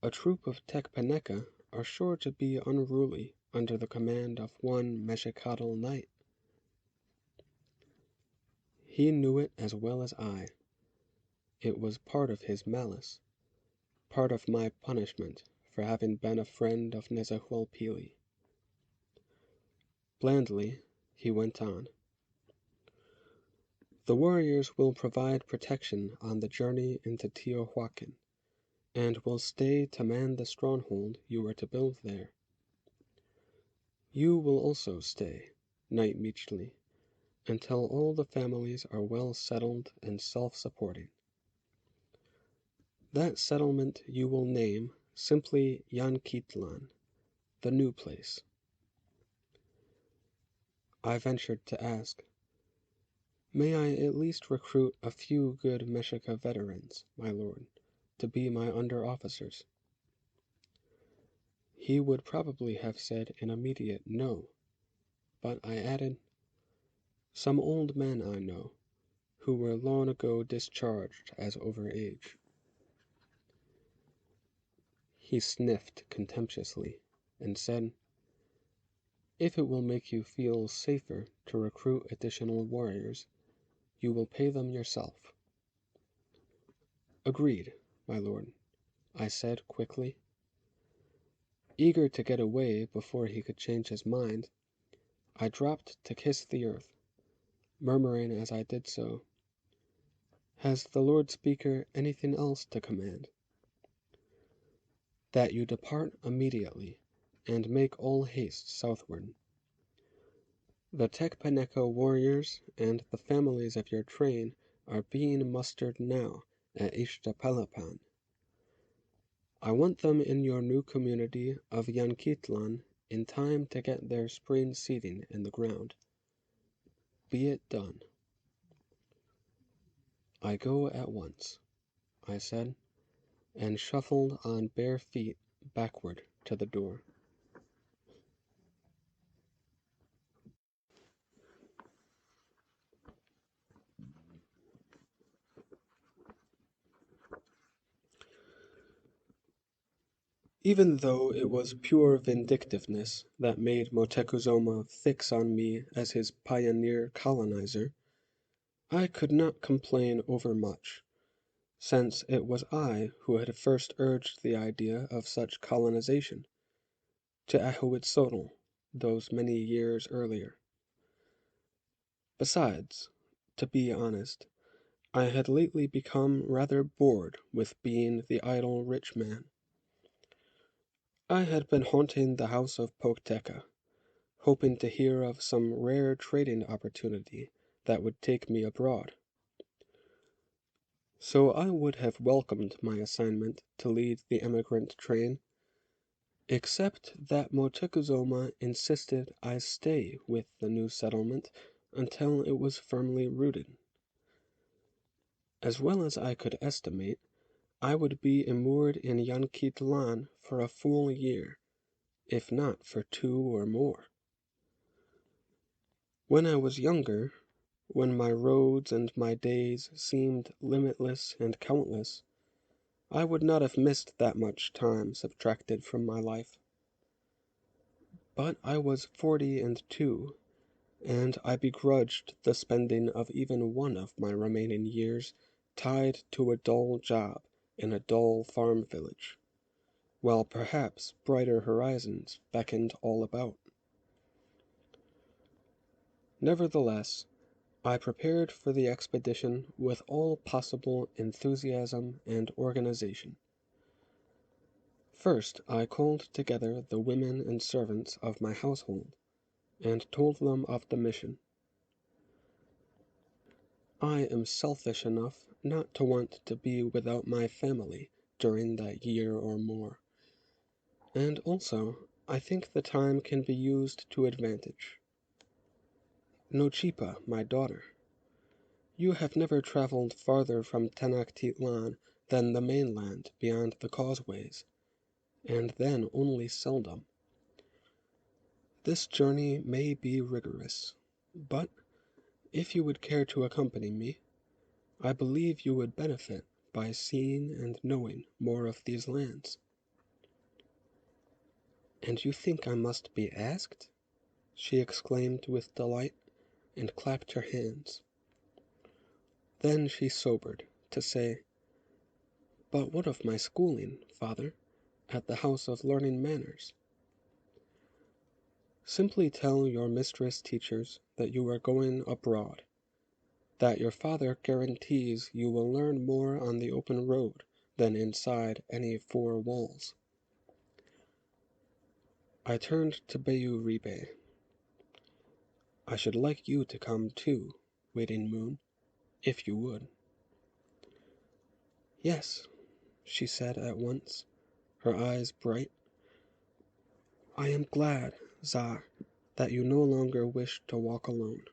A: a troop of Tecpaneca are sure to be unruly under the command of one Mexicatl knight." He knew it as well as I. It was part of his malice, part of my punishment for having been a friend of Nezahualpili. Blandly, he went on, "The warriors will provide protection on the journey into Teotihuacan, and will stay to man the stronghold you are to build there. You will also stay, Knight Meachley, until all the families are well settled and self-supporting. That settlement you will name simply Yanquitlan, the new place." I ventured to ask, "May I at least recruit a few good Mexica veterans, my lord, to be my under-officers?" He would probably have said an immediate no, but I added, "Some old men I know, who were long ago discharged as over age." He sniffed contemptuously and said, "If it will make you feel safer to recruit additional warriors, you will pay them yourself." "Agreed, my lord," I said quickly. Eager to get away before he could change his mind, I dropped to kiss the earth, murmuring as I did so, "Has the Lord Speaker anything else to command?" "That you depart immediately, and make all haste southward. The Tecpaneca warriors and the families of your train are being mustered now at Ixtapalapan. I want them in your new community of Yanquitlan in time to get their spring seeding in the ground. Be it done." "I go at once," I said, and shuffled on bare feet backward to the door. Even though it was pure vindictiveness that made Moctezuma fix on me as his pioneer colonizer, I could not complain overmuch, since it was I who had first urged the idea of such colonization to Ahuitzotl those many years earlier. Besides, to be honest, I had lately become rather bored with being the idle rich man. I had been haunting the house of Pocteca, hoping to hear of some rare trading opportunity that would take me abroad. So I would have welcomed my assignment to lead the emigrant train, except that Moctezuma insisted I stay with the new settlement until it was firmly rooted. As well as I could estimate, I would be immured in Yanquitlan for a full year, if not for 2 or more. When I was younger, when my roads and my days seemed limitless and countless, I would not have missed that much time subtracted from my life. But I was 42, and I begrudged the spending of even one of my remaining years tied to a dull job in a dull farm village, while perhaps brighter horizons beckoned all about. Nevertheless, I prepared for the expedition with all possible enthusiasm and organization. First, I called together the women and servants of my household, and told them of the mission. I am selfish enough not to want to be without my family during that year or more, and also I think the time can be used to advantage. Nochipa, my daughter, you have never traveled farther from Tenochtitlan than the mainland beyond the causeways, and then only seldom. This journey may be rigorous, but if you would care to accompany me, I believe you would benefit by seeing and knowing more of these lands. And you think I must be asked? She exclaimed with delight, and clapped her hands. Then she sobered, to say, "But what of my schooling, father, at the House of Learning Manners?" "Simply tell your mistress teachers that you are going abroad, that your father guarantees you will learn more on the open road than inside any four walls." I turned to Bayuribe. "I should like you to come too, Waiting Moon, if you would." "Yes," she said at once, her eyes bright. "I am glad, Za, that you no longer wish to walk alone.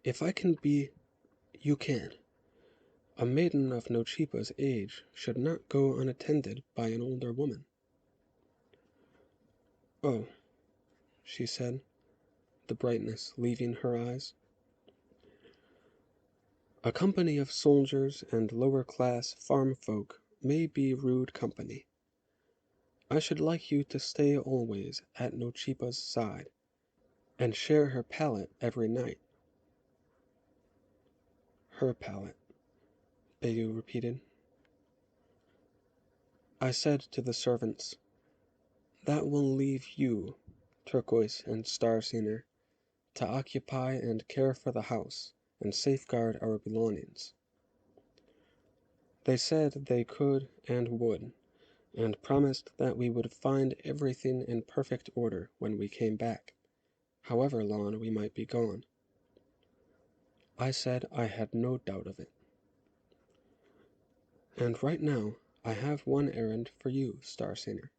A: If I can be, you can. A maiden of Nochipa's age should not go unattended by an older woman." "Oh," she said, the brightness leaving her eyes. "A company of soldiers and lower-class farm folk may be rude company. I should like you to stay always at Nochipa's side, and share her pallet every night." "Her pallet," Bayu repeated. I said to the servants, "That will leave you, Turquoise and Starsinger, to occupy and care for the house and safeguard our belongings." They said they could and would, and promised that we would find everything in perfect order when we came back, however long we might be gone. I said I had no doubt of it. "And right now I have one errand for you, Starsinger."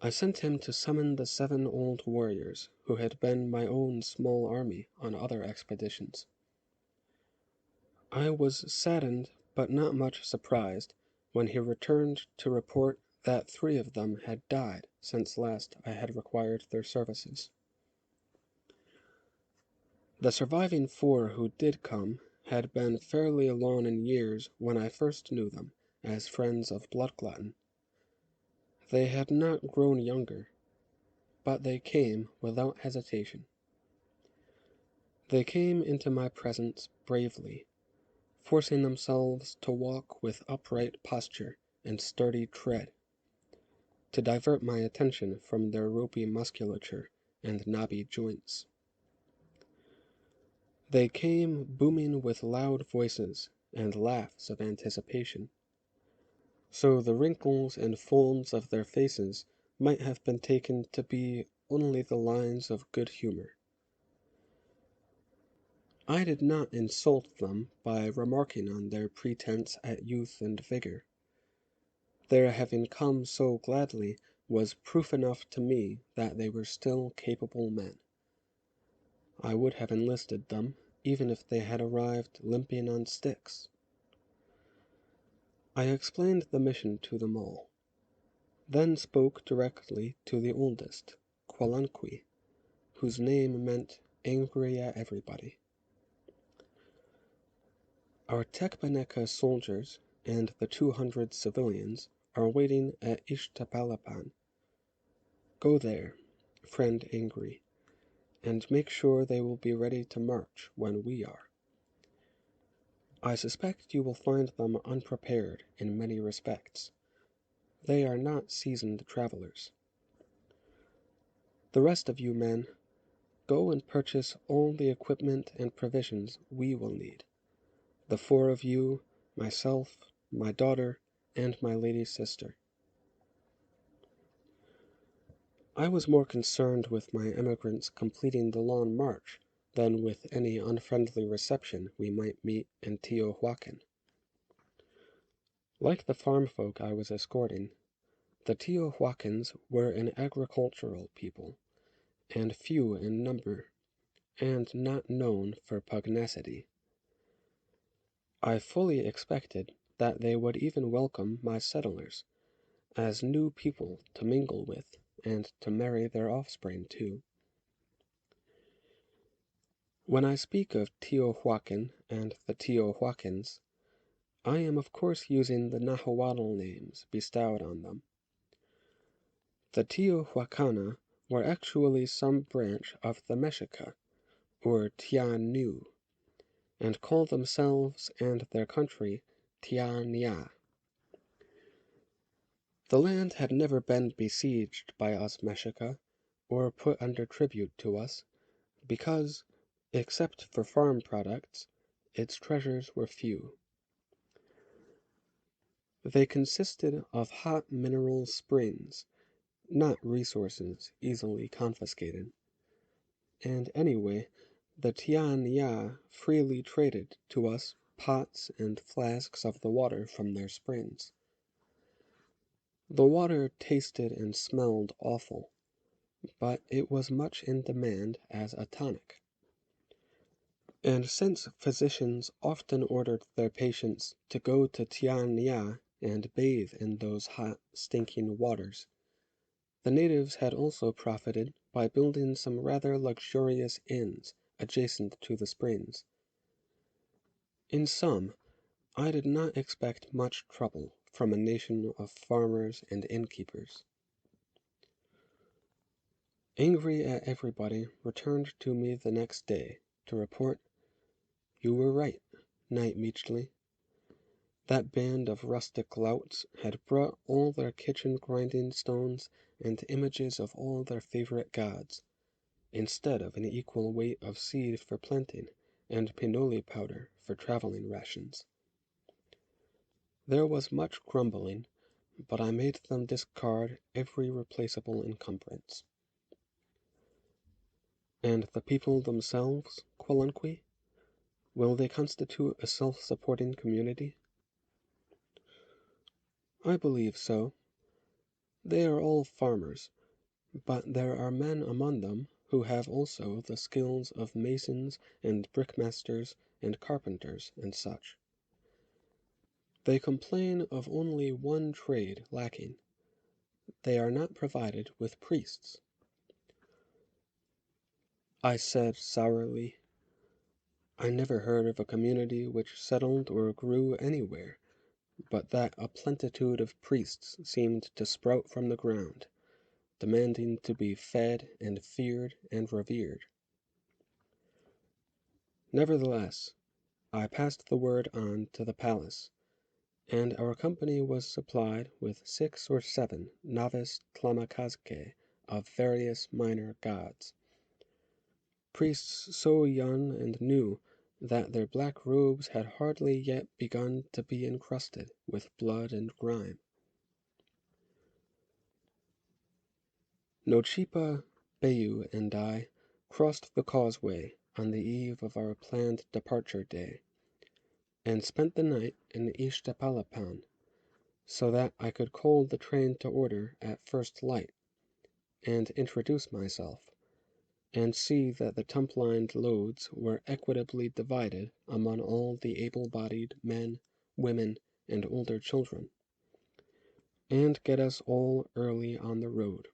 A: I sent him to summon the 7 old warriors who had been my own small army on other expeditions. I was saddened but not much surprised when he returned to report that 3 of them had died since last I had required their services. The surviving 4 who did come had been fairly along in years when I first knew them as friends of Bloodglutton. They had not grown younger, but they came without hesitation. They came into my presence bravely, forcing themselves to walk with upright posture and sturdy tread, to divert my attention from their ropey musculature and knobby joints. They came booming with loud voices and laughs of anticipation, so the wrinkles and folds of their faces might have been taken to be only the lines of good humor. I did not insult them by remarking on their pretense at youth and vigor. Their having come so gladly was proof enough to me that they were still capable men. I would have enlisted them, even if they had arrived limping on sticks. I explained the mission to them all, then spoke directly to the oldest, Kwalanqui, whose name meant angry at everybody. "Our Tekbaneka soldiers and the 200 civilians are waiting at Ishtapalapan. Go there, friend Angry, and make sure they will be ready to march when we are. I suspect you will find them unprepared in many respects. They are not seasoned travelers. The rest of you men, go and purchase all the equipment and provisions we will need. The 4 of you, myself, my daughter, and my lady sister. I was more concerned with my emigrants completing the long march than with any unfriendly reception we might meet in Teotihuacan. Like the farm folk I was escorting, the Teotihuacans were an agricultural people, and few in number, and not known for pugnacity. I fully expected that they would even welcome my settlers as new people to mingle with and to marry their offspring to. When I speak of Teotihuacan and the Teotihuacans, I am of course using the Nahuatl names bestowed on them. The Teotihuacana were actually some branch of the Mexica, or Tiaну, and called themselves and their country Tiania. The land had never been besieged by us Mexica, or put under tribute to us, because, except for farm products, its treasures were few. They consisted of hot mineral springs, not resources easily confiscated. And anyway, the Tiania freely traded to us pots and flasks of the water from their springs. The water tasted and smelled awful, but it was much in demand as a tonic. And since physicians often ordered their patients to go to Tiania and bathe in those hot, stinking waters, the natives had also profited by building some rather luxurious inns adjacent to the springs. In sum, I did not expect much trouble from a nation of farmers and innkeepers. Angry at everybody, returned to me the next day to report, "You were right, Knight Meachley. That band of rustic louts had brought all their kitchen grinding stones and images of all their favorite gods, instead of an equal weight of seed for planting and pinole powder for traveling rations." There was much grumbling, but I made them discard every replaceable encumbrance. And the people themselves, Quelunque? Will they constitute a self-supporting community? I believe so. They are all farmers, but there are men among them who have also the skills of masons and brickmasters and carpenters and such. They complain of only one trade lacking. They are not provided with priests. I said sourly, I never heard of a community which settled or grew anywhere, but that a plenitude of priests seemed to sprout from the ground, demanding to be fed and feared and revered. Nevertheless, I passed the word on to the palace, and our company was supplied with 6 or 7 novice tlamakazke of various minor gods. Priests so young and new that their black robes had hardly yet begun to be encrusted with blood and grime. Nochipa, Bayu, and I crossed the causeway on the eve of our planned departure day, and spent the night in Iztapalapan, so that I could call the train to order at first light, and introduce myself, and see that the tump-lined loads were equitably divided among all the able-bodied men, women, and older children, and get us all early on the road.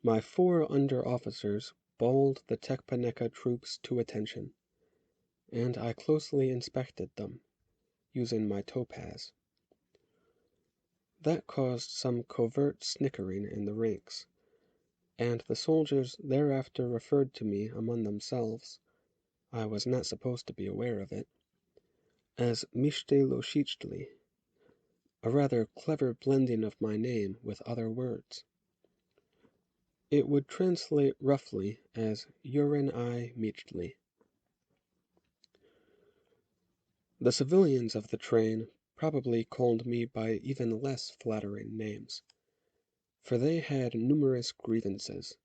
A: My 4 under-officers bawled the Tecpaneca troops to attention, and I closely inspected them, using my topaz. That caused some covert snickering in the ranks, and the soldiers thereafter referred to me among themselves, I was not supposed to be aware of it, as Mishteloshitli, a rather clever blending of my name with other words. It would translate roughly as Urin I Michtli. The civilians of the train probably called me by even less flattering names, for they had numerous grievances,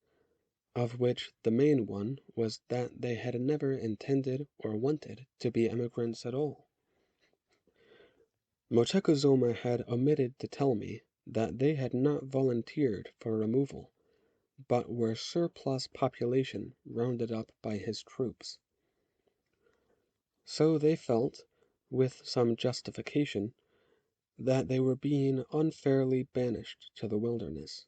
A: of which the main one was that they had never intended or wanted to be emigrants at all. Mochekuzoma had omitted to tell me that they had not volunteered for removal, but were surplus population rounded up by his troops. So they felt, with some justification, that they were being unfairly banished to the wilderness.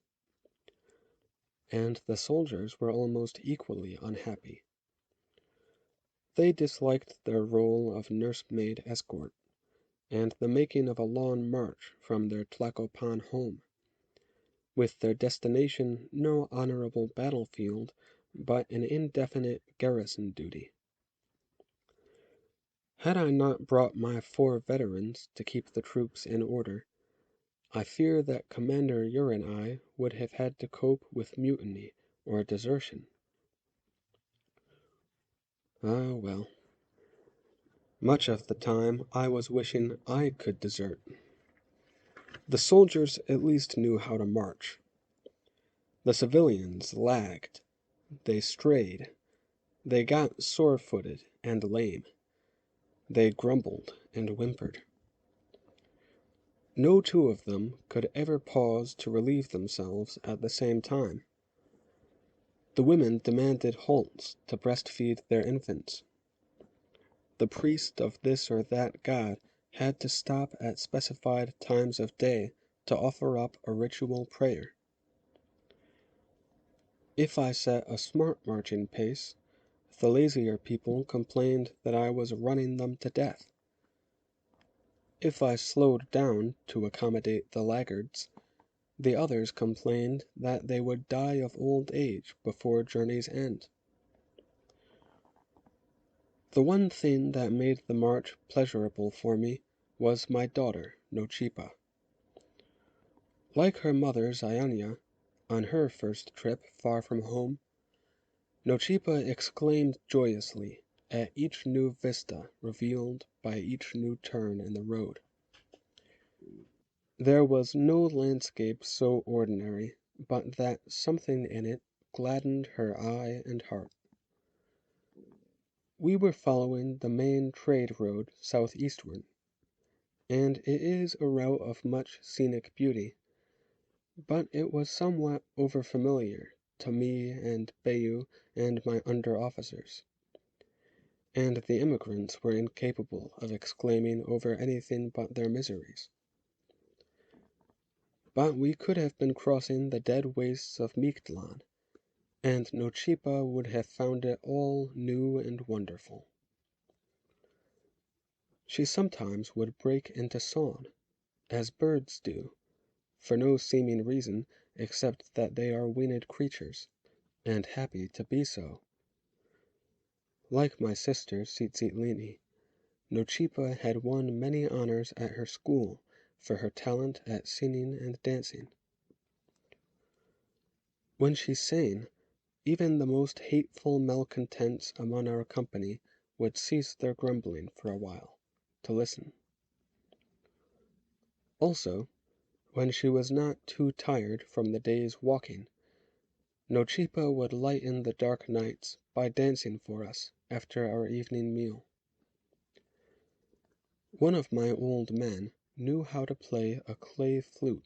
A: And the soldiers were almost equally unhappy. They disliked their role of nursemaid escort, and the making of a long march from their Tlacopan home, with their destination no honorable battlefield, but an indefinite garrison duty. Had I not brought my 4 veterans to keep the troops in order, I fear that Commander Urin I would have had to cope with mutiny or desertion. Ah, well. Much of the time I was wishing I could desert. The soldiers at least knew how to march. The civilians lagged. They strayed. They got sore-footed and lame. They grumbled and whimpered. No 2 of them could ever pause to relieve themselves at the same time. The women demanded halts to breastfeed their infants. The priest of this or that god had to stop at specified times of day to offer up a ritual prayer. If I set a smart marching pace, the lazier people complained that I was running them to death. If I slowed down to accommodate the laggards, the others complained that they would die of old age before journey's end. The one thing that made the march pleasurable for me was my daughter, Nochipa. Like her mother, Zayanya, on her first trip far from home, Nochipa exclaimed joyously at each new vista revealed by each new turn in the road. There was no landscape so ordinary but that something in it gladdened her eye and heart. We were following the main trade road southeastward, and it is a route of much scenic beauty, but it was somewhat overfamiliar to me and Bayu and my under-officers, and the immigrants were incapable of exclaiming over anything but their miseries. But we could have been crossing the dead wastes of Mictlan, and Nochipa would have found it all new and wonderful. She sometimes would break into song, as birds do, for no seeming reason except that they are winged creatures, and happy to be so. Like my sister Tsitsitlini, Nochipa had won many honors at her school for her talent at singing and dancing. When she sang, even the most hateful malcontents among our company would cease their grumbling for a while, to listen. Also, when she was not too tired from the day's walking, Nochipa would lighten the dark nights by dancing for us after our evening meal. One of my old men knew how to play a clay flute,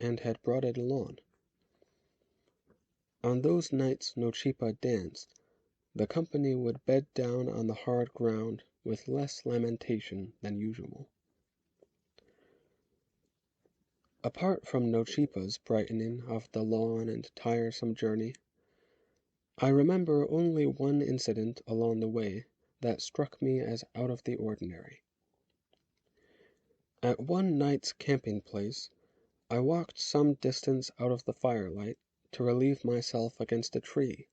A: and had brought it along. On those nights Nochipa danced, the company would bed down on the hard ground with less lamentation than usual. Apart from Nochipa's brightening of the long and tiresome journey, I remember only one incident along the way that struck me as out of the ordinary. At one night's camping place, I walked some distance out of the firelight to relieve myself against a tree.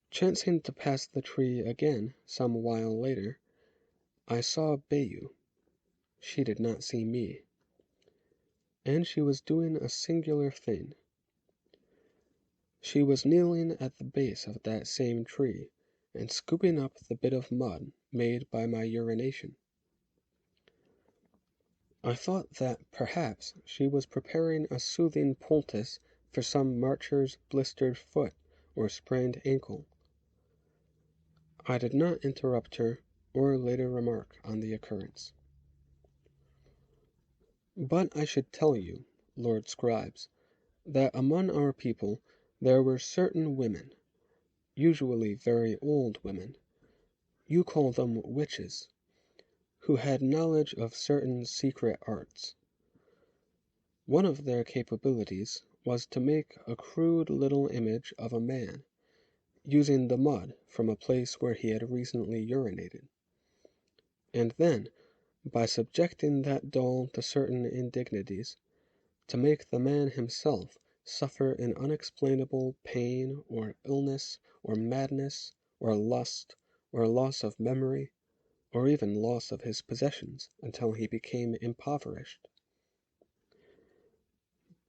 A: Chancing to pass the tree again some while later, I saw Bayu. She did not see me, and she was doing a singular thing. She was kneeling at the base of that same tree and scooping up the bit of mud made by my urination. I thought that perhaps she was preparing a soothing poultice for some marcher's blistered foot or sprained ankle. I did not interrupt her or later remark on the occurrence. But I should tell you, Lord Scribes, that among our people there were certain women, usually very old women, you call them witches, who had knowledge of certain secret arts. One of their capabilities was to make a crude little image of a man, using the mud from a place where he had recently urinated, and then, by subjecting that doll to certain indignities, to make the man himself suffer an unexplainable pain or illness or madness or lust or loss of memory or even loss of his possessions until he became impoverished.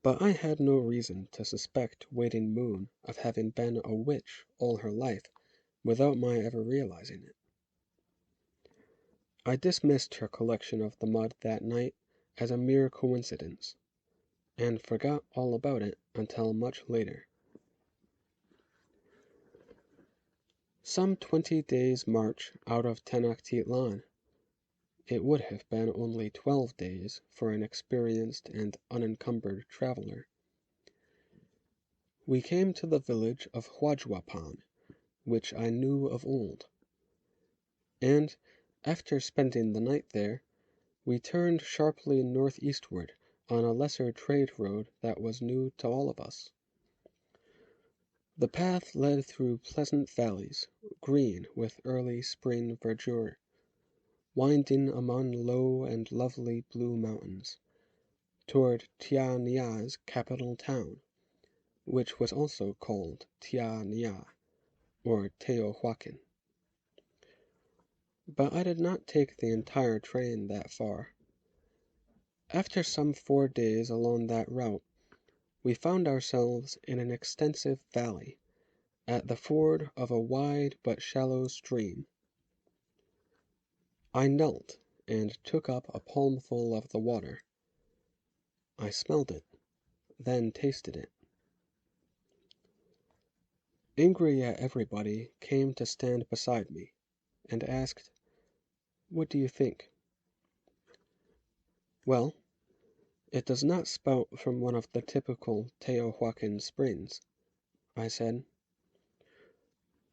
A: But I had no reason to suspect Waiting Moon of having been a witch all her life without my ever realizing it. I dismissed her collection of the mud that night as a mere coincidence, and forgot all about it until much later. Some 20 days' march out of Tenochtitlan. It would have been only 12 days for an experienced and unencumbered traveler. We came to the village of Huajuapan, which I knew of old, and, after spending the night there, we turned sharply northeastward on a lesser trade road that was new to all of us. The path led through pleasant valleys, green with early spring verdure, winding among low and lovely blue mountains, toward Tia Nia's capital town, which was also called Tia Nia, or Teotihuacan. But I did not take the entire train that far. After some 4 days along that route, we found ourselves in an extensive valley, at the ford of a wide but shallow stream. I knelt and took up a palmful of the water. I smelled it, then tasted it. Angry at everybody came to stand beside me, and asked, "What do you think?" "Well, it does not spout from one of the typical Teotihuacan springs," I said.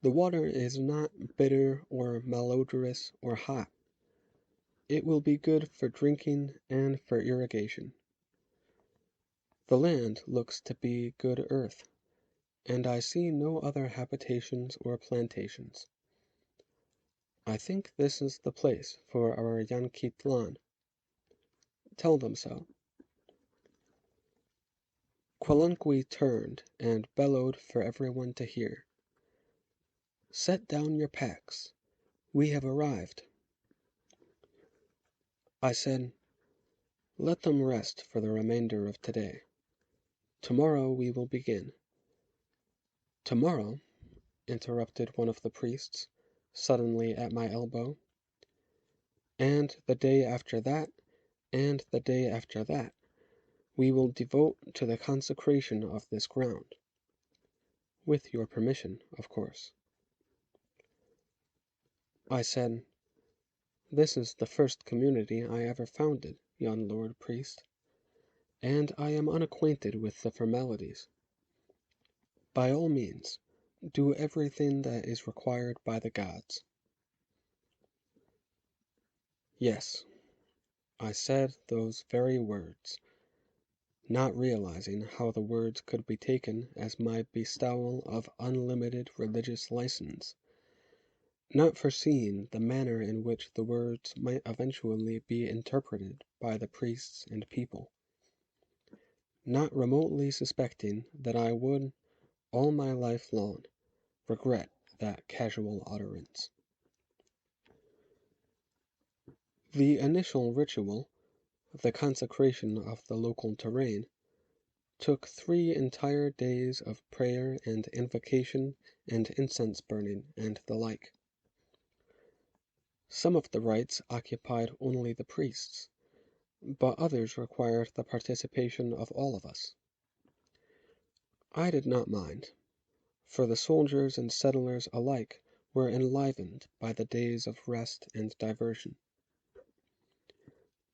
A: "The water is not bitter or malodorous or hot. It will be good for drinking and for irrigation. The land looks to be good earth, and I see no other habitations or plantations. I think this is the place for our Yanquitlan. Tell them so." Quelunqui turned and bellowed for everyone to hear. "Set down your packs. We have arrived." I said, "Let them rest for the remainder of today. Tomorrow we will begin." "Tomorrow?" interrupted one of the priests, suddenly at my elbow. "And the day after that, and the day after that, we will devote to the consecration of this ground. With your permission, of course." I said, "This is the first community I ever founded, young Lord Priest, and I am unacquainted with the formalities. By all means, do everything that is required by the gods." Yes, I said those very words, not realizing how the words could be taken as my bestowal of unlimited religious license, not foreseeing the manner in which the words might eventually be interpreted by the priests and people. not remotely suspecting that I would, all my life long, regret that casual utterance. The initial ritual, the consecration of the local terrain, took 3 entire days of prayer and invocation and incense burning and the like. Some of the rites occupied only the priests, but others required the participation of all of us. I did not mind, for the soldiers and settlers alike were enlivened by the days of rest and diversion.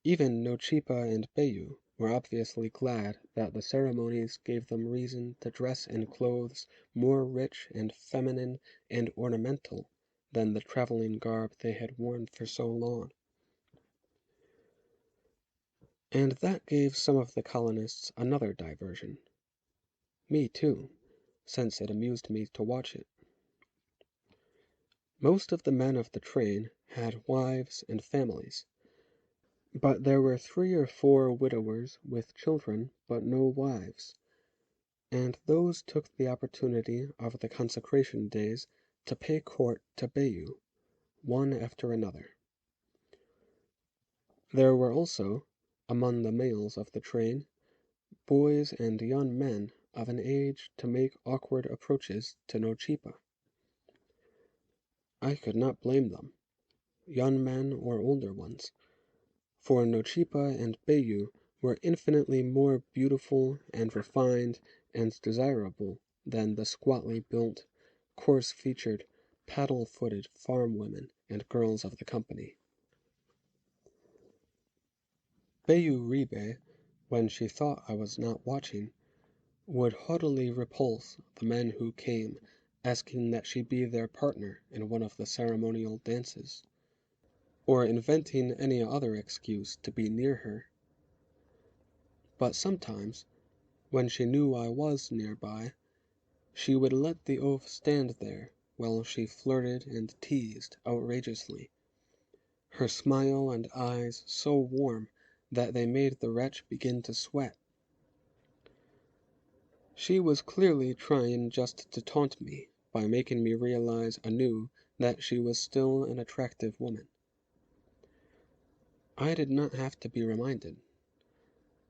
A: Even Nochipa and Beyu were obviously glad that the ceremonies gave them reason to dress in clothes more rich and feminine and ornamental than the traveling garb they had worn for so long. And that gave some of the colonists another diversion. Me too, since it amused me to watch it. Most of the men of the train had wives and families, but there were 3 or 4 widowers with children but no wives, and those took the opportunity of the consecration days to pay court to Beyu, one after another. There were also, among the males of the train, boys and young men of an age to make awkward approaches to Nochipa. I could not blame them, young men or older ones, for Nochipa and Beyu were infinitely more beautiful and refined and desirable than the squatly built, coarse-featured, paddle-footed farm women and girls of the company. Beyu Ribe, when she thought I was not watching, would haughtily repulse the men who came asking that she be their partner in one of the ceremonial dances, or inventing any other excuse to be near her. But sometimes, when she knew I was nearby, she would let the oaf stand there while she flirted and teased outrageously, her smile and eyes so warm that they made the wretch begin to sweat. She was clearly trying just to taunt me by making me realize anew that she was still an attractive woman. I did not have to be reminded.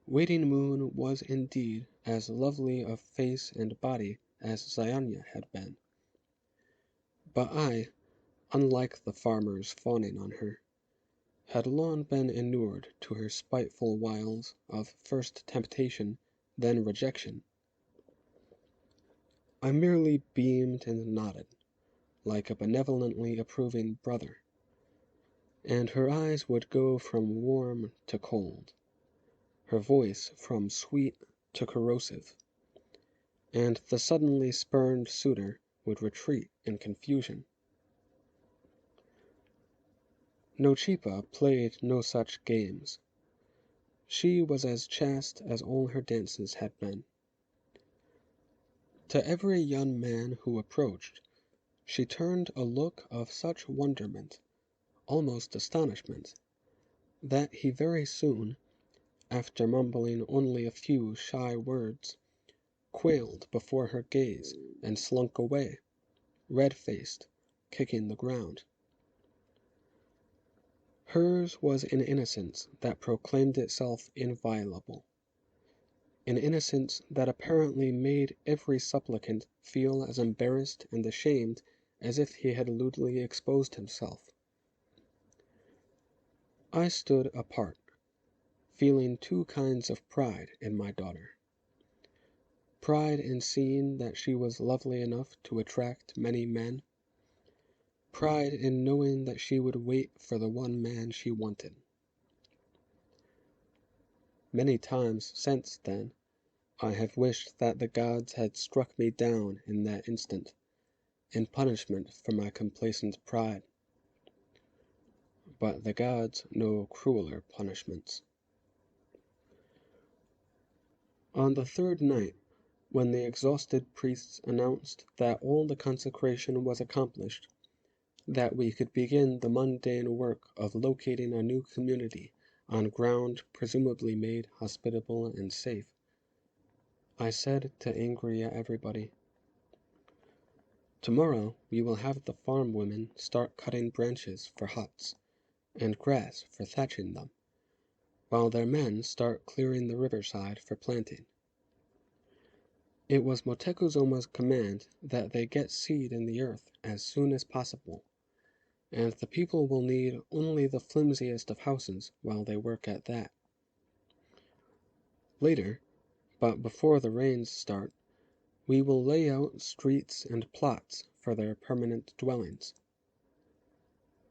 A: Waiting Moon was indeed as lovely of face and body as Zianya had been. But I, unlike the farmers fawning on her, had long been inured to her spiteful wiles of first temptation, then rejection. I merely beamed and nodded, like a benevolently approving brother, and her eyes would go from warm to cold, her voice from sweet to corrosive, and the suddenly spurned suitor would retreat in confusion. Nochipa played no such games. She was as chaste as all her dances had been. To every young man who approached, she turned a look of such wonderment, almost astonishment, that he very soon, after mumbling only a few shy words, quailed before her gaze and slunk away, red-faced, kicking the ground. Hers was an innocence that proclaimed itself inviolable, an innocence that apparently made every supplicant feel as embarrassed and ashamed as if he had lewdly exposed himself. I stood apart, feeling 2 kinds of pride in my daughter. Pride in seeing that she was lovely enough to attract many men. Pride in knowing that she would wait for the one man she wanted. Many times since then, I have wished that the gods had struck me down in that instant, in punishment for my complacent pride. But the gods know crueler punishments. On the 3rd night, when the exhausted priests announced that all the consecration was accomplished, that we could begin the mundane work of locating a new community on ground presumably made hospitable and safe, I said to angry everybody. Tomorrow we will have the farm women start cutting branches for huts, and grass for thatching them, while their men start clearing the riverside for planting. It was Motecuzoma's command that they get seed in the earth as soon as possible, and the people will need only the flimsiest of houses while they work at that. Later, but before the rains start, we will lay out streets and plots for their permanent dwellings.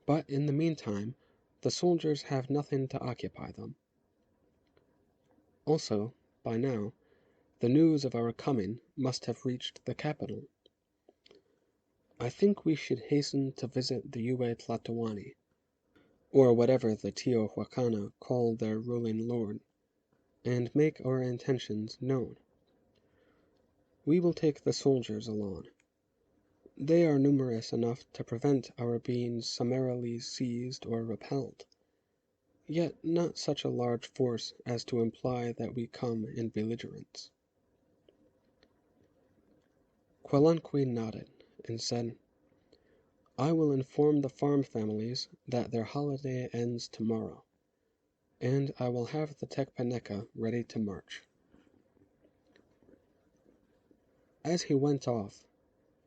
A: But in the meantime, the soldiers have nothing to occupy them. Also, by now, the news of our coming must have reached the capital. I think we should hasten to visit the Yue Tlatoani, or whatever the Teotihuacana call their ruling lord, and make our intentions known. We will take the soldiers along. They are numerous enough to prevent our being summarily seized or repelled, yet not such a large force as to imply that we come in belligerence. Quelanque nodded and said, I will inform the farm families that their holiday ends tomorrow, and I will have the Tecpaneca ready to march. As he went off,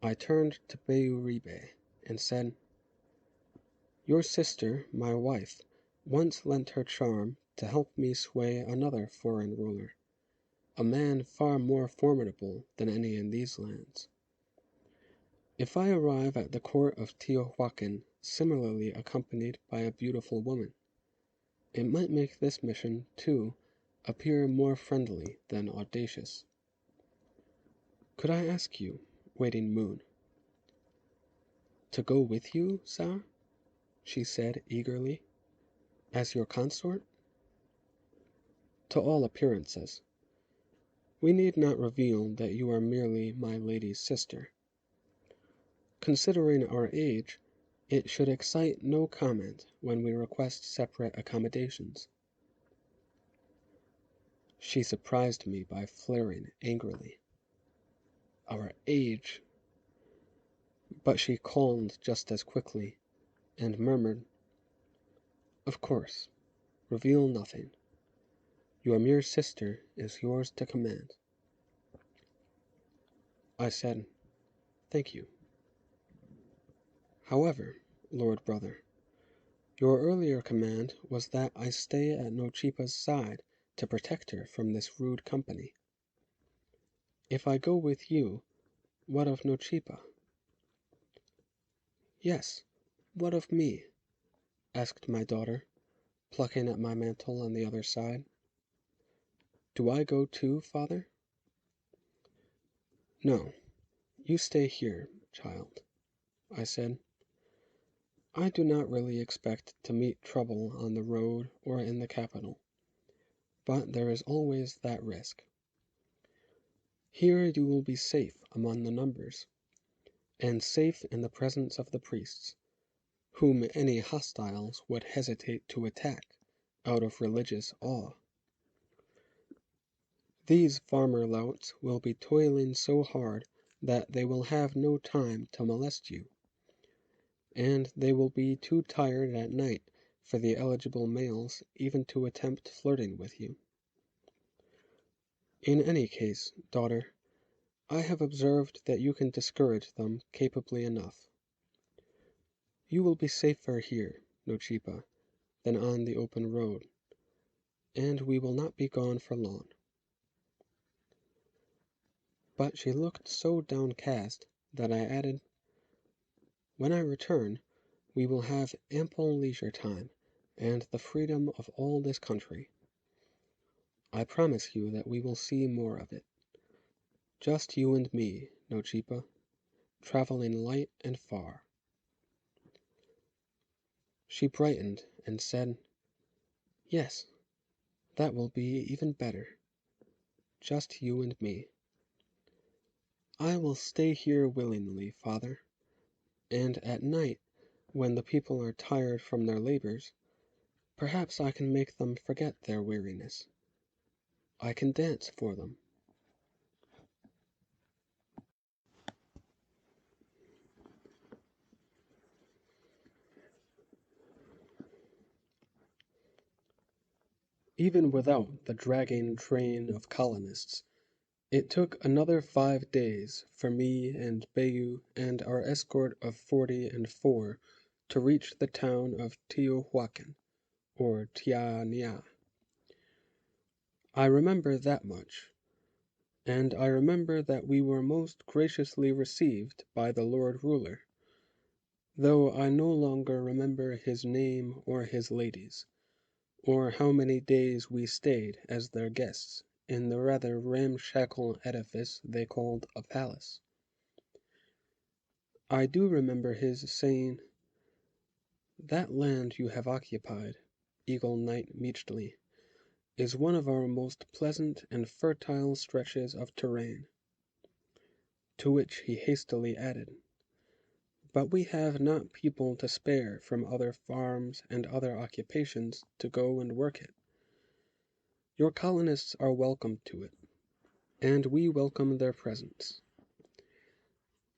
A: I turned to Beuribe and said, Your sister, my wife, once lent her charm to help me sway another foreign ruler, a man far more formidable than any in these lands. If I arrive at the court of Teotihuacan similarly accompanied by a beautiful woman, it might make this mission, too, appear more friendly than audacious. Could I ask you, Waiting Moon, to go with you, sir? She said eagerly. As your consort? To all appearances. We need not reveal that you are merely my lady's sister. Considering our age, it should excite no comment when we request separate accommodations. She surprised me by flaring angrily. Our age! But she calmed just as quickly, and murmured, Of course, reveal nothing. Your mere sister is yours to command. I said, Thank you. However, Lord Brother, your earlier command was that I stay at Nochipa's side to protect her from this rude company. If I go with you, what of Nochipa? Yes, what of me? Asked my daughter, plucking at my mantle on the other side. Do I go too, father? No, you stay here, child, I said. I do not really expect to meet trouble on the road or in the capital, but there is always that risk. Here you will be safe among the numbers, and safe in the presence of the priests, whom any hostiles would hesitate to attack out of religious awe. These farmer louts will be toiling so hard that they will have no time to molest you, and they will be too tired at night for the eligible males even to attempt flirting with you. In any case, daughter, I have observed that you can discourage them capably enough. You will be safer here, Nochipa, than on the open road, and we will not be gone for long. But she looked so downcast that I added, When I return, we will have ample leisure time and the freedom of all this country. I promise you that we will see more of it. Just you and me, Nochipa, traveling light and far. She brightened and said, Yes, that will be even better. Just you and me. I will stay here willingly, father, and at night, when the people are tired from their labors, perhaps I can make them forget their weariness. I can dance for them. Even without the dragging train of colonists, it took another 5 days for me and Bayou and our escort of 44 to reach the town of Teotihuacan, or Tiania. I remember that much, and I remember that we were most graciously received by the Lord Ruler, though I no longer remember his name or his ladies, or how many days we stayed as their guests in the rather ramshackle edifice they called a palace. I do remember his saying, "That land you have occupied, Eagle Knight Meachley, is one of our most pleasant and fertile stretches of terrain," to which he hastily added, "But we have not people to spare from other farms and other occupations to go and work it. Your colonists are welcome to it, and we welcome their presence.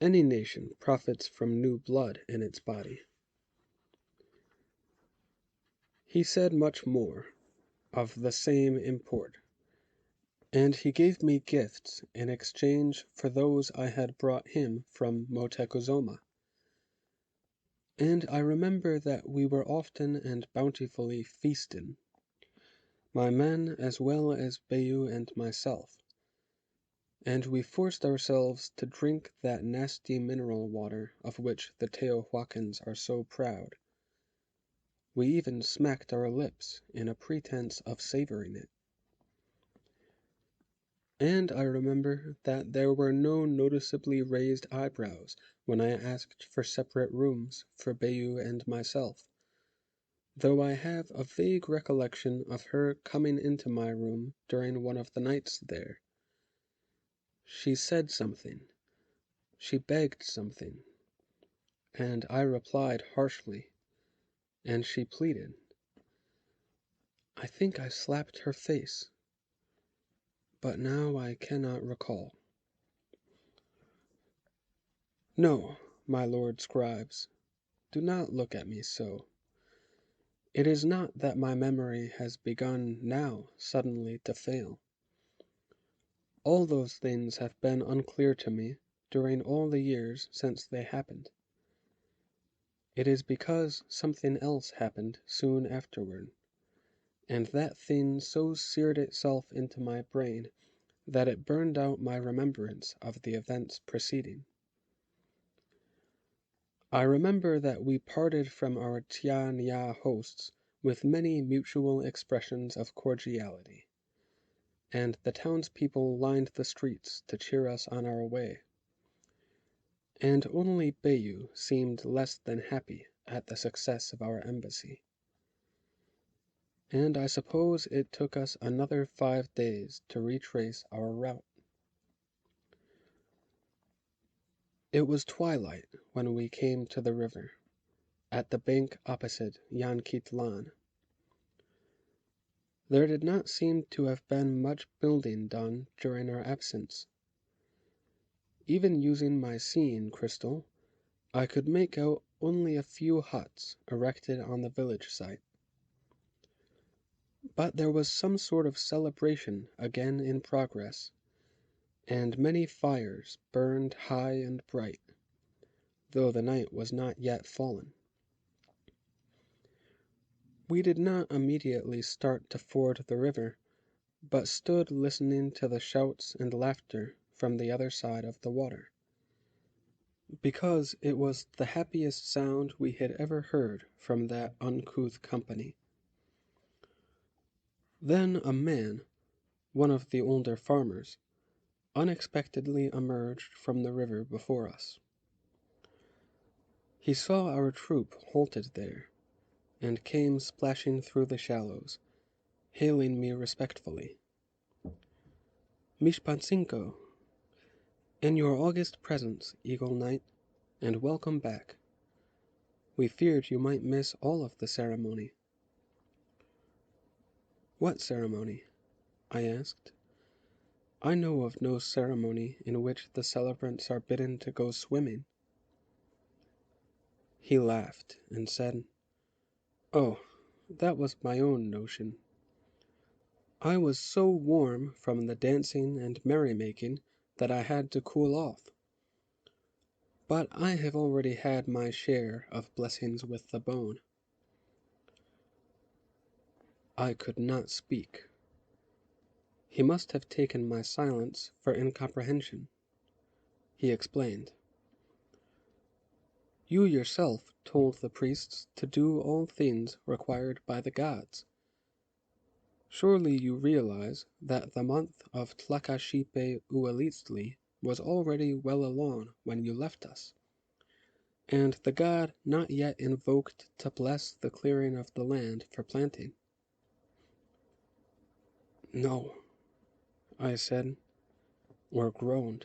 A: Any nation profits from new blood in its body." He said much more, of the same import, and he gave me gifts in exchange for those I had brought him from Motecuzoma. And I remember that we were often and bountifully feasted, my men as well as Bayou and myself, and we forced ourselves to drink that nasty mineral water of which the Teotihuacans are so proud. We even smacked our lips in a pretense of savoring it. And I remember that there were no noticeably raised eyebrows when I asked for separate rooms for Bayou and myself, though I have a vague recollection of her coming into my room during one of the nights there. She said something, she begged something, and I replied harshly, and she pleaded. I think I slapped her face, but now I cannot recall. No, my lord scribes, do not look at me so. It is not that my memory has begun now suddenly to fail. All those things have been unclear to me during all the years since they happened. It is because something else happened soon afterward, and that thing so seared itself into my brain that it burned out my remembrance of the events preceding. I remember that we parted from our Tia hosts with many mutual expressions of cordiality, and the townspeople lined the streets to cheer us on our way, and only Bayou seemed less than happy at the success of our embassy. And I suppose it took us another 5 days to retrace our route. It was twilight when we came to the river, at the bank opposite Yanquitlan. There did not seem to have been much building done during our absence. Even using my seeing crystal, I could make out only a few huts erected on the village site. But there was some sort of celebration again in progress, and many fires burned high and bright, though the night was not yet fallen. We did not immediately start to ford the river, but stood listening to the shouts and laughter from the other side of the water, because it was the happiest sound we had ever heard from that uncouth company. Then a man, one of the older farmers, unexpectedly emerged from the river before us. He saw our troop halted there, and came splashing through the shallows, hailing me respectfully. "Mishpancinco, in your august presence, Eagle Knight, and welcome back. We feared you might miss all of the ceremony." "What ceremony?" I asked. "I know of no ceremony in which the celebrants are bidden to go swimming." He laughed and said, "Oh, that was my own notion. I was so warm from the dancing and merrymaking that I had to cool off. But I have already had my share of blessings with the bone. I could not speak. He must have taken my silence for incomprehension. He explained. You yourself told the priests to do all things required by the gods. Surely you realize that the month of Tlakashipe Uelitli was already well along when you left us, and the god not yet invoked to bless the clearing of the land for planting. No, I said, or groaned.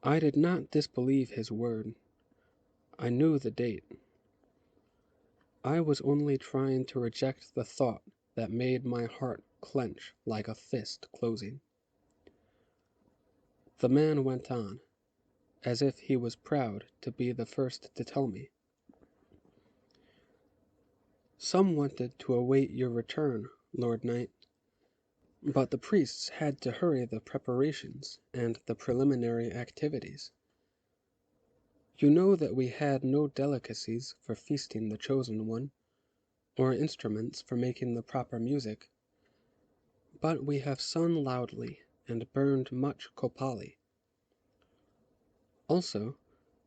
A: I did not disbelieve his word. I knew the date. I was only trying to reject the thought that made my heart clench like a fist closing. The man went on, as if he was proud to be the first to tell me. Some wanted to await your return, Lord Knight, but the priests had to hurry the preparations and the preliminary activities. You know that we had no delicacies for feasting the chosen one, or instruments for making the proper music, but we have sung loudly and burned much copali. Also,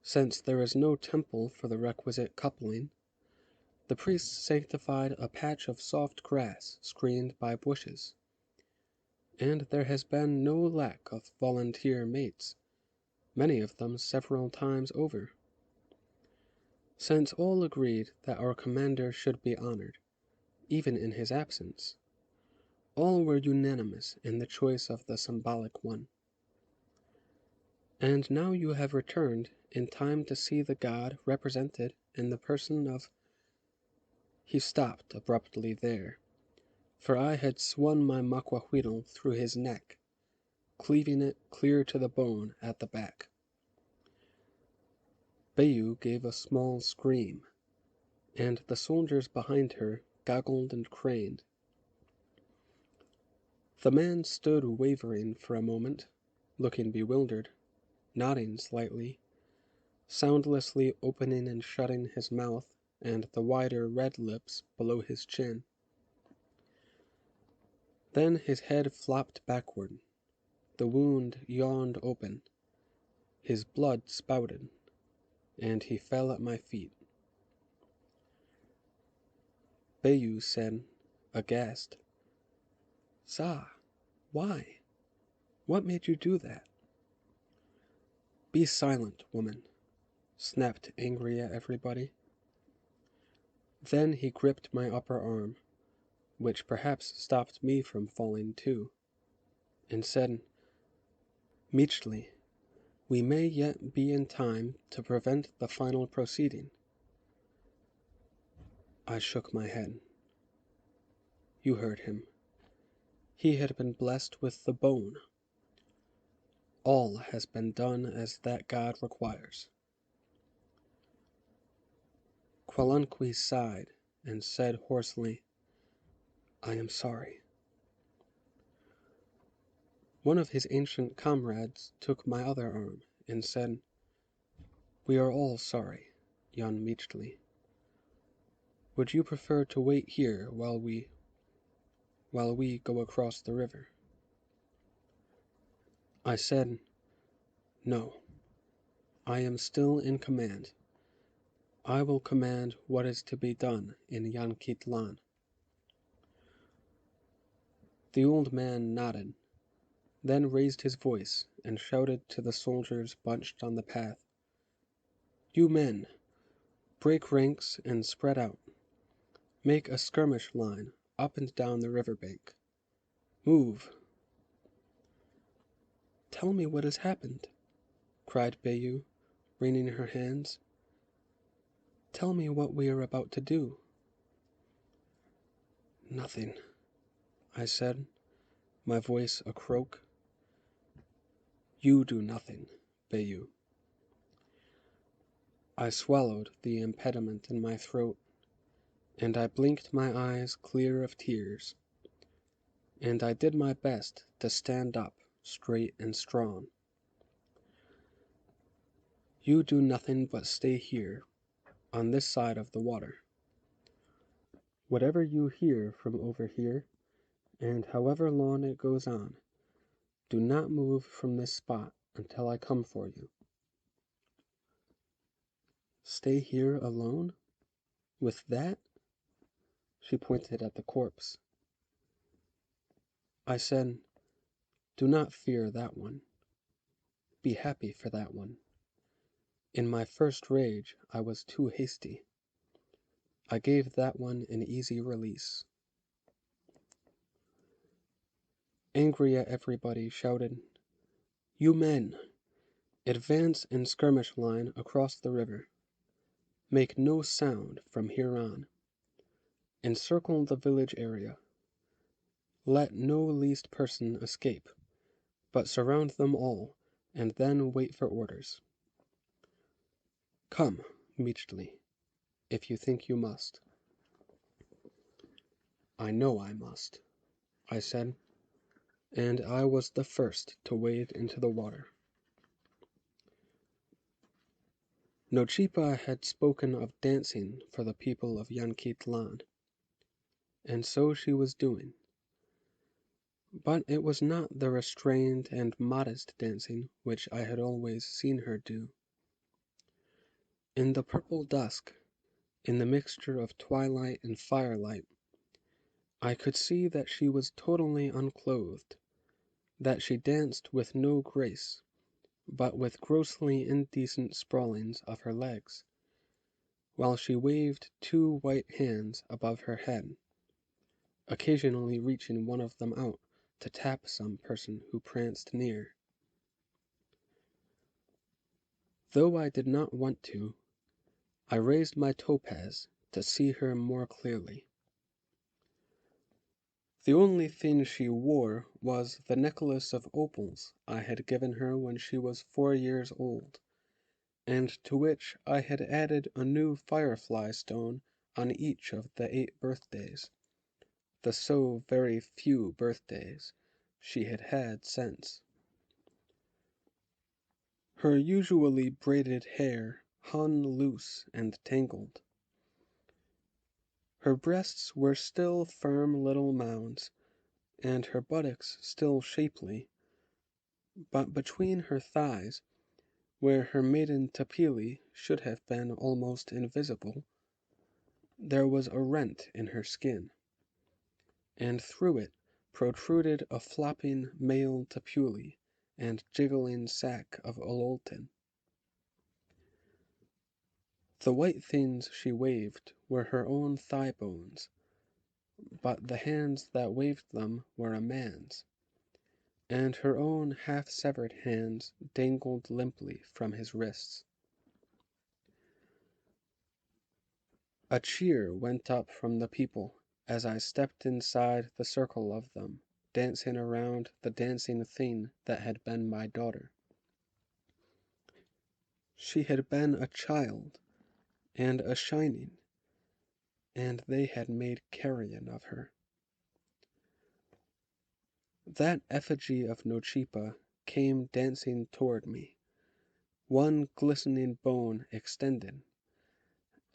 A: since there is no temple for the requisite coupling, the priests sanctified a patch of soft grass screened by bushes, and there has been no lack of volunteer mates, many of them several times over. Since all agreed that our commander should be honored, even in his absence, all were unanimous in the choice of the symbolic one. And now you have returned in time to see the god represented in the person of... He stopped abruptly there, for I had swung my maquahuitl through his neck, cleaving it clear to the bone at the back. Bayou gave a small scream, and the soldiers behind her goggled and craned. The man stood wavering for a moment, looking bewildered, nodding slightly, soundlessly opening and shutting his mouth and the wider red lips below his chin. Then his head flopped backward, the wound yawned open, his blood spouted, and he fell at my feet. Bayou said, aghast, Sa, why? What made you do that? Be silent, woman, snapped angry at everybody. Then he gripped my upper arm, which perhaps stopped me from falling too, and said, Meechly, we may yet be in time to prevent the final proceeding. I shook my head. You heard him. He had been blessed with the bone. All has been done as that god requires. Kwalanqui sighed and said hoarsely, I am sorry. One of his ancient comrades took my other arm and said, We are all sorry, Jan Meechly. Would you prefer to wait here while we go across the river? I said, No. I am still in command. I will command what is to be done in Yanquitlan. The old man nodded, then raised his voice and shouted to the soldiers bunched on the path. You men, break ranks and spread out. Make a skirmish line up and down the riverbank. Move. Tell me what has happened, cried Bayou, wringing her hands. Tell me what we are about to do. Nothing, I said, my voice a croak. You do nothing, Bayou. I swallowed the impediment in my throat, and I blinked my eyes clear of tears. and I did my best to stand up straight and strong. You do nothing but stay here, on this side of the water. Whatever you hear from over here, and however long it goes on, do not move from this spot until I come for you. Stay here alone? With that? She pointed at the corpse. I said, do not fear that one. Be happy for that one. In my first rage, I was too hasty. I gave that one an easy release. Angry at everybody, shouted, You men, advance in skirmish line across the river. Make no sound from here on. Encircle the village area. Let no least person escape, but surround them all, and then wait for orders. Come, immediately, if you think you must. I know I must, I said, and I was the first to wade into the water. Nochipa had spoken of dancing for the people of Yanquitlan, and so she was doing. But it was not the restrained and modest dancing which I had always seen her do. In the purple dusk, in the mixture of twilight and firelight, I could see that she was totally unclothed, that she danced with no grace, but with grossly indecent sprawlings of her legs, while she waved two white hands above her head, occasionally reaching one of them out to tap some person who pranced near. Though I did not want to, I raised my topaz to see her more clearly. The only thing she wore was the necklace of opals I had given her when she was 4 years old, and to which I had added a new firefly stone on each of the 8 birthdays, the so very few birthdays she had had since. Her usually braided hair hung loose and tangled. Her breasts were still firm little mounds, and her buttocks still shapely, but between her thighs, where her maiden tapili should have been almost invisible, there was a rent in her skin, and through it protruded a flopping male tapuli and jiggling sack of ololten. The white things she waved were her own thigh bones, but the hands that waved them were a man's, and her own half-severed hands dangled limply from his wrists. A cheer went up from the people as I stepped inside the circle of them, dancing around the dancing thing that had been my daughter. She had been a child, and a shining, and they had made carrion of her. That effigy of Nochipa came dancing toward me, one glistening bone extended,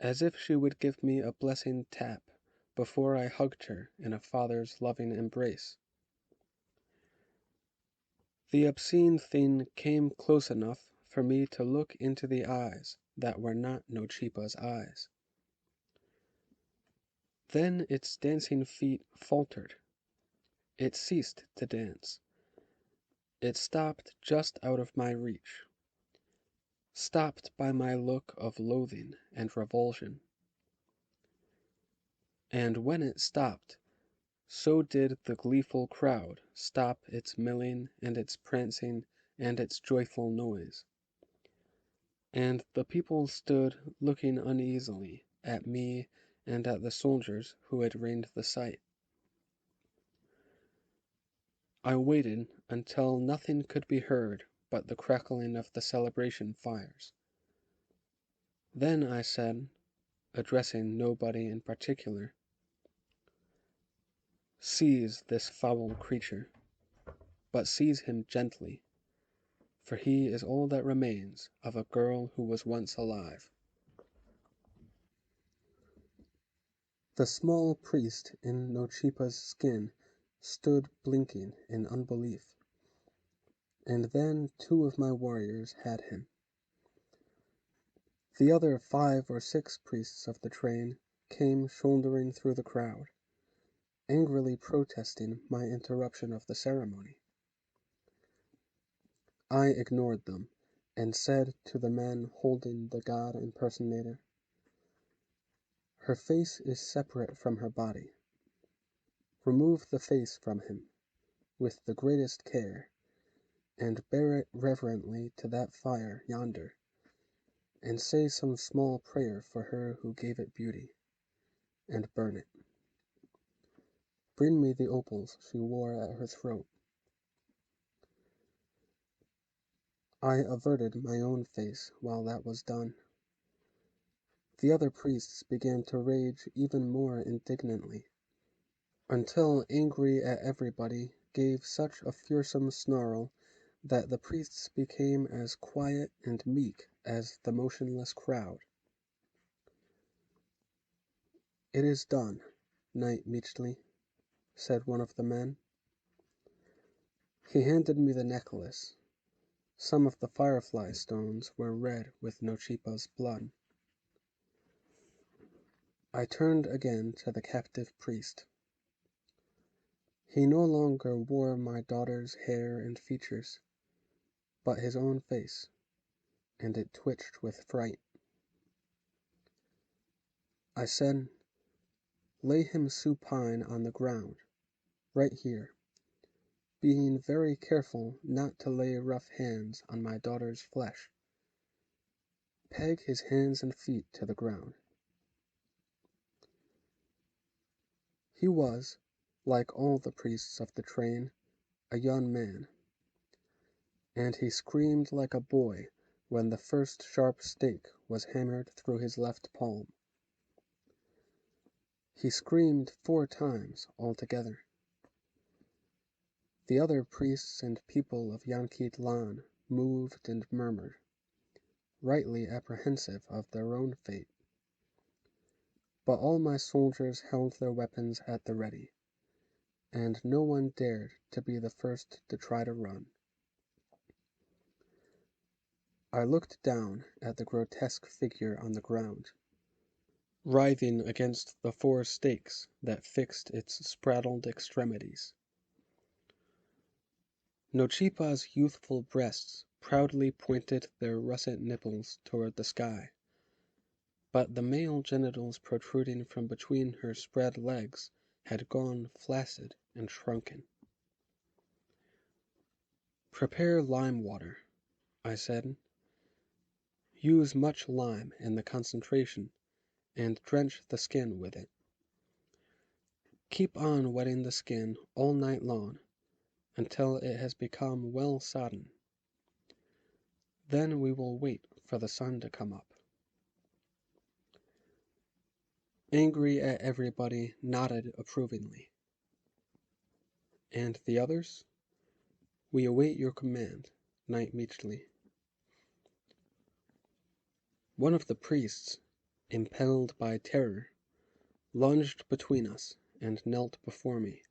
A: as if she would give me a blessing tap before I hugged her in a father's loving embrace. The obscene thing came close enough for me to look into the eyes that were not Nochipa's eyes. Then its dancing feet faltered. It ceased to dance. It stopped just out of my reach, stopped by my look of loathing and revulsion. And when it stopped, so did the gleeful crowd stop its milling and its prancing and its joyful noise. And the people stood looking uneasily at me and at the soldiers who had reigned the sight. I waited until nothing could be heard but the crackling of the celebration fires. Then I said, addressing nobody in particular, Seize this foul creature, but seize him gently, for he is all that remains of a girl who was once alive." The small priest in Nochipa's skin stood blinking in unbelief, and then 2 of my warriors had him. The other 5 or 6 priests of the train came shouldering through the crowd, angrily protesting my interruption of the ceremony. I ignored them and said to the man holding the god impersonator, "Her face is separate from her body. Remove the face from him, with the greatest care, and bear it reverently to that fire yonder, and say some small prayer for her who gave it beauty, and burn it. Bring me the opals she wore at her throat." I averted my own face while that was done. The other priests began to rage even more indignantly, until Angry at Everybody gave such a fearsome snarl that the priests became as quiet and meek as the motionless crowd. "It is done, Knight Meachly," said one of the men. He handed me the necklace. Some of the firefly stones were red with Nochipa's blood. I turned again to the captive priest. He no longer wore my daughter's hair and features, but his own face, and it twitched with fright. I said, "Lay him supine on the ground, right here, being very careful not to lay rough hands on my daughter's flesh. Peg his hands and feet to the ground." He was, like all the priests of the train, a young man, and he screamed like a boy when the first sharp stake was hammered through his left palm. He screamed 4 times altogether. The other priests and people of Yanquitlan moved and murmured, rightly apprehensive of their own fate. But all my soldiers held their weapons at the ready, and no one dared to be the first to try to run. I looked down at the grotesque figure on the ground, writhing against the 4 stakes that fixed its spraddled extremities. Nochipa's youthful breasts proudly pointed their russet nipples toward the sky, but the male genitals protruding from between her spread legs had gone flaccid and shrunken. "Prepare lime water," I said. "Use much lime in the concentration, and drench the skin with it. Keep on wetting the skin all night long, until it has become well sodden. Then we will wait for the sun to come up." Angry at Everybody nodded approvingly. "And the others?" "We await your command, Knight Meachly." One of the priests, impelled by terror, lunged between us and knelt before me,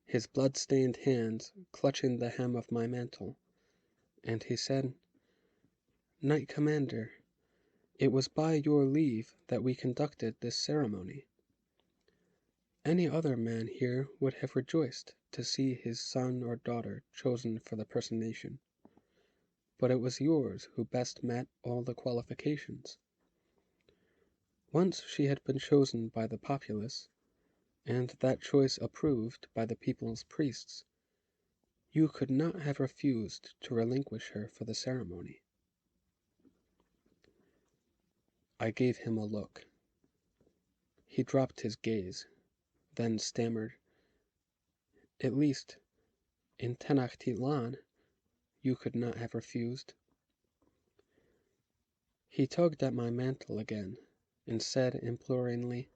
A: his blood-stained hands clutching the hem of my mantle, and he said, "Knight Commander, it was by your leave that we conducted this ceremony. Any other man here would have rejoiced to see his son or daughter chosen for the personation, but it was yours who best met all the qualifications. Once she had been chosen by the populace, and that choice approved by the people's priests, you could not have refused to relinquish her for the ceremony." I gave him a look. He dropped his gaze, then stammered, "At least, in Tenochtitlan, you could not have refused." He tugged at my mantle again, and said imploringly,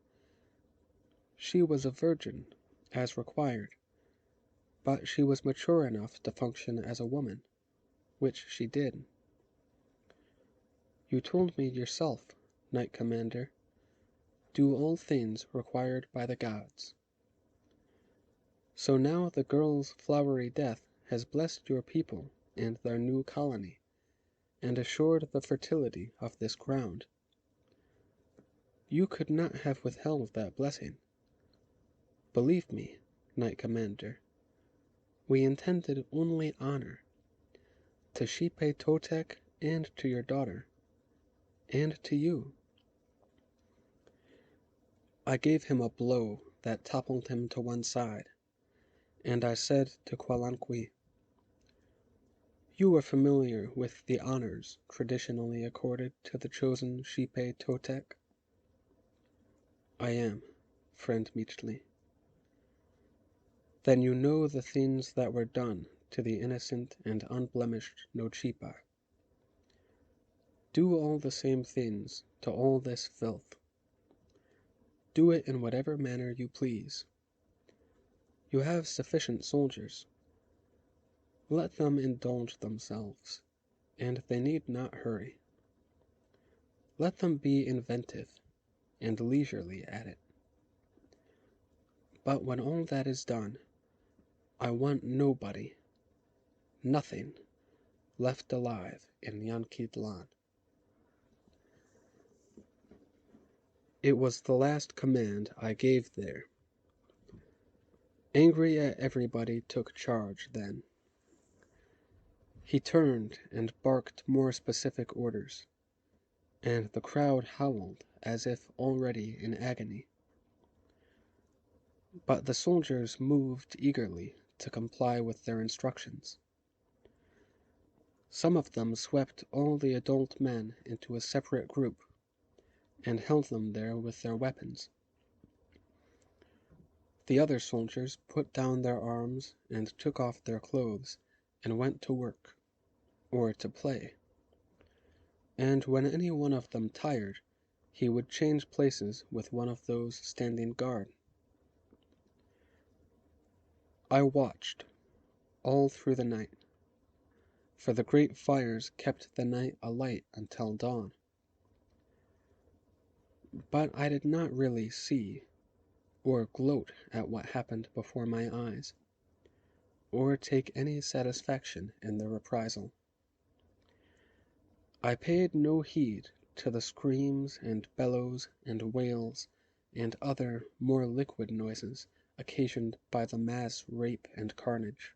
A: "She was a virgin, as required, but she was mature enough to function as a woman, which she did. You told me yourself, Knight Commander, do all things required by the gods. So now the girl's flowery death has blessed your people and their new colony, and assured the fertility of this ground. You could not have withheld that blessing. Believe me, Knight Commander, we intended only honor, to Xipe Totec and to your daughter, and to you. I gave him a blow that toppled him to one side, and I said to Kwalanqui, you are familiar with the honors traditionally accorded to the chosen Xipe Totec? I am, friend Meechley. Then you know the things that were done to the innocent and unblemished Nochipa. Do all the same things to all this filth. Do it in whatever manner you please. You have sufficient soldiers. Let them indulge themselves, and they need not hurry. Let them be inventive and leisurely at it. But when all that is done, I want nobody, nothing, left alive in Yanquitlan. It was the last command I gave there. Angry at everybody took charge then. He turned and barked more specific orders, and the crowd howled as if already in agony. But the soldiers moved eagerly to comply with their instructions. Some of them swept all the adult men into a separate group and held them there with their weapons. The other soldiers put down their arms and took off their clothes and went to work, or to play. And when any one of them tired, he would change places with one of those standing guard. I watched all through the night, for the great fires kept the night alight until dawn. But I did not really see or gloat at what happened before my eyes, or take any satisfaction in the reprisal. I paid no heed to the screams and bellows and wails and other more liquid noises occasioned by the mass rape and carnage.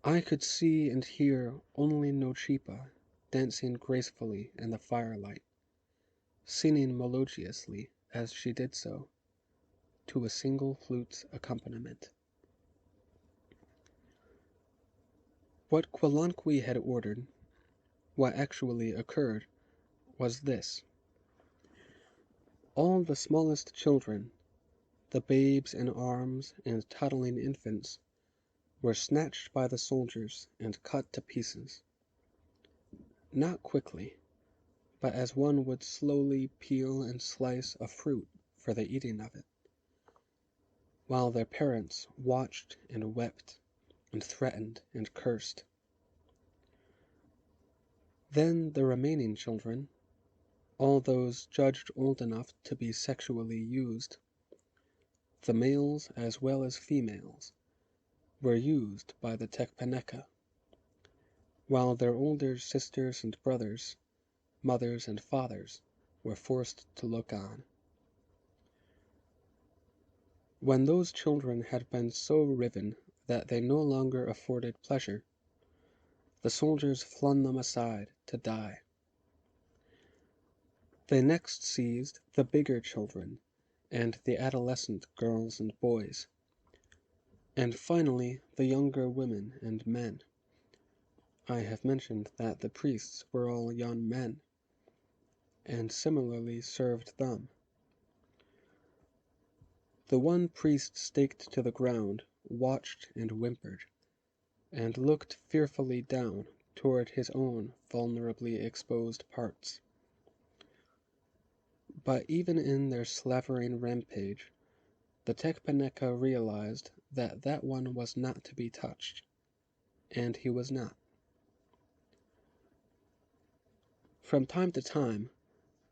A: I could see and hear only Nochipa dancing gracefully in the firelight, singing melodiously as she did so, to a single flute's accompaniment. What Kwalanqui had ordered, what actually occurred, was this. All the smallest children, the babes in arms and toddling infants, were snatched by the soldiers and cut to pieces. Not quickly, but as one would slowly peel and slice a fruit for the eating of it, while their parents watched and wept and threatened and cursed. Then the remaining children, all those judged old enough to be sexually used, the males as well as females, were used by the Tekpaneka, while their older sisters and brothers, mothers and fathers, were forced to look on. When those children had been so riven that they no longer afforded pleasure, the soldiers flung them aside to die. They next seized the bigger children and the adolescent girls and boys, and finally the younger women and men. I have mentioned that the priests were all young men, and similarly served them. The one priest staked to the ground watched and whimpered, and looked fearfully down toward his own vulnerably exposed parts. But even in their slavering rampage, The Tecpaneca realized that that one was not to be touched, and he was not. From time to time,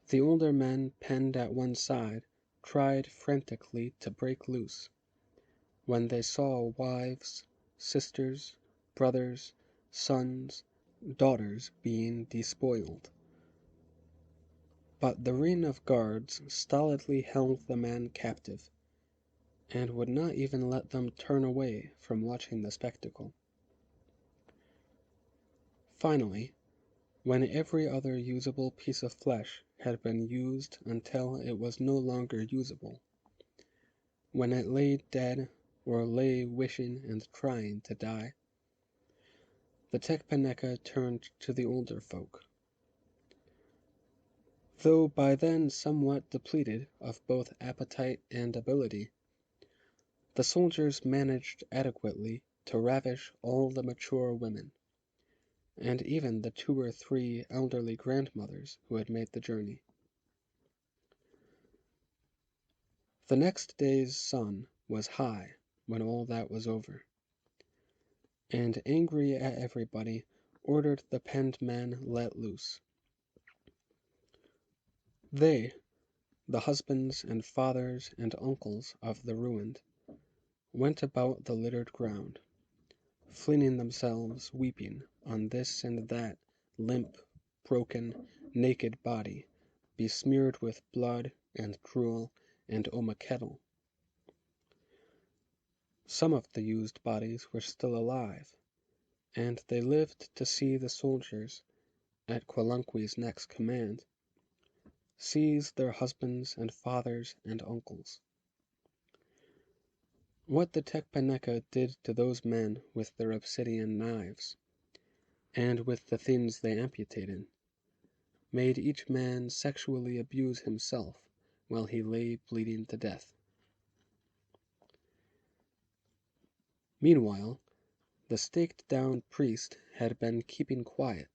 A: the older men penned at one side tried frantically to break loose, when they saw wives, sisters, brothers, sons, daughters being despoiled. But the ring of guards stolidly held the men captive, and would not even let them turn away from watching the spectacle. Finally, when every other usable piece of flesh had been used until it was no longer usable, when it lay dead or lay wishing and trying to die, the Tecpaneca turned to the older folk. Though by then somewhat depleted of both appetite and ability, the soldiers managed adequately to ravish all the mature women, and even the 2 or 3 elderly grandmothers who had made the journey. The next day's sun was high when all that was over, and angry at everybody, ordered the penned men let loose. They, the husbands and fathers and uncles of the ruined, went about the littered ground, flinging themselves weeping on this and that limp, broken, naked body, besmeared with blood and gruel and omakettle. Some of the used bodies were still alive, and they lived to see the soldiers, at Quelunqui's next command, seize their husbands and fathers and uncles. What the Tecpaneca did to those men with their obsidian knives, and with the things they amputated, made each man sexually abuse himself while he lay bleeding to death. Meanwhile, the staked-down priest had been keeping quiet,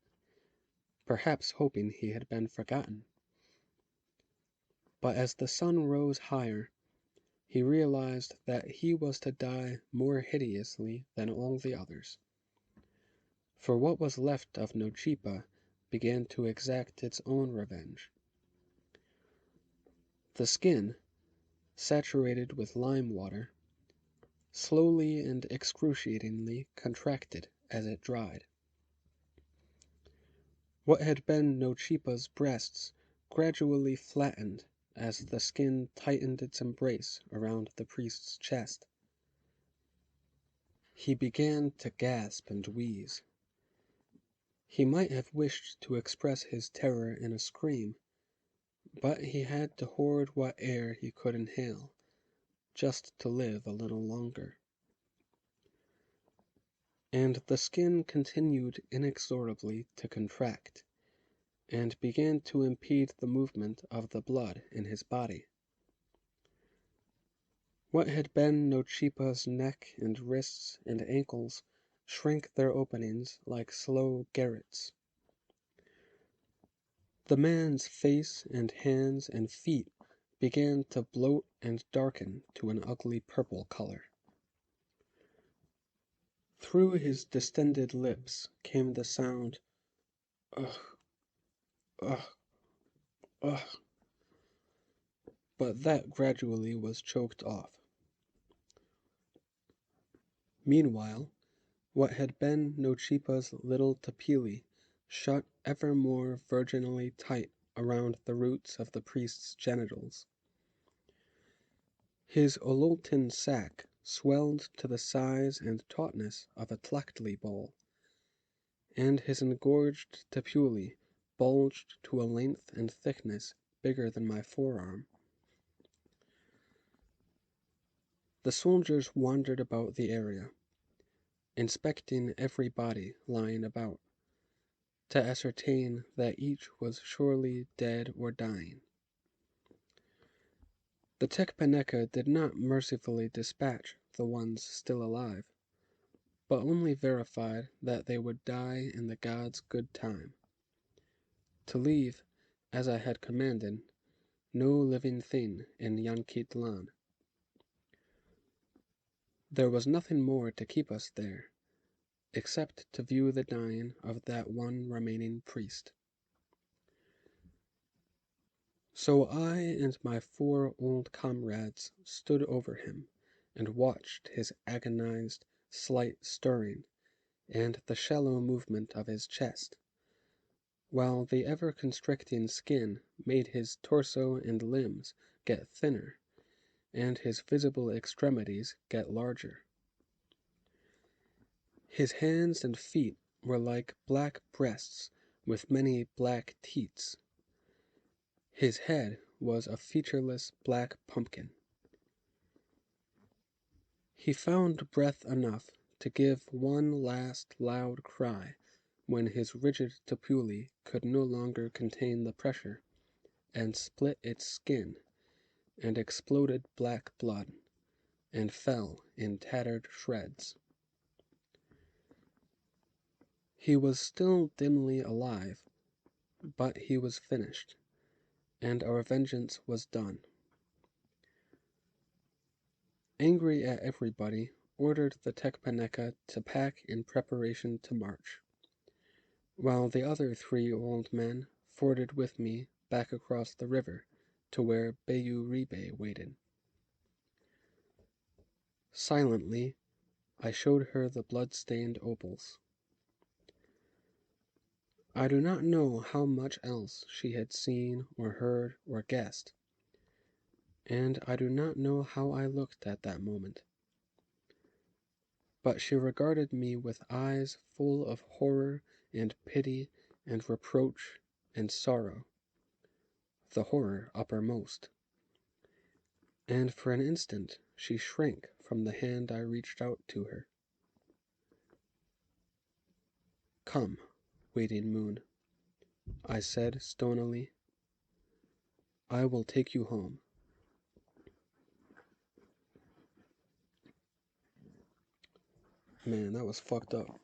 A: perhaps hoping he had been forgotten. But as the sun rose higher, he realized that he was to die more hideously than all the others. For what was left of Nochipa began to exact its own revenge. The skin, saturated with lime water, slowly and excruciatingly contracted as it dried. What had been Nochipa's breasts gradually flattened as the skin tightened its embrace around the priest's chest. He began to gasp and wheeze. He might have wished to express his terror in a scream, but he had to hoard what air he could inhale, just to live a little longer. And the skin continued inexorably to contract, and began to impede the movement of the blood in his body. What had been Nochipa's neck and wrists and ankles shrank their openings like slow garrets. The man's face and hands and feet began to bloat and darken to an ugly purple color. Through his distended lips came the sound, ugh, ugh, ugh, but that gradually was choked off. Meanwhile, what had been Nochipa's little tapili shut ever more virginally tight around the roots of the priest's genitals. His ololten sac swelled to the size and tautness of a tlachtli ball, and his engorged tapuli bulged to a length and thickness bigger than my forearm. The soldiers wandered about the area, inspecting every body lying about, to ascertain that each was surely dead or dying. The Tecpaneca did not mercifully dispatch the ones still alive, but only verified that they would die in the gods' good time, to leave, as I had commanded, no living thing in Yanquitlan. There was nothing more to keep us there, except to view the dying of that one remaining priest. So I and my 4 old comrades stood over him and watched his agonized, slight stirring and the shallow movement of his chest, while the ever-constricting skin made his torso and limbs get thinner and his visible extremities get larger. His hands and feet were like black breasts with many black teats. His head was a featureless black pumpkin. He found breath enough to give one last loud cry when his rigid tepuli could no longer contain the pressure, and split its skin, and exploded black blood, and fell in tattered shreds. He was still dimly alive, but he was finished, and our vengeance was done. Angry at everybody, ordered the Tekpaneka to pack in preparation to march, while the other 3 old men forded with me back across the river to where Bayuribe waited. Silently, I showed her the blood-stained opals. I do not know how much else she had seen or heard or guessed, and I do not know how I looked at that moment. But she regarded me with eyes full of horror and pity and reproach and sorrow, the horror uppermost. And for an instant she shrank from the hand I reached out to her. "Come, waiting moon," I said stonily. "I will take you home." Man, that was fucked up.